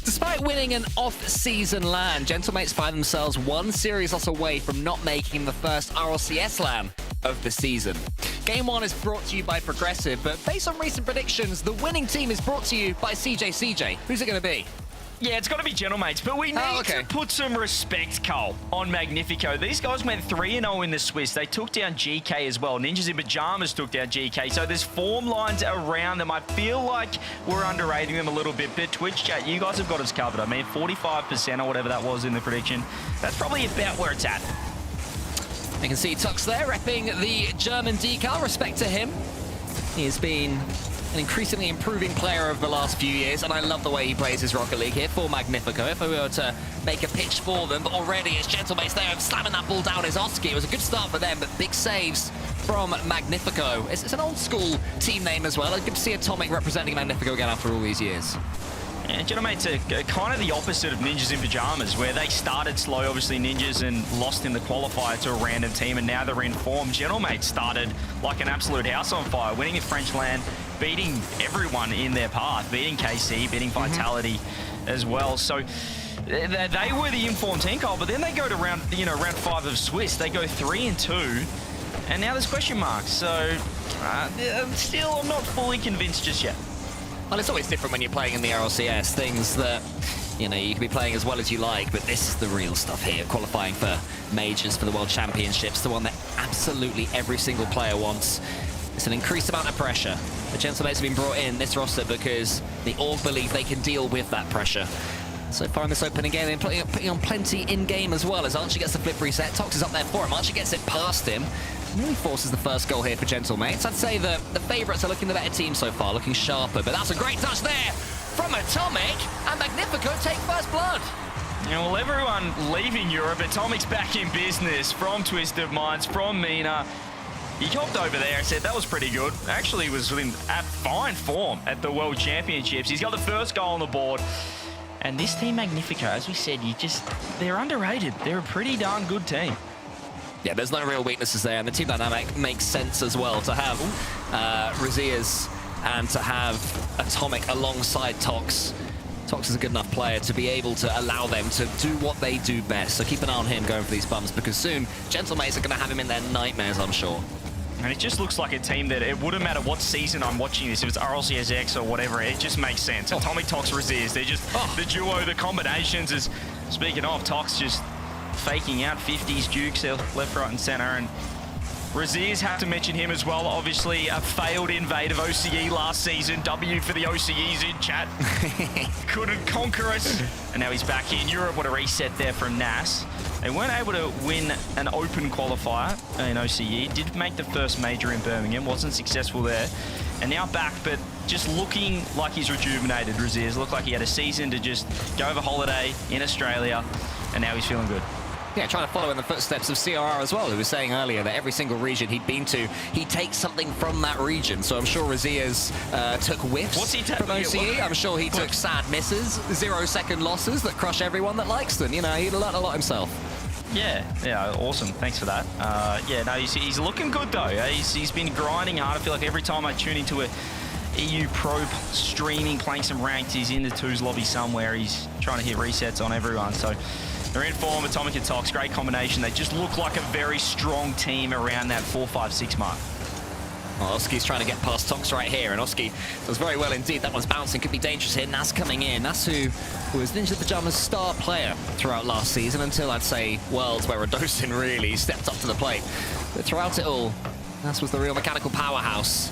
Despite winning an off-season LAN, Gentle Mates find themselves one series loss away from not making the first RLCS LAN of the season. Game 1 is brought to you by Progressive, but based on recent predictions, the winning team is brought to you by CJ. Who's it going to be? Yeah, it's got to be Gentle Mates, but we need to put some respect, Cole, on Magnifico. These guys went 3-0 in the Swiss. They took down GK as well. Ninjas in Pajamas took down GK. So there's form lines around them. I feel like we're underrating them a little bit, but Twitch chat, you guys have got us covered. I mean, 45% or whatever that was in the prediction. That's probably about where it's at. You can see Tux there repping the German decal. Respect to him. He has been an increasingly improving player over the last few years, and I love the way he plays his Rocket League here for Magnifico. If I were to make a pitch for them, but already it's Gentle Mates there, slamming that ball down is Oski. It was a good start for them, but big saves from Magnifico. It's an old school team name as well. It's good to see Atomic representing Magnifico again after all these years. Yeah, Gentle Mates are kind of the opposite of Ninjas in Pajamas, where they started slow, obviously Ninjas, and lost in the qualifier to a random team, and now they're in form. Gentle Mates started like an absolute house on fire, winning at French LAN, beating everyone in their path, beating KC, beating Vitality as well. So they were the informed team, Cole, but then they go to round 5 of Swiss. They go 3-2, and now there's question marks. So still, I'm not fully convinced just yet. Well, it's always different when you're playing in the RLCS. Things that, you can be playing as well as you like, but this is the real stuff here. Qualifying for majors, for the World Championships, the one that absolutely every single player wants. It's an increased amount of pressure. The Gentle Mates have been brought in this roster because the org believe they can deal with that pressure. So far in this opening game, they're putting on plenty in-game as well, as Archie gets the flip reset. Tox is up there for him. Archie gets it past him. Really forces the first goal here for Gentle Mates. I'd say the favourites are looking the better team so far, looking sharper, but that's a great touch there from Atomic, and Magnifico take first blood. Yeah, well, everyone leaving Europe, Atomic's back in business from Twisted Minds, from Mina. He hopped over there and said that was pretty good. Actually was in fine form at the World Championships. He's got the first goal on the board. And this team, Magnifico, as we said, they're underrated. They're a pretty darn good team. Yeah, there's no real weaknesses there, and the team dynamic makes sense as well to have Rlcs and to have Atomic alongside Tox. Tox is a good enough player to be able to allow them to do what they do best. So keep an eye on him going for these bumps, because soon Gentle Mates are going to have him in their nightmares, I'm sure. And it just looks like a team that it wouldn't matter what season I'm watching this, if it's RLCS X or whatever, it just makes sense. Atomic, Tox, Rlcs, they're just the duo, the combinations is, speaking of, Tox just faking out 50s, Dukes, left, right, and center. And Rlcs, have to mention him as well. Obviously, a failed invade of OCE last season. W for the OCEs in chat. Couldn't conquer us. And now he's back in Europe. What a reset there from NAS. They weren't able to win an open qualifier in OCE. Did make the first major in Birmingham. Wasn't successful there. And now back, but just looking like he's rejuvenated, Rlcs. Looked like he had a season to just go over holiday in Australia. And now he's feeling good. Yeah, trying to follow in the footsteps of CRR as well, who was saying earlier that every single region he'd been to, he takes something from that region. So I'm sure Rlcs took whiffs from OCE. I'm sure he took sad misses, 0-second losses that crush everyone that likes them. He learned a lot himself. Yeah, awesome. Thanks for that. Yeah, no, he's looking good though. He's been grinding hard. I feel like every time I tune into EU Pro streaming, playing some ranked. He's in the twos lobby somewhere. He's trying to hit resets on everyone. So they're in form. Atomic and Tox, great combination. They just look like a very strong team around that 4-5-6 mark. Well, Oski's trying to get past Tox right here, and Oski does very well indeed. That one's bouncing, could be dangerous here. Nas coming in. Nas, who was Ninja Pyjama's star player throughout last season, until I'd say Worlds, where Radosin really stepped up to the plate. But throughout it all, Nas was the real mechanical powerhouse.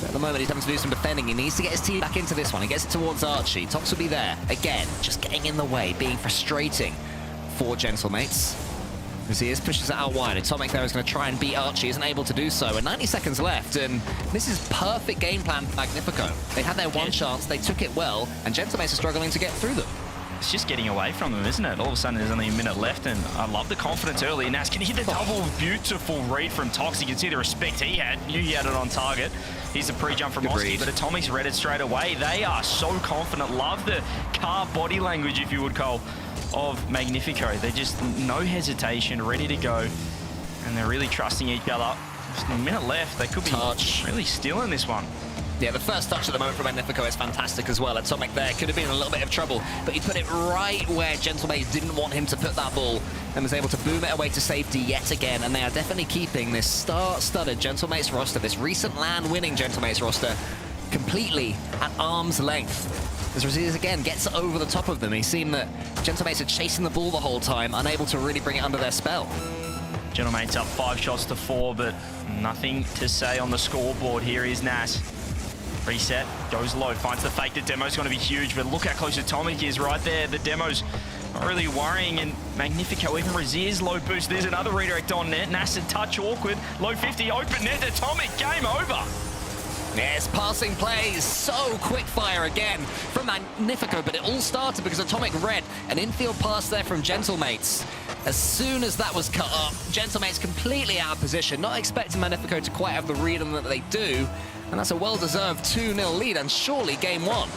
But at the moment, he's having to do some defending. He needs to get his team back into this one. He gets it towards Archie. Tox will be there. Again, just getting in the way, being frustrating for Gentlemates. Rlcs pushes it out wide. Atomic there is going to try and beat Archie, isn't able to do so. And 90 seconds left, and this is perfect game plan for Magnifico. They had their one chance, they took it well, and Gentlemates are struggling to get through them. It's just getting away from them, isn't it? All of a sudden, there's only a minute left, and I love the confidence early. Nas can hit the double. Beautiful read from Tox. You can see the respect he had. Knew he had it on target. Here's the pre-jump from Oski, but Atomic's read it straight away. They are so confident. Love the car body language, if you would call, of Magnifico. They're just no hesitation, ready to go, and they're really trusting each other. Just a minute left. They could be really stealing this one. Yeah, the first touch at the moment from Magnifico is fantastic as well. Atomic there could have been in a little bit of trouble, but he put it right where Gentlemates didn't want him to put that ball, and was able to boom it away to safety yet again. And they are definitely keeping this star-studded Gentlemates roster, this recent LAN winning Gentlemates roster, completely at arm's length. As Rlcs again gets over the top of them. He's seen that Gentlemates are chasing the ball the whole time, unable to really bring it under their spell. Gentlemates up 5 shots to 4, but nothing to say on the scoreboard. Here is Nas. Reset, goes low, finds the fake. The demo's going to be huge, but look how close Atomic is right there. The demo's not really worrying, and Magnifico, even Rlcs low boost. There's another redirect on net. Nas a touch awkward. Low 50, open net. Atomic, game over. Yes, passing plays, so quick fire again from Magnifico, but it all started because Atomic read an infield pass there from Gentlemates. As soon as that was cut up, Gentlemates completely out of position, not expecting Magnifico to quite have the read on that they do, and that's a well-deserved 2-0 lead, and surely game one.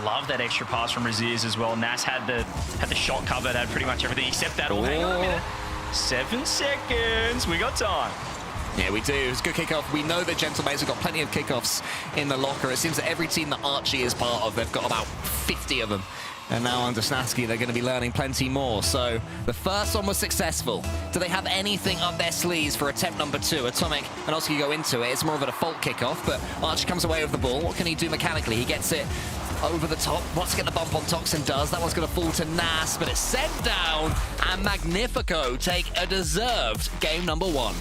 Love that extra pass from Rlcs as well. Nas had the shot covered, had pretty much everything except that. Oh, hang on a minute. 7 seconds, we got time. Yeah, we do. It's a good kickoff. We know that Gentlemates have got plenty of kickoffs in the locker. It seems that every team that Archie is part of, they've got about 50 of them. And now under Snasky, they're going to be learning plenty more. So the first one was successful. Do they have anything up their sleeves for attempt number 2? Atomic and Oski go into it. It's more of a default kickoff, but Archie comes away with the ball. What can he do mechanically? He gets it over the top. Wants to get the bump on Toxin, does. That one's going to fall to Nas, but it's sent down, and Magnifico take a deserved game number 1.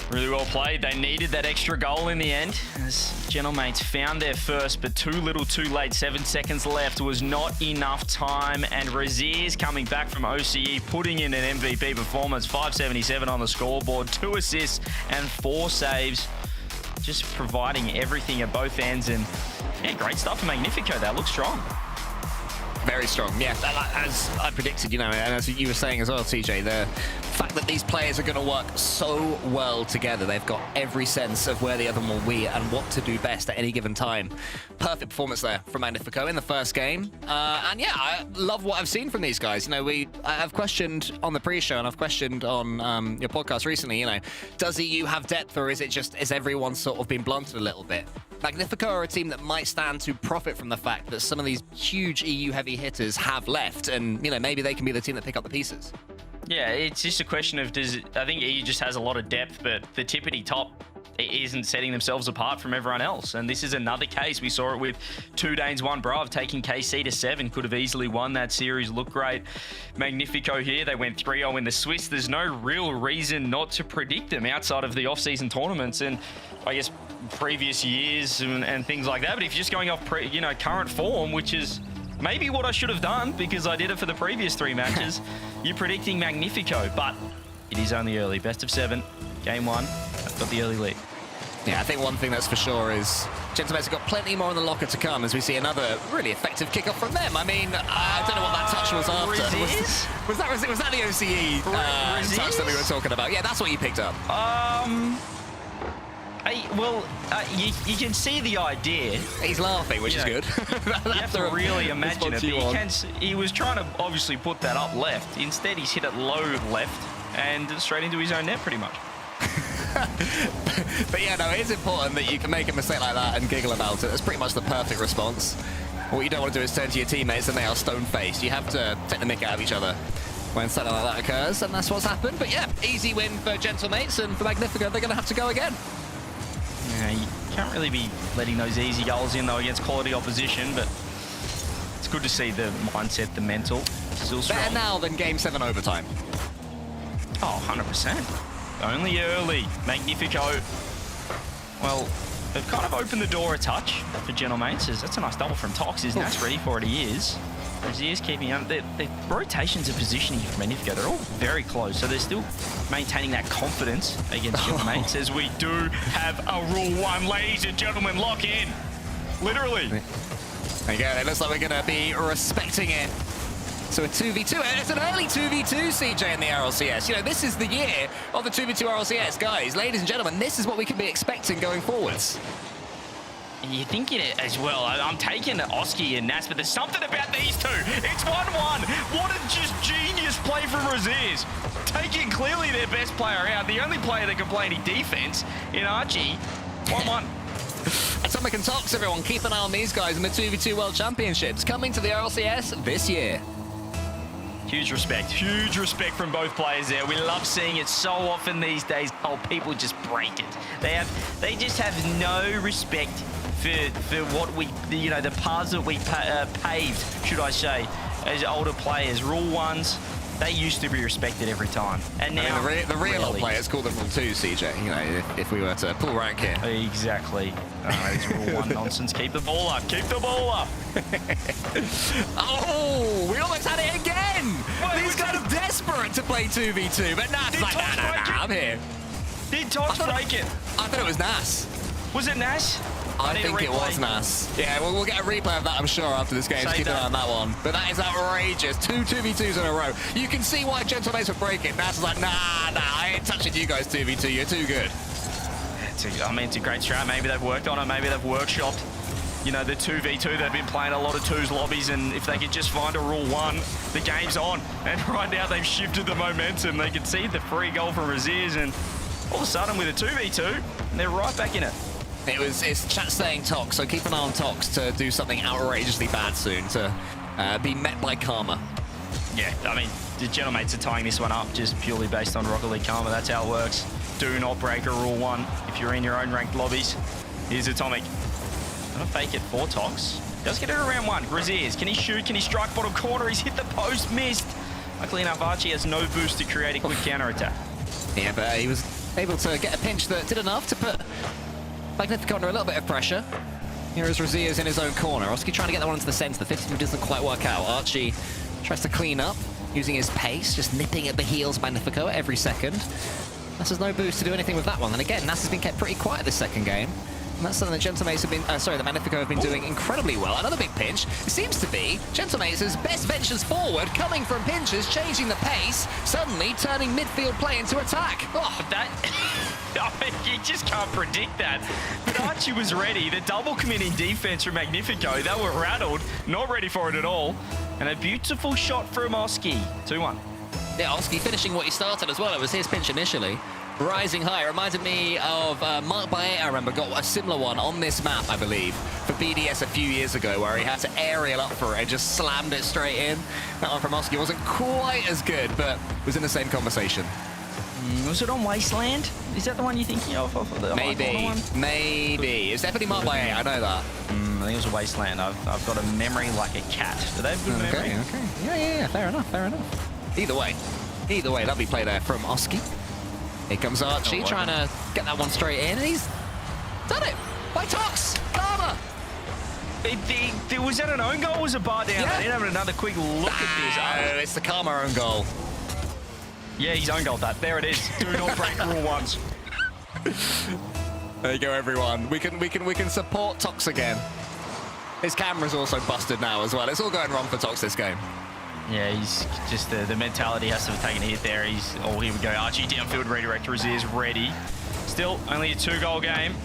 Really well played. They needed that extra goal in the end, as Gentlemates found their first, but too little too late. 7 seconds left was not enough time, and Rlcs coming back from OCE, putting in an MVP performance. 577 on the scoreboard, 2 assists and 4 saves, just providing everything at both ends. And yeah, great stuff for Magnifico. That looks strong. Very strong, yeah. As I predicted, you know, and as you were saying as well, TJ, the fact that these players are going to work so well together. They've got every sense of where the other one will be and what to do best at any given time. Perfect performance there from Magnifico in the first game. And yeah, I love what I've seen from these guys. You know, I've questioned on the pre-show and I've questioned on your podcast recently, you know, does EU have depth, or is everyone sort of been blunted a little bit? Magnifico are a team that might stand to profit from the fact that some of these huge EU heavy hitters have left, and you know, maybe they can be the team that pick up the pieces. Yeah, it's just a question of I think EU just has a lot of depth, but the tippity top isn't setting themselves apart from everyone else. And this is another case. We saw it with 2 Danes, 1 Brav, taking KC to 7. Could have easily won that series. Looked great. Magnifico here, they went 3-0 in the Swiss. There's no real reason not to predict them outside of the off-season tournaments and I guess previous years and things like that. But if you're just going off current form, which is maybe what I should have done because I did it for the previous 3 matches, you're predicting Magnifico, but it is only early. Best of 7, game 1. I've got the early lead. Yeah, I think one thing that's for sure is Gentlemates have got plenty more in the locker to come as we see another really effective kickoff from them. I mean, I don't know what that touch was after. Was that the OCE touch that we were talking about? Yeah, that's what you picked up. You can see the idea. He's laughing, which is good. You have to really imagine it. He was trying to obviously put that up left. Instead, he's hit it low left and straight into his own net pretty much. But yeah, no, it is important that you can make a mistake like that and giggle about it. That's pretty much the perfect response. What you don't want to do is turn to your teammates and they are stone-faced. You have to take the mick out of each other when something like that occurs, and that's what's happened. But yeah, easy win for Gentlemates, and for Magnifico, they're going to have to go again. Yeah, you can't really be letting those easy goals in, though, against quality opposition, but it's good to see the mindset, the mental, still strong. Better now than Game 7 overtime. Oh, 100%. Only early. Magnifico. Well, they've kind of opened the door a touch for Gentlemates. That's a nice double from Tox. Is Nass ready for it? He is. He is keeping on. The rotations of positioning from Magnifico, they're all very close, so they're still maintaining that confidence against Gentlemates, as we do have a Rule 1. Ladies and gentlemen, lock in. Literally. There you go. It looks like we're going to be respecting it. So a 2v2, and it's an early 2v2, CJ, in the RLCS. You know, this is the year of the 2v2 RLCS. Guys, ladies and gentlemen, this is what we can be expecting going forwards. You're thinking it as well. I'm taking Oski and Nass, but there's something about these two. It's 1-1. What a just genius play from Rlcs. Taking clearly their best player out. The only player that can play any defense in Archie. 1-1. Atomic and Tox, everyone, keep an eye on these guys in the 2v2 World Championships coming to the RLCS this year. Huge respect from both players there. We love seeing it so often these days. Oh, people just break it. They just have no respect for what we, you know, the paths that we paved, should I say, as older players. Rule 1s, they used to be respected every time, and now I mean, the real old players call them Rule 2, CJ. You know, if we were to pull rank here. Exactly. It's Rule 1 nonsense. Keep the ball up. Keep the ball up. Oh, we almost had it again. These guys are desperate to play 2v2, but Nass like, nah, I'm here. Did Tox break it? I thought it was Nass. Was it Nass? I think it was Nass. Yeah, we'll get a replay of that, I'm sure, after this game. So keep an eye on that one. But that is outrageous. 2 2v2s in a row. You can see why Gentlemates would break it. Nass is like, nah, I ain't touching you guys 2v2. You're too good. I mean, it's a great strat. Maybe they've worked on it. Maybe they've workshopped. You know, the 2v2, they've been playing a lot of 2s lobbies, and if they could just find a Rule 1, the game's on. And right now, they've shifted the momentum. They can see the free goal from Rlcs, and all of a sudden, with a 2v2, they're right back in it. It's chat saying Tox, so keep an eye on Tox to do something outrageously bad soon, to be met by karma. Yeah, I mean, the Gentlemates are tying this one up just purely based on Rocket League karma. That's how it works. Do not break a Rule 1 if you're in your own ranked lobbies. Here's Atomic. Gonna fake it for Tox. Does get it around 1. Rlcs, can he shoot? Can he strike bottom corner? He's hit the post, missed. Luckily enough, Archie has no boost to create a quick counter-attack. Yeah, but he was able to get a pinch that did enough to put Magnifico under a little bit of pressure. Here is Rlcs in his own corner. Oski trying to get that one into the center. The 50 doesn't quite work out. Archie tries to clean up, using his pace, just nipping at the heels of Magnifico every second. Nass has no boost to do anything with that one. And again, Nass has been kept pretty quiet this second game. And that's something that Gentlemates have been, the Magnifico have been doing incredibly well. Another big pinch. It seems to be Gentlemates' best ventures forward, coming from pinches, changing the pace, suddenly turning midfield play into attack. Oh, that... I mean, you just can't predict that. But Archie was ready. The double commit in defense from Magnifico, they were rattled, not ready for it at all. And a beautiful shot from Oski. 2-1. Yeah, Oski finishing what he started as well. It was his pinch initially. Rising high. Reminded me of Mark Baeta, I remember, got a similar one on this map, I believe, for BDS a few years ago, where he had to aerial up for it and just slammed it straight in. That one from Oski wasn't quite as good, but was in the same conversation. Was it on Wasteland? Is that the one you're thinking of? Maybe. It's definitely Mark Baeta, I know that. I think it was a Wasteland. I've got a memory like a cat. Do they have good memory? Okay. Yeah, fair enough. Either way, lovely play there from Oski. Here comes Archie trying to get that one straight in, and he's done it by Tox. Karma. Was that an own goal or was it bar down? Yeah. I didn't have another quick look at this. It's the Karma own goal. Yeah, he's own goal that. There it is. Do not break Rule 1s. There you go, everyone. We can support Tox again. His camera's also busted now as well. It's all going wrong for Tox this game. Yeah, he's just the mentality has to have taken a hit there. Oh, here we go. Archie downfield redirect. Rlcs ready. Still only a 2-goal game,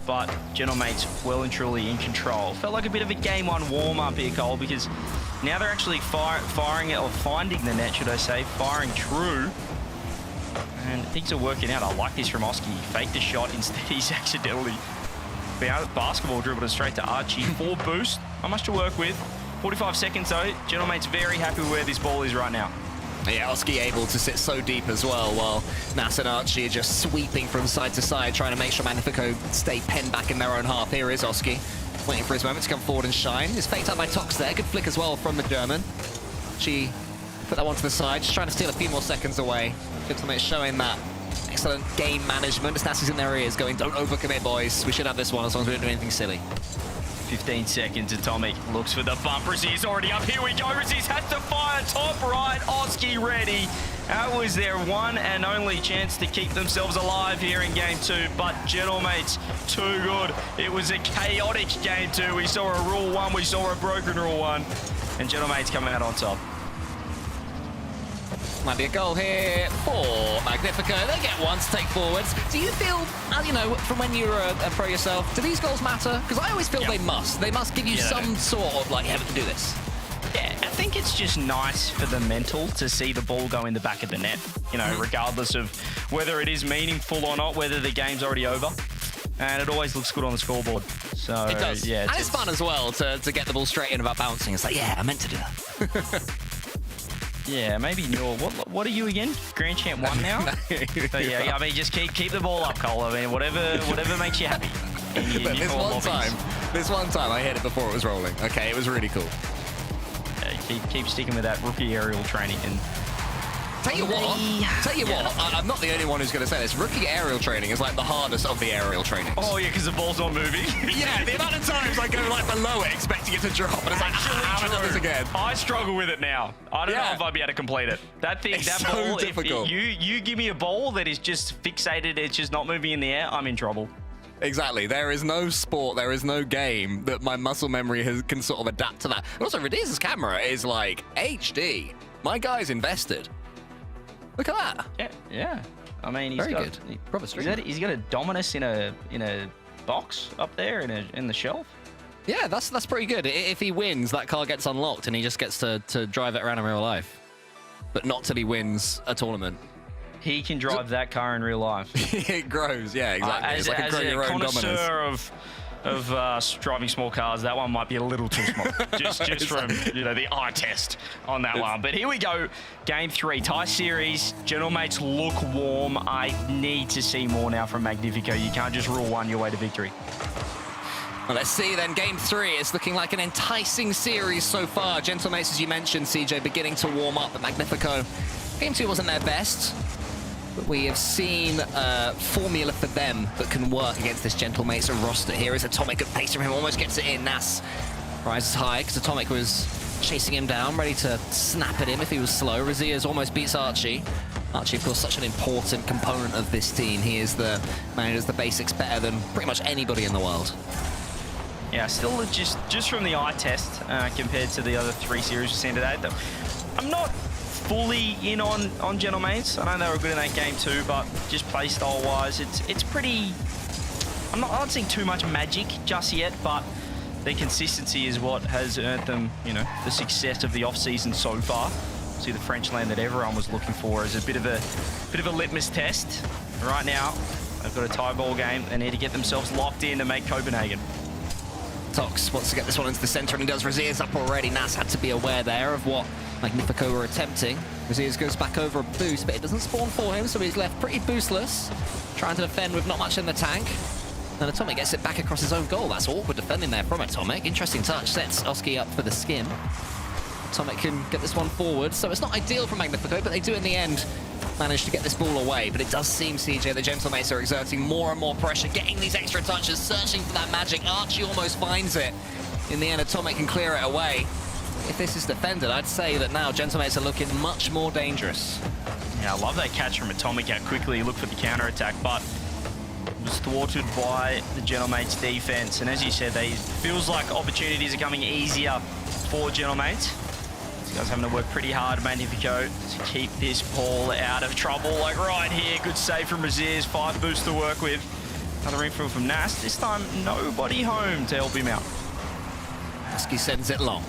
but Gentlemates well and truly in control. Felt like a bit of a game 1 warm-up here, Cole, because now they're actually firing it, or finding the net, should I say, firing true. And things are working out. I like this from Oski. He faked the shot, instead he's accidentally basketball dribbled it straight to Archie. 4 boost, not much to work with. 45 seconds though. Gentlemate's very happy where this ball is right now. Yeah, Oski able to sit so deep as well, while Nas and Archie are just sweeping from side to side, trying to make sure Magnifico stay penned back in their own half. Here is Oski, waiting for his moment to come forward and shine. He's faked out by Tox there. Good flick as well from the German. Archie put that one to the side, just trying to steal a few more seconds away. Gentlemate's showing that excellent game management. As Nas is in their ears going, don't overcommit, boys. We should have this one as long as we don't do anything silly. 15 seconds. Atomic looks for the bump. Raziz already up. Here we go. Raziz has to fire top right. Oski ready. That was their one and only chance to keep themselves alive here in game 2. But Gentlemates, too good. It was a chaotic game 2. We saw a rule 1. We saw a broken rule 1. And Gentlemates coming out on top. Might be a goal here for Magnifico. They get one to take forwards. Do you feel, you know, from when you were a pro yourself, do these goals matter? Because I always feel they must. They must give you some sort of, like, yeah, we can do this. Yeah, I think it's just nice for the mental to see the ball go in the back of the net, you know, regardless of whether it is meaningful or not, whether the game's already over. And it always looks good on the scoreboard. So, it does. Yeah, and it's fun as well to get the ball straight in without bouncing. It's like, yeah, I meant to do that. Yeah, maybe you're... What are you again? Grand Champ 1 now? But yeah, I mean, just keep the ball up, Cole. I mean, whatever makes you happy. This one time, I hit it before it was rolling. Okay, it was really cool. Keep sticking with that rookie aerial training. And Tell you what, I'm not the only one who's going to say this. Rookie aerial training is like the hardest of the aerial trainings. Oh yeah, because the ball's not moving. Yeah, the amount of times I go like below it, expecting it to drop, and it's like, how do this again? I struggle with it now. I don't know if I'd be able to complete it. That thing, that so ball, difficult. If you give me a ball that is just fixated, it's just not moving in the air, I'm in trouble. Exactly. There is no sport, there is no game that my muscle memory can sort of adapt to that. And also, Radiz's camera is like HD. My guy's invested. Look at that. Yeah. I mean, he's he's got a Dominus in a box up there in the shelf. Yeah, that's pretty good. If he wins, that car gets unlocked and he just gets to drive it around in real life. But not till he wins a tournament. He can drive that car in real life. It grows, yeah, exactly. As, it's like as a connoisseur of driving small cars, that one might be a little too small. just from the eye test on that one. But here we go, game 3, tie series. Gentlemates look warm. I need to see more now from Magnifico. You can't just rule 1 your way to victory. Well, let's see then. Game 3 is looking like an enticing series so far. Gentlemates, as you mentioned, CJ, beginning to warm up, but Magnifico, game 2 wasn't their best. But we have seen a formula for them that can work against this Gentlemates roster. Here is Atomic, good pace from him, almost gets it in. Nas rises high because Atomic was chasing him down, ready to snap at him if he was slow. Razias almost beats Archie. Archie, of course, such an important component of this team. He is the man who does the basics better than pretty much anybody in the world. Yeah, still just from the eye test compared to the other 3 series we've seen today. I'm not fully in on Gentlemates. I know they were good in that game too, but just play style wise, it's pretty. I'm not seeing too much magic just yet, but their consistency is what has earned them, the success of the off season so far. See the French land that everyone was looking for as a bit of a litmus test. Right now, they've got a tie ball game. They need to get themselves locked in to make Copenhagen. Tox wants to get this one into the center, and he does. Razias up already. Nas had to be aware there of what Magnifico were attempting. Razias goes back over a boost, but it doesn't spawn for him, so he's left pretty boostless, trying to defend with not much in the tank. And Atomic gets it back across his own goal. That's awkward defending there from Atomic. Interesting touch, sets Oski up for the skim. Atomic can get this one forward, so it's not ideal for Magnifico, but they do in the end manage to get this ball away. But it does seem, CJ, the Gentlemates are exerting more and more pressure, getting these extra touches, searching for that magic. Archie almost finds it. In the end, Atomic can clear it away. If this is defended, I'd say that now Gentlemates are looking much more dangerous. Yeah, I love that catch from Atomic out quickly. He looked for the counter-attack, but was thwarted by the Gentlemates defense. And as you said, feels like opportunities are coming easier for Gentlemates. These guys having to work pretty hard, Magnifico, to keep this ball out of trouble. Like right here, good save from Razias, 5 boosts to work with. Another infill from Nas. This time, nobody home to help him out. Oski sends it long.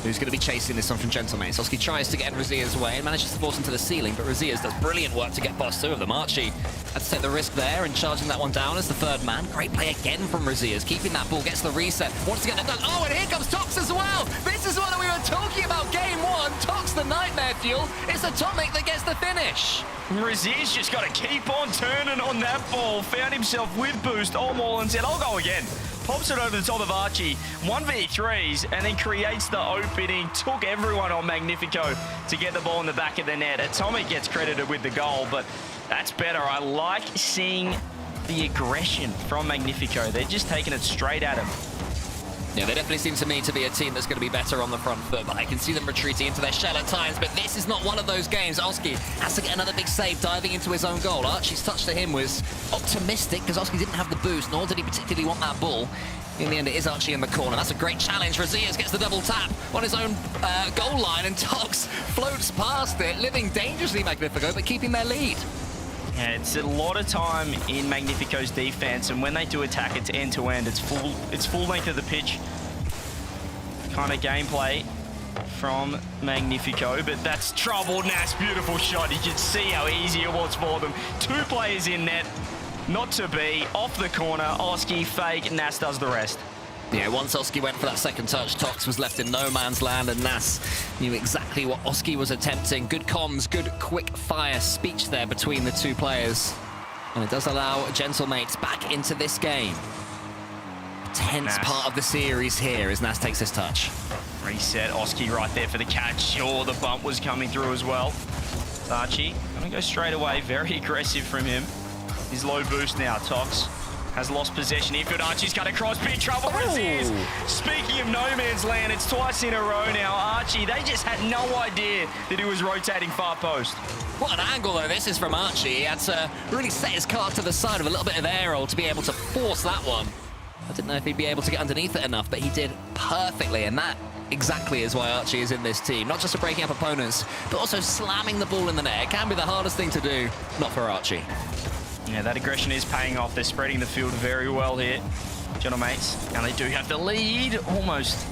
who's going to be chasing this one from Gentlemates. Oski tries to get in Razia's way and manages to force him to the ceiling, but Razia's does brilliant work to get past two of them. Archie had to take the risk there and charging that one down as the third man. Great play again from Razia's, keeping that ball, gets the reset, wants to get the dunk. Oh, and here comes Tox as well. This is what we were talking about game one. Tox the nightmare fuel. It's Atomic that gets the finish. Razia's just got to keep on turning on that ball. Found himself with boost on wall and said, I'll go again. Pops it over the top of Archie, 1v3s, and then creates the opening. Took everyone on Magnifico to get the ball in the back of the net. Atomic gets credited with the goal, but that's better. I like seeing the aggression from Magnifico. They're just taking it straight at him. Yeah, they definitely seem to me to be a team that's going to be better on the front foot, but I can see them retreating into their shell at times, but this is not one of those games. Oski has to get another big save, diving into his own goal. Archie's touch to him was optimistic because Oski didn't have the boost, nor did he particularly want that ball. In the end, it is Archie in the corner. That's a great challenge. Razias gets the double tap on his own goal line, and Tox floats past it, living dangerously Magnifico, but keeping their lead. Yeah, it's a lot of time in Magnifico's defense, and when they do attack, it's end-to-end. It's full length of the pitch kind of gameplay from Magnifico, but that's trouble. Nas, beautiful shot. You can see how easy it was for them. Two players in net, not to be. Off the corner, Oski fake, Nas does the rest. Yeah, once Oski went for that second touch, Tox was left in no man's land, and Nas knew exactly what Oski was attempting. Good comms, good quick fire speech there between the two players. And it does allow Gentlemates back into this game. Tense part of the series here as Nas takes his touch. Reset, Oski right there for the catch. Sure, the bump was coming through as well. Archie, gonna go straight away. Very aggressive from him. His low boost now, Tox. Has lost possession. Infield Archie's got across. Big trouble. Razias. Speaking of no man's land, it's twice in a row now. Archie, they just had no idea that he was rotating far post. What an angle, though, this is from Archie. He had to really set his card to the side with a little bit of air roll to be able to force that one. I didn't know if he'd be able to get underneath it enough, but he did perfectly, and that exactly is why Archie is in this team. Not just for breaking up opponents, but also slamming the ball in the net. It can be the hardest thing to do, not for Archie. Yeah, that aggression is paying off. They're spreading the field very well here, Gentlemates. And they do have the lead, almost.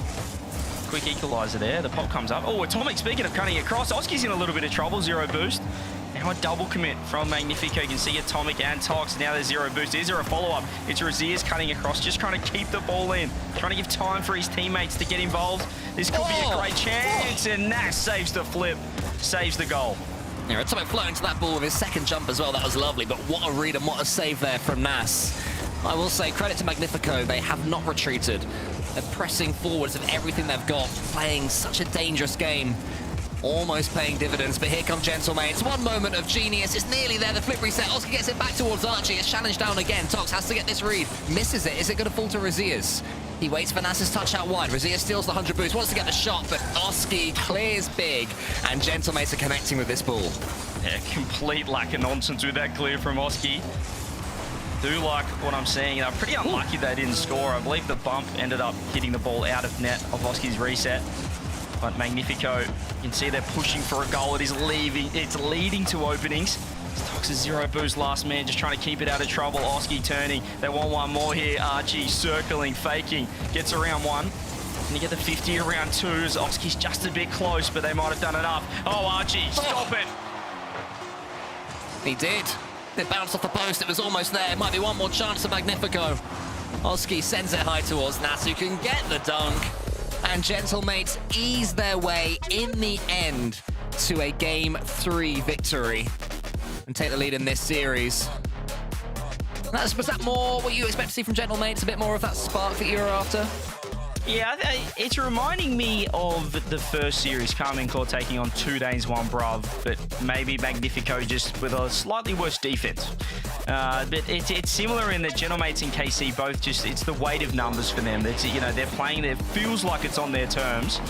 Quick equaliser there. The pop comes up. Oh, Atomic, speaking of cutting across, Oski's in a little bit of trouble, zero boost. Now a double commit from Magnifico. You can see Atomic and Tox. Now there's zero boost. Is there a follow-up? It's Razias cutting across, just trying to keep the ball in, trying to give time for his teammates to get involved. This could be a great chance, and Nas saves the flip, saves the goal. Yeah, Atomic floating to that ball with his second jump as well. That was lovely, but what a read and what a save there from Nas. I will say credit to Magnifico. They have not retreated. They're pressing forwards with everything they've got, playing such a dangerous game. Almost paying dividends, but here come Gentlemates. One moment of genius. It's nearly there. The flip reset. Oski gets it back towards Archie. It's challenged down again. Tox has to get this read. Misses it. Is it going to fall to Razias? He waits for Nas's touch out wide. Razias steals the 100 boost. Wants to get the shot, but Oski clears big, and Gentlemates are connecting with this ball. Yeah, complete lack of nonsense with that clear from Oski. Do like what I'm seeing. They're pretty unlucky they didn't score. I believe the bump ended up hitting the ball out of net of Oski's reset. But Magnifico, you can see they're pushing for a goal. It's leading to openings. Tox's zero boost last man, just trying to keep it out of trouble. Oski turning. They want one more here. Archie circling, faking. Gets around one. And you get the 50 around two as Oski's just a bit close, but they might have done enough. Oh, Archie, stop it. He did. It bounced off the post. It was almost there. It might be one more chance of Magnifico. Oski sends it high towards Nas, who can get the dunk. And Gentlemates ease their way in the end to a Game 3 victory and take the lead in this series. Was that more what you expect to see from Gentlemates? A bit more of that spark that you were after? Yeah, it's reminding me of the first series, Carmine Corps taking on 2 Danes, 1 Brav, but maybe Magnifico just with a slightly worse defense. But it's similar in that Gentlemates and KC both just, it's the weight of numbers for them. It's, you know, they're playing, it feels like it's on their terms.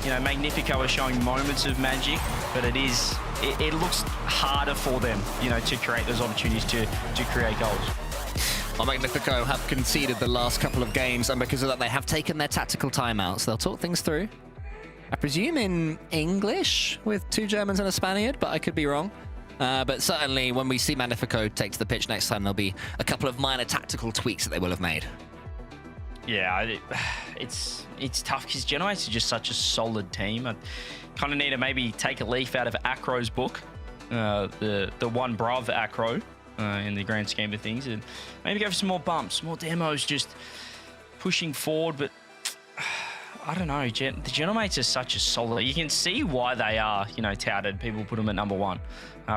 You know, Magnifico are showing moments of magic, but it looks harder for them, you know, to create those opportunities to create goals. Well, Magnifico have conceded the last couple of games, and because of that, they have taken their tactical timeouts. They'll talk things through. I presume in English with 2 Germans and a Spaniard, but I could be wrong. But certainly when we see Magnifico take to the pitch next time, there'll be a couple of minor tactical tweaks that they will have made. Yeah, it's tough because Genoates are just such a solid team. I kind of need to maybe take a leaf out of Acro's book, the one bruv Acro, in the grand scheme of things, and maybe go for some more bumps, more demos, just pushing forward. But I don't know, the Genomates are such a solid. You can see why they are, touted. People put them at number one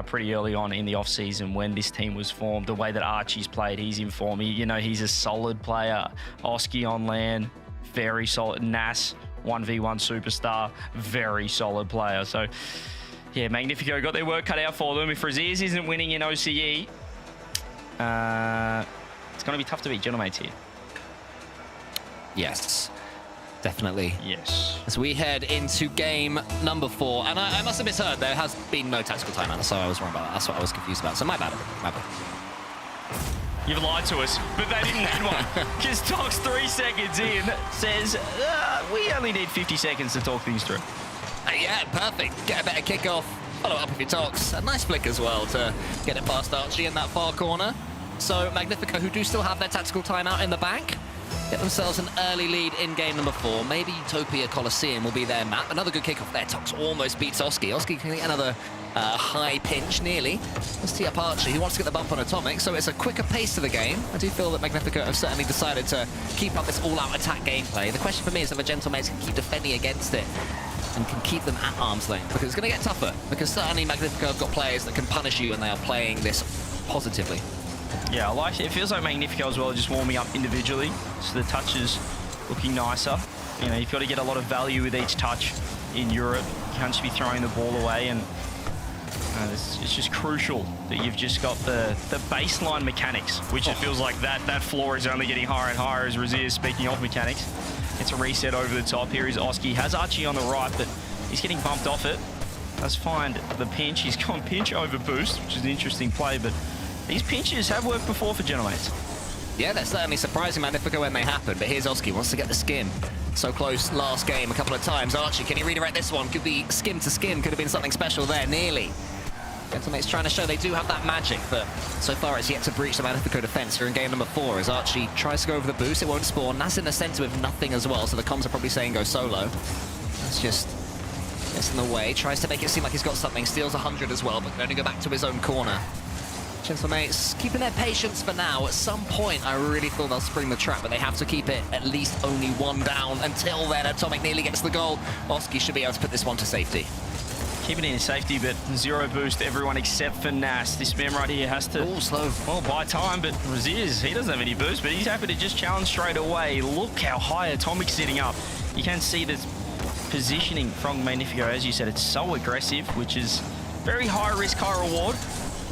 pretty early on in the off season when this team was formed. The way that Archie's played, he's in form. He's a solid player. Oski on land, very solid. Nas, 1v1 superstar, very solid player. So yeah, Magnifico got their work cut out for them. If Rlcs isn't winning in OCE, it's going to be tough to beat Genomates here. Yes. Definitely. Yes. As we head into game number 4, and I must have misheard, there has been no tactical timeout, so I was wrong about that. That's what I was confused about. So my bad. You've lied to us, but they didn't need one. Because Tox 3 seconds in says, we only need 50 seconds to talk things through. Yeah, perfect. Get a better kickoff. Follow up with your Tox. A nice flick as well to get it past Archie in that far corner. So Magnifico, who do still have their tactical timeout in the bank, get themselves an early lead in game number 4. Maybe Utopia Coliseum will be their map. Another good kickoff there. Tox almost beats Oski. Oski can get another high pinch, nearly. Let's tee up Archie, who wants to get the bump on Atomic, so it's a quicker pace to the game. I do feel that Magnifico have certainly decided to keep up this all-out attack gameplay. The question for me is if the Gentlemates can keep defending against it and can keep them at arm's length, because it's going to get tougher, because certainly Magnifico have got players that can punish you, and they are playing this positively. Yeah, I like it. It feels like Magnifico as well, just warming up individually, so the touch is looking nicer. You've got to get a lot of value with each touch in Europe. You can't just be throwing the ball away, and it's just crucial that you've just got the baseline mechanics, which it feels like that floor is only getting higher and higher as Rlcs, speaking of mechanics. It's a reset over the top. Here is Oski. Has Archie on the right, but he's getting bumped off it. Does find the pinch. He's gone pinch over boost, which is an interesting play, but these pinches have worked before for Genomates. Yeah, they're certainly surprising Magnifico when they happen, but here's Oski, wants to get the skim. So close last game a couple of times. Archie, can he redirect this one? Could be skim to skim, could have been something special there, nearly. Gentlemates trying to show they do have that magic, but so far it's yet to breach the Magnifico defense here in game number 4 as Archie tries to go over the boost. It won't spawn. Nas in the center with nothing as well, so the comms are probably saying go solo. That's just gets in the way. Tries to make it seem like he's got something. Steals 100 as well, but can only go back to his own corner. Gentlemates keeping their patience for now. At some point, I really thought they'll spring the trap, but they have to keep it at least only one down. Until then, Atomic nearly gets the goal. Oski should be able to put this one to safety. Keeping it in safety, but 0 boost, everyone except for Nas. This man right here has to slow. Well, buy time, but Rlcs, he doesn't have any boost, but he's happy to just challenge straight away. Look how high Atomic's sitting up. You can see this positioning from Magnifico. As you said, it's so aggressive, which is very high risk, high reward.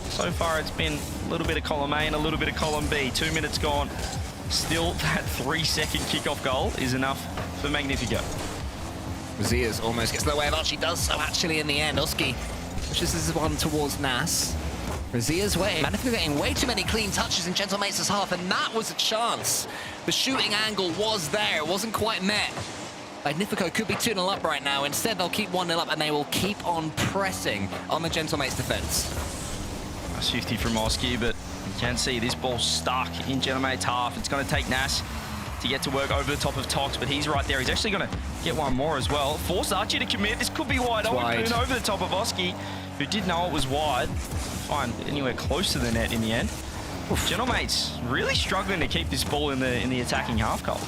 So far, it's been a little bit of column A and a little bit of column B. 2 minutes gone. Still, that 3-second kickoff goal is enough for Magnifico. Rlcs almost gets in the way of Archie, does so actually in the end. Oski pushes this one towards Nas. Rlcs way. Magnifico getting way too many clean touches in Gentlemates' half, and that was a chance. The shooting angle was there. It wasn't quite met. Magnifico could be 2-0 up right now. Instead, they'll keep 1-0 up, and they will keep on pressing on the Gentlemates' defense. Nice 50 from Oski, but you can see this ball stuck in Gentlemates' half. It's going to take Nas to get to work over the top of Tox, but he's right there. He's actually going to get one more as well. Force Archie to commit. This could be wide open over the top of Oski, who did know it was wide. Find anywhere close to the net in the end. Gentlemates really struggling to keep this ball in the attacking half goal.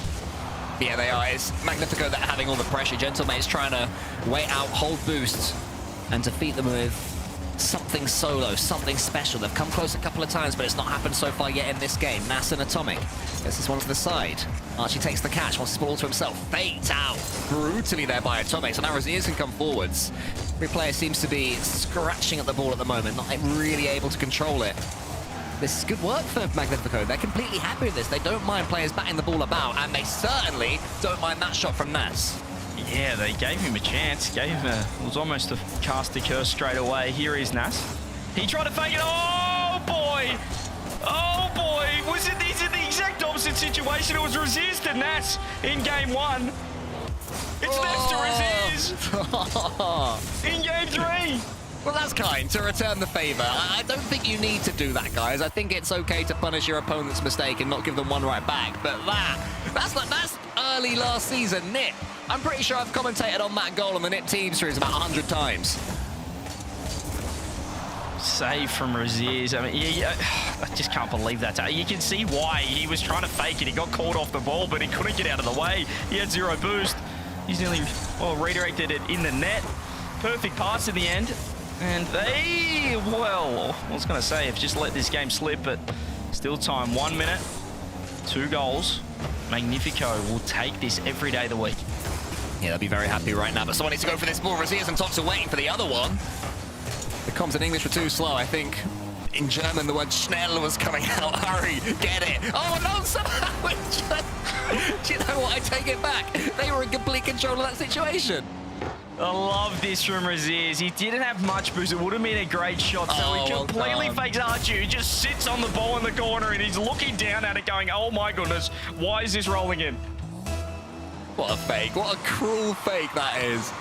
Yeah, they are. It's Magnifico that are having all the pressure. Gentlemates trying to wait out, hold boosts, and defeat them with something solo, something special. They've come close a couple of times, but it's not happened so far yet in this game. Nas and Atomic gets this one to the side. Archie takes the catch, wants to ball to himself. Fades out brutally there by Atomic, so now Rlcs can come forwards. Every player seems to be scratching at the ball at the moment, not really able to control it. This is good work for Magnifico. They're completely happy with this. They don't mind players batting the ball about, and they certainly don't mind that shot from Nas. Yeah, they gave him a chance. It was almost a cast a curse straight away. Here is Nas. He tried to fake it. Oh, boy. Oh, boy. Is it the exact opposite situation? It was Rlcs to Nas in game 1. It's Nas to Rlcs in game 3. Well, that's kind, to return the favor. I don't think you need to do that, guys. I think it's okay to punish your opponent's mistake and not give them one right back. But that's early last season Nip. I'm pretty sure I've commentated on that goal on the Nip team series about 100 times. Save from Rlcs. I mean, I just can't believe that. You can see why. He was trying to fake it. He got caught off the ball, but he couldn't get out of the way. He had 0 boost. He's nearly, well, redirected it in the net. Perfect pass in the end. And they, well, I was going to say, have just let this game slip, but still time. 1 minute, 2 goals. Magnifico will take this every day of the week. Yeah, they'll be very happy right now, but someone needs to go for this ball. Rlcs and Tops are waiting for the other one. The comms in English were too slow. I think in German the word schnell was coming out. Hurry, get it. Oh, no, somehow it just... Do you know what? I take it back. They were in complete control of that situation. I love this from Rlcs. He didn't have much boost. It would have been a great shot. So he completely fakes Archie. He just sits on the ball in the corner and he's looking down at it going, oh my goodness, why is this rolling in? What a fake. What a cruel fake that is.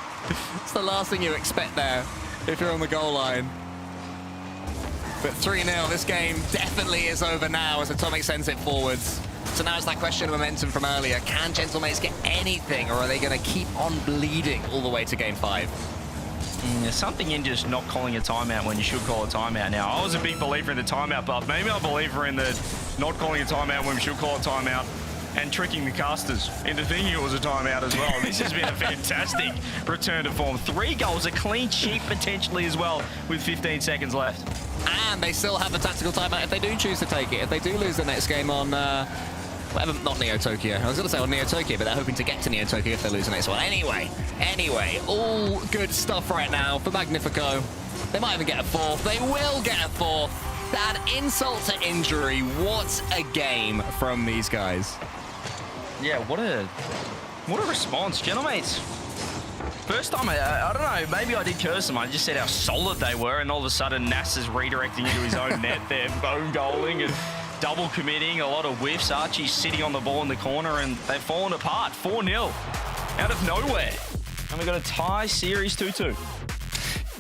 It's the last thing you expect there if you're on the goal line. But 3-0, this game definitely is over now as Atomic sends it forwards. So now it's that question of momentum from earlier. Can Gentlemates get anything, or are they going to keep on bleeding all the way to Game 5? There's something in just not calling a timeout when you should call a timeout. Now, I was a big believer in the timeout buff. Maybe I'm a believer in the not calling a timeout when we should call a timeout and tricking the casters into thinking it was a timeout as well. This has been a fantastic return to form. 3 goals, a clean sheet potentially as well with 15 seconds left. And they still have the tactical timeout if they do choose to take it. If they do lose the next game on... not Neo Tokyo. I was going to say on Neo Tokyo, but they're hoping to get to Neo Tokyo if they lose the next one. Anyway, all good stuff right now for Magnifico. They might even get a 4th. They will get a 4th. That insult to injury. What a game from these guys. Yeah, what a response. Gentlemates. First time, I don't know, maybe I did curse them. I just said how solid they were, and all of a sudden Nass is redirecting into his own net there, own goaling and double committing, a lot of whiffs. Archie's sitting on the ball in the corner, and they've fallen apart. 4-0 out of nowhere. And we've got a tie series 2-2.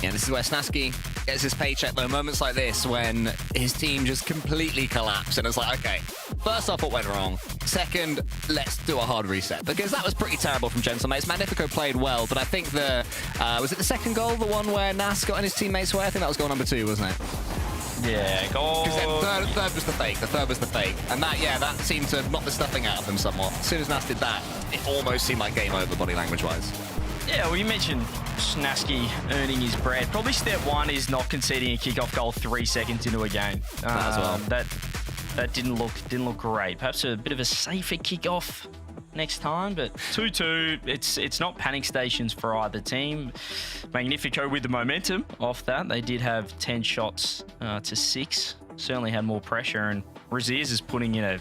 Yeah, this is where Snaski gets his paycheck, though. Moments like this when his team just completely collapsed, and it's like, okay, first off, what went wrong? Second, let's do a hard reset, because that was pretty terrible from Gentlemates. Magnifico played well, but I think was it the second goal, the one where Nas got on his teammates' way? I think that was goal number 2, wasn't it? Yeah, goal. Because third was the fake. The third was the fake. And that seemed to knock the stuffing out of them somewhat. As soon as Nas did that, it almost seemed like game over body language-wise. Yeah, well, you mentioned Snaski earning his bread. Probably step 1 is not conceding a kickoff goal 3 seconds into a game. As well. That didn't look great. Perhaps a bit of a safer kickoff next time, but 2-2, it's not panic stations for either team. Magnifico with the momentum off that. They did have 10 shots to 6. Certainly had more pressure, and Rlcs is putting in a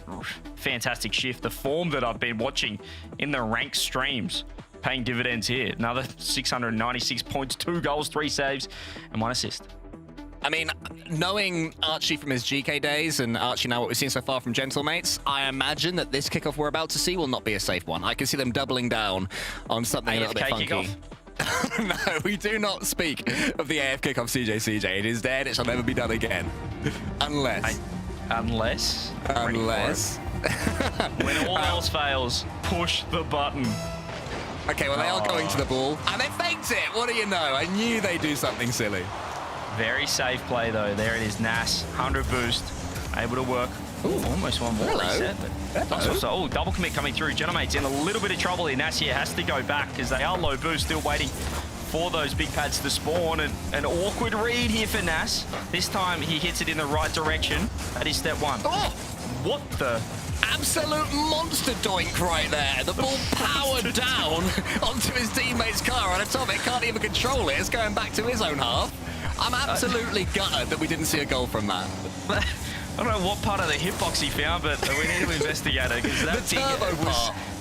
fantastic shift. The form that I've been watching in the ranked streams paying dividends here. Another 696 points, 2 goals, 3 saves, and 1 assist. I mean, knowing Archie from his GK days and Archie now what we've seen so far from Gentlemates, I imagine that this kickoff we're about to see will not be a safe one. I can see them doubling down on something a little bit funky. No, we do not speak of the AF kickoff CJ. It is dead. It shall never be done again. Unless. When all else fails, push the button. Okay, well, they are going to the ball. And they faked it. What do you know? I knew they'd do something silly. Very safe play, though. There it is, Nass. 100 boost. Able to work. Ooh, almost one more reset. Oh, double commit coming through. Gentlemates in a little bit of trouble here. Nass here has to go back because they are low boost, still waiting for those big pads to spawn. And an awkward read here for Nass. This time he hits it in the right direction. That is step 1. Oh! What the? Absolute monster doink right there. The ball powered down onto his teammate's car, and Atomic can't even control it. It's going back to his own half. I'm absolutely gutted that we didn't see a goal from that. I don't know what part of the hitbox he found, but we need to investigate it because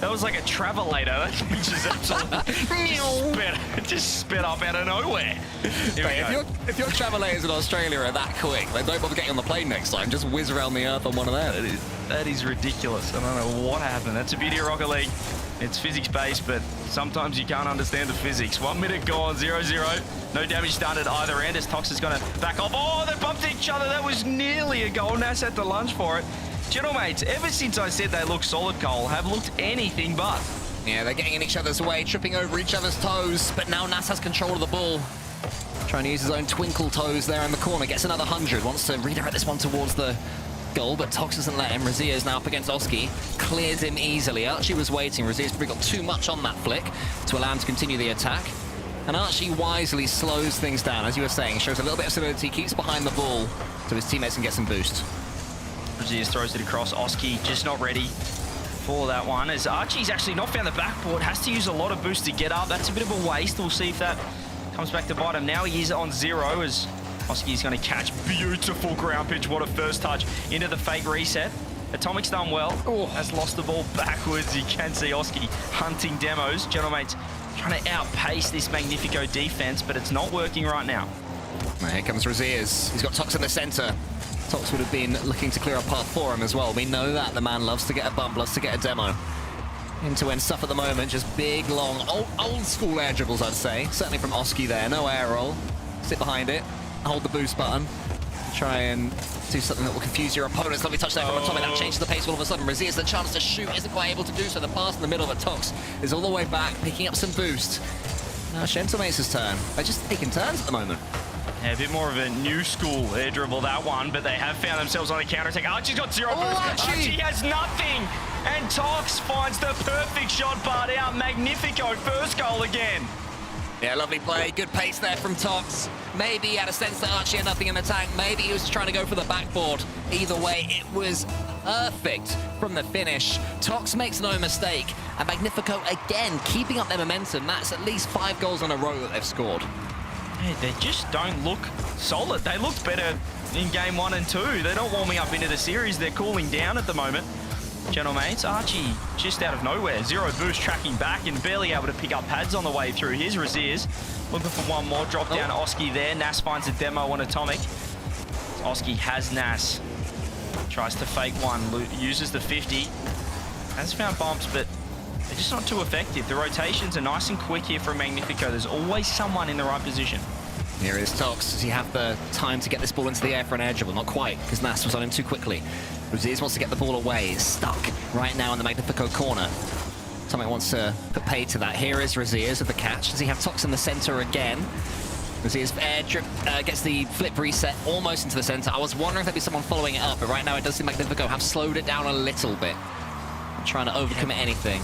that was like a travelator. That thing just absolutely just sped up out of nowhere. If your travelators in Australia are that quick, then don't bother getting on the plane next time. Just whiz around the earth on one of theirs. That is ridiculous. I don't know what happened. That's the beauty of Rocket League. It's physics-based, but sometimes you can't understand the physics. 1 minute gone, 0-0. No damage done at either end as Tox is going to back off. Oh, they bumped each other. That was nearly a goal. Nas had to lunge for it. Gentlemates, ever since I said they look solid, Cole, have looked anything but. Yeah, they're getting in each other's way, tripping over each other's toes, but now Nas has control of the ball. Trying to use his own twinkle toes there in the corner. Gets another 100. Wants to redirect this one towards the goal, but Tox doesn't let him. Razia is now up against Oski. Clears him easily. Archie was waiting. Razia's probably got too much on that flick to allow him to continue the attack. And Archie wisely slows things down, as you were saying. Shows a little bit of solidity, keeps behind the ball so his teammates can get some boost. Razia throws it across. Oski just not ready for that one, as Archie's actually not found the backboard. Has to use a lot of boost to get up. That's a bit of a waste. We'll see if that comes back to bite him. Now he is on 0 as Oski's going to catch. Beautiful ground pitch. What a first touch into the fake reset. Atomic's done well. Has lost the ball backwards. You can see Oski hunting demos. Gentlemates trying to outpace this Magnifico defense, but it's not working right now. Here comes Razias. He's got Tox in the center. Tox would have been looking to clear a path for him as well. We know that. The man loves to get a bump, loves to get a demo. End-to-end stuff at the moment. Just big, long, old school air dribbles, I'd say. Certainly from Oski there. No air roll. Sit behind it. Hold the boost button. Try and do something that will confuse your opponents. Lovely touch there from Atomic. That changes the pace all of a sudden. Razia's the chance to shoot. Isn't quite able to do so. The pass in the middle of Tox is all the way back, picking up some boost. Now Gentlemate's turn. They're just taking turns at the moment. Yeah, a bit more of a new school air dribble, that one, but they have found themselves on a counter-attack. Archie's got 0 boost. Archie has nothing. And Tox finds the perfect shot, but out. Magnifico, first goal again. Yeah, lovely play. Good pace there from Tox. Maybe he had a sense that Archie had nothing in the tank. Maybe he was just trying to go for the backboard. Either way, it was perfect from the finish. Tox makes no mistake. And Magnifico, again, keeping up their momentum. That's at least 5 goals in a row that they've scored. Yeah, they just don't look solid. They looked better in game 1 and 2. They're not warming up into the series. They're cooling down at the moment. Gentlemates, Archie just out of nowhere. 0 boost, tracking back and barely able to pick up pads on the way through his Razias. Looking for one more. Drop down Oski there. Nas finds a demo on Atomic. Oski has Nas. Tries to fake one. Uses the 50. Has found bumps, but they're just not too effective. The rotations are nice and quick here from Magnifico. There's always someone in the right position. Here is Tox. Does he have the time to get this ball into the air for an air dribble? Not quite, because Nas was on him too quickly. Razias wants to get the ball away. He's stuck right now in the Magnifico corner. Something wants to put paid to that. Here is Razias with the catch. Does he have Tox in the center again? Razias air drip gets the flip reset almost into the center. I was wondering if there'd be someone following it up, but right now it does seem Magnifico have slowed it down a little bit. Trying to overcommit anything.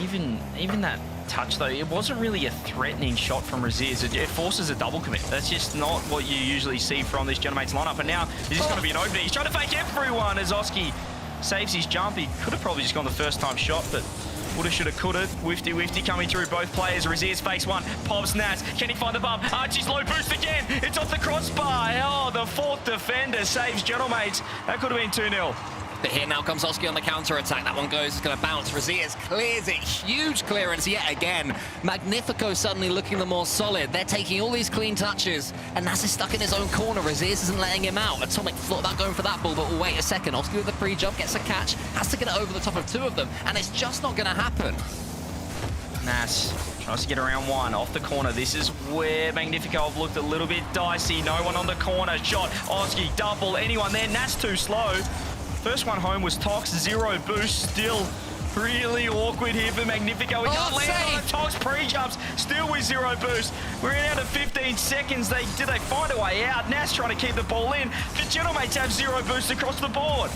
Even that touch, though, it wasn't really a threatening shot from Razias. It forces a double commit. That's just not what you usually see from this Gentlemates lineup. And now, is this going to be an opening? He's trying to fake everyone as Oski saves his jump. He could have probably just gone the first time shot, but woulda, shoulda, coulda. Wifty coming through both players. Razias fakes one. Pops Nas. Can he find the bump? Archie's low boost again. It's off the crossbar. Oh, the 4th defender saves Gentlemates. That could have been 2-0. But here now comes Oski on the counter-attack. That one goes, it's going to bounce. Razias clears it. Huge clearance yet again. Magnifico suddenly looking the more solid. They're taking all these clean touches, and Nas is stuck in his own corner. Razias isn't letting him out. Atomic thought about going for that ball, but wait a second. Oski with the pre-jump, gets a catch, has to get it over the top of 2 of them, and it's just not going to happen. Nas tries to get around 1 off the corner. This is where Magnifico have looked a little bit dicey. No one on the corner. Shot. Oski, double. Anyone there? Nas too slow. First one home was Tox, 0 boost, still really awkward here for Magnifico. He can't land on it. Tox pre-jumps, still with 0 boost. We're in out of 15 seconds. Did they find a way out? Nas trying to keep the ball in. The Gentlemates have 0 boost across the board.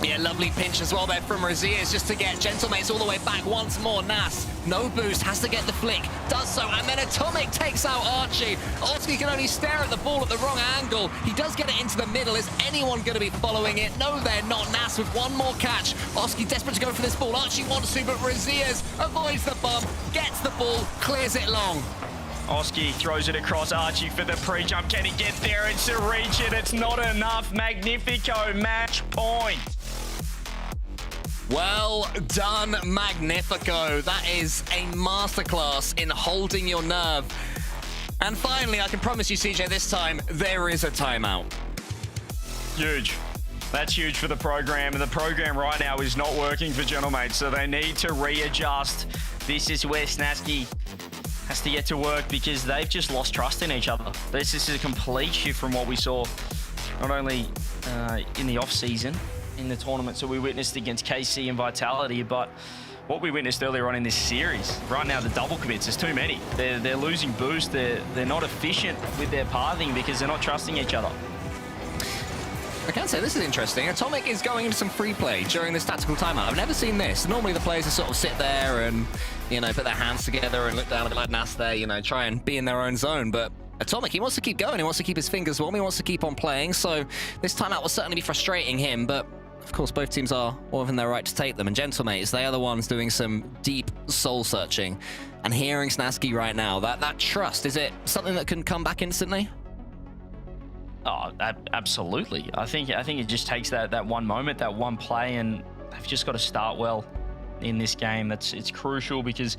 Yeah, lovely pinch as well there from Razias just to get Gentlemates all the way back once more. Nas, no boost, has to get the flick, does so, and then Atomic takes out Archie. Oski can only stare at the ball at the wrong angle. He does get it into the middle. Is anyone going to be following it? No, they're not. Nas with one more catch. Oski desperate to go for this ball. Archie wants to, but Razias avoids the bump, gets the ball, clears it long. Oski throws it across Archie for the pre-jump. Can he get there and to reach it? It's not enough. Magnifico, match point. Well done, Magnifico. That is a masterclass in holding your nerve. And finally, I can promise you, CJ, this time, there is a timeout. Huge. That's huge for the program, and the program right now is not working for Gentlemates, so they need to readjust. This is where Snasky has to get to work because they've just lost trust in each other. This is a complete shift from what we saw, not only in the off-season, in the tournaments that we witnessed against KC and Vitality, but what we witnessed earlier on in this series. Right now, the double commits, there's too many. They're losing boost, they're not efficient with their pathing because they're not trusting each other. I can say this is interesting. Atomic is going into some free play during this tactical timeout. I've never seen this. Normally the players just sort of sit there and, you know, put their hands together and look down a bit like Nas there, you know, try and be in their own zone. But Atomic, he wants to keep going. He wants to keep his fingers warm. He wants to keep on playing. So this timeout will certainly be frustrating him. But of course, both teams are all within their right to take them. And Gentlemates, they are the ones doing some deep soul searching. And hearing Snasky right now, that trust, is it something that can come back instantly? Oh, absolutely. I think it just takes that one moment, that one play, and they've just got to start well in this game. It's crucial because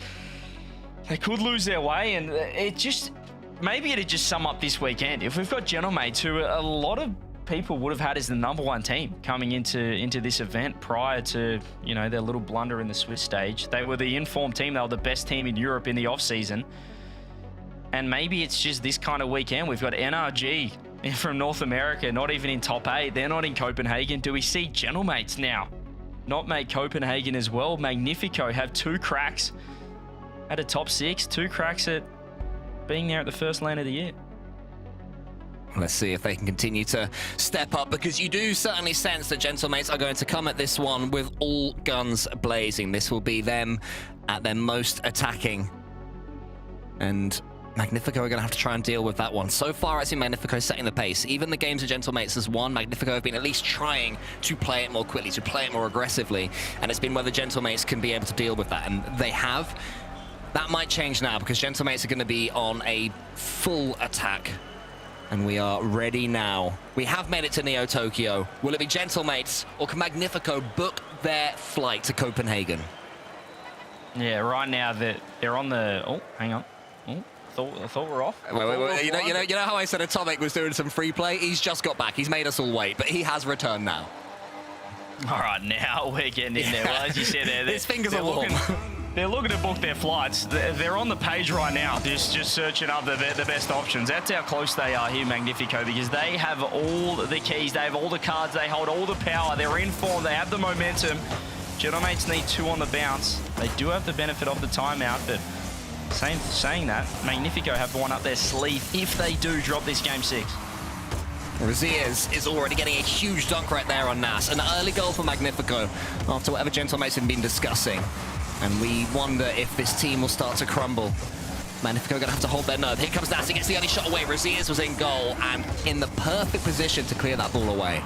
they could lose their way, and maybe it'd just sum up this weekend. If we've got Gentlemates, who a lot of people would have had as the #1 team coming into this event prior to, you know, their little blunder in the Swiss stage. They were the informed team. They were the best team in Europe in the off season. And maybe it's just this kind of weekend. We've got NRG from North America, not even in top 8. They're not in Copenhagen. Do we see Gentlemates now not make Copenhagen as well? Magnifico have 2 cracks at a top 6, 2 cracks at being there at the first LAN of the year. Let's see if they can continue to step up, because you do certainly sense that Gentlemates are going to come at this one with all guns blazing. This will be them at their most attacking. And Magnifico are going to have to try and deal with that one. So far, I see Magnifico setting the pace. Even the games that Gentlemates has won, Magnifico have been at least trying to play it more quickly, to play it more aggressively. And it's been whether Gentlemates can be able to deal with that. And they have. That might change now, because Gentlemates are going to be on a full attack. And we are ready now. We have made it to Neo Tokyo. Will it be Gentlemates, or can Magnifico book their flight to Copenhagen? Yeah, right now they're on the... Oh, hang on. Oh, I thought we're off. Wait. You know how I said Atomic was doing some free play? He's just got back. He's made us all wait, but he has returned now. All right, now we're getting in there. Well, as you said, his fingers are warm. They're looking to book their flights. They're on the page right now, just searching up the best options. That's how close they are here, Magnifico, because they have all the keys, they have all the cards, they hold all the power, they're in form, they have the momentum. Gentlemates need 2 on the bounce. They do have the benefit of the timeout, but saying that, Magnifico have one up their sleeve if they do drop this game 6. Raziers is already getting a huge dunk right there on Nas. An early goal for Magnifico after whatever Gentlemates have been discussing. And we wonder if this team will start to crumble. Magnifico are going to have to hold their nerve. Here comes Nas. He gets the only shot away. Raziers was in goal and in the perfect position to clear that ball away.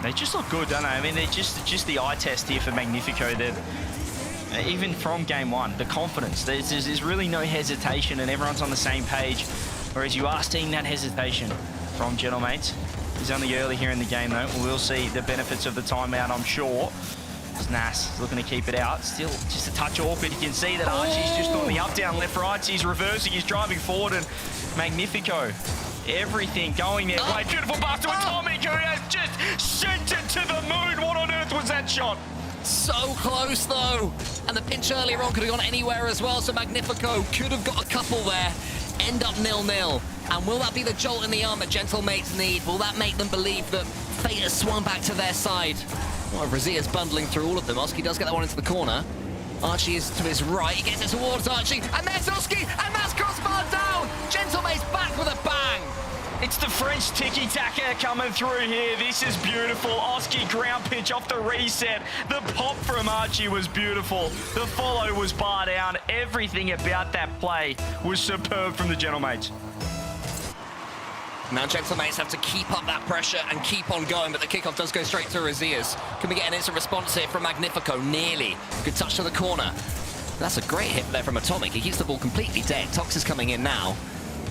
They just look good, don't they? I mean, they're just the eye test here for Magnifico. Even from game 1, the confidence. There's really no hesitation and everyone's on the same page. Whereas you are seeing that hesitation from Gentlemates. He's only early here in the game, though. We'll see the benefits of the timeout, I'm sure. Nas is looking to keep it out. Still just a touch awkward. You can see that Archie's just on the up, down, left, right. He's reversing, he's driving forward, and Magnifico, everything going their way. Beautiful pass to Atomic, who has just sent it to the moon. What on earth was that shot? So close, though. And the pinch earlier on could have gone anywhere as well, so Magnifico could have got a couple there. End up 0-0. And will that be the jolt in the arm that Gentlemates need? Will that make them believe that fate has swung back to their side? Well, Razia's bundling through all of them. Oski does get that one into the corner. Archie is to his right. He gets it towards Archie. And there's Oski. And that's crossbar down. Gentlemates back with a bang. It's the French tiki-taka coming through here. This is beautiful. Oski ground pitch off the reset. The pop from Archie was beautiful. The follow was bar down. Everything about that play was superb from the Gentlemates. Now Gentlemates have to keep up that pressure and keep on going, but the kickoff does go straight to Raziers. Can we get an instant response here from Magnifico? Nearly. Good touch to the corner. That's a great hit there from Atomic. He keeps the ball completely dead. Tox is coming in now.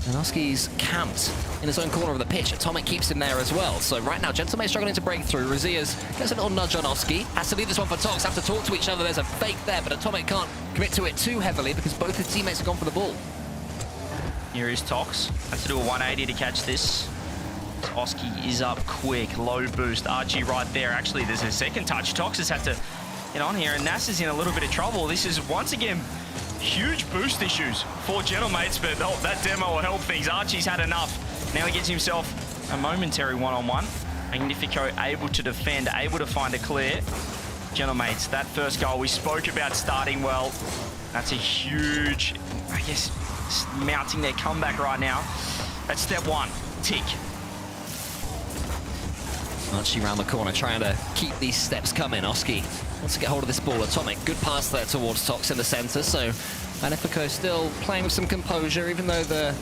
And Oski's camped in his own corner of the pitch. Atomic keeps him there as well. So right now, Gentlemates struggling to break through. Raziers gets a little nudge on Oski. Has to leave this one for Tox. Have to talk to each other. There's a fake there, but Atomic can't commit to it too heavily because both his teammates have gone for the ball. Here is Tox. Has to do a 180 to catch this. Oski is up quick, low boost. Archie right there. Actually, there's a second touch. Tox has had to get on here, and Nas is in a little bit of trouble. This is, once again, huge boost issues for Gentlemates, but that demo will help things. Archie's had enough. Now he gets himself a momentary one-on-one. Magnifico able to defend, able to find a clear. Gentlemates, that first goal we spoke about starting well. That's a huge, I guess, mounting their comeback right now. That's step one, tick. Archie around the corner trying to keep these steps coming. Oski wants to get hold of this ball. Atomic, good pass there towards Tox in the center. So Magnifico still playing with some composure, even though the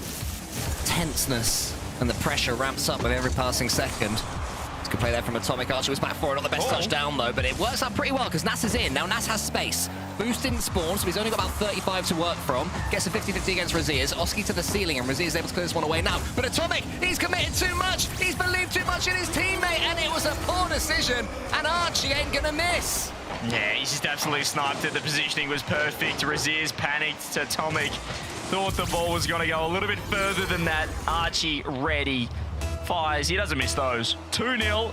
tenseness and the pressure ramps up with every passing second. Good play there from Atomic. Archer was back for it. Not the best touchdown, though, but it works out pretty well because Nas is in. Now Nas has space. Boost didn't spawn, so he's only got about 35 to work from. Gets a 50-50 against Rlcs. Oski to the ceiling, and Rlcs is able to clear this one away now. But Atomic, he's committed too much. He's believed too much in his teammate, and it was a poor decision, and Archie ain't gonna miss. Yeah, he's just absolutely sniped it. The positioning was perfect. Rlcs panicked. Atomic thought the ball was gonna go a little bit further than that. Archie ready. Fires, he doesn't miss those. 2-0.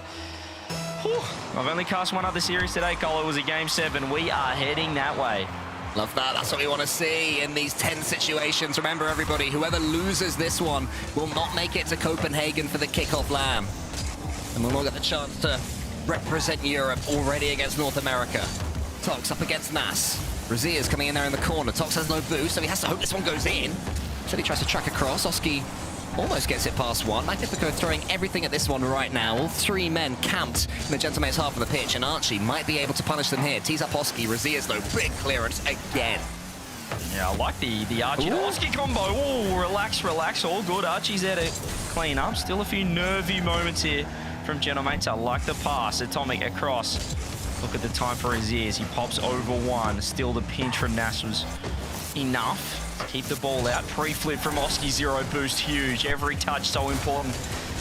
I've only cast one other series today, Cole. It was a Game 7. We are heading that way. Love that. That's what we want to see in these tense situations. Remember, everybody, whoever loses this one will not make it to Copenhagen for the kickoff LAN. And we'll all get the chance to represent Europe already against North America. Tox up against Nas. Rlcs coming in there in the corner. Tox has no boost, so he has to hope this one goes in. So he tries to track across. Oski almost gets it past one. Magnifico throwing everything at this one right now. All three men camped in the Gentlemates half of the pitch, and Archie might be able to punish them here. Tees up Oski. Rlcs, though, big clearance again. Yeah, I like the Archie to Oski combo. Oh, relax, relax. All good. Archie's there to clean up. Still a few nervy moments here from Gentlemates. I like the pass. Atomic across. Look at the time for Rlcs. He pops over one. Still the pinch from Nas was enough. Keep the ball out. Pre-flip from Oski, zero boost, huge. Every touch so important.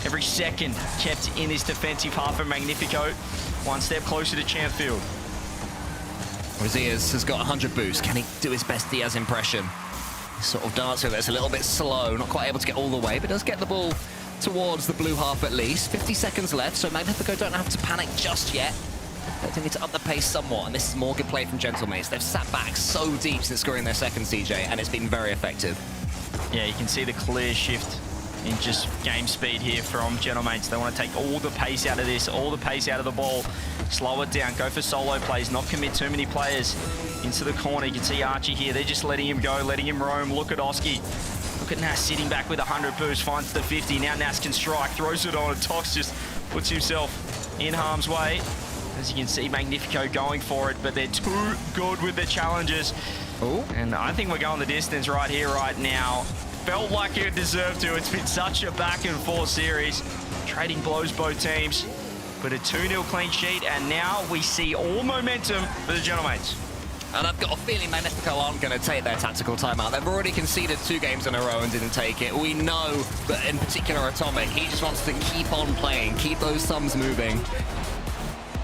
Every second kept in this defensive half of Magnifico. One step closer to champ field. Rlcs has got 100 boost. Can he do his best Diaz impression? Sort of dancing that's a little bit slow, not quite able to get all the way, but does get the ball towards the blue half at least. 50 seconds left, so Magnifico don't have to panic just yet. They need to up the pace somewhat, and this is more good play from Gentlemates. They've sat back so deep since scoring their second, CJ, and it's been very effective. Yeah, you can see the clear shift in just game speed here from Gentlemates. They want to take all the pace out of this, all the pace out of the ball, slow it down, go for solo plays, not commit too many players into the corner. You can see Archie here. They're just letting him go, letting him roam. Look at Oski. Look at Nas sitting back with 100 boost, finds the 50. Now Nas can strike, throws it on, and Tox just puts himself in harm's way. As you can see, Magnifico going for it, but they're too good with the challenges. Ooh. And I think we're going the distance right here, right now. Felt like it deserved to. It's been such a back and forth series. Trading blows both teams, but a 2-0 clean sheet, and now we see all momentum for the Gentlemates. And I've got a feeling Magnifico aren't going to take their tactical timeout. They've already conceded 2 games in a row and didn't take it. We know that, in particular, Atomic, he just wants to keep on playing, keep those thumbs moving.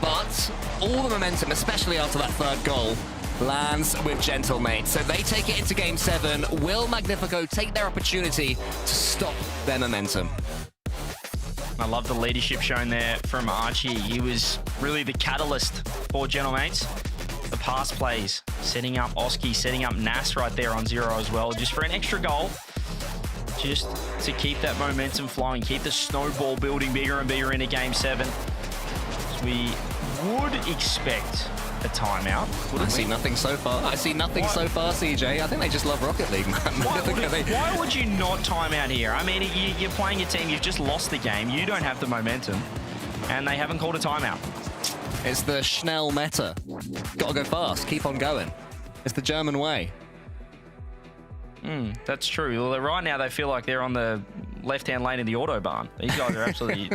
But all the momentum, especially after that third goal, lands with Gentlemates. So they take it into Game 7. Will Magnifico take their opportunity to stop their momentum? I love the leadership shown there from Archie. He was really the catalyst for Gentlemates. The pass plays, setting up Oski, setting up Nas right there on 0 as well, just for an extra goal. Just to keep that momentum flowing, keep the snowball building bigger and bigger into Game 7. We would expect a timeout. I see nothing so far. I see nothing so far, CJ. I think they just love Rocket League, man. Why would you not time out here? I mean, you're playing a team, you've just lost the game, you don't have the momentum, and they haven't called a timeout. It's the Schnell meta. Gotta go fast, keep on going. It's the German way. That's true. Well, right now they feel like they're on the left-hand lane of the Autobahn. These guys are absolutely...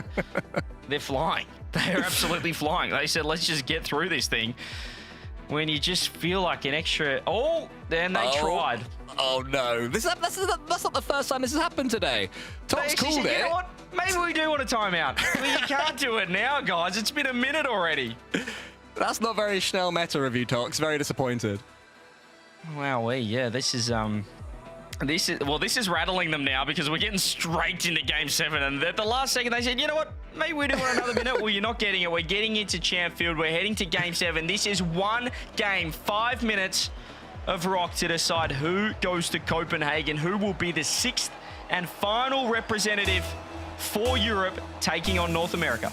they're flying. They're absolutely flying. They said, let's just get through this thing. When you just feel like an extra... Oh, then they tried. Oh, no. That's not the first time this has happened today. Tom's called it. You know what? Maybe we do want a timeout. Well, you can't do it now, guys. It's been a minute already. That's not very Schnell meta of you, Tox. Very disappointed. Wow, yeah, this is... This is rattling them now because we're getting straight into Game 7. And at the last second, they said, you know what? Maybe we do want another minute. Well, you're not getting it. We're getting into Champ Field. We're heading to Game 7. This is one game, 5 minutes of rock to decide who goes to Copenhagen, who will be the 6th and final representative for Europe taking on North America.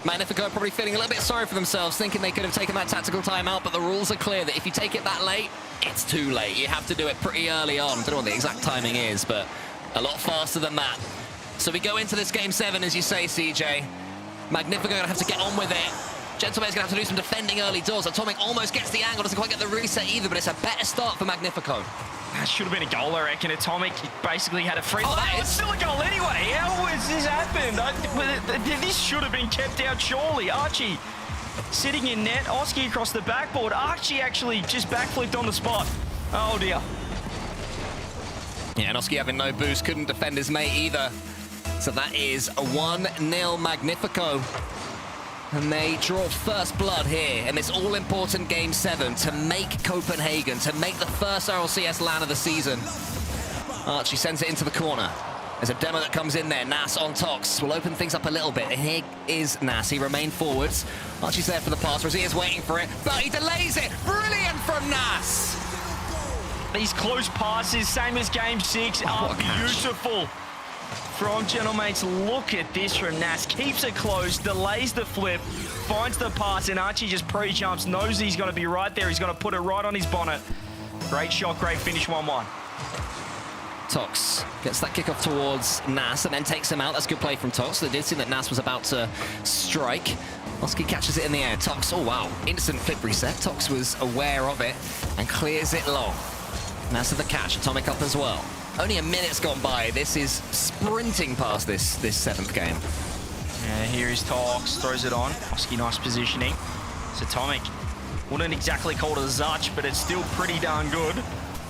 Magnifico probably feeling a little bit sorry for themselves, thinking they could have taken that tactical timeout, but the rules are clear that if you take it that late, it's too late. You have to do it pretty early on. I don't know what the exact timing is, but a lot faster than that. So we go into this Game 7, as you say, CJ. Magnifico going to have to get on with it. Gentleman's going to have to do some defending early doors. Atomic almost gets the angle, doesn't quite get the reset either, but it's a better start for Magnifico. That should have been a goal, I reckon. Atomic basically had a free... Oh, it's still a goal anyway. How has this happened? This should have been kept out, surely. Archie sitting in net. Oski across the backboard. Archie actually just backflipped on the spot. Oh, dear. Yeah, and Oski having no boost, couldn't defend his mate either. So that is a 1-0 Magnifico. And they draw first blood here in this all-important Game 7 to make Copenhagen, to make the first RLCS LAN of the season. Archie sends it into the corner. There's a demo that comes in there. Nas on Tox will open things up a little bit. And here is Nas. He remained forwards. Archie's there for the pass. Rozia's waiting for it, but he delays it. Brilliant from Nas. These close passes, same as Game 6, are beautiful. From Gentlemates, look at this from Nas. Keeps it close, delays the flip, finds the pass, and Archie just pre-jumps, knows he's going to be right there. He's going to put it right on his bonnet. Great shot, great finish, 1-1. Tox gets that kickoff towards Nas and then takes him out. That's good play from Tox. They did see that Nas was about to strike. Oski catches it in the air. Tox, oh wow, instant flip reset. Tox was aware of it and clears it long. Nas to the catch, Atomic up as well. Only a minute's gone by. This is sprinting past this 7th game. Yeah, here is Tox, throws it on. Oski, nice positioning. It's Atomic. Wouldn't exactly call it a Zutch, but it's still pretty darn good.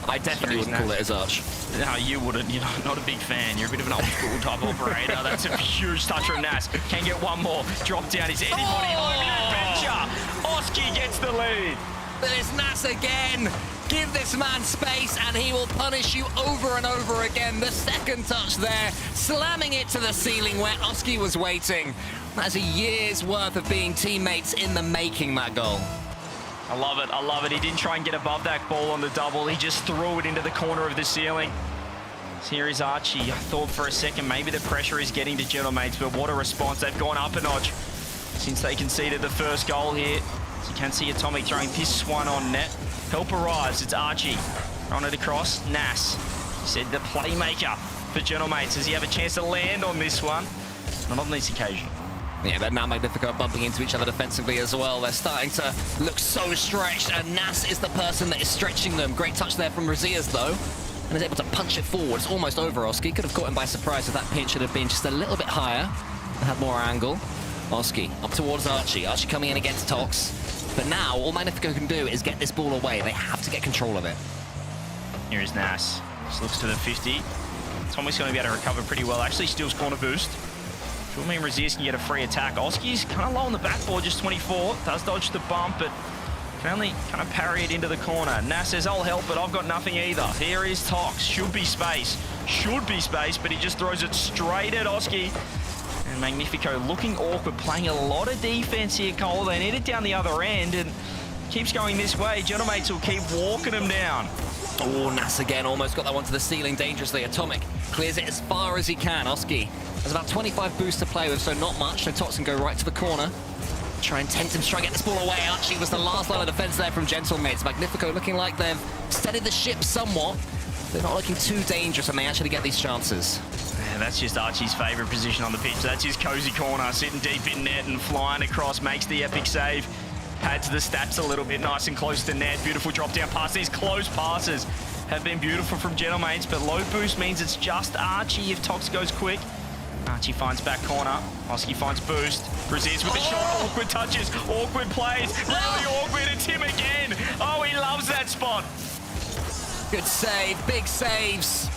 I definitely wouldn't call it a Zutch. No, you wouldn't. You're not a big fan. You're a bit of an old school type operator. That's a huge touch from Nas. Can get one more. Drop down. Is anybody home in adventure? Oski gets the lead. There's Nas again. Give this man space and he will punish you over and over again. The second touch there, slamming it to the ceiling where Oski was waiting. That's a year's worth of being teammates in the making, that goal. I love it. I love it. He didn't try and get above that ball on the double. He just threw it into the corner of the ceiling. So here is Archie. I thought for a second maybe the pressure is getting to Gentlemates, but what a response. They've gone up a notch since they conceded the first goal here. So you can see Atomic throwing this one on net. Help arrives. It's Archie. Run it across. Nas. He said the playmaker for Gentlemates. Does he have a chance to land on this one? Not on this occasion. Yeah, they're now Magnifico bumping into each other defensively as well. They're starting to look so stretched, and Nas is the person that is stretching them. Great touch there from Razias, though, and is able to punch it forward. It's almost over, Oski. Could have caught him by surprise if that pinch should have been just a little bit higher and had more angle. Oski up towards Archie. Archie coming in against Tox. But now, all Magnifico can do is get this ball away. They have to get control of it. Here is Nas. Just looks to the 50. Tommy's going to be able to recover pretty well. Actually steals corner boost. Should mean Razias can get a free attack. Oski's kind of low on the backboard, just 24. Does dodge the bump, but can only kind of parry it into the corner. Nas says, I'll help, but I've got nothing either. Here is Tox. Should be space, but he just throws it straight at Oski. And Magnifico looking awkward, playing a lot of defense here, Cole. They need it down the other end, and keeps going this way. Gentlemates will keep walking him down. Oh, Nas again, almost got that one to the ceiling dangerously. Atomic clears it as far as he can. Oski has about 25 boosts to play with, so not much. So Tox can go right to the corner. Try and tempt him to try and get this ball away. Archie was the last line of defense there from Gentlemates. Magnifico looking like they've steadied the ship somewhat. They're not looking too dangerous and they actually get these chances. Yeah, that's just Archie's favourite position on the pitch. That's his cozy corner, sitting deep in net and flying across, makes the epic save. Pads the stats a little bit, nice and close to net. Beautiful drop down pass. These close passes have been beautiful from Gentlemates, but low boost means it's just Archie if Tox goes quick. Archie finds back corner. Oski finds boost. Razias with the shot. Awkward touches. Awkward plays. Really awkward. It's him again. Oh, he loves that spot. Good save. Big saves.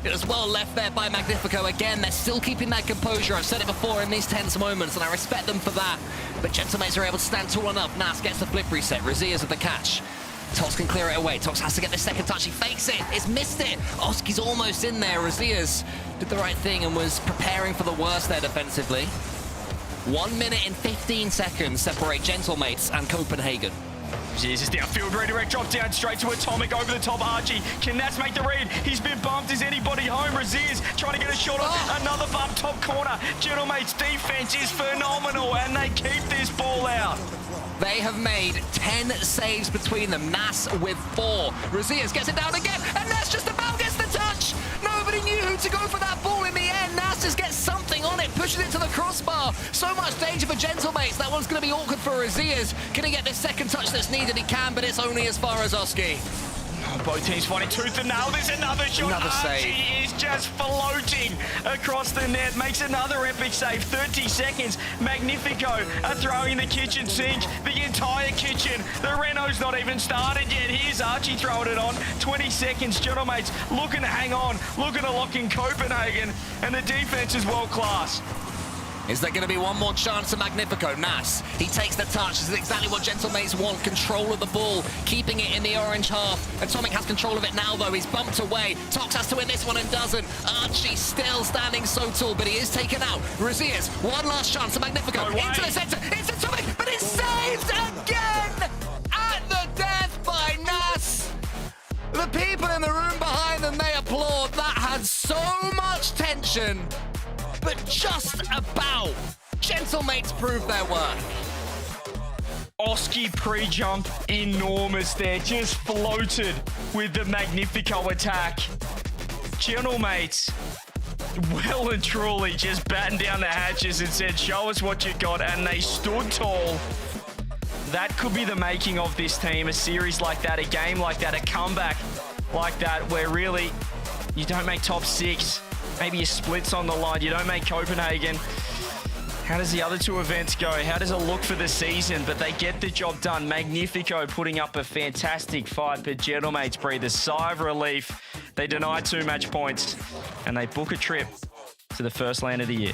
It was well left there by Magnifico. Again, they're still keeping that composure. I've said it before in these tense moments, and I respect them for that. But Gentlemates are able to stand tall enough. Nas gets the flip reset. Razias with the catch. Tox can clear it away. Tox has to get the second touch. He fakes it. It's missed it. Oski's almost in there. Razias did the right thing and was preparing for the worst there defensively. 1 minute and 15 seconds separate Gentlemates and Copenhagen. Jesus, downfield redirect, drop down straight to Atomic over the top. Archie, can Nats make the read? He's been bumped. Is anybody home? Razias trying to get a shot on another bump, top corner. Gentlemates' defense is phenomenal, and they keep this ball out. They have made 10 saves between them. Nas with 4. Razias gets it down again, and Nas just about gets the touch. Nobody knew who to go for that ball in the end. Nas just gets something on it, pushes it to the crossbar. So much danger for Gentlemates. That one's going to be awkward for Razias. Can he get this second touch that's needed? He can, but it's only as far as Oski. Both teams fighting tooth and nail. There's another shot. Another save. Archie is just floating across the net. Makes another epic save. 30 seconds. Magnifico are throwing the kitchen sink. The entire kitchen. The Renault's not even started yet. Here's Archie throwing it on. 20 seconds. Gentlemates looking to hang on. Looking to lock in Copenhagen. And the defense is world class. Is there going to be one more chance to Magnifico? Nas, he takes the touch. This is exactly what Gentlemates want. Control of the ball, keeping it in the orange half. Atomic has control of it now, though. He's bumped away. Tox has to win this one and doesn't. Archie still standing so tall, but he is taken out. Razias, one last chance to Magnifico. Into the center. It's Atomic, but it's saved again! At the death by Nas. The people in the room behind them, they applaud. That had so much tension. But just about, Gentlemates proved their worth. Oski pre-jump, enormous there, just floated with the Magnifico attack. Gentlemates, well and truly, just battened down the hatches and said, show us what you got, and they stood tall. That could be the making of this team, a series like that, a game like that, a comeback like that, where really you don't make top 6. Maybe your splits on the line. You don't make Copenhagen. How does the other 2 events go? How does it look for the season? But they get the job done. Magnifico putting up a fantastic fight, but Gentlemates breathe a sigh of relief. They deny 2 match points, and they book a trip to the first land of the year.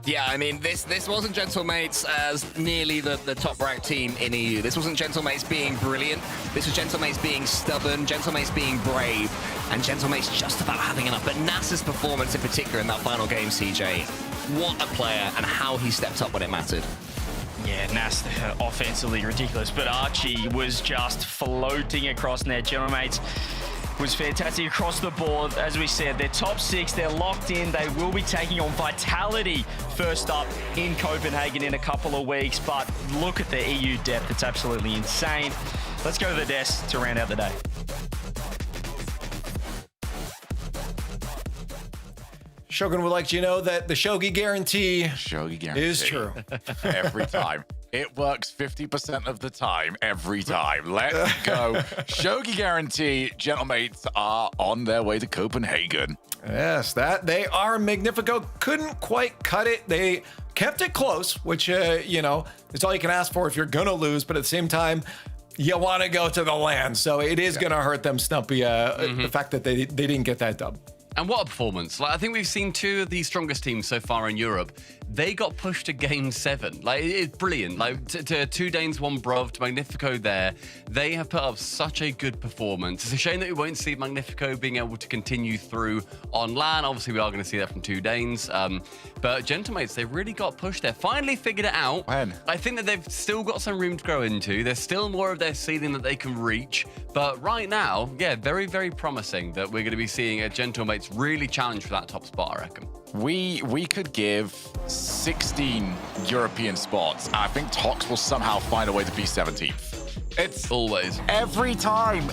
Yeah, I mean, this wasn't Gentlemates as nearly the top-ranked team in EU. This wasn't Gentlemates being brilliant. This was Gentlemates being stubborn, Gentlemates being brave, and Gentlemates just about having enough. But Nas's performance in particular in that final game, CJ, what a player and how he stepped up when it mattered. Yeah, Nas offensively ridiculous, but Archie was just floating across net. Gentlemates was fantastic across the board. As we said, they're top 6, they're locked in. They will be taking on Vitality first up in Copenhagen in a couple of weeks. But look at the EU depth. It's absolutely insane. Let's go to the desk to round out the day. Shogun would like you to know that the Shogi guarantee is true. Every time. It works 50% of the time, every time. Let's go. Shogi guarantee, Gentlemates are on their way to Copenhagen. Yes, that they are. Magnifico couldn't quite cut it. They kept it close, which, is all you can ask for if you're going to lose. But at the same time, you want to go to the land. So it is going to hurt them, Stumpy, the fact that they didn't get that dub. And what a performance. I think we've seen 2 of the strongest teams so far in Europe. They got pushed to game 7. It's brilliant. To 2 Danes, 1 Brov, to Magnifico there. They have put up such a good performance. It's a shame that we won't see Magnifico being able to continue through on LAN. Obviously, we are going to see that from 2 Danes. But Gentlemates, they really got pushed there. Finally figured it out. When? I think that they've still got some room to grow into. There's still more of their ceiling that they can reach. But right now, yeah, very, very promising that we're going to be seeing a Gentlemates really challenge for that top spot, I reckon. We could give 16 European spots. I think Tox will somehow find a way to be 17th. It's always. Every time.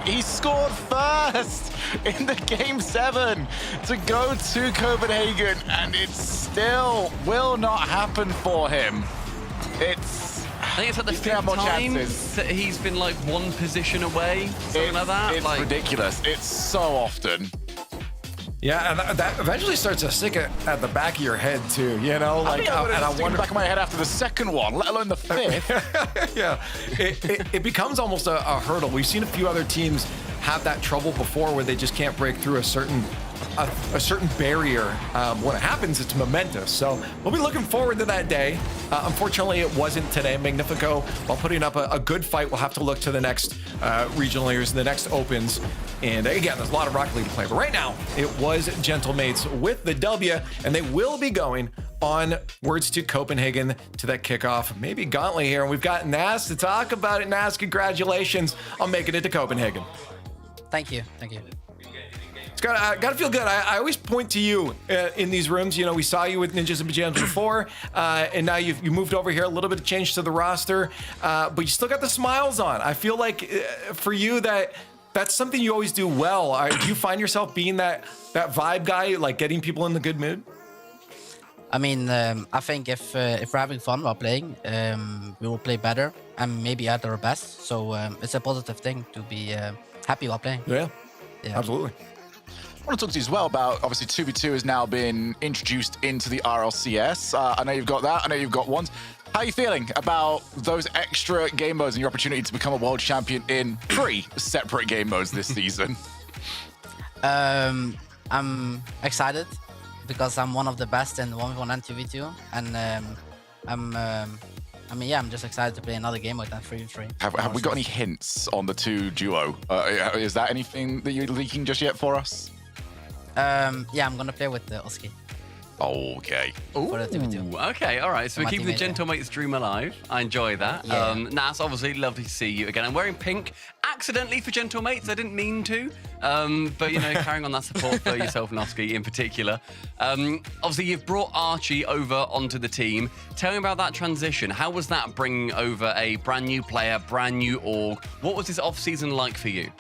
He scored first in the game 7 to go to Copenhagen, and it still will not happen for him. I think it's like the 5th time that he's been 1 position away, something like that. It's ridiculous. It's so often. Yeah, and that eventually starts to stick at the back of your head too, I wonder back of my head after the second one, let alone the 5th. Yeah, it becomes almost a hurdle. We've seen a few other teams have that trouble before where they just can't break through a certain a certain barrier. When it happens, it's momentous. So we'll be looking forward to that day. Unfortunately, it wasn't today. Magnifico, while putting up a good fight, will have to look to the next regional years, the next opens. And again, there's a lot of Rocket League to play. But right now, it was Gentlemates with the W, and they will be going onwards to Copenhagen to that kickoff. Maybe Gauntlet here. And we've got Nas to talk about it. Nas, congratulations on making it to Copenhagen. Thank you. It's gotta feel good. I always point to you in these rooms. You know, we saw you with Ninjas and Pajamas before, and now you moved over here. A little bit of change to the roster, but you still got the smiles on. I feel like for you that's something you always do well. Do you find yourself being that vibe guy, like getting people in the good mood? I mean, I think if we're having fun while playing, we will play better and maybe at our best. So it's a positive thing to be happy while playing. Yeah, absolutely. I want to talk to you as well about, obviously, 2v2 has now been introduced into the RLCS. I know you've got that. I know you've got ones. How are you feeling about those extra game modes and your opportunity to become a world champion in 3 separate game modes this season? I'm excited because I'm one of the best in 1v1 and 2v2. And I'm just excited to play another game mode than 3v3. Have we got any hints on the 2 duo? Is that anything that you're leaking just yet for us? I'm gonna play with Oski. Okay. For the 2v2. Okay, all right. So we're keeping the teammate, Gentlemates dream alive. I enjoy that. Yeah. Nas, obviously, lovely to see you again. I'm wearing pink accidentally for Gentlemates. I didn't mean to. But, you know, carrying on that support for yourself and Oski in particular. Obviously, you've brought Archie over onto the team. Tell me about that transition. How was that bringing over a brand new player, brand new org? What was this off-season like for you?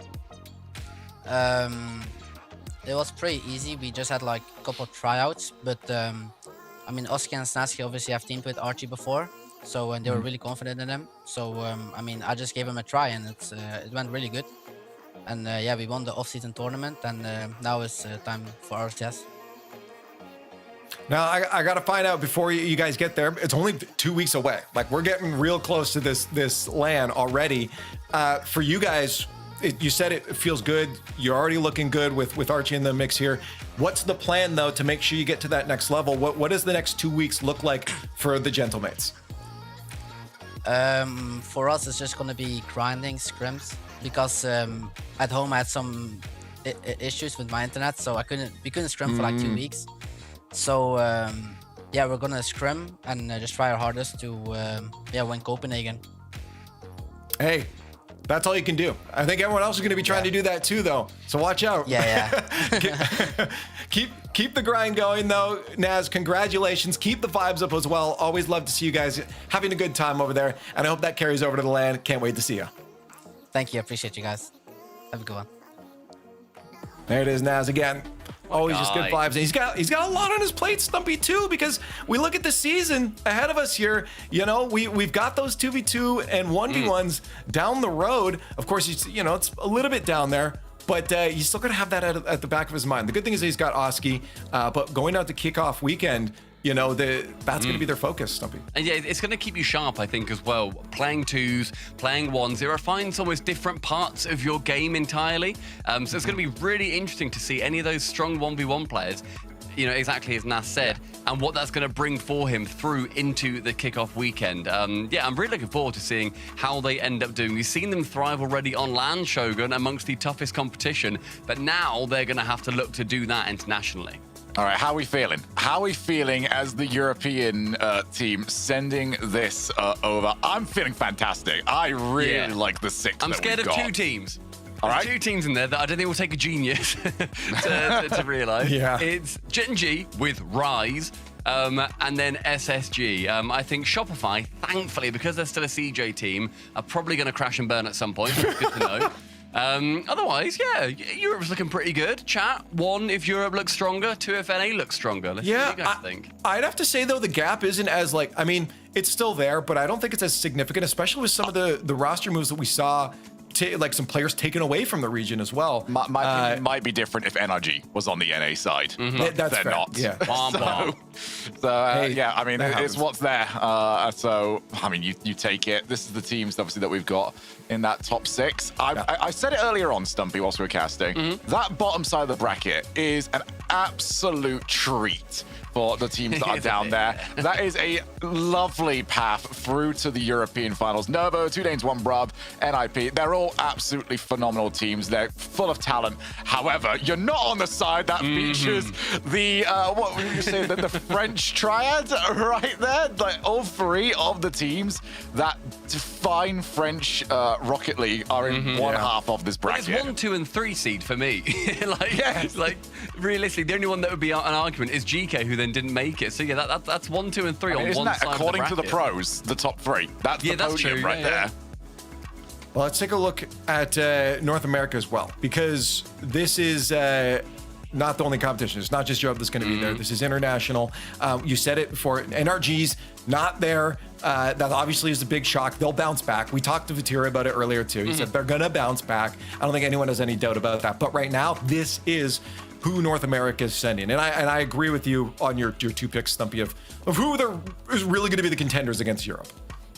It was pretty easy. We just had like a couple of tryouts, but I mean, Oski and Snasky obviously have teamed with Archie before, so they were really confident in him. So I mean, I just gave him a try, and it went really good. And we won the off-season tournament, and now it's time for RLCS. Now, I got to find out before you guys get there. It's only 2 weeks away. Like, we're getting real close to this LAN already. For you guys, you said it feels good. You're already looking good with Archie in the mix here. What's the plan, though, to make sure you get to that next level? What does the next 2 weeks look like for the Gentlemates? For us, it's just going to be grinding scrims because at home I had some issues with my internet, so we couldn't scrim for like 2 weeks. So we're gonna scrim and just try our hardest to win Copenhagen. Hey, that's all you can do. I think everyone else is going to be trying to do that too, though. So watch out. Yeah. Keep the grind going, though. Naz, congratulations. Keep the vibes up as well. Always love to see you guys having a good time over there, and I hope that carries over to the LAN. Can't wait to see you. Thank you. I appreciate you guys. Have a good one. There it is, Naz again. Always just good vibes. And he's got a lot on his plate, Stumpy, too, because we look at the season ahead of us here. You know, we've got those 2v2 and 1v1s down the road. Of course, it's a little bit down there, but he's still going to have that at the back of his mind. The good thing is that he's got Oski, but going out to kickoff weekend, that's going to be their focus, Stumpy. And yeah, it's going to keep you sharp, I think, as well. Playing 2s, playing 1s, it refines almost different parts of your game entirely. So it's going to be really interesting to see any of those strong 1v1 players, exactly as Nas said, and what that's going to bring for him through into the kickoff weekend. I'm really looking forward to seeing how they end up doing. We've seen them thrive already on LAN, Shogun, amongst the toughest competition, but now they're going to have to look to do that internationally. All right, how are we feeling? How are we feeling as the European team sending this over? I'm feeling fantastic. I really like the 6 I'm scared of 2 teams. All right. There's 2 teams in there that I don't think will take a genius to realize. Yeah. It's G with Rise. And then SSG. I think Shopify, thankfully, because they're still a CJ team, are probably going to crash and burn at some point. It's good to know. Otherwise, Europe's looking pretty good. Chat, 1 if Europe looks stronger, 2 if NA looks stronger. Let's see what you guys think. I'd have to say, though, the gap isn't as it's still there, but I don't think it's as significant, especially with some of the roster moves that we saw like some players taken away from the region as well. My opinion might be different if NRG was on the NA side. That's They're fair. not. Yeah. So yeah, I mean, it's what's there. So, I mean, you take it. This is the teams, obviously, that we've got in that top 6. I said it earlier on, Stumpy, whilst we were casting. That bottom side of the bracket is an absolute treat for the teams that are down there. That is a lovely path through to the European finals. Novo, 2 Danes, 1 Brub, NIP. They're all absolutely phenomenal teams. They're full of talent. However, you're not on the side that features the, what would you say, the French triad right there? Like all 3 of the teams that define French Rocket League are in one half of this bracket. It's 1, 2, and 3 seed for me. Like realistically, the only one that would be an argument is GK, who then didn't make it. So yeah, that's 1, 2, and 3 on isn't one that, side according of the to the pros, the top 3? That's the podium right there. Well, let's take a look at North America as well, because this is not the only competition. It's not just Europe that's going to be there. This is international. You said it before. NRG's not there. That obviously is a big shock. They'll bounce back. We talked to Vatira about it earlier too. He said they're going to bounce back. I don't think anyone has any doubt about that. But right now, this is who North America is sending. And I agree with you on your 2 picks, Stumpy, of who is really going to be the contenders against Europe.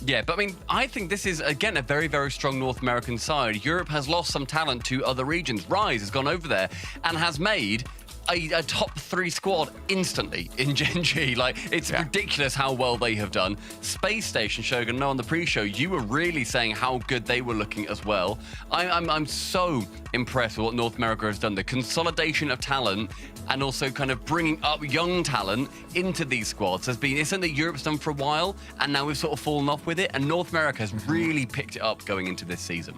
Yeah, but I mean, I think this is, again, a very, very strong North American side. Europe has lost some talent to other regions. Rise has gone over there and has made a top 3 squad instantly in Gen G. Like, it's ridiculous how well they have done. Space Station, Shogun, no, on the pre-show, you were really saying how good they were looking as well. I'm so impressed with what North America has done. The consolidation of talent and also kind of bringing up young talent into these squads has been, it's something that Europe's done for a while, and now we've sort of fallen off with it, and North America has really picked it up going into this season.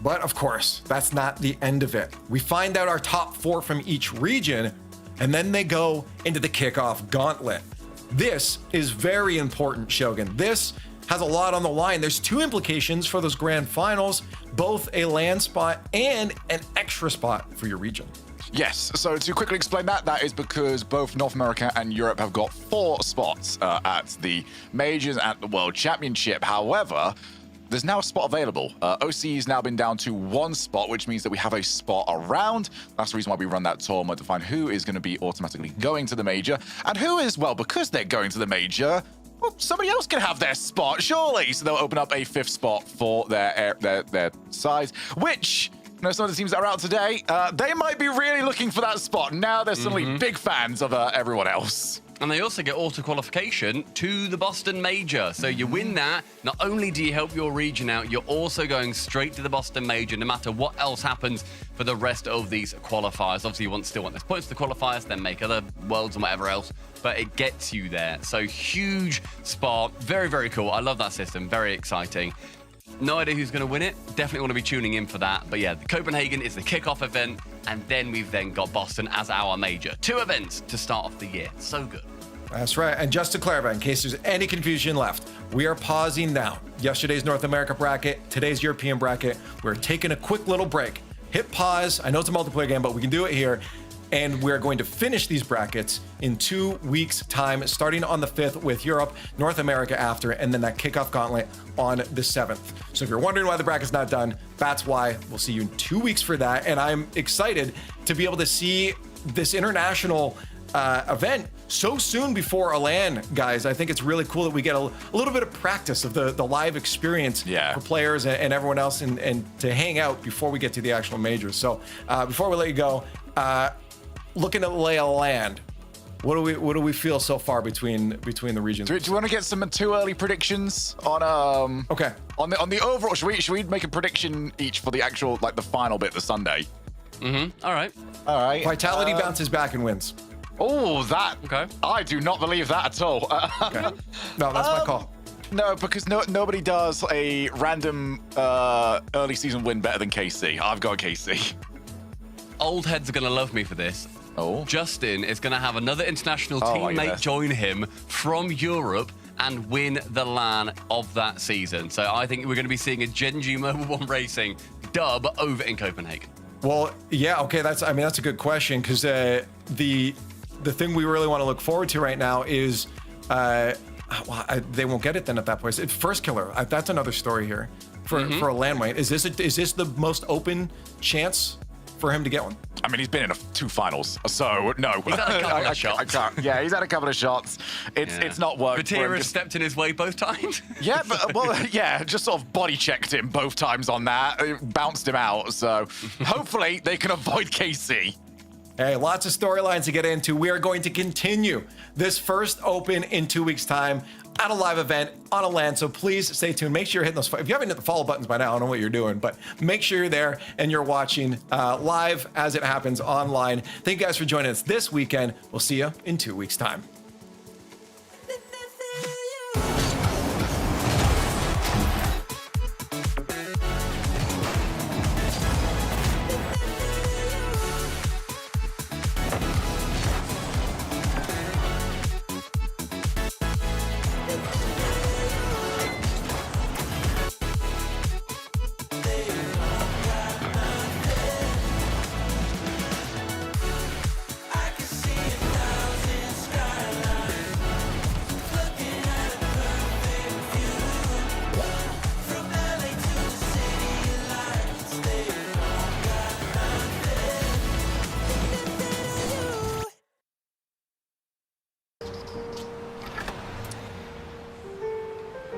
But of course, that's not the end of it. We find out our top 4 from each region, and then they go into the kickoff gauntlet. This is very important, Shogun. This has a lot on the line. There's 2 implications for those grand finals, both a land spot and an extra spot for your region. Yes, so to quickly explain that is because both North America and Europe have got 4 spots at the Majors and the World Championship. However, there's now a spot available. OC has now been down to 1 spot, which means that we have a spot around. That's the reason why we run that tournament, to find who is going to be automatically going to the Major. And who is, well, because they're going to the Major, well, somebody else can have their spot, surely. So they'll open up a 5th spot for their size, which, you know, some of the teams that are out today, they might be really looking for that spot. Now they're suddenly big fans of everyone else. And they also get auto-qualification to the Boston Major. So you win that, not only do you help your region out, you're also going straight to the Boston Major, no matter what else happens for the rest of these qualifiers. Obviously, you still want those points to the qualifiers, then make other worlds and whatever else, but it gets you there. So huge spot, very, very cool. I love that system, very exciting. No idea who's going to win it. Definitely want to be tuning in for that. But yeah, Copenhagen is the kickoff event, and then we've then got Boston as our major. 2 events to start off the year. So good. That's right. And just to clarify, in case there's any confusion left, we are pausing now. Yesterday's North America bracket, today's European bracket. We're taking a quick little break. Hit pause. I know it's a multiplayer game, but we can do it here. And we're going to finish these brackets in 2 weeks' time, starting on the 5th with Europe, North America after, and then that kickoff gauntlet on the 7th. So if you're wondering why the bracket's not done, that's why. We'll see you in 2 weeks for that. And I'm excited to be able to see this international event so soon before a LAN, guys. I think it's really cool that we get a little bit of practice of the live experience for players and everyone else, and to hang out before we get to the actual majors. So before we let you go, looking at the lay of the land, what do we feel so far between the regions? Do you want to get some too early predictions on okay, on the overall? Should we make a prediction each for the actual, like, the final bit, the Sunday? All right. Vitality bounces back and wins. Oh, that. Okay. I do not believe that at all. Okay. No, that's my call. No, because nobody does a random early season win better than KC. I've got KC. Old heads are going to love me for this. Oh. Justin is going to have another international teammate join him from Europe and win the LAN of that season. So I think we're going to be seeing a Gen G Mobile 1 Racing dub over in Copenhagen. Well, yeah, okay, that's a good question, because the thing we really want to look forward to right now is they won't get it then at that point. It's First Killer. That's another story here. for a landmine. Is this the most open chance for him to get one? I mean, he's been in 2 finals, so no. He's had a couple of shots. I can't. Yeah, he's had a couple of shots. It's not worked. Vatira stepped in his way both times. Yeah, but well, yeah, just sort of body checked him both times on that. It bounced him out. So hopefully they can avoid KC. Hey, lots of storylines to get into. We are going to continue this first open in 2 weeks' time at a live event on a LAN, so please stay tuned. Make sure you're hitting those. If you haven't hit the follow buttons by now, I don't know what you're doing, but make sure you're there and you're watching live as it happens online. Thank you guys for joining us this weekend. We'll see you in 2 weeks' time.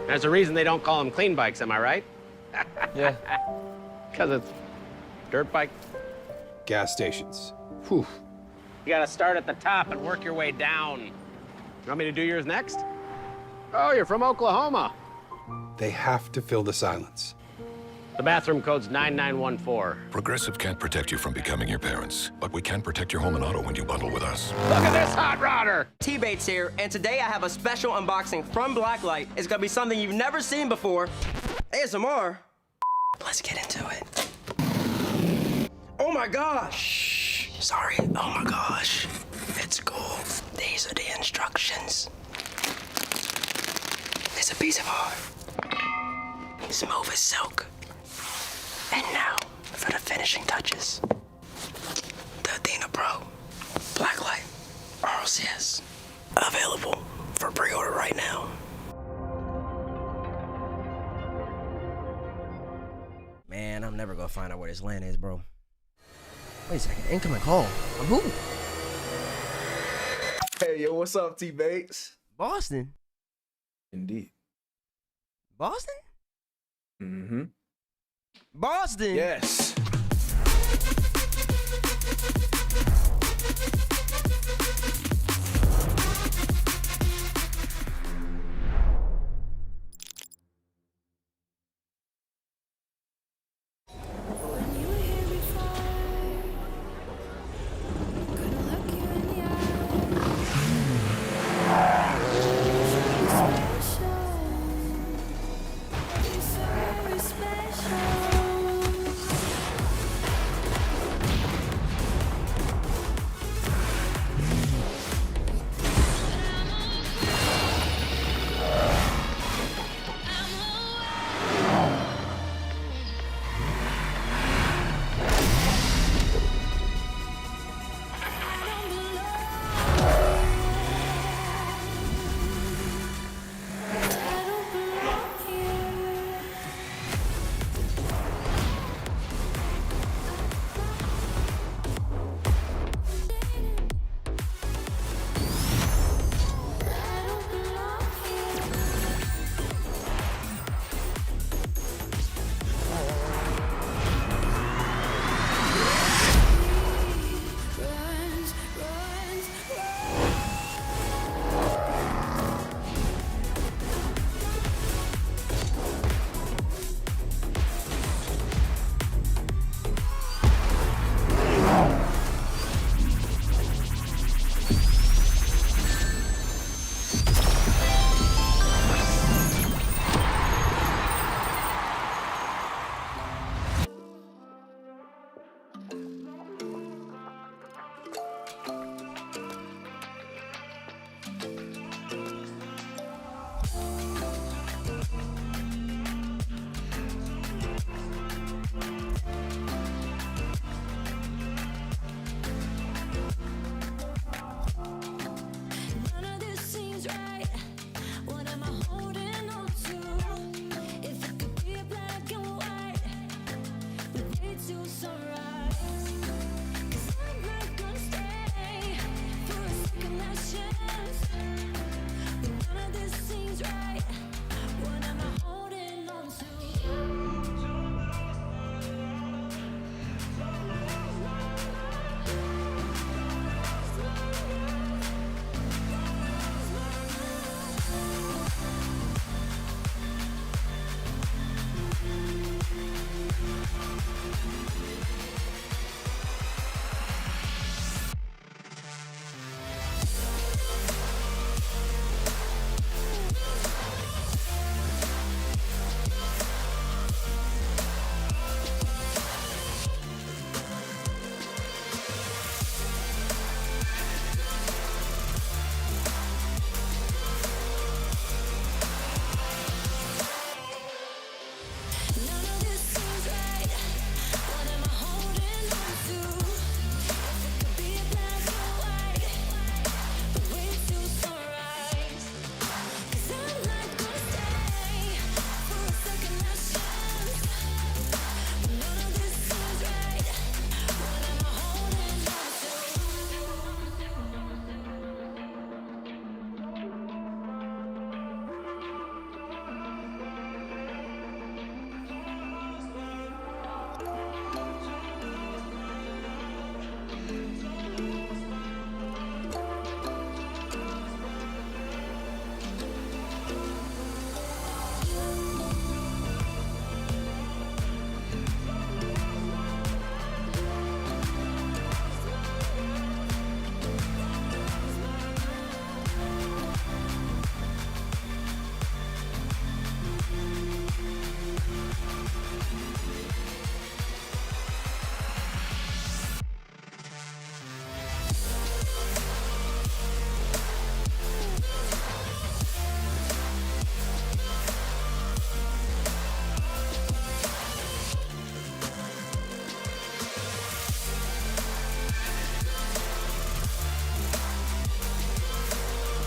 There's a reason they don't call them clean bikes, am I right? Yeah. Because it's dirt bike. Gas stations. Whew. You gotta start at the top and work your way down. You want me to do yours next? Oh, you're from Oklahoma. They have to fill the silence. The bathroom code's 9914. Progressive can't protect you from becoming your parents, but we can protect your home and auto when you bundle with us. Look at this hot rodder! T-Bates here, and today I have a special unboxing from Blacklight. It's gonna be something you've never seen before. ASMR. Let's get into it. Oh my gosh! Sorry, oh my gosh. It's cool. These are the instructions. It's a piece of art. Smooth as silk. And now, for the finishing touches. The Athena Pro Blacklight Rlcs. Available for pre-order right now. Man, I'm never gonna find out where this land is, bro. Wait a second, incoming call. From who? Hey, yo, what's up, T-Bates? Boston? Indeed. Boston? Mm-hmm. Boston? Yes.